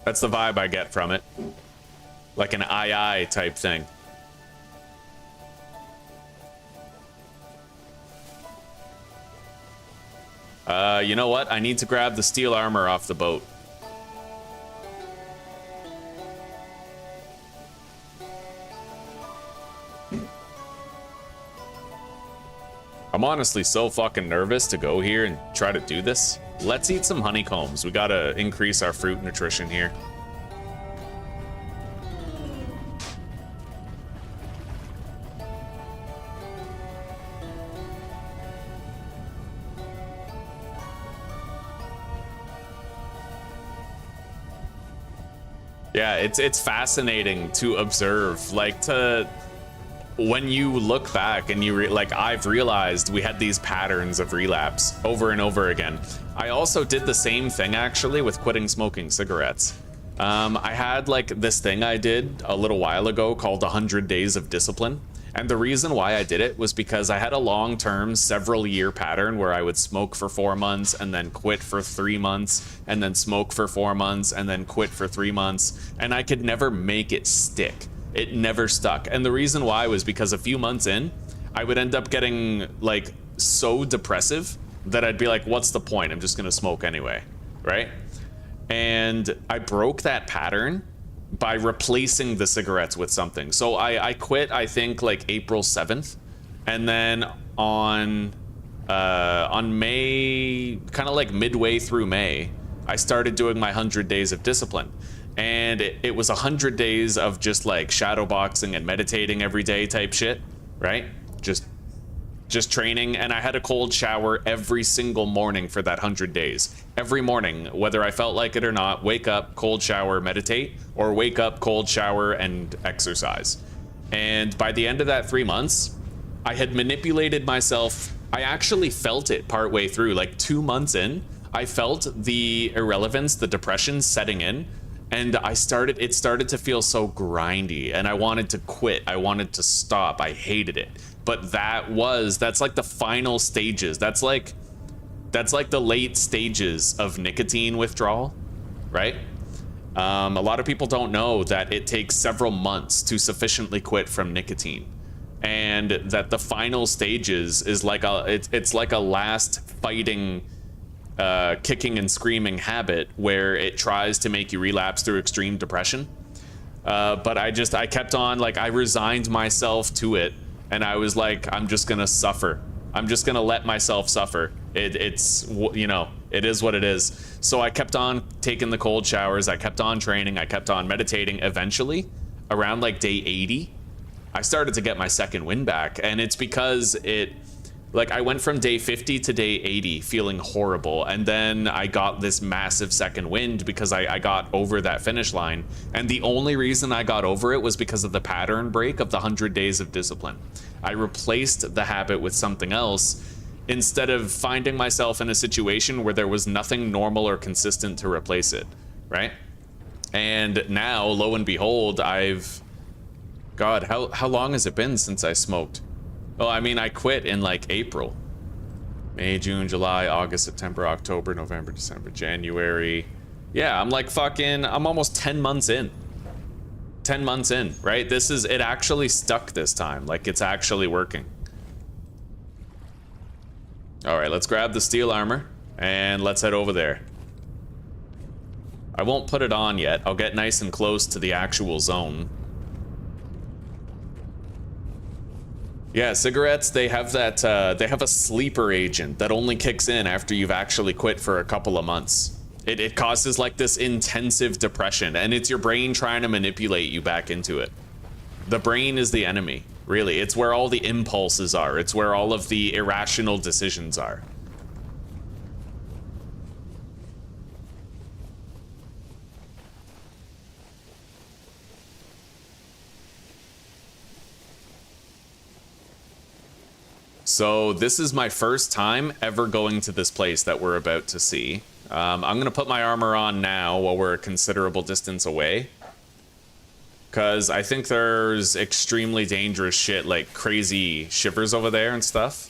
That's the vibe I get from it. Like an aye type thing. You know what? I need to grab the steel armor off the boat. I'm honestly so fucking nervous to go here and try to do this. Let's eat some honeycombs. We gotta increase our fruit nutrition here. Yeah, it's fascinating to observe, like when you look back and you like I've realized we had these patterns of relapse over and over again. I also did the same thing actually with quitting smoking cigarettes. I had like this thing I did a little while ago called 100 Days of Discipline. And the reason why I did it was because I had a long-term, several-year pattern where I would smoke for 4 months and then quit for 3 months and then smoke for 4 months and then quit for 3 months. And I could never make it stick. It never stuck. And the reason why was because a few months in, I would end up getting like so depressive that I'd be like, what's the point? I'm just gonna smoke anyway, right? And I broke that pattern by replacing the cigarettes with something. So I quit, I think, like April 7th. And then on May, kind of like midway through May, I started doing my 100 Days of Discipline. And it was 100 days of just like shadow boxing and meditating every day type shit, right? Just training, and I had a cold shower every single morning for that 100 days. Every morning, whether I felt like it or not, wake up, cold shower, meditate, or wake up, cold shower, and exercise. And by the end of that 3 months, I had manipulated myself. I actually felt it partway through, like 2 months in, I felt the irrelevance, the depression setting in, and it started to feel so grindy, and I wanted to quit. I wanted to stop. I hated it. But that's like the final stages. That's like the late stages of nicotine withdrawal, right? A lot of people don't know that it takes several months to sufficiently quit from nicotine, and that the final stages is like it's like a last fighting, kicking and screaming habit where it tries to make you relapse through extreme depression. But I kept on, like I resigned myself to it. And I was like, I'm just gonna suffer. I'm just gonna let myself suffer. It's, you know, it is what it is. So I kept on taking the cold showers. I kept on training. I kept on meditating. Eventually, around like day 80, I started to get my second wind back. And it's because like I went from day 50 to day 80 feeling horrible, and then I got this massive second wind because I got over that finish line. And the only reason I got over it was because of the pattern break of the 100 Days of Discipline. I replaced the habit with something else instead of finding myself in a situation where there was nothing normal or consistent to replace it, right? And now, lo and behold, God, how long has it been since I smoked? Well, I mean, I quit in like April. May, June, July, August, September, October, November, December, January. Yeah, I'm almost 10 months in. 10 months in, right? It actually stuck this time. Like, it's actually working. All right, let's grab the steel armor and let's head over there. I won't put it on yet. I'll get nice and close to the actual zone. Yeah, cigarettes, they have that, they have a sleeper agent that only kicks in after you've actually quit for a couple of months. It causes like this intensive depression, and it's your brain trying to manipulate you back into it. The brain is the enemy, really. It's where all the impulses are. It's where all of the irrational decisions are. So this is my first time ever going to this place that we're about to see. I'm gonna put my armor on now while we're a considerable distance away, because I think there's extremely dangerous shit like crazy shivers over there and stuff.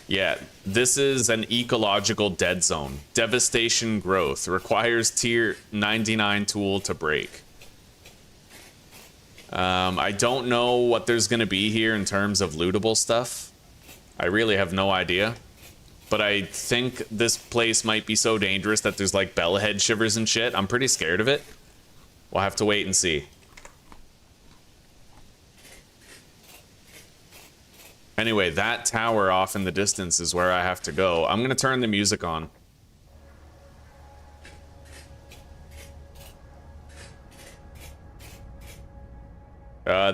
Yeah, this is an ecological dead zone. Devastation growth requires tier 99 tool to break. I don't know what there's gonna be here in terms of lootable stuff. I really have no idea. But I think this place might be so dangerous that there's like bellhead shivers and shit. I'm pretty scared of it. We'll have to wait and see. Anyway, that tower off in the distance is where I have to go. I'm gonna turn the music on.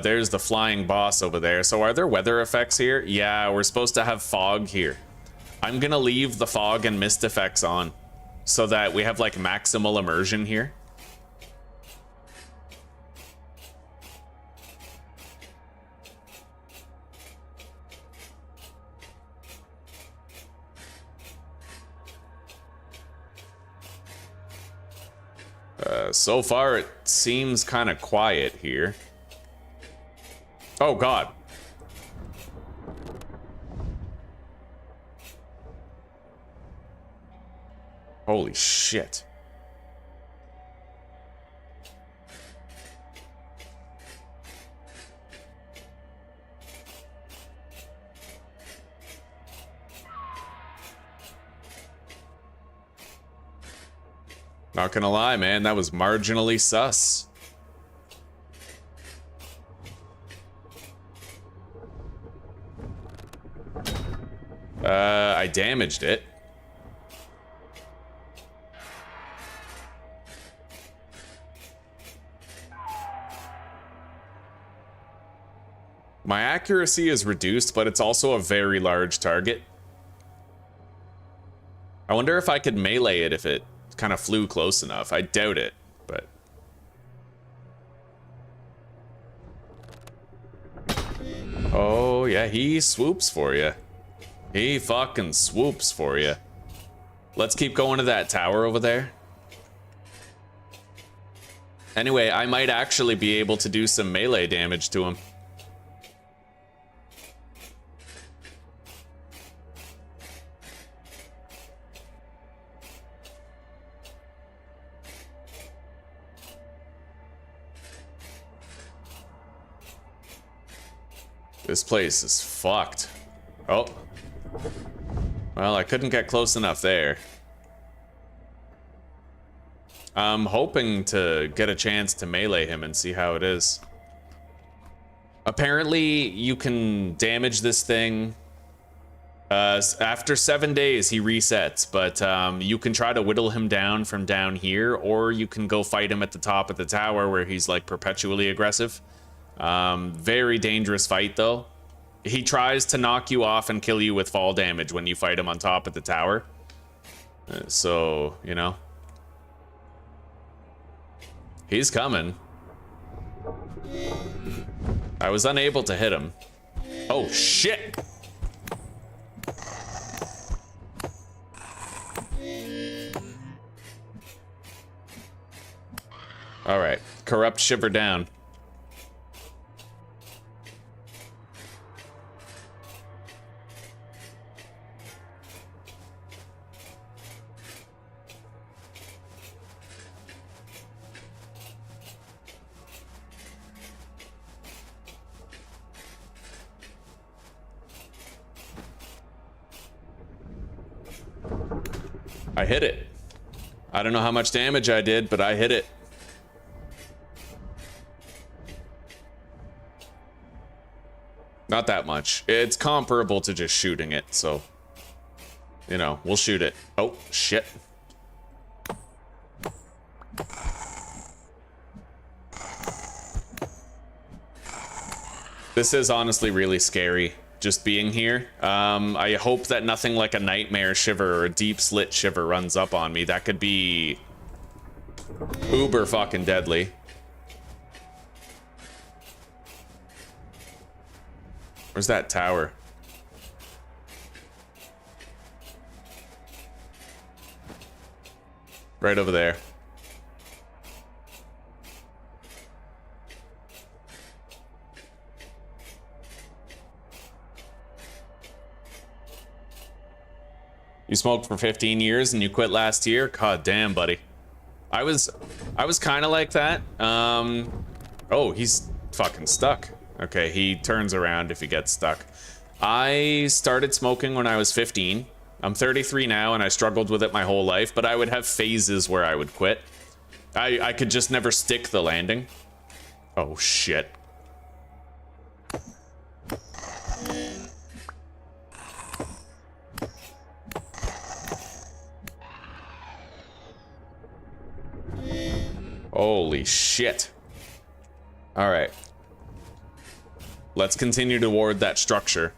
There's the flying boss over there. So are there weather effects here? Yeah, we're supposed to have fog here. I'm gonna leave the fog and mist effects on so that we have like maximal immersion here. So far it seems kind of quiet here. Oh God. Holy shit. Not gonna lie, man, that was marginally sus. I damaged it. My accuracy is reduced, but it's also a very large target. I wonder if I could melee it if it kind of flew close enough. I doubt it, but... Oh, yeah, he swoops for you. He fucking swoops for you. Let's keep going to that tower over there. Anyway, I might actually be able to do some melee damage to him. This place is fucked. Oh. Well, I couldn't get close enough there. I'm hoping to get a chance to melee him and see how it is. Apparently, you can damage this thing. After 7 days, he resets, but you can try to whittle him down from down here, or you can go fight him at the top of the tower where he's like perpetually aggressive. Very dangerous fight though. He tries to knock you off and kill you with fall damage when you fight him on top of the tower. So, you know. He's coming. I was unable to hit him. Oh shit! Alright, corrupt shiver down. I hit it. I don't know how much damage I did, but I hit it. Not that much. It's comparable to just shooting it, so... You know, we'll shoot it. Oh, shit. This is honestly really scary, just being here. I hope that nothing like a nightmare shiver or a deep slit shiver runs up on me. That could be uber fucking deadly. Where's that tower? Right over there. You smoked for 15 years and you quit last year? God damn, buddy. I was kind of like that. Oh, he's fucking stuck. Okay, he turns around if he gets stuck. I started smoking when I was 15. I'm 33 now and I struggled with it my whole life, but I would have phases where I would quit. I could just never stick the landing. Oh, shit. Holy shit. All right. Let's continue toward that structure.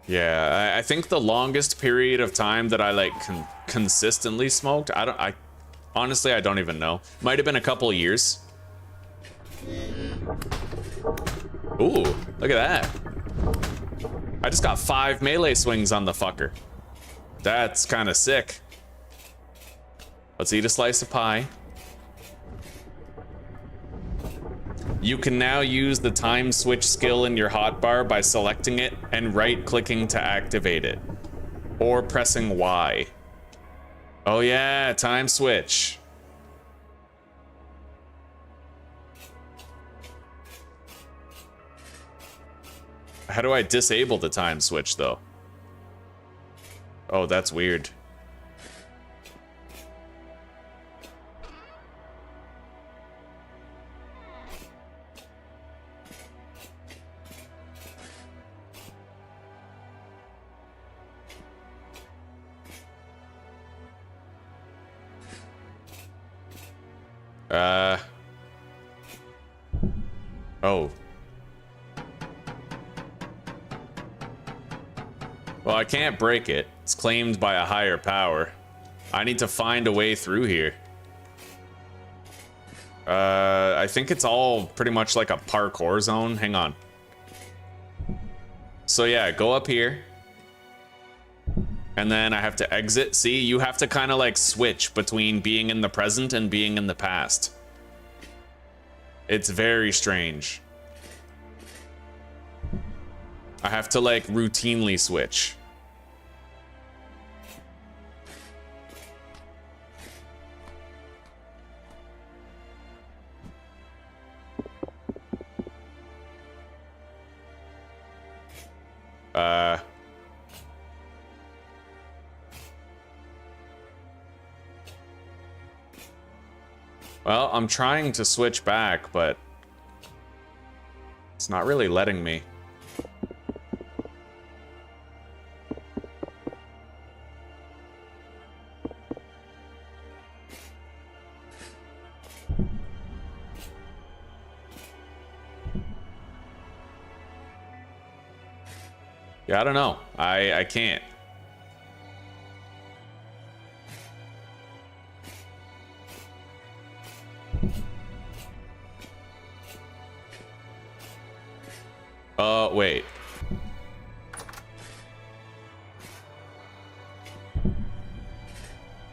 Yeah, I think the longest period of time that I like consistently smoked, honestly, I don't even know. Might have been a couple of years. Ooh, look at that. I just got 5 melee swings on the fucker. That's kind of sick. Let's eat a slice of pie. You can now use the time switch skill in your hotbar by selecting it and right-clicking to activate it. Or pressing Y. Oh yeah, time switch. How do I disable the time switch, though? Oh, that's weird. Oh. Well, I can't break it. It's claimed by a higher power. I need to find a way through here. I think it's all pretty much like a parkour zone. Hang on. So yeah, go up here. And then I have to exit. See, you have to kind of like switch between being in the present and being in the past. It's very strange. I have to like routinely switch. Well, I'm trying to switch back, but it's not really letting me. Yeah, I don't know. I can't. Wait.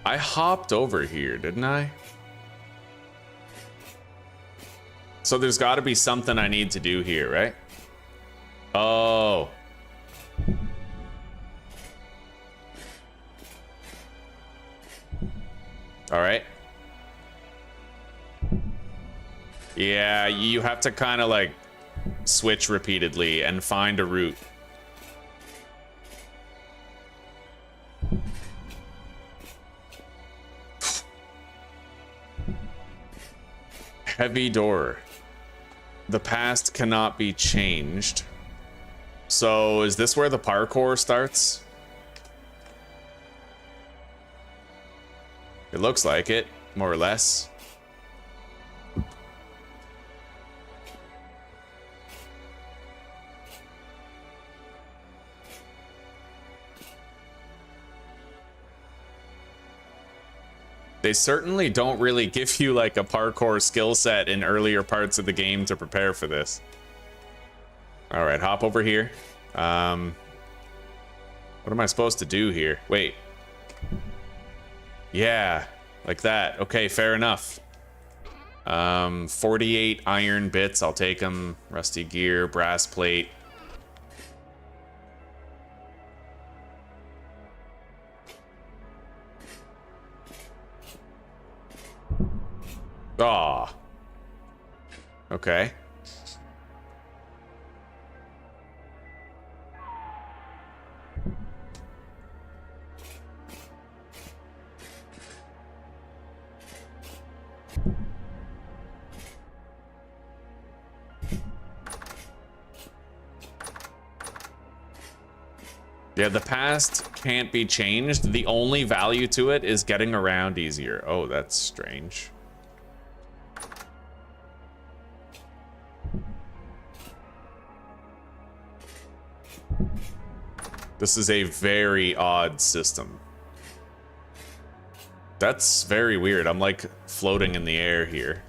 I hopped over here, didn't I? So there's got to be something I need to do here, right? Oh. All right. Yeah, you have to kind of like switch repeatedly and find a route. Heavy door. The past cannot be changed. So is this where the parkour starts? It looks like it, more or less. They certainly don't really give you like a parkour skill set in earlier parts of the game to prepare for this. All right, hop over here. What am I supposed to do here? Wait. Yeah, like that. Okay, fair enough. 48 iron bits, I'll take them. Rusty gear, brass plate. Aw. Okay. Yeah, the past can't be changed. The only value to it is getting around easier. Oh, that's strange. This is a very odd system. That's very weird. I'm like floating in the air here.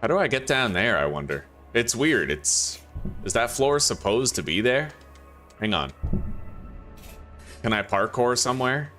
How do I get down there, I wonder? It's weird. Is that floor supposed to be there? Hang on. Can I parkour somewhere?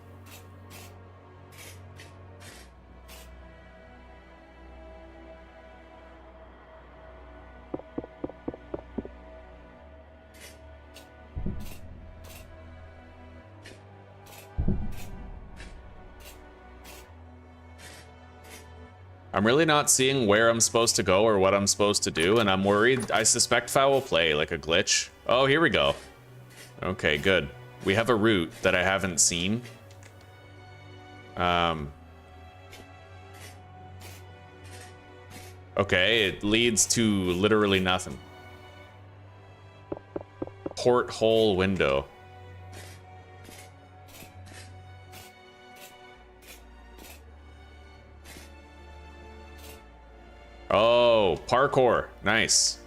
I'm really not seeing where I'm supposed to go or what I'm supposed to do, and I'm worried. I suspect foul play, like a glitch. Oh, here we go. Okay, good. We have a route that I haven't seen. Okay, it leads to literally nothing. Porthole window. Oh, parkour. Nice.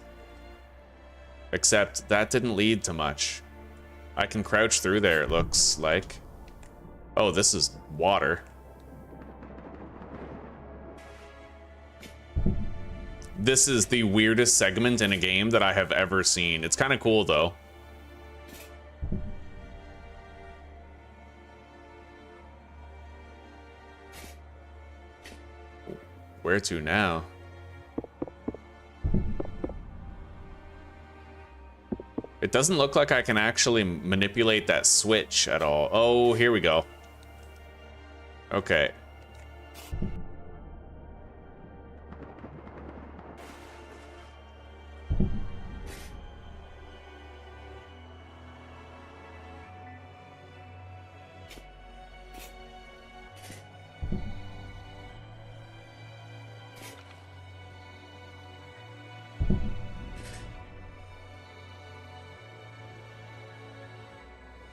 Except that didn't lead to much. I can crouch through there, it looks like. Oh, this is water. This is the weirdest segment in a game that I have ever seen. It's kind of cool, though. Where to now? It doesn't look like I can actually manipulate that switch at all. Oh, here we go. Okay.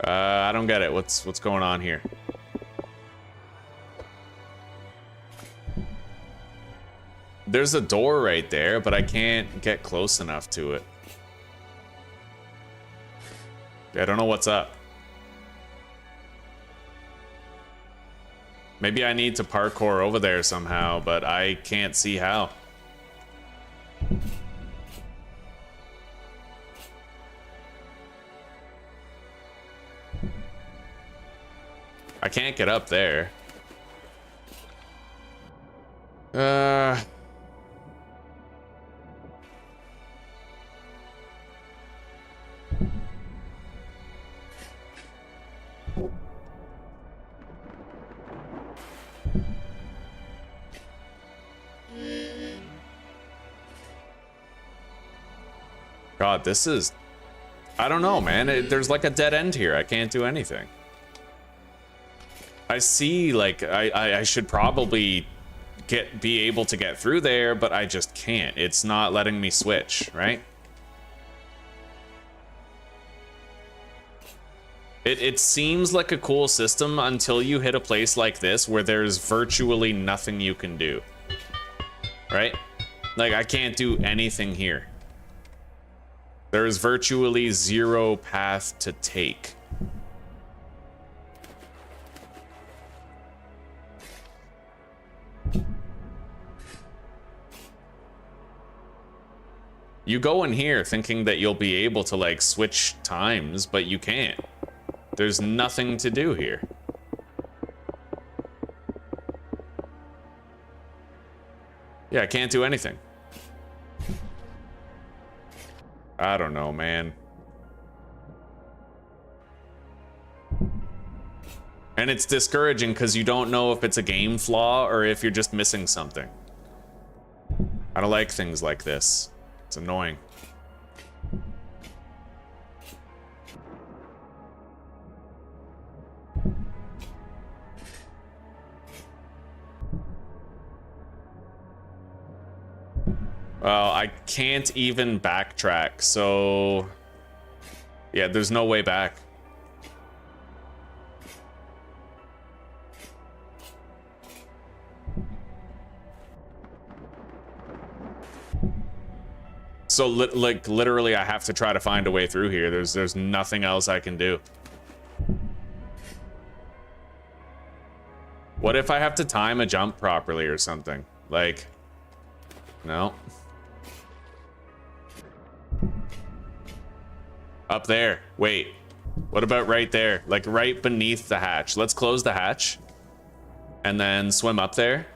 I don't get it. What's going on here? There's a door right there, but I can't get close enough to it. I don't know what's up. Maybe I need to parkour over there somehow, but I can't see how. I can't get up there. God, this is... I don't know, man. There's like a dead end here. I can't do anything. I see, like, I should probably be able to get through there, but I just can't. It's not letting me switch, right? It seems like a cool system until you hit a place like this where there's virtually nothing you can do. Right? Like, I can't do anything here. There is virtually zero path to take. You go in here thinking that you'll be able to, like, switch times, but you can't. There's nothing to do here. Yeah, I can't do anything. I don't know, man. And it's discouraging because you don't know if it's a game flaw or if you're just missing something. I don't like things like this. It's annoying. Well, I can't even backtrack, so... Yeah, there's no way back. So, like, literally, I have to try to find a way through here. There's nothing else I can do. What if I have to time a jump properly or something? Like, no. Up there. Wait. What about right there? Like, right beneath the hatch. Let's close the hatch. And then swim up there.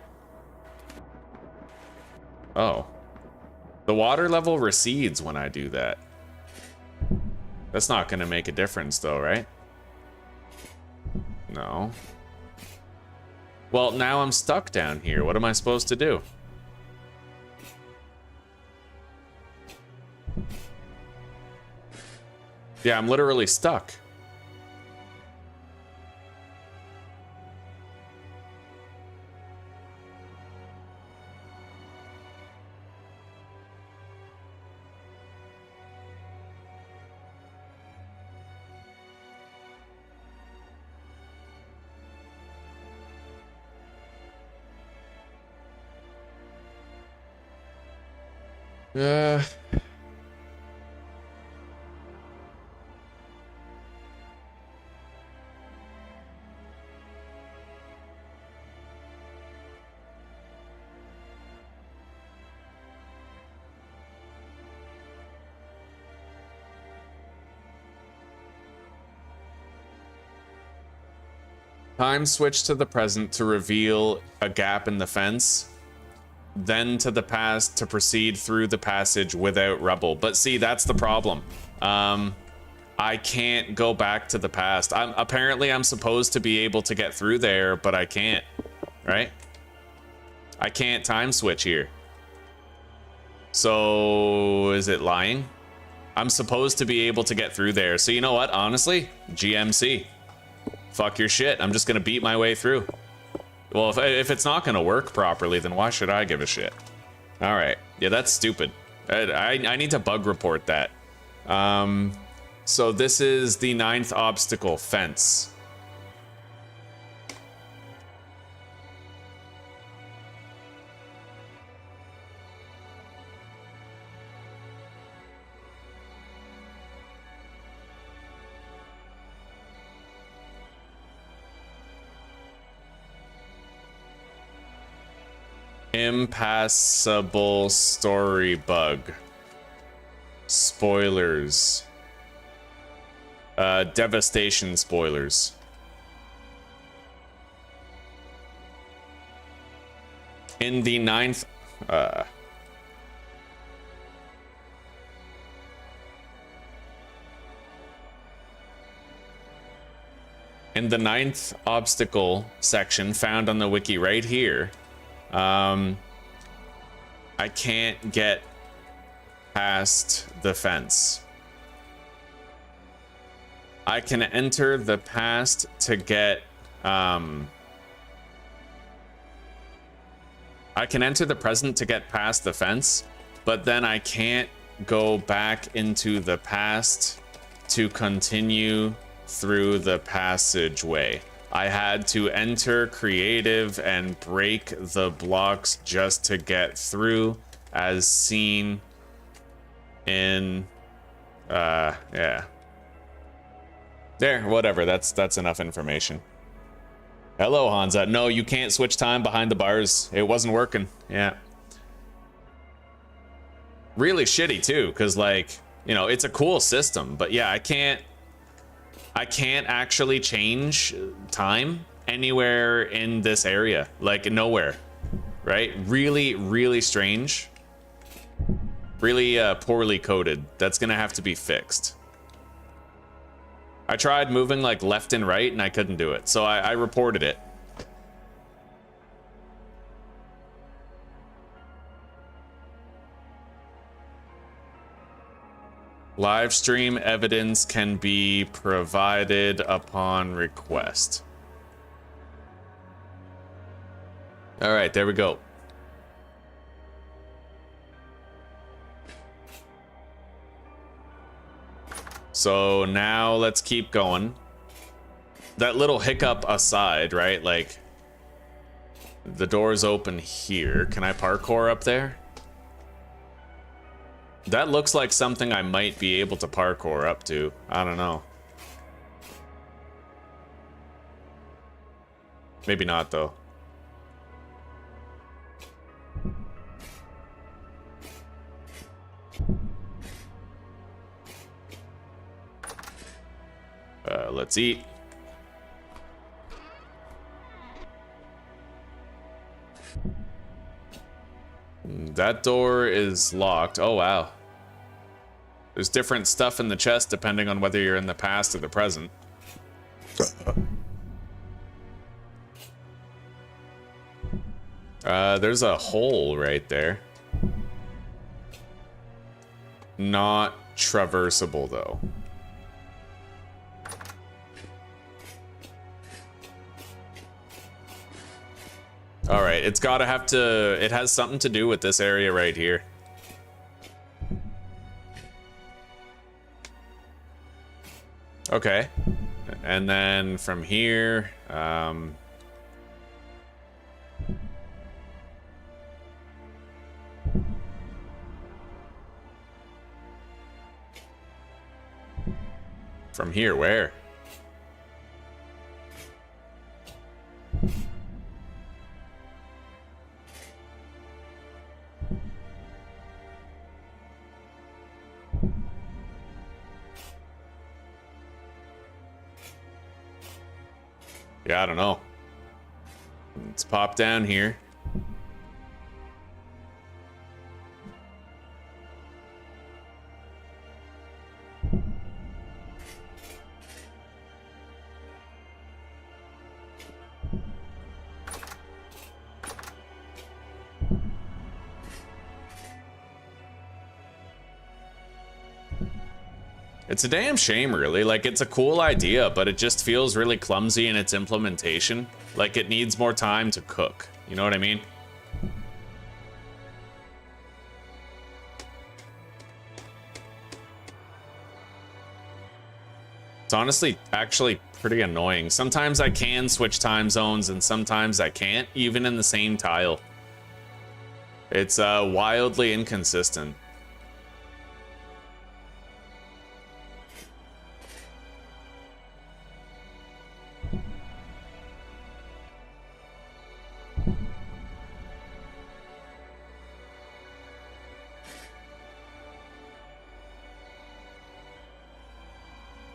Oh. The water level recedes when I do that. That's not gonna make a difference though, right? No. Well, now I'm stuck down here. What am I supposed to do? Yeah, I'm literally stuck. Time switch to the present to reveal a gap in the fence, then to the past to proceed through the passage without rubble. But see, that's the problem. I can't go back to the past. Apparently I'm supposed to be able to get through there, but I can't, right? I can't time switch here. So is it lying? I'm supposed to be able to get through there. So you know what? Honestly, GMC. Fuck your shit. I'm just gonna beat my way through. Well, if it's not gonna work properly, then why should I give a shit? All right. Yeah, that's stupid. I need to bug report that. So this is the 9th obstacle, fence. Impassable story bug. Spoilers. Devastation spoilers. In the 9th... in the 9th obstacle section found on the wiki right here, I can't get past the fence. I can enter the past to get, I can enter the present to get past the fence, but then I can't go back into the past to continue through the passageway. I had to enter creative and break the blocks just to get through, as seen in, yeah. There, whatever, that's enough information. Hello, Hansa. No, you can't switch time behind the bars. It wasn't working. Yeah. Really shitty too, because like, you know, it's a cool system, but yeah, I can't actually change time anywhere in this area. Like nowhere. Right? Really, really strange. Really poorly coded. That's gonna have to be fixed. I tried moving like left and right and I couldn't do it, so I reported it. Live stream evidence can be provided upon request. All right, there we go. So now let's keep going. That little hiccup aside, right? Like, the door's open here. Can I parkour up there? That looks like something I might be able to parkour up to. I don't know. Maybe not, though. Let's eat. That door is locked. Oh, wow. There's different stuff in the chest depending on whether you're in the past or the present. There's a hole right there. Not traversable, though. All right, it's gotta have to, it has something to do with this area right here. Okay, and then from here, from here, where? Yeah, I don't know. Let's pop down here. It's a damn shame, really. Like, it's a cool idea, but it just feels really clumsy in its implementation. Like, it needs more time to cook. You know what I mean? It's honestly actually pretty annoying. Sometimes I can switch time zones, and sometimes I can't, even in the same tile. It's wildly inconsistent.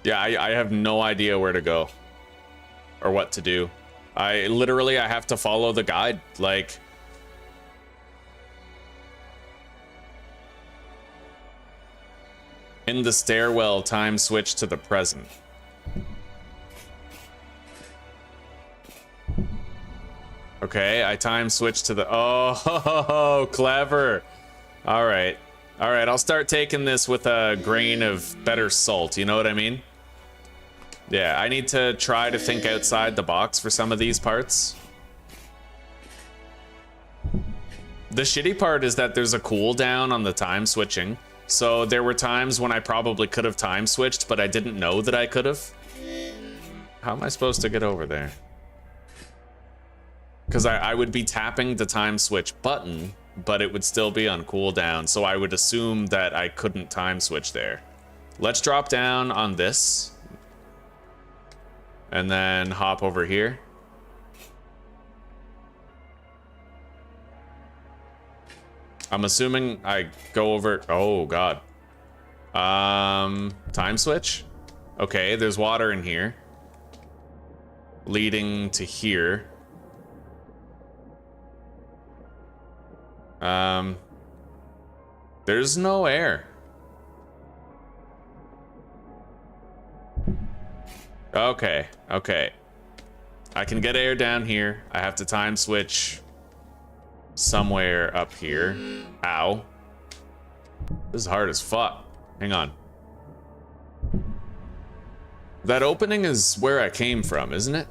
Yeah, I have no idea where to go or what to do. I have to follow the guide. Like, in the stairwell, time switch to the present. Okay, I time switch to the, oh, clever. All right. All right, I'll start taking this with a grain of better salt, you know what I mean? Yeah, I need to try to think outside the box for some of these parts. The shitty part is that there's a cooldown on the time switching. So there were times when I probably could have time switched, but I didn't know that I could have. How am I supposed to get over there? Because I would be tapping the time switch button, but it would still be on cooldown, so I would assume that I couldn't time switch there. Let's drop down on this. And then hop over here. I'm assuming I go over... Oh, God. Time switch? Okay, there's water in here. Leading to here. There's no air. Okay, okay. I can get air down here. I have to time switch somewhere up here. Ow. This is hard as fuck. Hang on. That opening is where I came from, isn't it?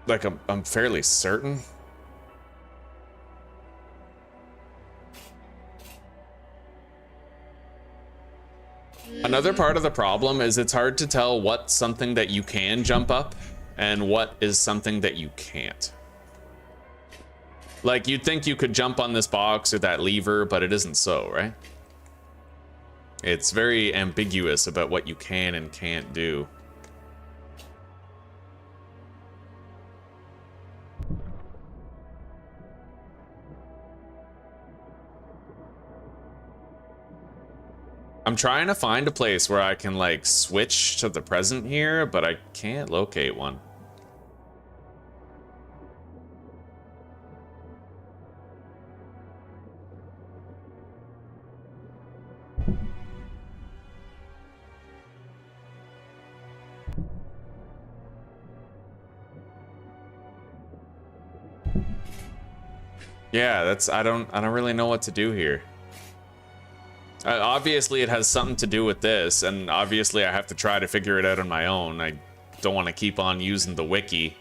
Like, I'm fairly certain. Another part of the problem is it's hard to tell what's something that you can jump up and what is something that you can't. Like, you'd think you could jump on this box or that lever, but it isn't so, right? It's very ambiguous about what you can and can't do. I'm trying to find a place where I can, like, switch to the present here, but I can't locate one. Yeah, I don't really know what to do here. Obviously, it has something to do with this, and obviously I have to try to figure it out on my own. I don't want to keep on using the wiki.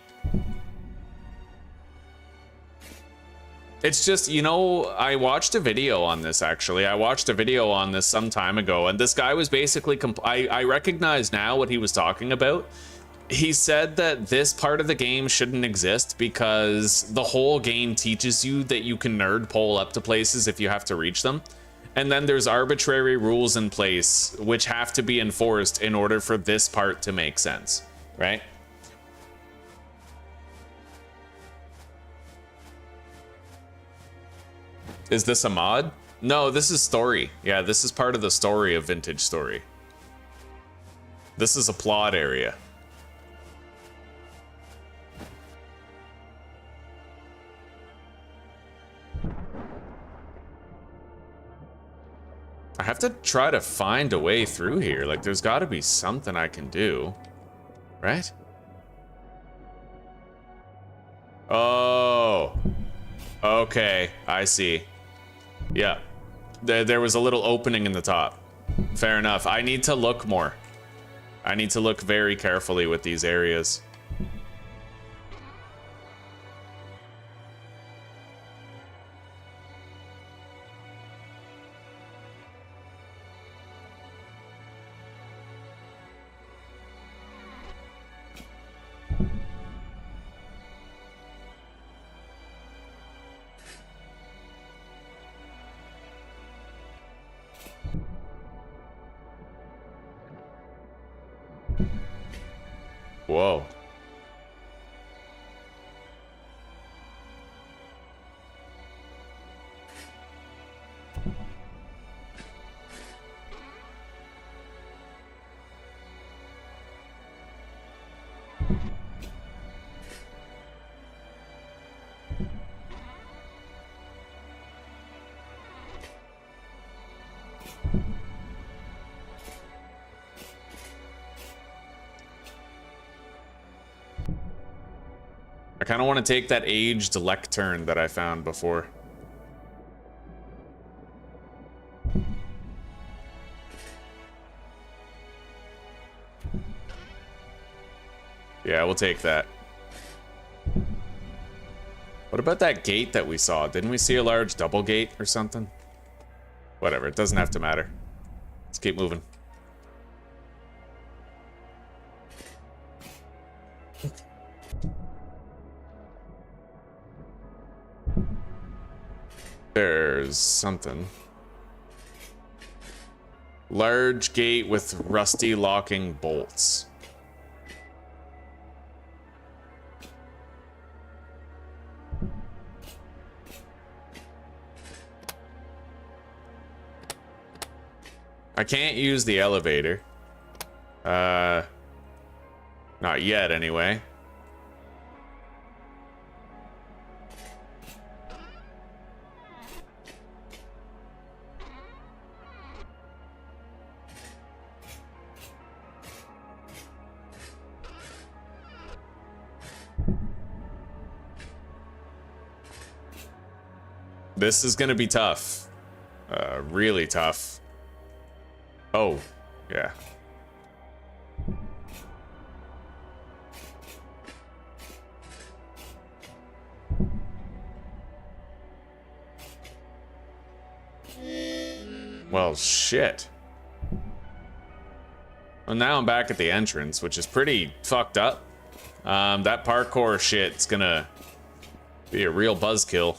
It's just, you know, I watched a video on this, actually. I watched a video on this some time ago, and this guy was basically... I recognize now what he was talking about. He said that this part of the game shouldn't exist because the whole game teaches you that you can nerd pole up to places if you have to reach them. And then there's arbitrary rules in place which have to be enforced in order for this part to make sense, right? Is this a mod? No, this is story. Yeah, this is part of the story of Vintage Story. This is a plot area. I have to try to find a way through here. Like, there's got to be something I can do, right? Oh, okay, I see. Yeah, there was a little opening in the top. Fair enough. I need to look more. I need to look very carefully with these areas. Whoa. I kind of want to take that aged lectern that I found before. Yeah, we'll take that. What about that gate that we saw? Didn't we see a large double gate or something? Whatever, it doesn't have to matter. Let's keep moving. There's something. Large gate with rusty locking bolts. I can't use the elevator. Not yet, anyway. This is gonna be tough. Really tough. Oh, yeah. Well, shit. Well, now I'm back at the entrance, which is pretty fucked up. That parkour shit's gonna be a real buzzkill.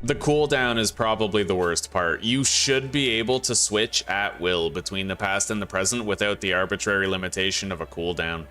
The cooldown is probably the worst part. You should be able to switch at will between the past and the present without the arbitrary limitation of a cooldown.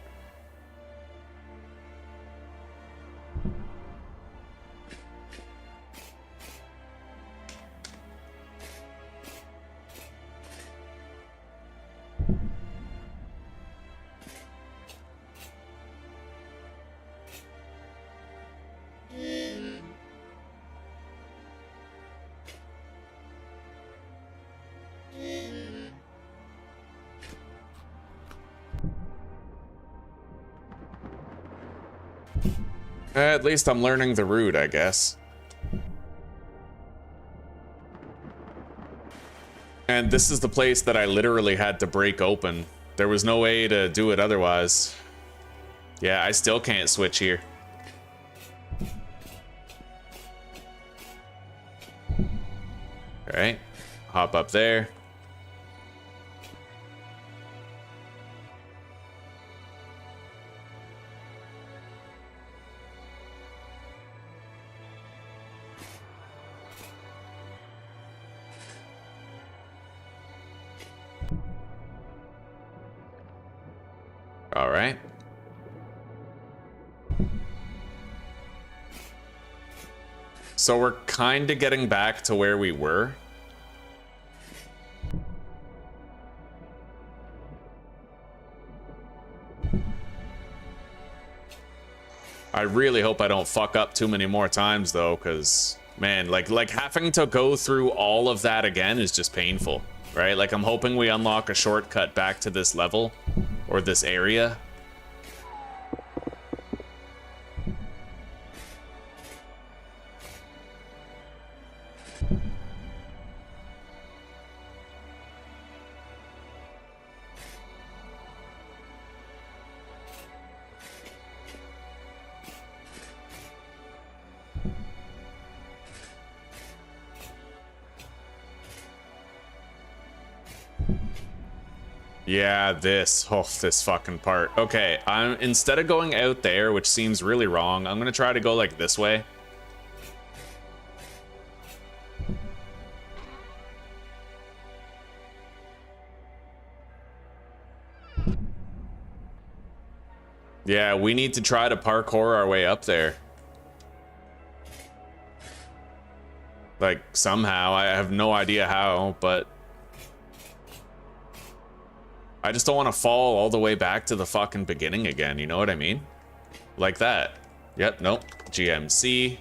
At least I'm learning the route, I guess. And this is the place that I literally had to break open. There was no way to do it otherwise. Yeah, I still can't switch here. Alright, hop up there. All right. So we're kind of getting back to where we were. I really hope I don't fuck up too many more times though, because man, like having to go through all of that again is just painful, right? Like I'm hoping we unlock a shortcut back to this level or this area. Yeah, this fucking part. Okay, instead of going out there, which seems really wrong, I'm gonna try to go like this way. Yeah, we need to try to parkour our way up there. Like, somehow. I have no idea how, but I just don't want to fall all the way back to the fucking beginning again, you know what I mean? Like that. Yep, nope. GMC.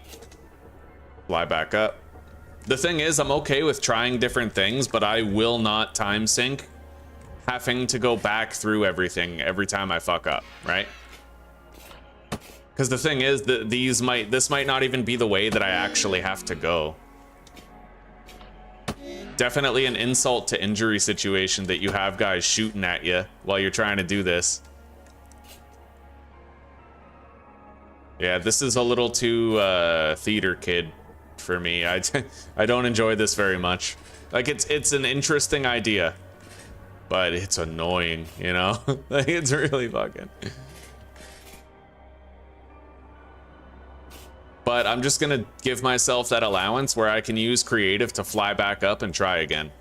Fly back up. The thing is, I'm okay with trying different things, but I will not time sync having to go back through everything every time I fuck up, right? Because the thing is that this might not even be the way that I actually have to go. Definitely an insult to injury situation that you have guys shooting at you while you're trying to do this. Yeah, this is a little too theater kid for me. I don't enjoy this very much. Like, it's an interesting idea, but it's annoying, you know? Like, it's really fucking... But I'm just gonna give myself that allowance where I can use creative to fly back up and try again.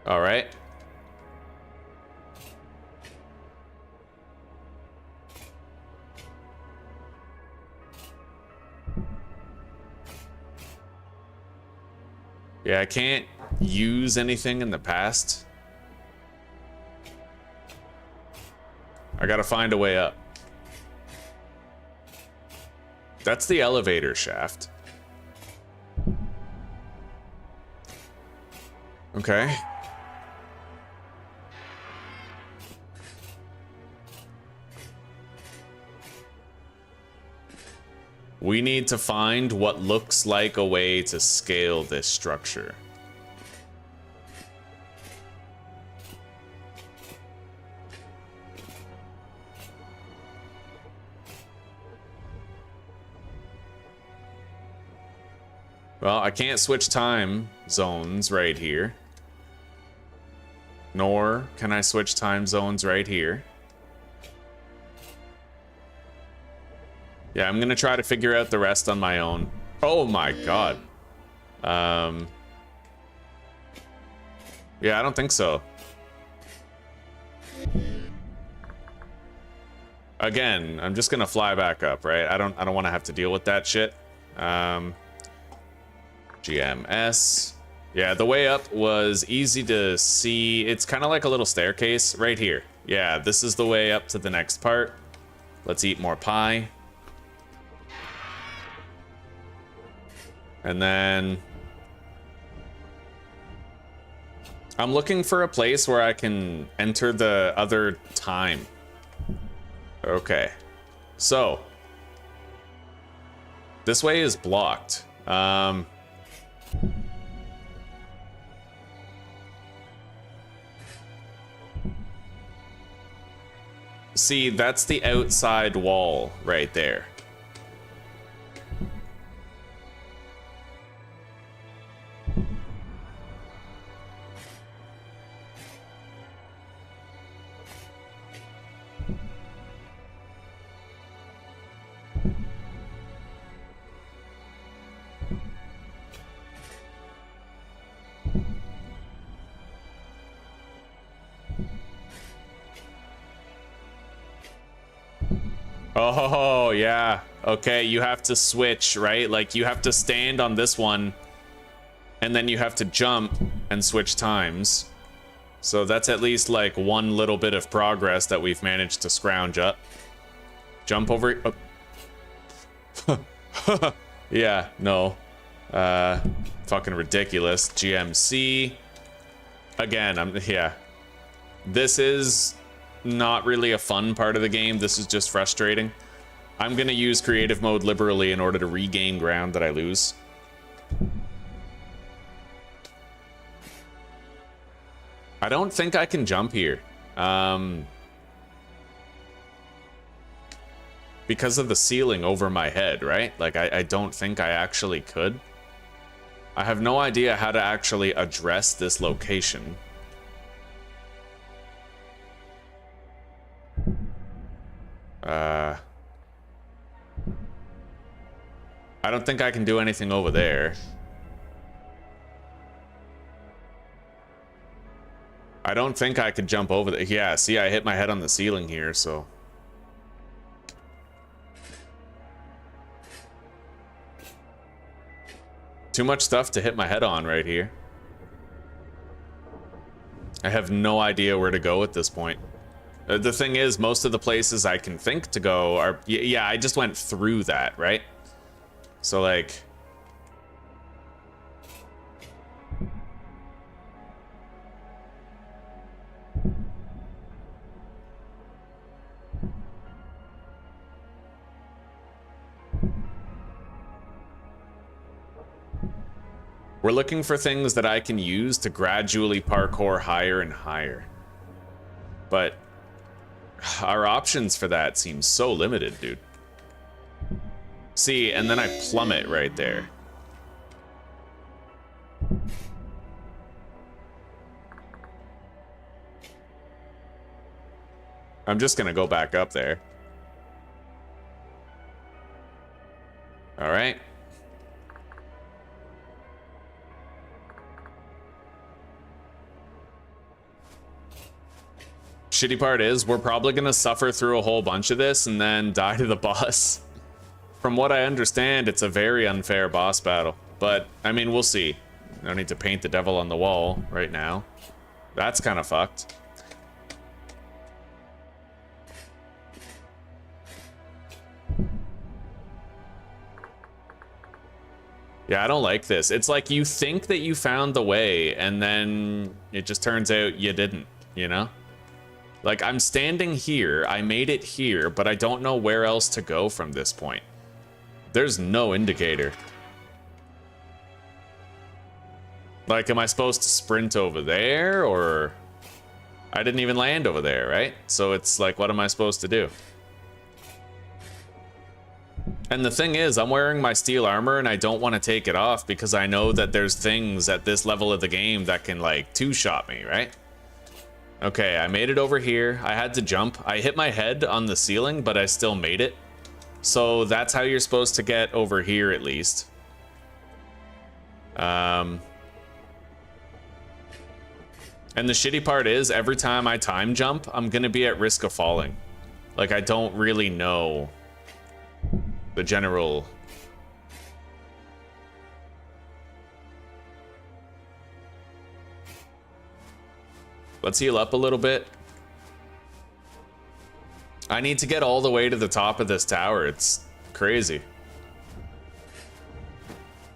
All right. Yeah, I can't use anything in the past. I gotta find a way up. That's the elevator shaft. Okay. We need to find what looks like a way to scale this structure. Well, I can't switch time zones right here. Nor can I switch time zones right here. Yeah, I'm gonna try to figure out the rest on my own. Oh my god. Yeah, I don't think so. Again, I'm just gonna fly back up, right? I don't want to have to deal with that shit. GMS. Yeah, the way up was easy to see. It's kind of like a little staircase right here. Yeah, this is the way up to the next part. Let's eat more pie. And then I'm looking for a place where I can enter the other time. Okay. So this way is blocked. See, that's the outside wall right there. Oh, yeah. Okay, you have to switch, right? Like, you have to stand on this one, and then you have to jump and switch times. So that's at least, like, one little bit of progress that we've managed to scrounge up. Jump over... Oh. Yeah, no. Fucking ridiculous. GMC. Again, yeah. This is... not really a fun part of the game. This is just frustrating. I'm gonna use creative mode liberally in order to regain ground that I lose. I don't think I can jump here. because of the ceiling over my head, right? Like, I don't think I actually could. I have no idea how to actually address this location. I don't think I can do anything over there. I don't think I could jump over there. Yeah, see, I hit my head on the ceiling here, so... Too much stuff to hit my head on right here. I have no idea where to go at this point. The thing is, most of the places I can think to go are... Yeah, I just went through that, right? So, like... We're looking for things that I can use to gradually parkour higher and higher. But our options for that seem so limited, dude. See, and then I plummet right there. I'm just gonna go back up there. All right. Shitty part is, we're probably gonna suffer through a whole bunch of this and then die to the boss. From what I understand, it's a very unfair boss battle. But, I mean, we'll see. I don't need to paint the devil on the wall right now. That's kind of fucked. Yeah, I don't like this. It's like you think that you found the way, and then it just turns out you didn't, you know? Like, I'm standing here, I made it here, but I don't know where else to go from this point. There's no indicator. Like, am I supposed to sprint over there, or... I didn't even land over there, right? So it's like, what am I supposed to do? And the thing is, I'm wearing my steel armor, and I don't want to take it off because I know that there's things at this level of the game that can, like, two-shot me, right? Okay, I made it over here. I had to jump. I hit my head on the ceiling, but I still made it. So that's how you're supposed to get over here, at least. And the shitty part is, every time I time jump, I'm gonna be at risk of falling. Like, I don't really know the general... Let's heal up a little bit. I need to get all the way to the top of this tower. It's crazy.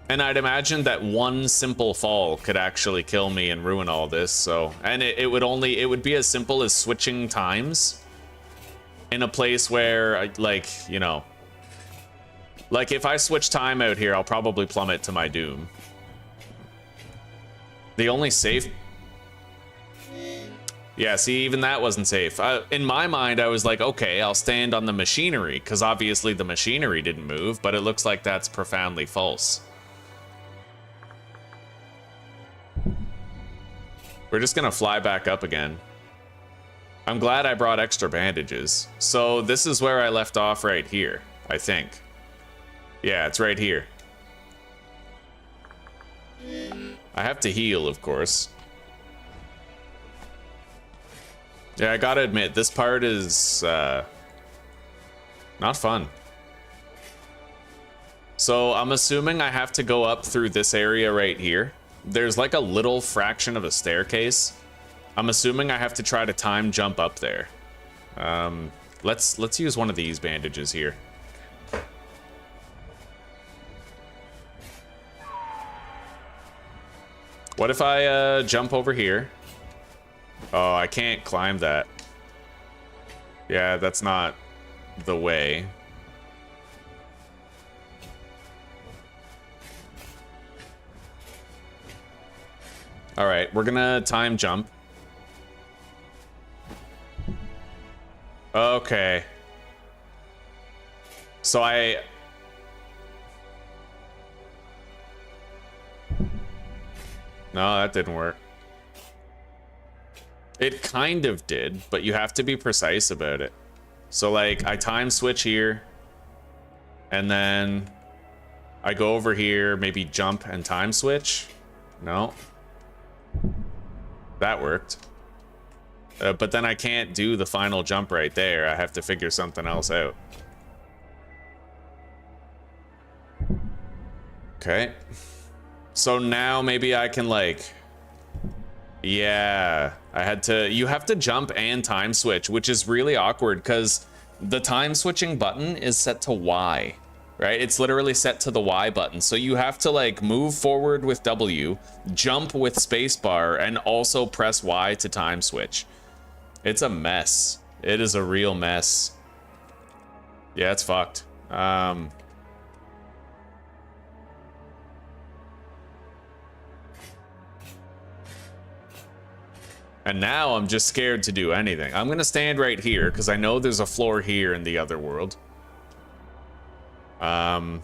And I'd imagine that one simple fall could actually kill me and ruin all this, so... And it would be as simple as switching times in a place where, like, you know... Like, if I switch time out here, I'll probably plummet to my doom. The only safe... Yeah, see, even that wasn't safe. In my mind, I was like, okay, I'll stand on the machinery, because obviously the machinery didn't move, but it looks like that's profoundly false. We're just gonna fly back up again. I'm glad I brought extra bandages. So this is where I left off right here, I think. Yeah, it's right here. I have to heal, of course. Yeah, I gotta admit, this part is, not fun. So, I'm assuming I have to go up through this area right here. There's like a little fraction of a staircase. I'm assuming I have to try to time jump up there. Let's use one of these bandages here. What if I, jump over here? Oh, I can't climb that. Yeah, that's not the way. All right, we're gonna time jump. Okay. So No, that didn't work. It kind of did, but you have to be precise about it. So like I time switch here, and then I go over here, maybe jump and time switch. No. That worked. But then I can't do the final jump right there. I have to figure something else out. Okay. So now maybe I can like... Yeah, you have to jump and time switch, which is really awkward because the time switching button is set to Y, right? It's literally set to the Y button. So you have to like move forward with W, jump with spacebar, and also press Y to time switch. It's a mess. It is a real mess. Yeah, it's fucked. And now I'm just scared to do anything. I'm gonna stand right here because I know there's a floor here in the other world. I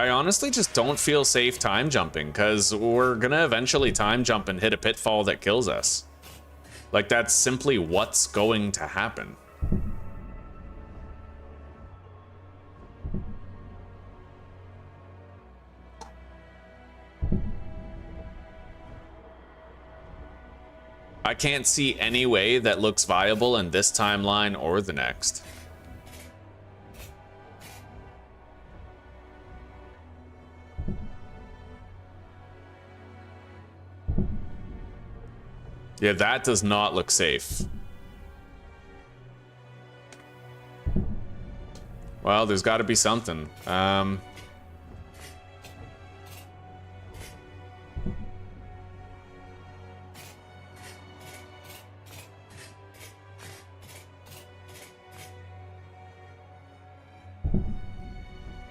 honestly just don't feel safe time jumping because we're gonna eventually time jump and hit a pitfall that kills us. Like, that's simply what's going to happen. I can't see any way that looks viable in this timeline or the next. Yeah, that does not look safe. Well, there's got to be something.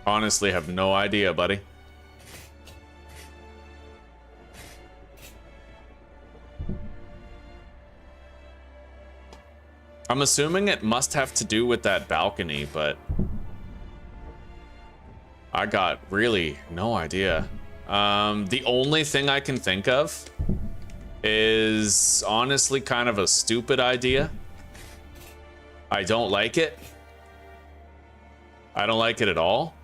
Honestly, have no idea, buddy. I'm assuming it must have to do with that balcony, but I got really no idea. The only thing I can think of is honestly kind of a stupid idea. I don't like it. I don't like it at all.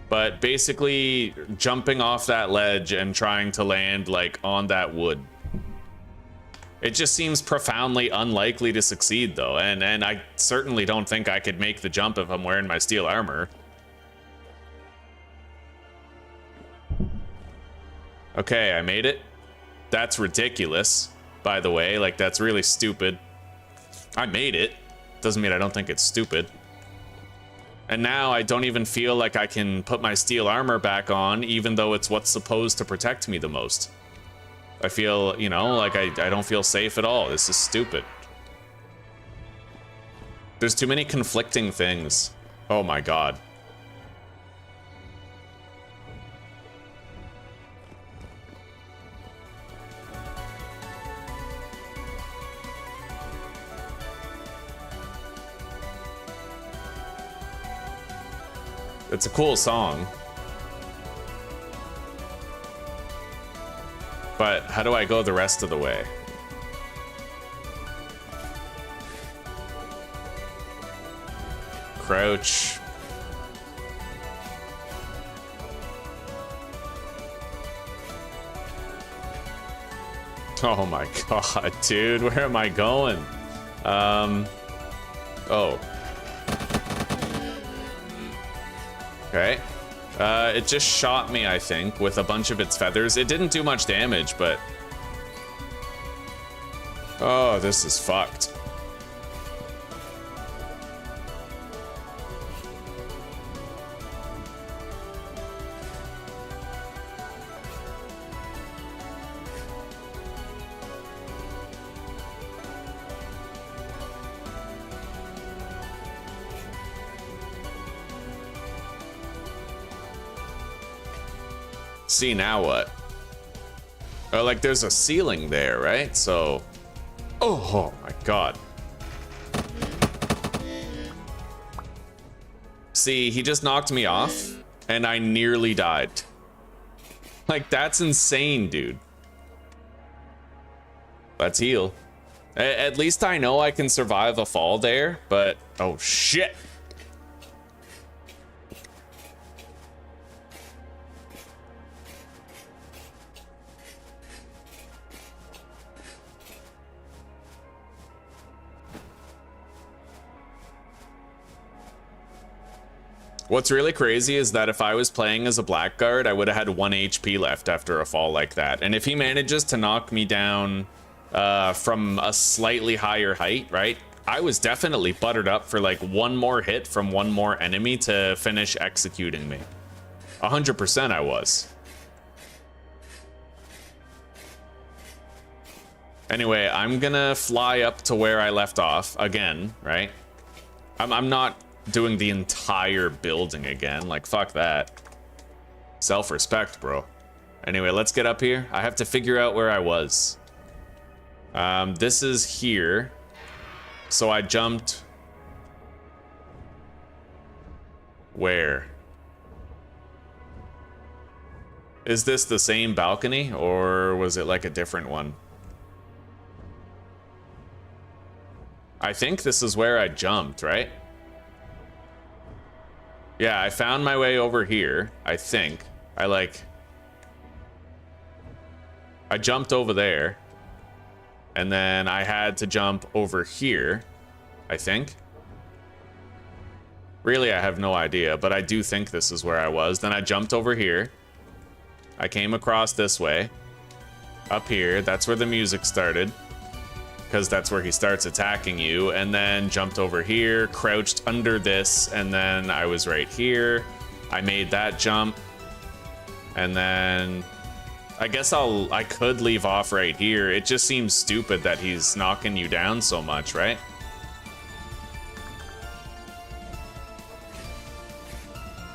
But basically jumping off that ledge and trying to land like on that wood. It just seems profoundly unlikely to succeed, though, and I certainly don't think I could make the jump if I'm wearing my steel armor. Okay, I made it. That's ridiculous, by the way. Like, that's really stupid. I made it. Doesn't mean I don't think it's stupid. And now I don't even feel like I can put my steel armor back on, even though it's what's supposed to protect me the most. I feel, you know, like I don't feel safe at all. This is stupid. There's too many conflicting things. Oh my god. It's a cool song. But how do I go the rest of the way? Crouch. Oh my god, dude, where am I going? Oh. Okay. It just shot me, I think, with a bunch of its feathers. It didn't do much damage, but... Oh, this is fucked. See, now what? Oh, like there's a ceiling there, right? So, oh my God. See, he just knocked me off and I nearly died. Like, that's insane, dude. Let's heal. At least I know I can survive a fall there, but oh shit. What's really crazy is that if I was playing as a blackguard, I would have had 1 HP left after a fall like that. And if he manages to knock me down from a slightly higher height, right? I was definitely buttered up for like one more hit from one more enemy to finish executing me. 100% I was. Anyway, I'm gonna fly up to where I left off again, right? I'm not doing the entire building again. Like, fuck that. Self-respect, bro. Anyway, let's get up here. I have to figure out where I was. This is here. So I jumped... Where? Is this the same balcony, or was it like a different one? I think this is where I jumped, right? Yeah, I found my way over here, I think. I jumped over there. And then I had to jump over here, I think. Really, I have no idea, but I do think this is where I was. Then I jumped over here. I came across this way. Up here, that's where the music started. Because that's where he starts attacking you, and then jumped over here, crouched under this, and then I was right here. I made that jump, and then I guess I could leave off right here. It just seems stupid that he's knocking you down so much, right?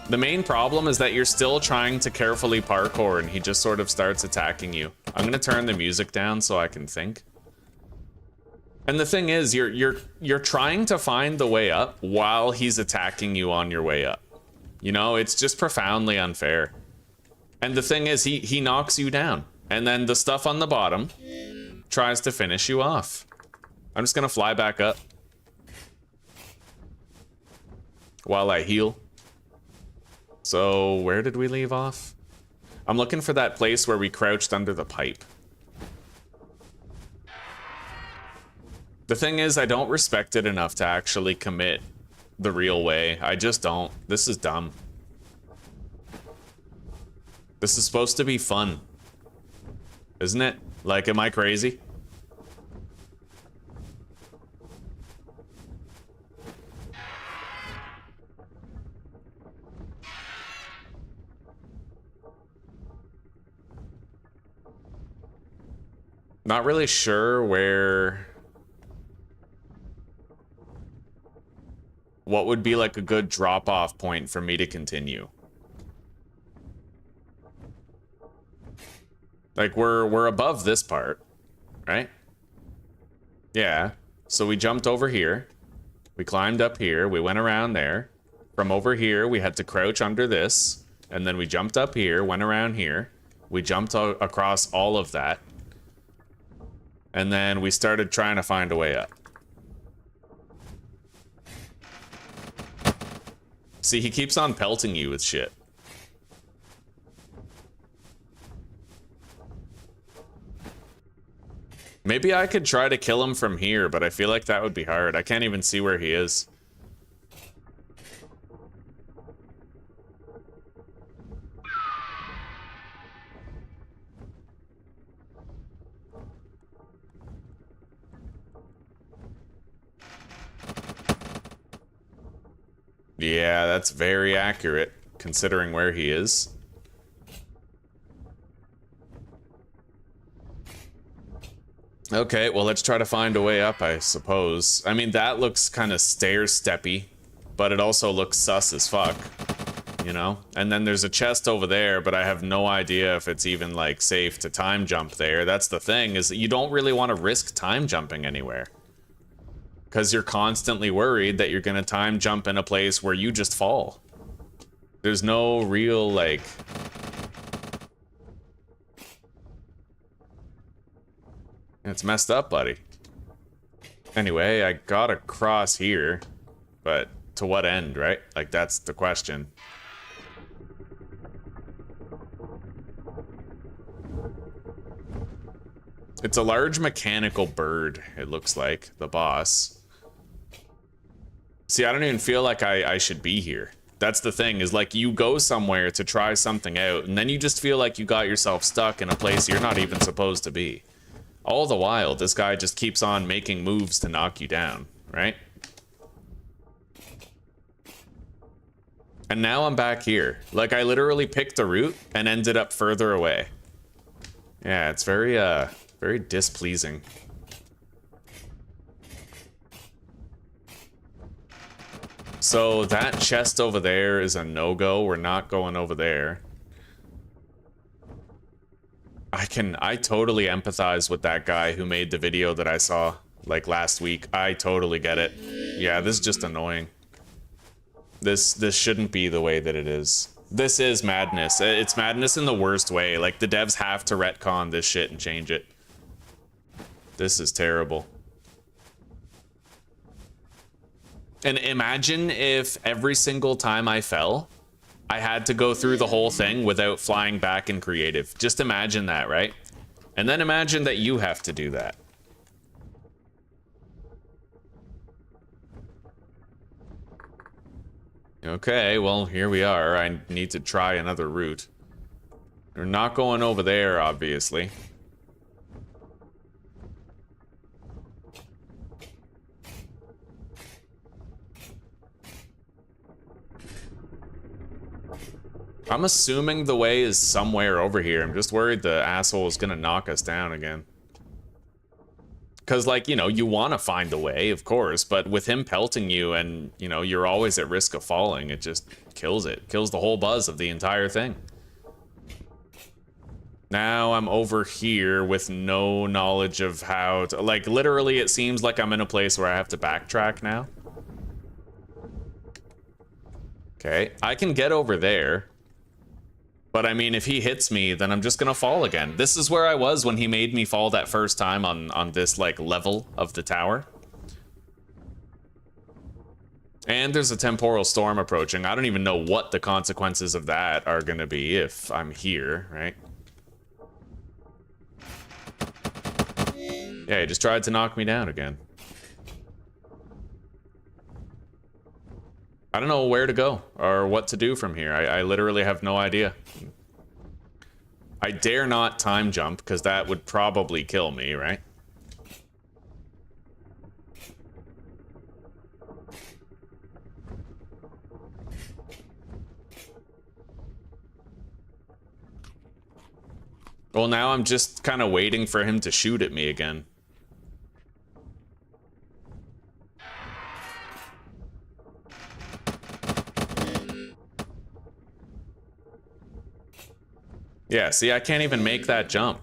The main problem is that you're still trying to carefully parkour, and he just sort of starts attacking you. I'm gonna turn the music down so I can think. And the thing is, you're trying to find the way up while he's attacking you on your way up. You know, it's just profoundly unfair. And the thing is, he knocks you down. And then the stuff on the bottom tries to finish you off. I'm just gonna fly back up while I heal. So, where did we leave off? I'm looking for that place where we crouched under the pipe. The thing is, I don't respect it enough to actually commit the real way. I just don't. This is dumb. This is supposed to be fun. Isn't it? Like, am I crazy? Not really sure where... What would be like a good drop-off point for me to continue? Like, we're above this part, right? Yeah. So we jumped over here. We climbed up here. We went around there. From over here, we had to crouch under this. And then we jumped up here, went around here. We jumped across all of that. And then we started trying to find a way up. See, he keeps on pelting you with shit. Maybe I could try to kill him from here, but I feel like that would be hard. I can't even see where he is. Yeah, that's very accurate, considering where he is. Okay, well, let's try to find a way up, I suppose. I mean, that looks kind of stair-steppy, but it also looks sus as fuck. you know? And then there's a chest over there, but I have no idea if it's even, like, safe to time jump there. That's the thing, is that you don't really want to risk time jumping anywhere. Because you're constantly worried that you're going to time jump in a place where you just fall. There's no real, like... It's messed up, buddy. Anyway, I got across here, but to what end, right? Like, that's the question. It's a large mechanical bird, it looks like, the boss. See, I don't even feel like I should be here. That's the thing, is like you go somewhere to try something out, and then you just feel like you got yourself stuck in a place you're not even supposed to be. All the while, this guy just keeps on making moves to knock you down, right? And now I'm back here. Like, I literally picked a route and ended up further away. Yeah, it's very, very displeasing. So that chest over there is a no-go. We're not going over there. I totally empathize with that guy who made the video that I saw, like, last week. I totally get it. Yeah, this is just annoying. This shouldn't be the way that it is. This is madness. It's madness in the worst way. Like, the devs have to retcon this shit and change it. This is terrible. And imagine if every single time I fell, I had to go through the whole thing without flying back in creative. Just imagine that, right? And then imagine that you have to do that. Okay, well, here we are. I need to try another route. We're not going over there, obviously. I'm assuming the way is somewhere over here. I'm just worried the asshole is gonna knock us down again. Because, like, you know, you want to find a way, of course, but with him pelting you and, you know, you're always at risk of falling, it just kills it. Kills the whole buzz of the entire thing. Now I'm over here with no knowledge of how to... Like, literally, it seems like I'm in a place where I have to backtrack now. Okay, I can get over there. But I mean, if he hits me, then I'm just gonna fall again. This is where I was when he made me fall that first time on this, like, level of the tower. And there's a Temporal Storm approaching. I don't even know what the consequences of that are gonna be if I'm here, right? Yeah, he just tried to knock me down again. I don't know where to go or what to do from here. I literally have no idea. I dare not time jump because that would probably kill me, right? Well, now I'm just kind of waiting for him to shoot at me again. Yeah, see, I can't even make that jump.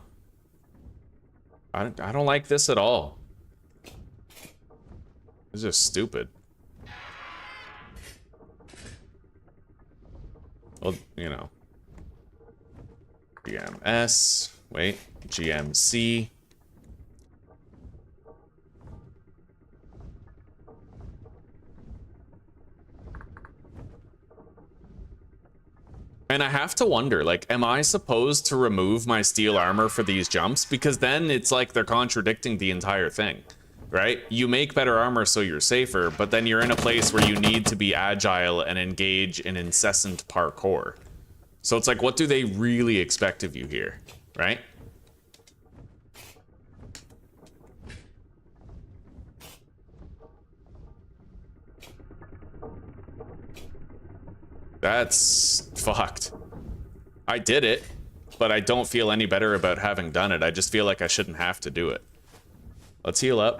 I don't like this at all. It's just stupid. Well, you know. GMS. Wait. GMC. And I have to wonder, like, am I supposed to remove my steel armor for these jumps? Because then it's like they're contradicting the entire thing, right? You make better armor so you're safer, but then you're in a place where you need to be agile and engage in incessant parkour. So it's like, what do they really expect of you here, right? That's fucked. I did it, but I don't feel any better about having done it. I just feel like I shouldn't have to do it. Let's heal up.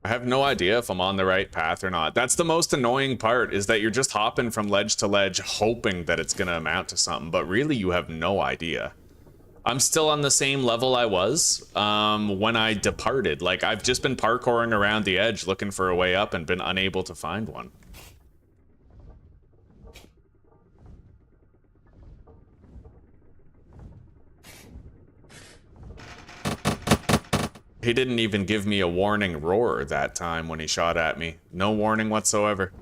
I have no idea if I'm on the right path or not. That's the most annoying part, is that you're just hopping from ledge to ledge hoping that it's gonna amount to something, but really you have no idea. I'm still on the same level I was when I departed. Like, I've just been parkouring around the edge looking for a way up and been unable to find one. He didn't even give me a warning roar that time when he shot at me. No warning whatsoever.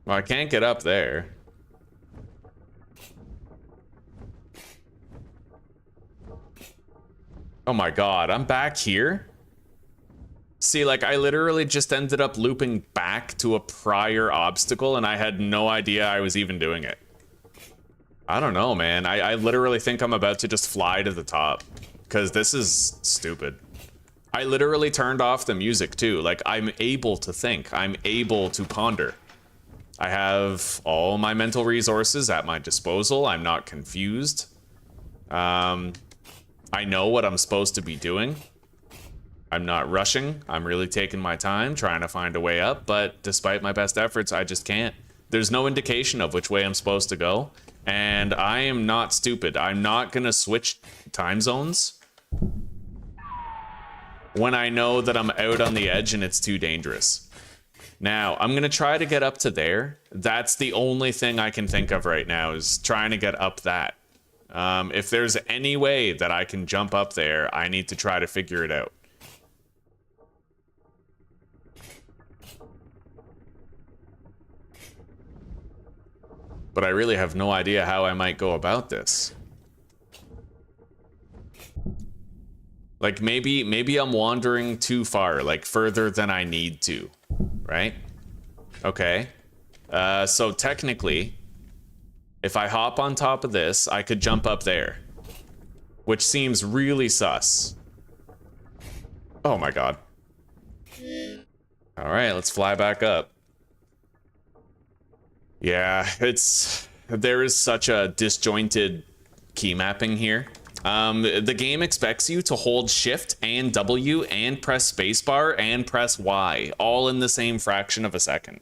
Well, I can't get up there. Oh my god, I'm back here? See, like, I literally just ended up looping back to a prior obstacle and I had no idea I was even doing it. I don't know, man. I literally think I'm about to just fly to the top, because this is stupid. I literally turned off the music too. Like, I'm able to think. I'm able to ponder. I have all my mental resources at my disposal. I'm not confused. I know what I'm supposed to be doing. I'm not rushing. I'm really taking my time trying to find a way up, but despite my best efforts, I just can't. There's no indication of which way I'm supposed to go, and I am not stupid. I'm not gonna switch time zones when I know that I'm out on the edge and it's too dangerous. Now, I'm gonna try to get up to there. That's the only thing I can think of right now, is trying to get up that. If there's any way that I can jump up there, I need to try to figure it out. But I really have no idea how I might go about this. Like, maybe I'm wandering too far, like further than I need to, right? Okay. So technically, if I hop on top of this, I could jump up there, which seems really sus. Oh my god. All right, let's fly back up. Yeah, there is such a disjointed key mapping here. The game expects you to hold Shift and W and press spacebar and press Y, all in the same fraction of a second.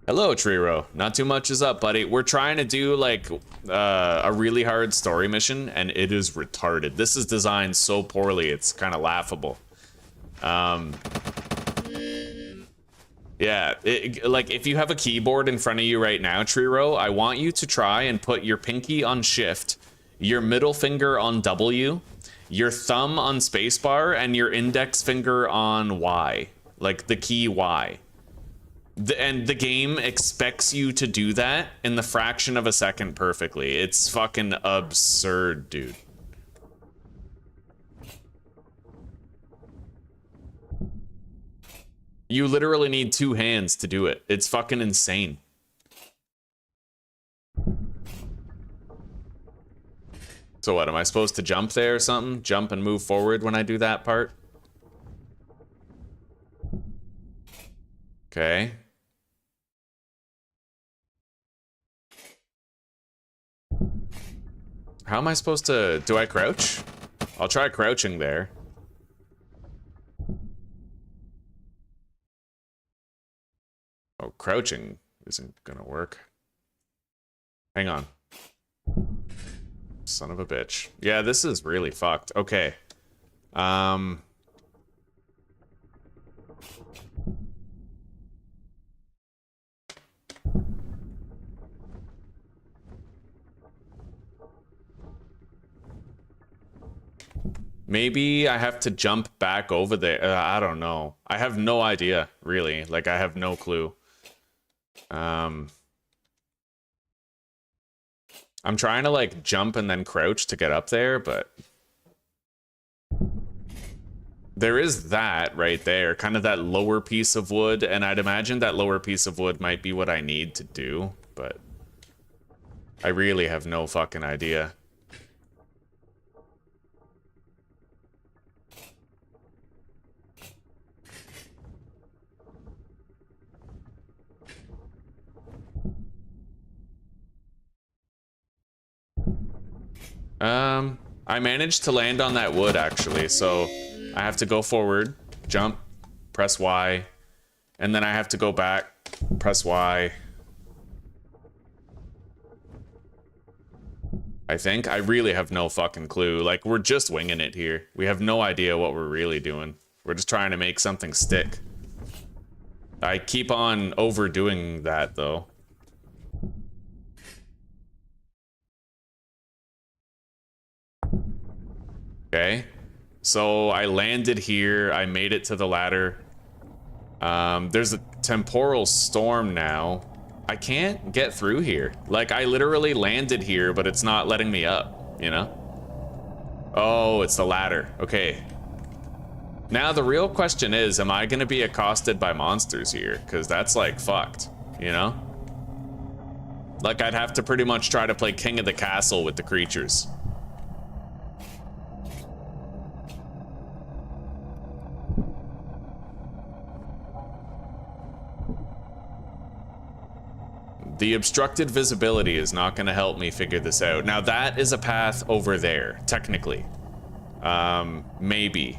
Hello, Triro. Not too much is up, buddy. We're trying to do, like, a really hard story mission, and it is retarded. This is designed so poorly, it's kind of laughable. Yeah, like, if you have a keyboard in front of you right now, Triro, I want you to try and put your pinky on Shift, your middle finger on W, your thumb on spacebar, and your index finger on Y, like the key Y. And the game expects you to do that in the fraction of a second perfectly. It's fucking absurd, dude. You literally need two hands to do it. It's fucking insane. So what, am I supposed to jump there or something? Jump and move forward when I do that part? Okay. How am I supposed to... Do I crouch? I'll try crouching there. Oh, crouching isn't gonna work. Hang on. Son of a bitch. Yeah, this is really fucked. Okay. Maybe I have to jump back over there. I don't know. I have no idea, really. Like, I have no clue. I'm trying to, like, jump and then crouch to get up there, but... There is that right there, kind of that lower piece of wood, and I'd imagine that lower piece of wood might be what I need to do, but... I really have no fucking idea. I managed to land on that wood actually, so I have to go forward, jump, press Y, and then I have to go back, press Y. I think. I really have no fucking clue. Like, we're just winging it here. We have no idea what we're really doing. We're just trying to make something stick. I keep on overdoing that, though. Okay. So I landed here. I made it to the ladder. There's a temporal storm now. I can't get through here. Like, I literally landed here, but it's not letting me up, you know? Oh, it's the ladder. Okay. Now, the real question is, am I gonna be accosted by monsters here? Because that's, like, fucked, you know? Like, I'd have to pretty much try to play King of the Castle with the creatures. The obstructed visibility is not going to help me figure this out. Now that is a path over there, technically. Maybe.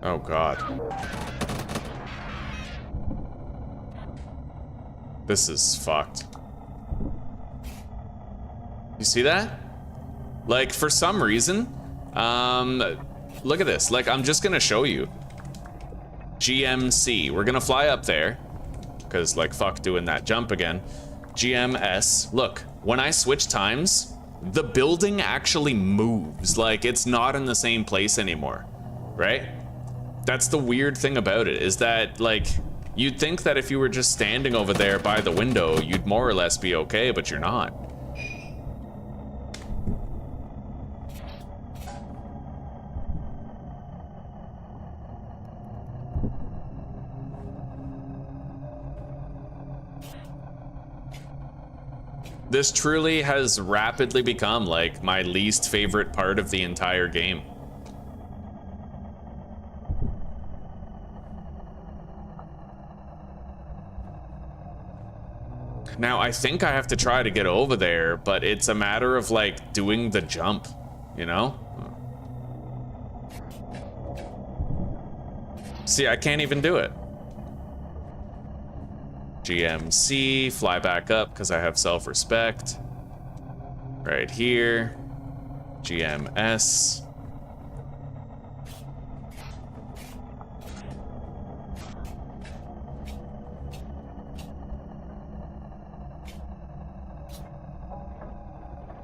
Oh God. This is fucked. You see that? Like, for some reason, look at this. Like, I'm just gonna show you. GMC, we're gonna fly up there. Because, like, fuck doing that jump again. GMS, look, when I switch times, the building actually moves. Like, it's not in the same place anymore, right? That's the weird thing about it, is that, like, you'd think that if you were just standing over there by the window, you'd more or less be okay, but you're not. This truly has rapidly become, like, my least favorite part of the entire game. Now, I think I have to try to get over there, but it's a matter of, like, doing the jump, you know? See, I can't even do it. GMC, fly back up because I have self-respect. Right here. GMS.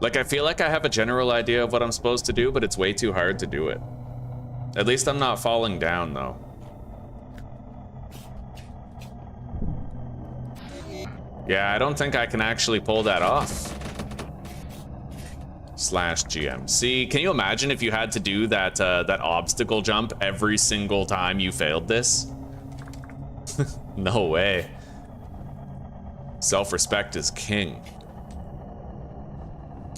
Like, I feel like I have a general idea of what I'm supposed to do, but it's way too hard to do it. At least I'm not falling down, though. Yeah, I don't think I can actually pull that off. Slash GMC. Can you imagine if you had to do that that obstacle jump every single time you failed this? No way. Self-respect is king.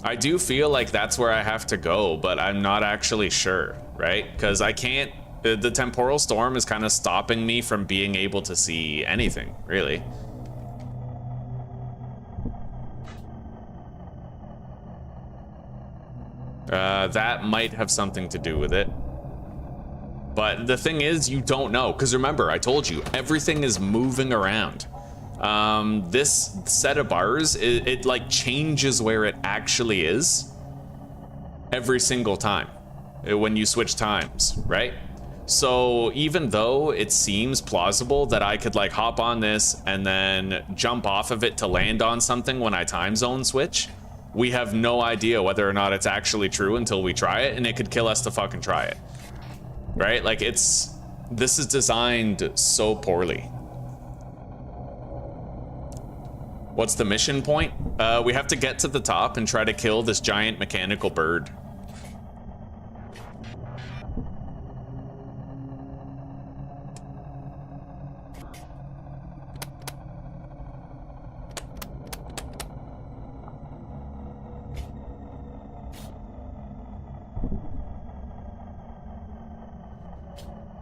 I do feel like that's where I have to go, but I'm not actually sure, right? Because I can't... The Temporal Storm is kind of stopping me from being able to see anything, really. That might have something to do with it. But the thing is, you don't know. Because remember, I told you, everything is moving around. This set of bars, it like changes where it actually is every single time when you switch times, right? So even though it seems plausible that I could like hop on this and then jump off of it to land on something when I time zone switch, we have no idea whether or not it's actually true until we try it, and it could kill us to fucking try it. Right? Like, this is designed so poorly. What's the mission point? We have to get to the top and try to kill this giant mechanical bird.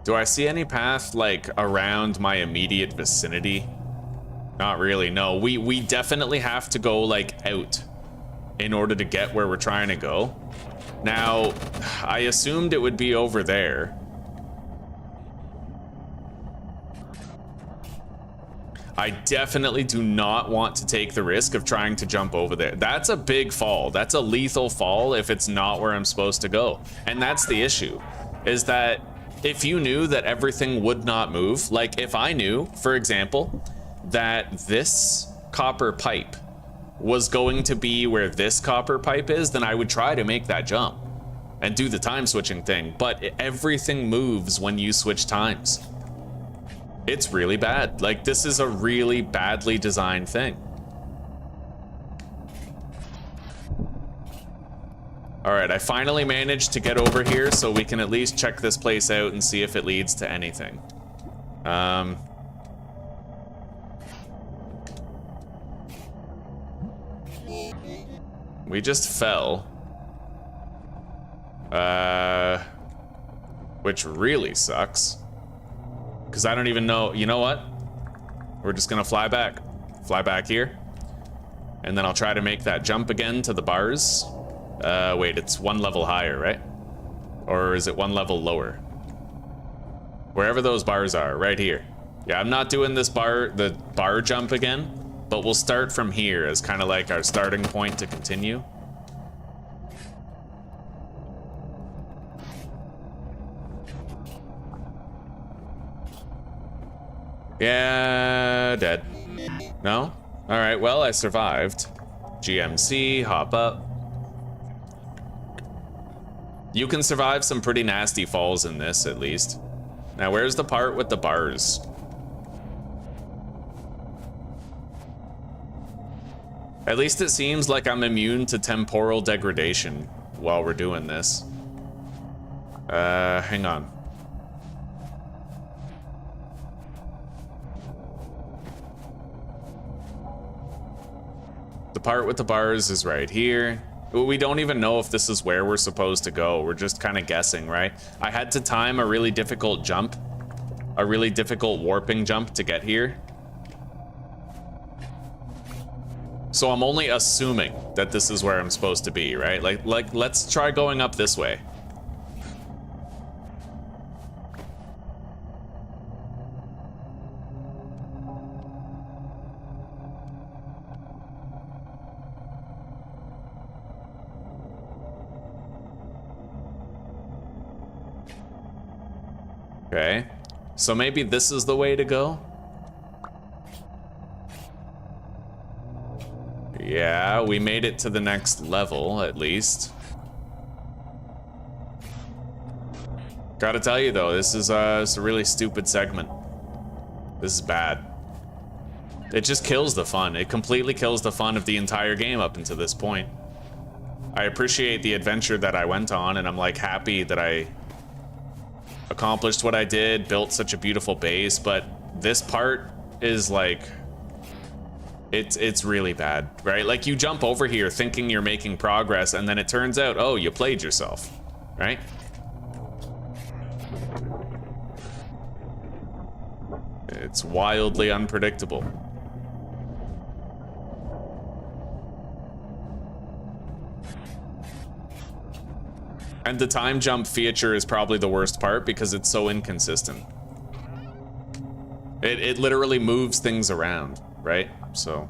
Do I see any path, like, around my immediate vicinity? Not really, no. We definitely have to go, like, out. in order to get where we're trying to go. Now, I assumed it would be over there. I definitely do not want to take the risk of trying to jump over there. That's a big fall. That's a lethal fall if it's not where I'm supposed to go. And that's the issue, is that if you knew that everything would not move, like if I knew, for example, that this copper pipe was going to be where this copper pipe is, then I would try to make that jump and do the time switching thing. But everything moves when you switch times. It's really bad. Like, this is a really badly designed thing. All right, I finally managed to get over here so we can at least check this place out and see if it leads to anything. We just fell. Which really sucks. Because I don't even know, you know what? We're just gonna fly back here. And then I'll try to make that jump again to the bars. Wait, it's one level higher, right? Or is it one level lower? Wherever those bars are, right here. Yeah, I'm not doing this the bar jump again, but we'll start from here as kind of like our starting point to continue. Yeah, dead. No? All right, well, I survived. GMC, hop up. You can survive some pretty nasty falls in this, at least. Now, where's the part with the bars? At least it seems like I'm immune to temporal degradation while we're doing this. Hang on. The part with the bars is right here. We don't even know if this is where we're supposed to go. We're just kind of guessing, right? I had to time a really difficult jump, a really difficult warping jump to get here. So I'm only assuming that this is where I'm supposed to be, right? Like let's try going up this way. Okay, so maybe this is the way to go? Yeah, we made it to the next level, at least. Gotta tell you though, this is it's a really stupid segment. This is bad. It just kills the fun. It completely kills the fun of the entire game up until this point. I appreciate the adventure that I went on, and I'm like happy that I accomplished what I did, built such a beautiful base, but this part is like, it's really bad, right? Like you jump over here thinking you're making progress, and then it turns out, oh, you played yourself, right? It's wildly unpredictable. And the time jump feature is probably the worst part because it's so inconsistent. It literally moves things around, right? So.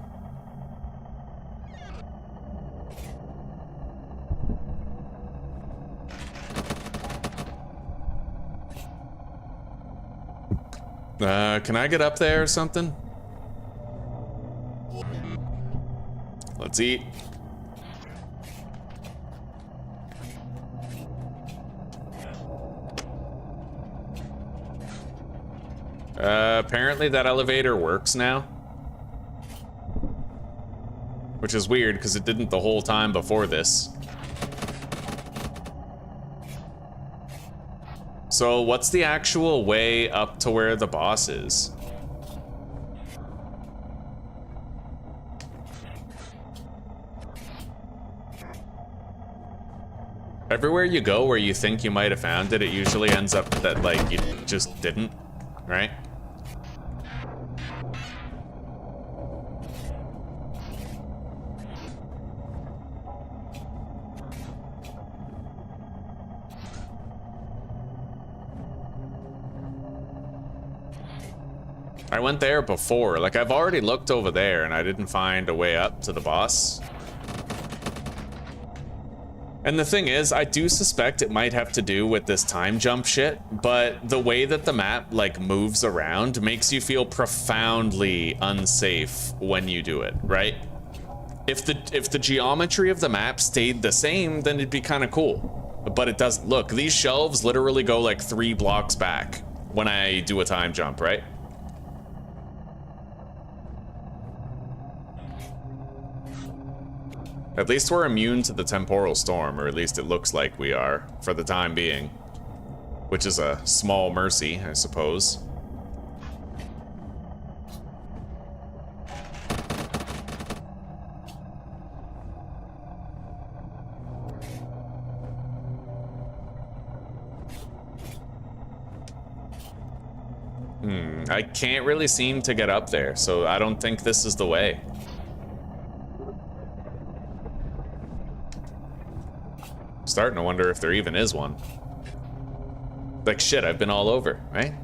Can I get up there or something? Let's eat. Apparently that elevator works now. Which is weird, because it didn't the whole time before this. So what's the actual way up to where the boss is? Everywhere you go where you think you might have found it, it usually ends up that, like, you just didn't, right? I went there before. Like, I've already looked over there and I didn't find a way up to the boss. And the thing is, I do suspect it might have to do with this time jump shit, but the way that the map, like, moves around makes you feel profoundly unsafe when you do it, right? If the geometry of the map stayed the same, then it'd be kind of cool. But it doesn't. Look, these shelves literally go like 3 blocks back when I do a time jump, right? At least we're immune to the Temporal Storm, or at least it looks like we are, for the time being. Which is a small mercy, I suppose. I can't really seem to get up there, so I don't think this is the way. Starting to wonder if there even is one. Like, shit, I've been all over, right?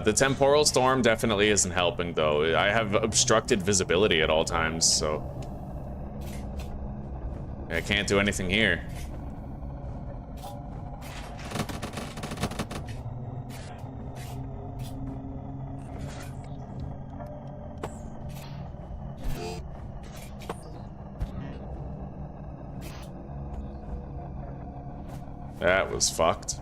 The Temporal Storm definitely isn't helping, though. I have obstructed visibility at all times, so I can't do anything here. That was fucked.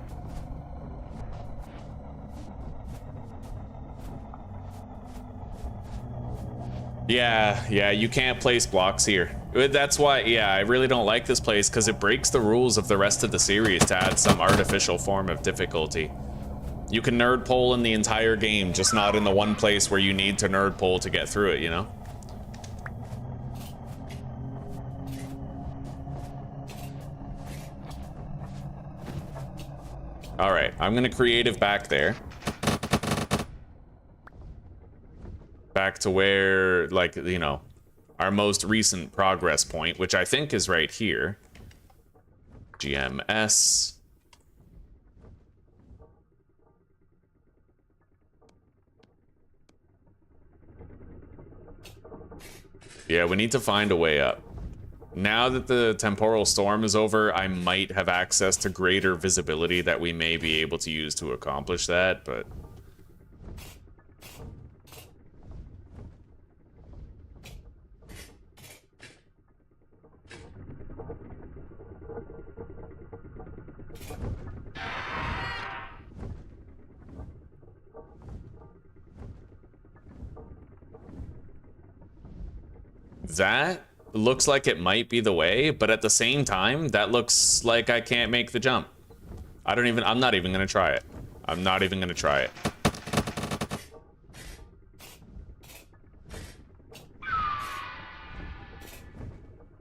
Yeah, you can't place blocks here. That's why, yeah, I really don't like this place, because it breaks the rules of the rest of the series to add some artificial form of difficulty. You can nerd pole in the entire game, just not in the one place where you need to nerd pole to get through it, you know? Alright, I'm gonna creative back there. Back to where, like, you know, our most recent progress point, which I think is right here. GMS. Yeah, we need to find a way up. Now that the Temporal Storm is over, I might have access to greater visibility that we may be able to use to accomplish that, but... That looks like it might be the way, but at the same time, that looks like I can't make the jump. I'm not even gonna try it. I'm not even gonna try it.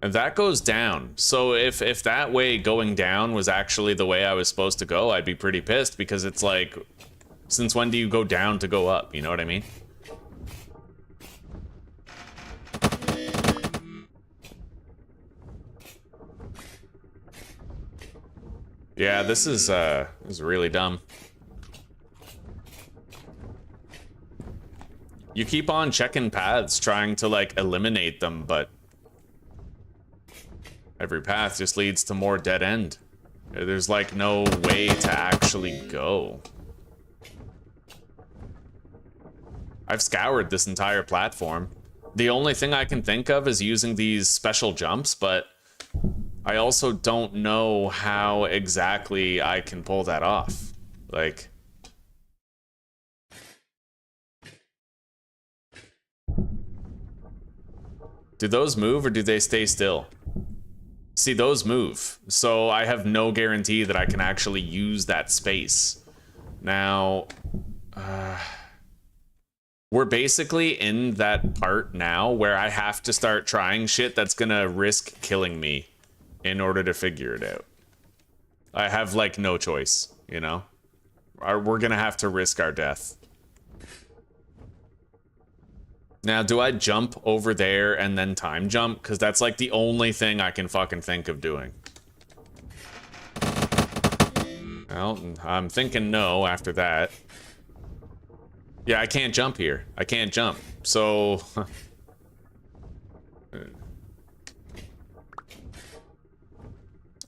And that goes down. So if that way going down was actually the way I was supposed to go, I'd be pretty pissed, because it's like, since when do you go down to go up? You know what I mean? Yeah, this is really dumb. You keep on checking paths, trying to, like, eliminate them, but every path just leads to more dead end. There's, like, no way to actually go. I've scoured this entire platform. The only thing I can think of is using these special jumps, but I also don't know how exactly I can pull that off. Like... do those move or do they stay still? See, those move. So I have no guarantee that I can actually use that space. Now... we're basically in that part now where I have to start trying shit that's gonna risk killing me in order to figure it out. I have, like, no choice, you know? we're gonna have to risk our death. Now, do I jump over there and then time jump? Because that's like the only thing I can fucking think of doing. Well, I'm thinking no after that. Yeah, I can't jump here. I can't jump. So...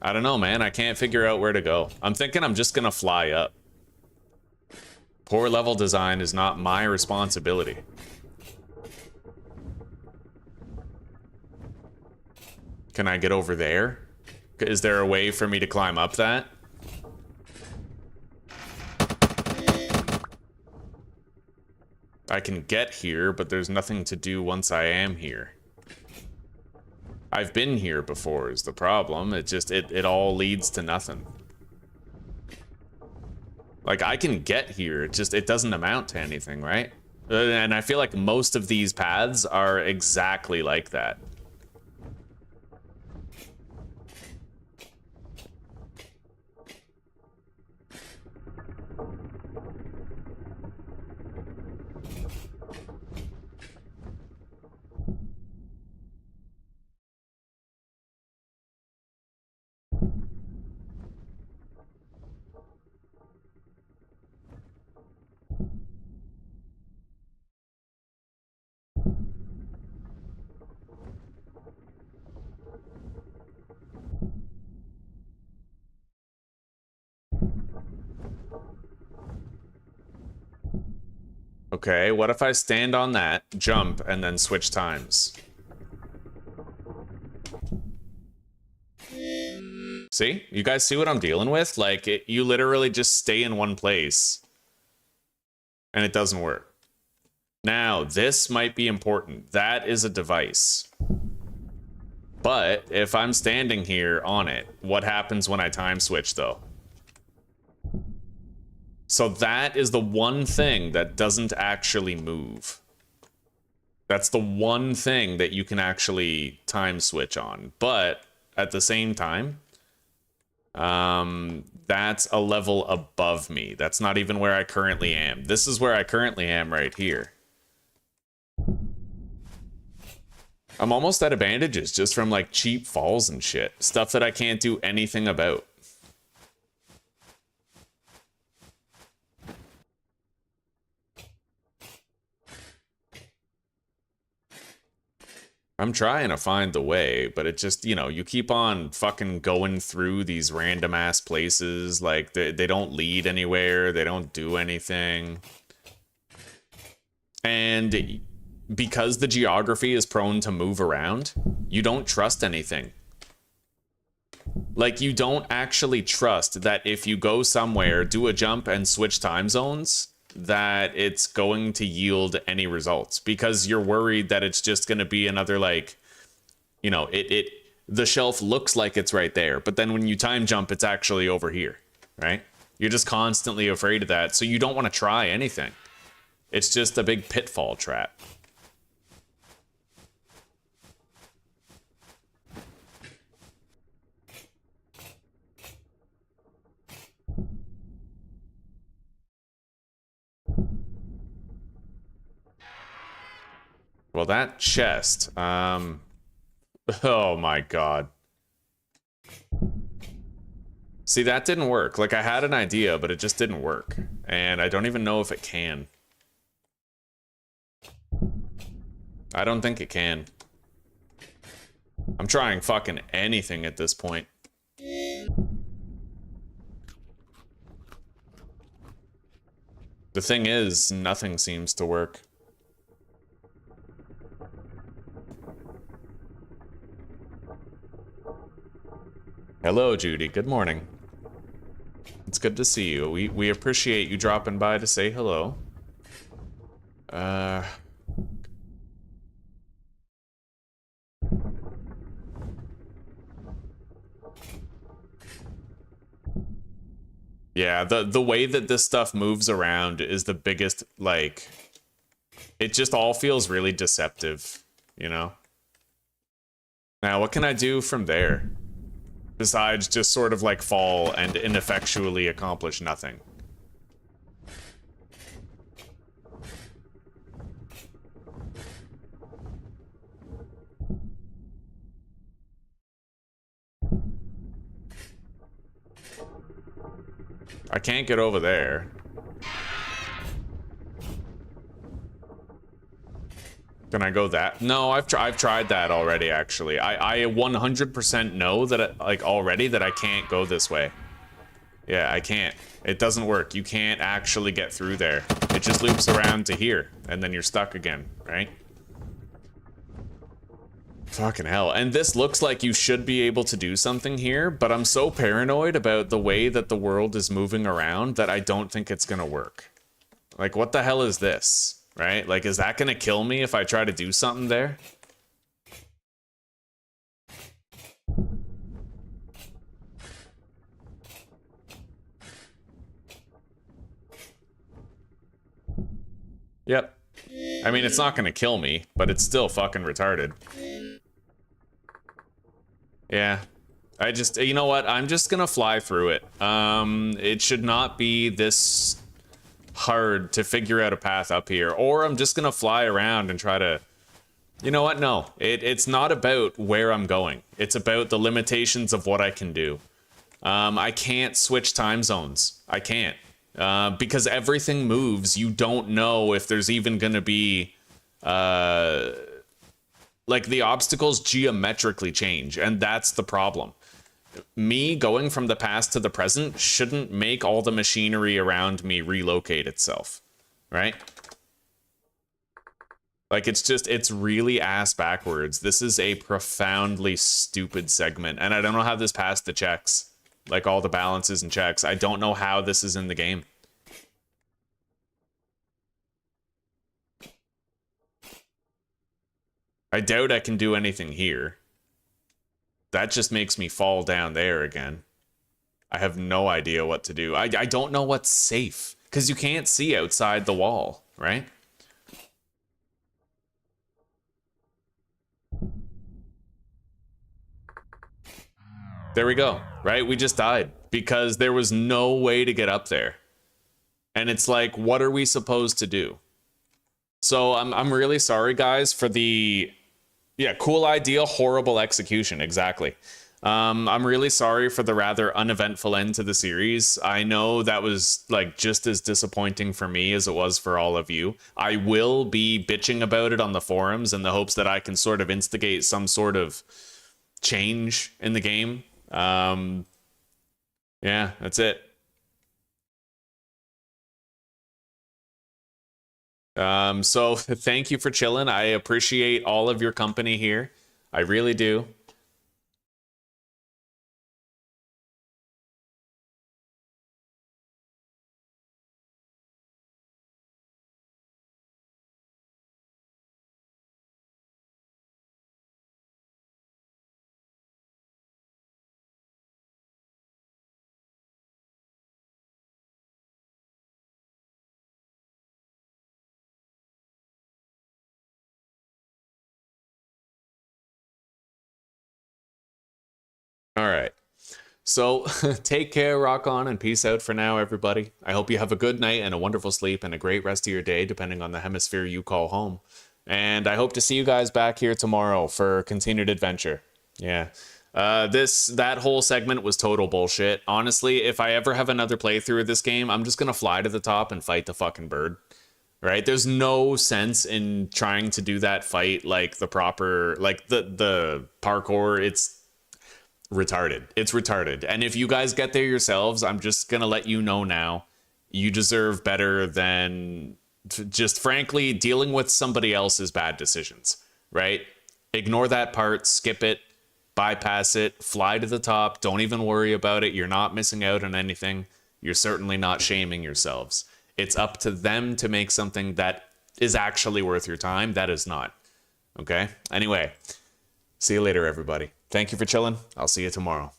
I don't know, man. I can't figure out where to go. I'm thinking I'm just gonna fly up. Poor level design is not my responsibility. Can I get over there? Is there a way for me to climb up that? I can get here, but there's nothing to do once I am here. I've been here before is the problem. It just, it all leads to nothing. Like, I can get here, it doesn't amount to anything, right? And I feel like most of these paths are exactly like that. Okay, what if I stand on that, jump, and then switch times? See? You guys see what I'm dealing with? Like, you literally just stay in one place. And it doesn't work. Now, this might be important. That is a device. But, if I'm standing here on it, what happens when I time switch, though? So that is the one thing that doesn't actually move. That's the one thing that you can actually time switch on. But at the same time, that's a level above me. That's not even where I currently am. This is where I currently am right here. I'm almost out of bandages just from like cheap falls and shit. Stuff that I can't do anything about. I'm trying to find the way, but it just, you know, you keep on fucking going through these random ass places. Like, they don't lead anywhere. They don't do anything. And because the geography is prone to move around, you don't trust anything. Like, you don't actually trust that if you go somewhere, do a jump and switch time zones, that it's going to yield any results, because you're worried that it's just going to be another, like, you know, the shelf looks like it's right there, but then when you time jump, it's actually over here, right? You're just constantly afraid of that, so you don't want to try anything. It's just a big pitfall trap. Well, that chest, oh my god. See, that didn't work. Like, I had an idea, but it just didn't work. And I don't even know if it can. I don't think it can. I'm trying fucking anything at this point. The thing is, nothing seems to work. Hello, Judy. Good morning. It's good to see you. We appreciate you dropping by to say hello. Yeah, the way that this stuff moves around is the biggest, like, it just all feels really deceptive, you know? Now, what can I do from there? Besides just sort of like fall and ineffectually accomplish nothing. I can't get over there. Can I go that? No, I've tried that already, actually. I 100% know that, like, already that I can't go this way. Yeah, I can't. It doesn't work. You can't actually get through there. It just loops around to here, and then you're stuck again, right? Fucking hell. And this looks like you should be able to do something here, but I'm so paranoid about the way that the world is moving around that I don't think it's gonna work. Like, what the hell is this? Right? Like, is that gonna kill me if I try to do something there? Yep. I mean, it's not gonna kill me, but it's still fucking retarded. Yeah. I just, you know what? I'm just gonna fly through it. It should not be this hard to figure out a path up here, or I'm just gonna fly around and try to, you know what? No, it's not about where I'm going. It's about the limitations of what I can do. I can't switch time zones. I can't, because everything moves. You don't know if there's even gonna be, like, the obstacles geometrically change, and that's the problem. Me going from the past to the present shouldn't make all the machinery around me relocate itself, right? Like, it's really ass backwards. This is a profoundly stupid segment, and I don't know how this passed the checks. Like, all the balances and checks. I don't know how this is in the game. I doubt I can do anything here. That just makes me fall down there again. I have no idea what to do. I don't know what's safe, because you can't see outside the wall, right? There we go, right? We just died because there was no way to get up there. And it's like, what are we supposed to do? So I'm really sorry, guys, for the... Yeah, cool idea, horrible execution, exactly. I'm really sorry for the rather uneventful end to the series. I know that was, like, just as disappointing for me as it was for all of you. I will be bitching about it on the forums in the hopes that I can sort of instigate some sort of change in the game. Yeah, that's it. So thank you for chilling. I appreciate all of your company here. I really do. All right. So take care, rock on, and peace out for now, everybody. I hope you have a good night and a wonderful sleep and a great rest of your day, depending on the hemisphere you call home. And I hope to see you guys back here tomorrow for continued adventure. Yeah. That whole segment was total bullshit. Honestly, if I ever have another playthrough of this game, I'm just gonna fly to the top and fight the fucking bird. Right? There's no sense in trying to do that fight like the proper, like the parkour. It's retarded. It's retarded. And if you guys get there yourselves, I'm just gonna let you know now, you deserve better than just frankly dealing with somebody else's bad decisions, right? Ignore that part, skip it, bypass it, fly to the top, don't even worry about it. You're not missing out on anything. You're certainly not shaming yourselves. It's up to them to make something that is actually worth your time. That is not. Okay? Anyway, see you later, everybody. Thank you for chilling. I'll see you tomorrow.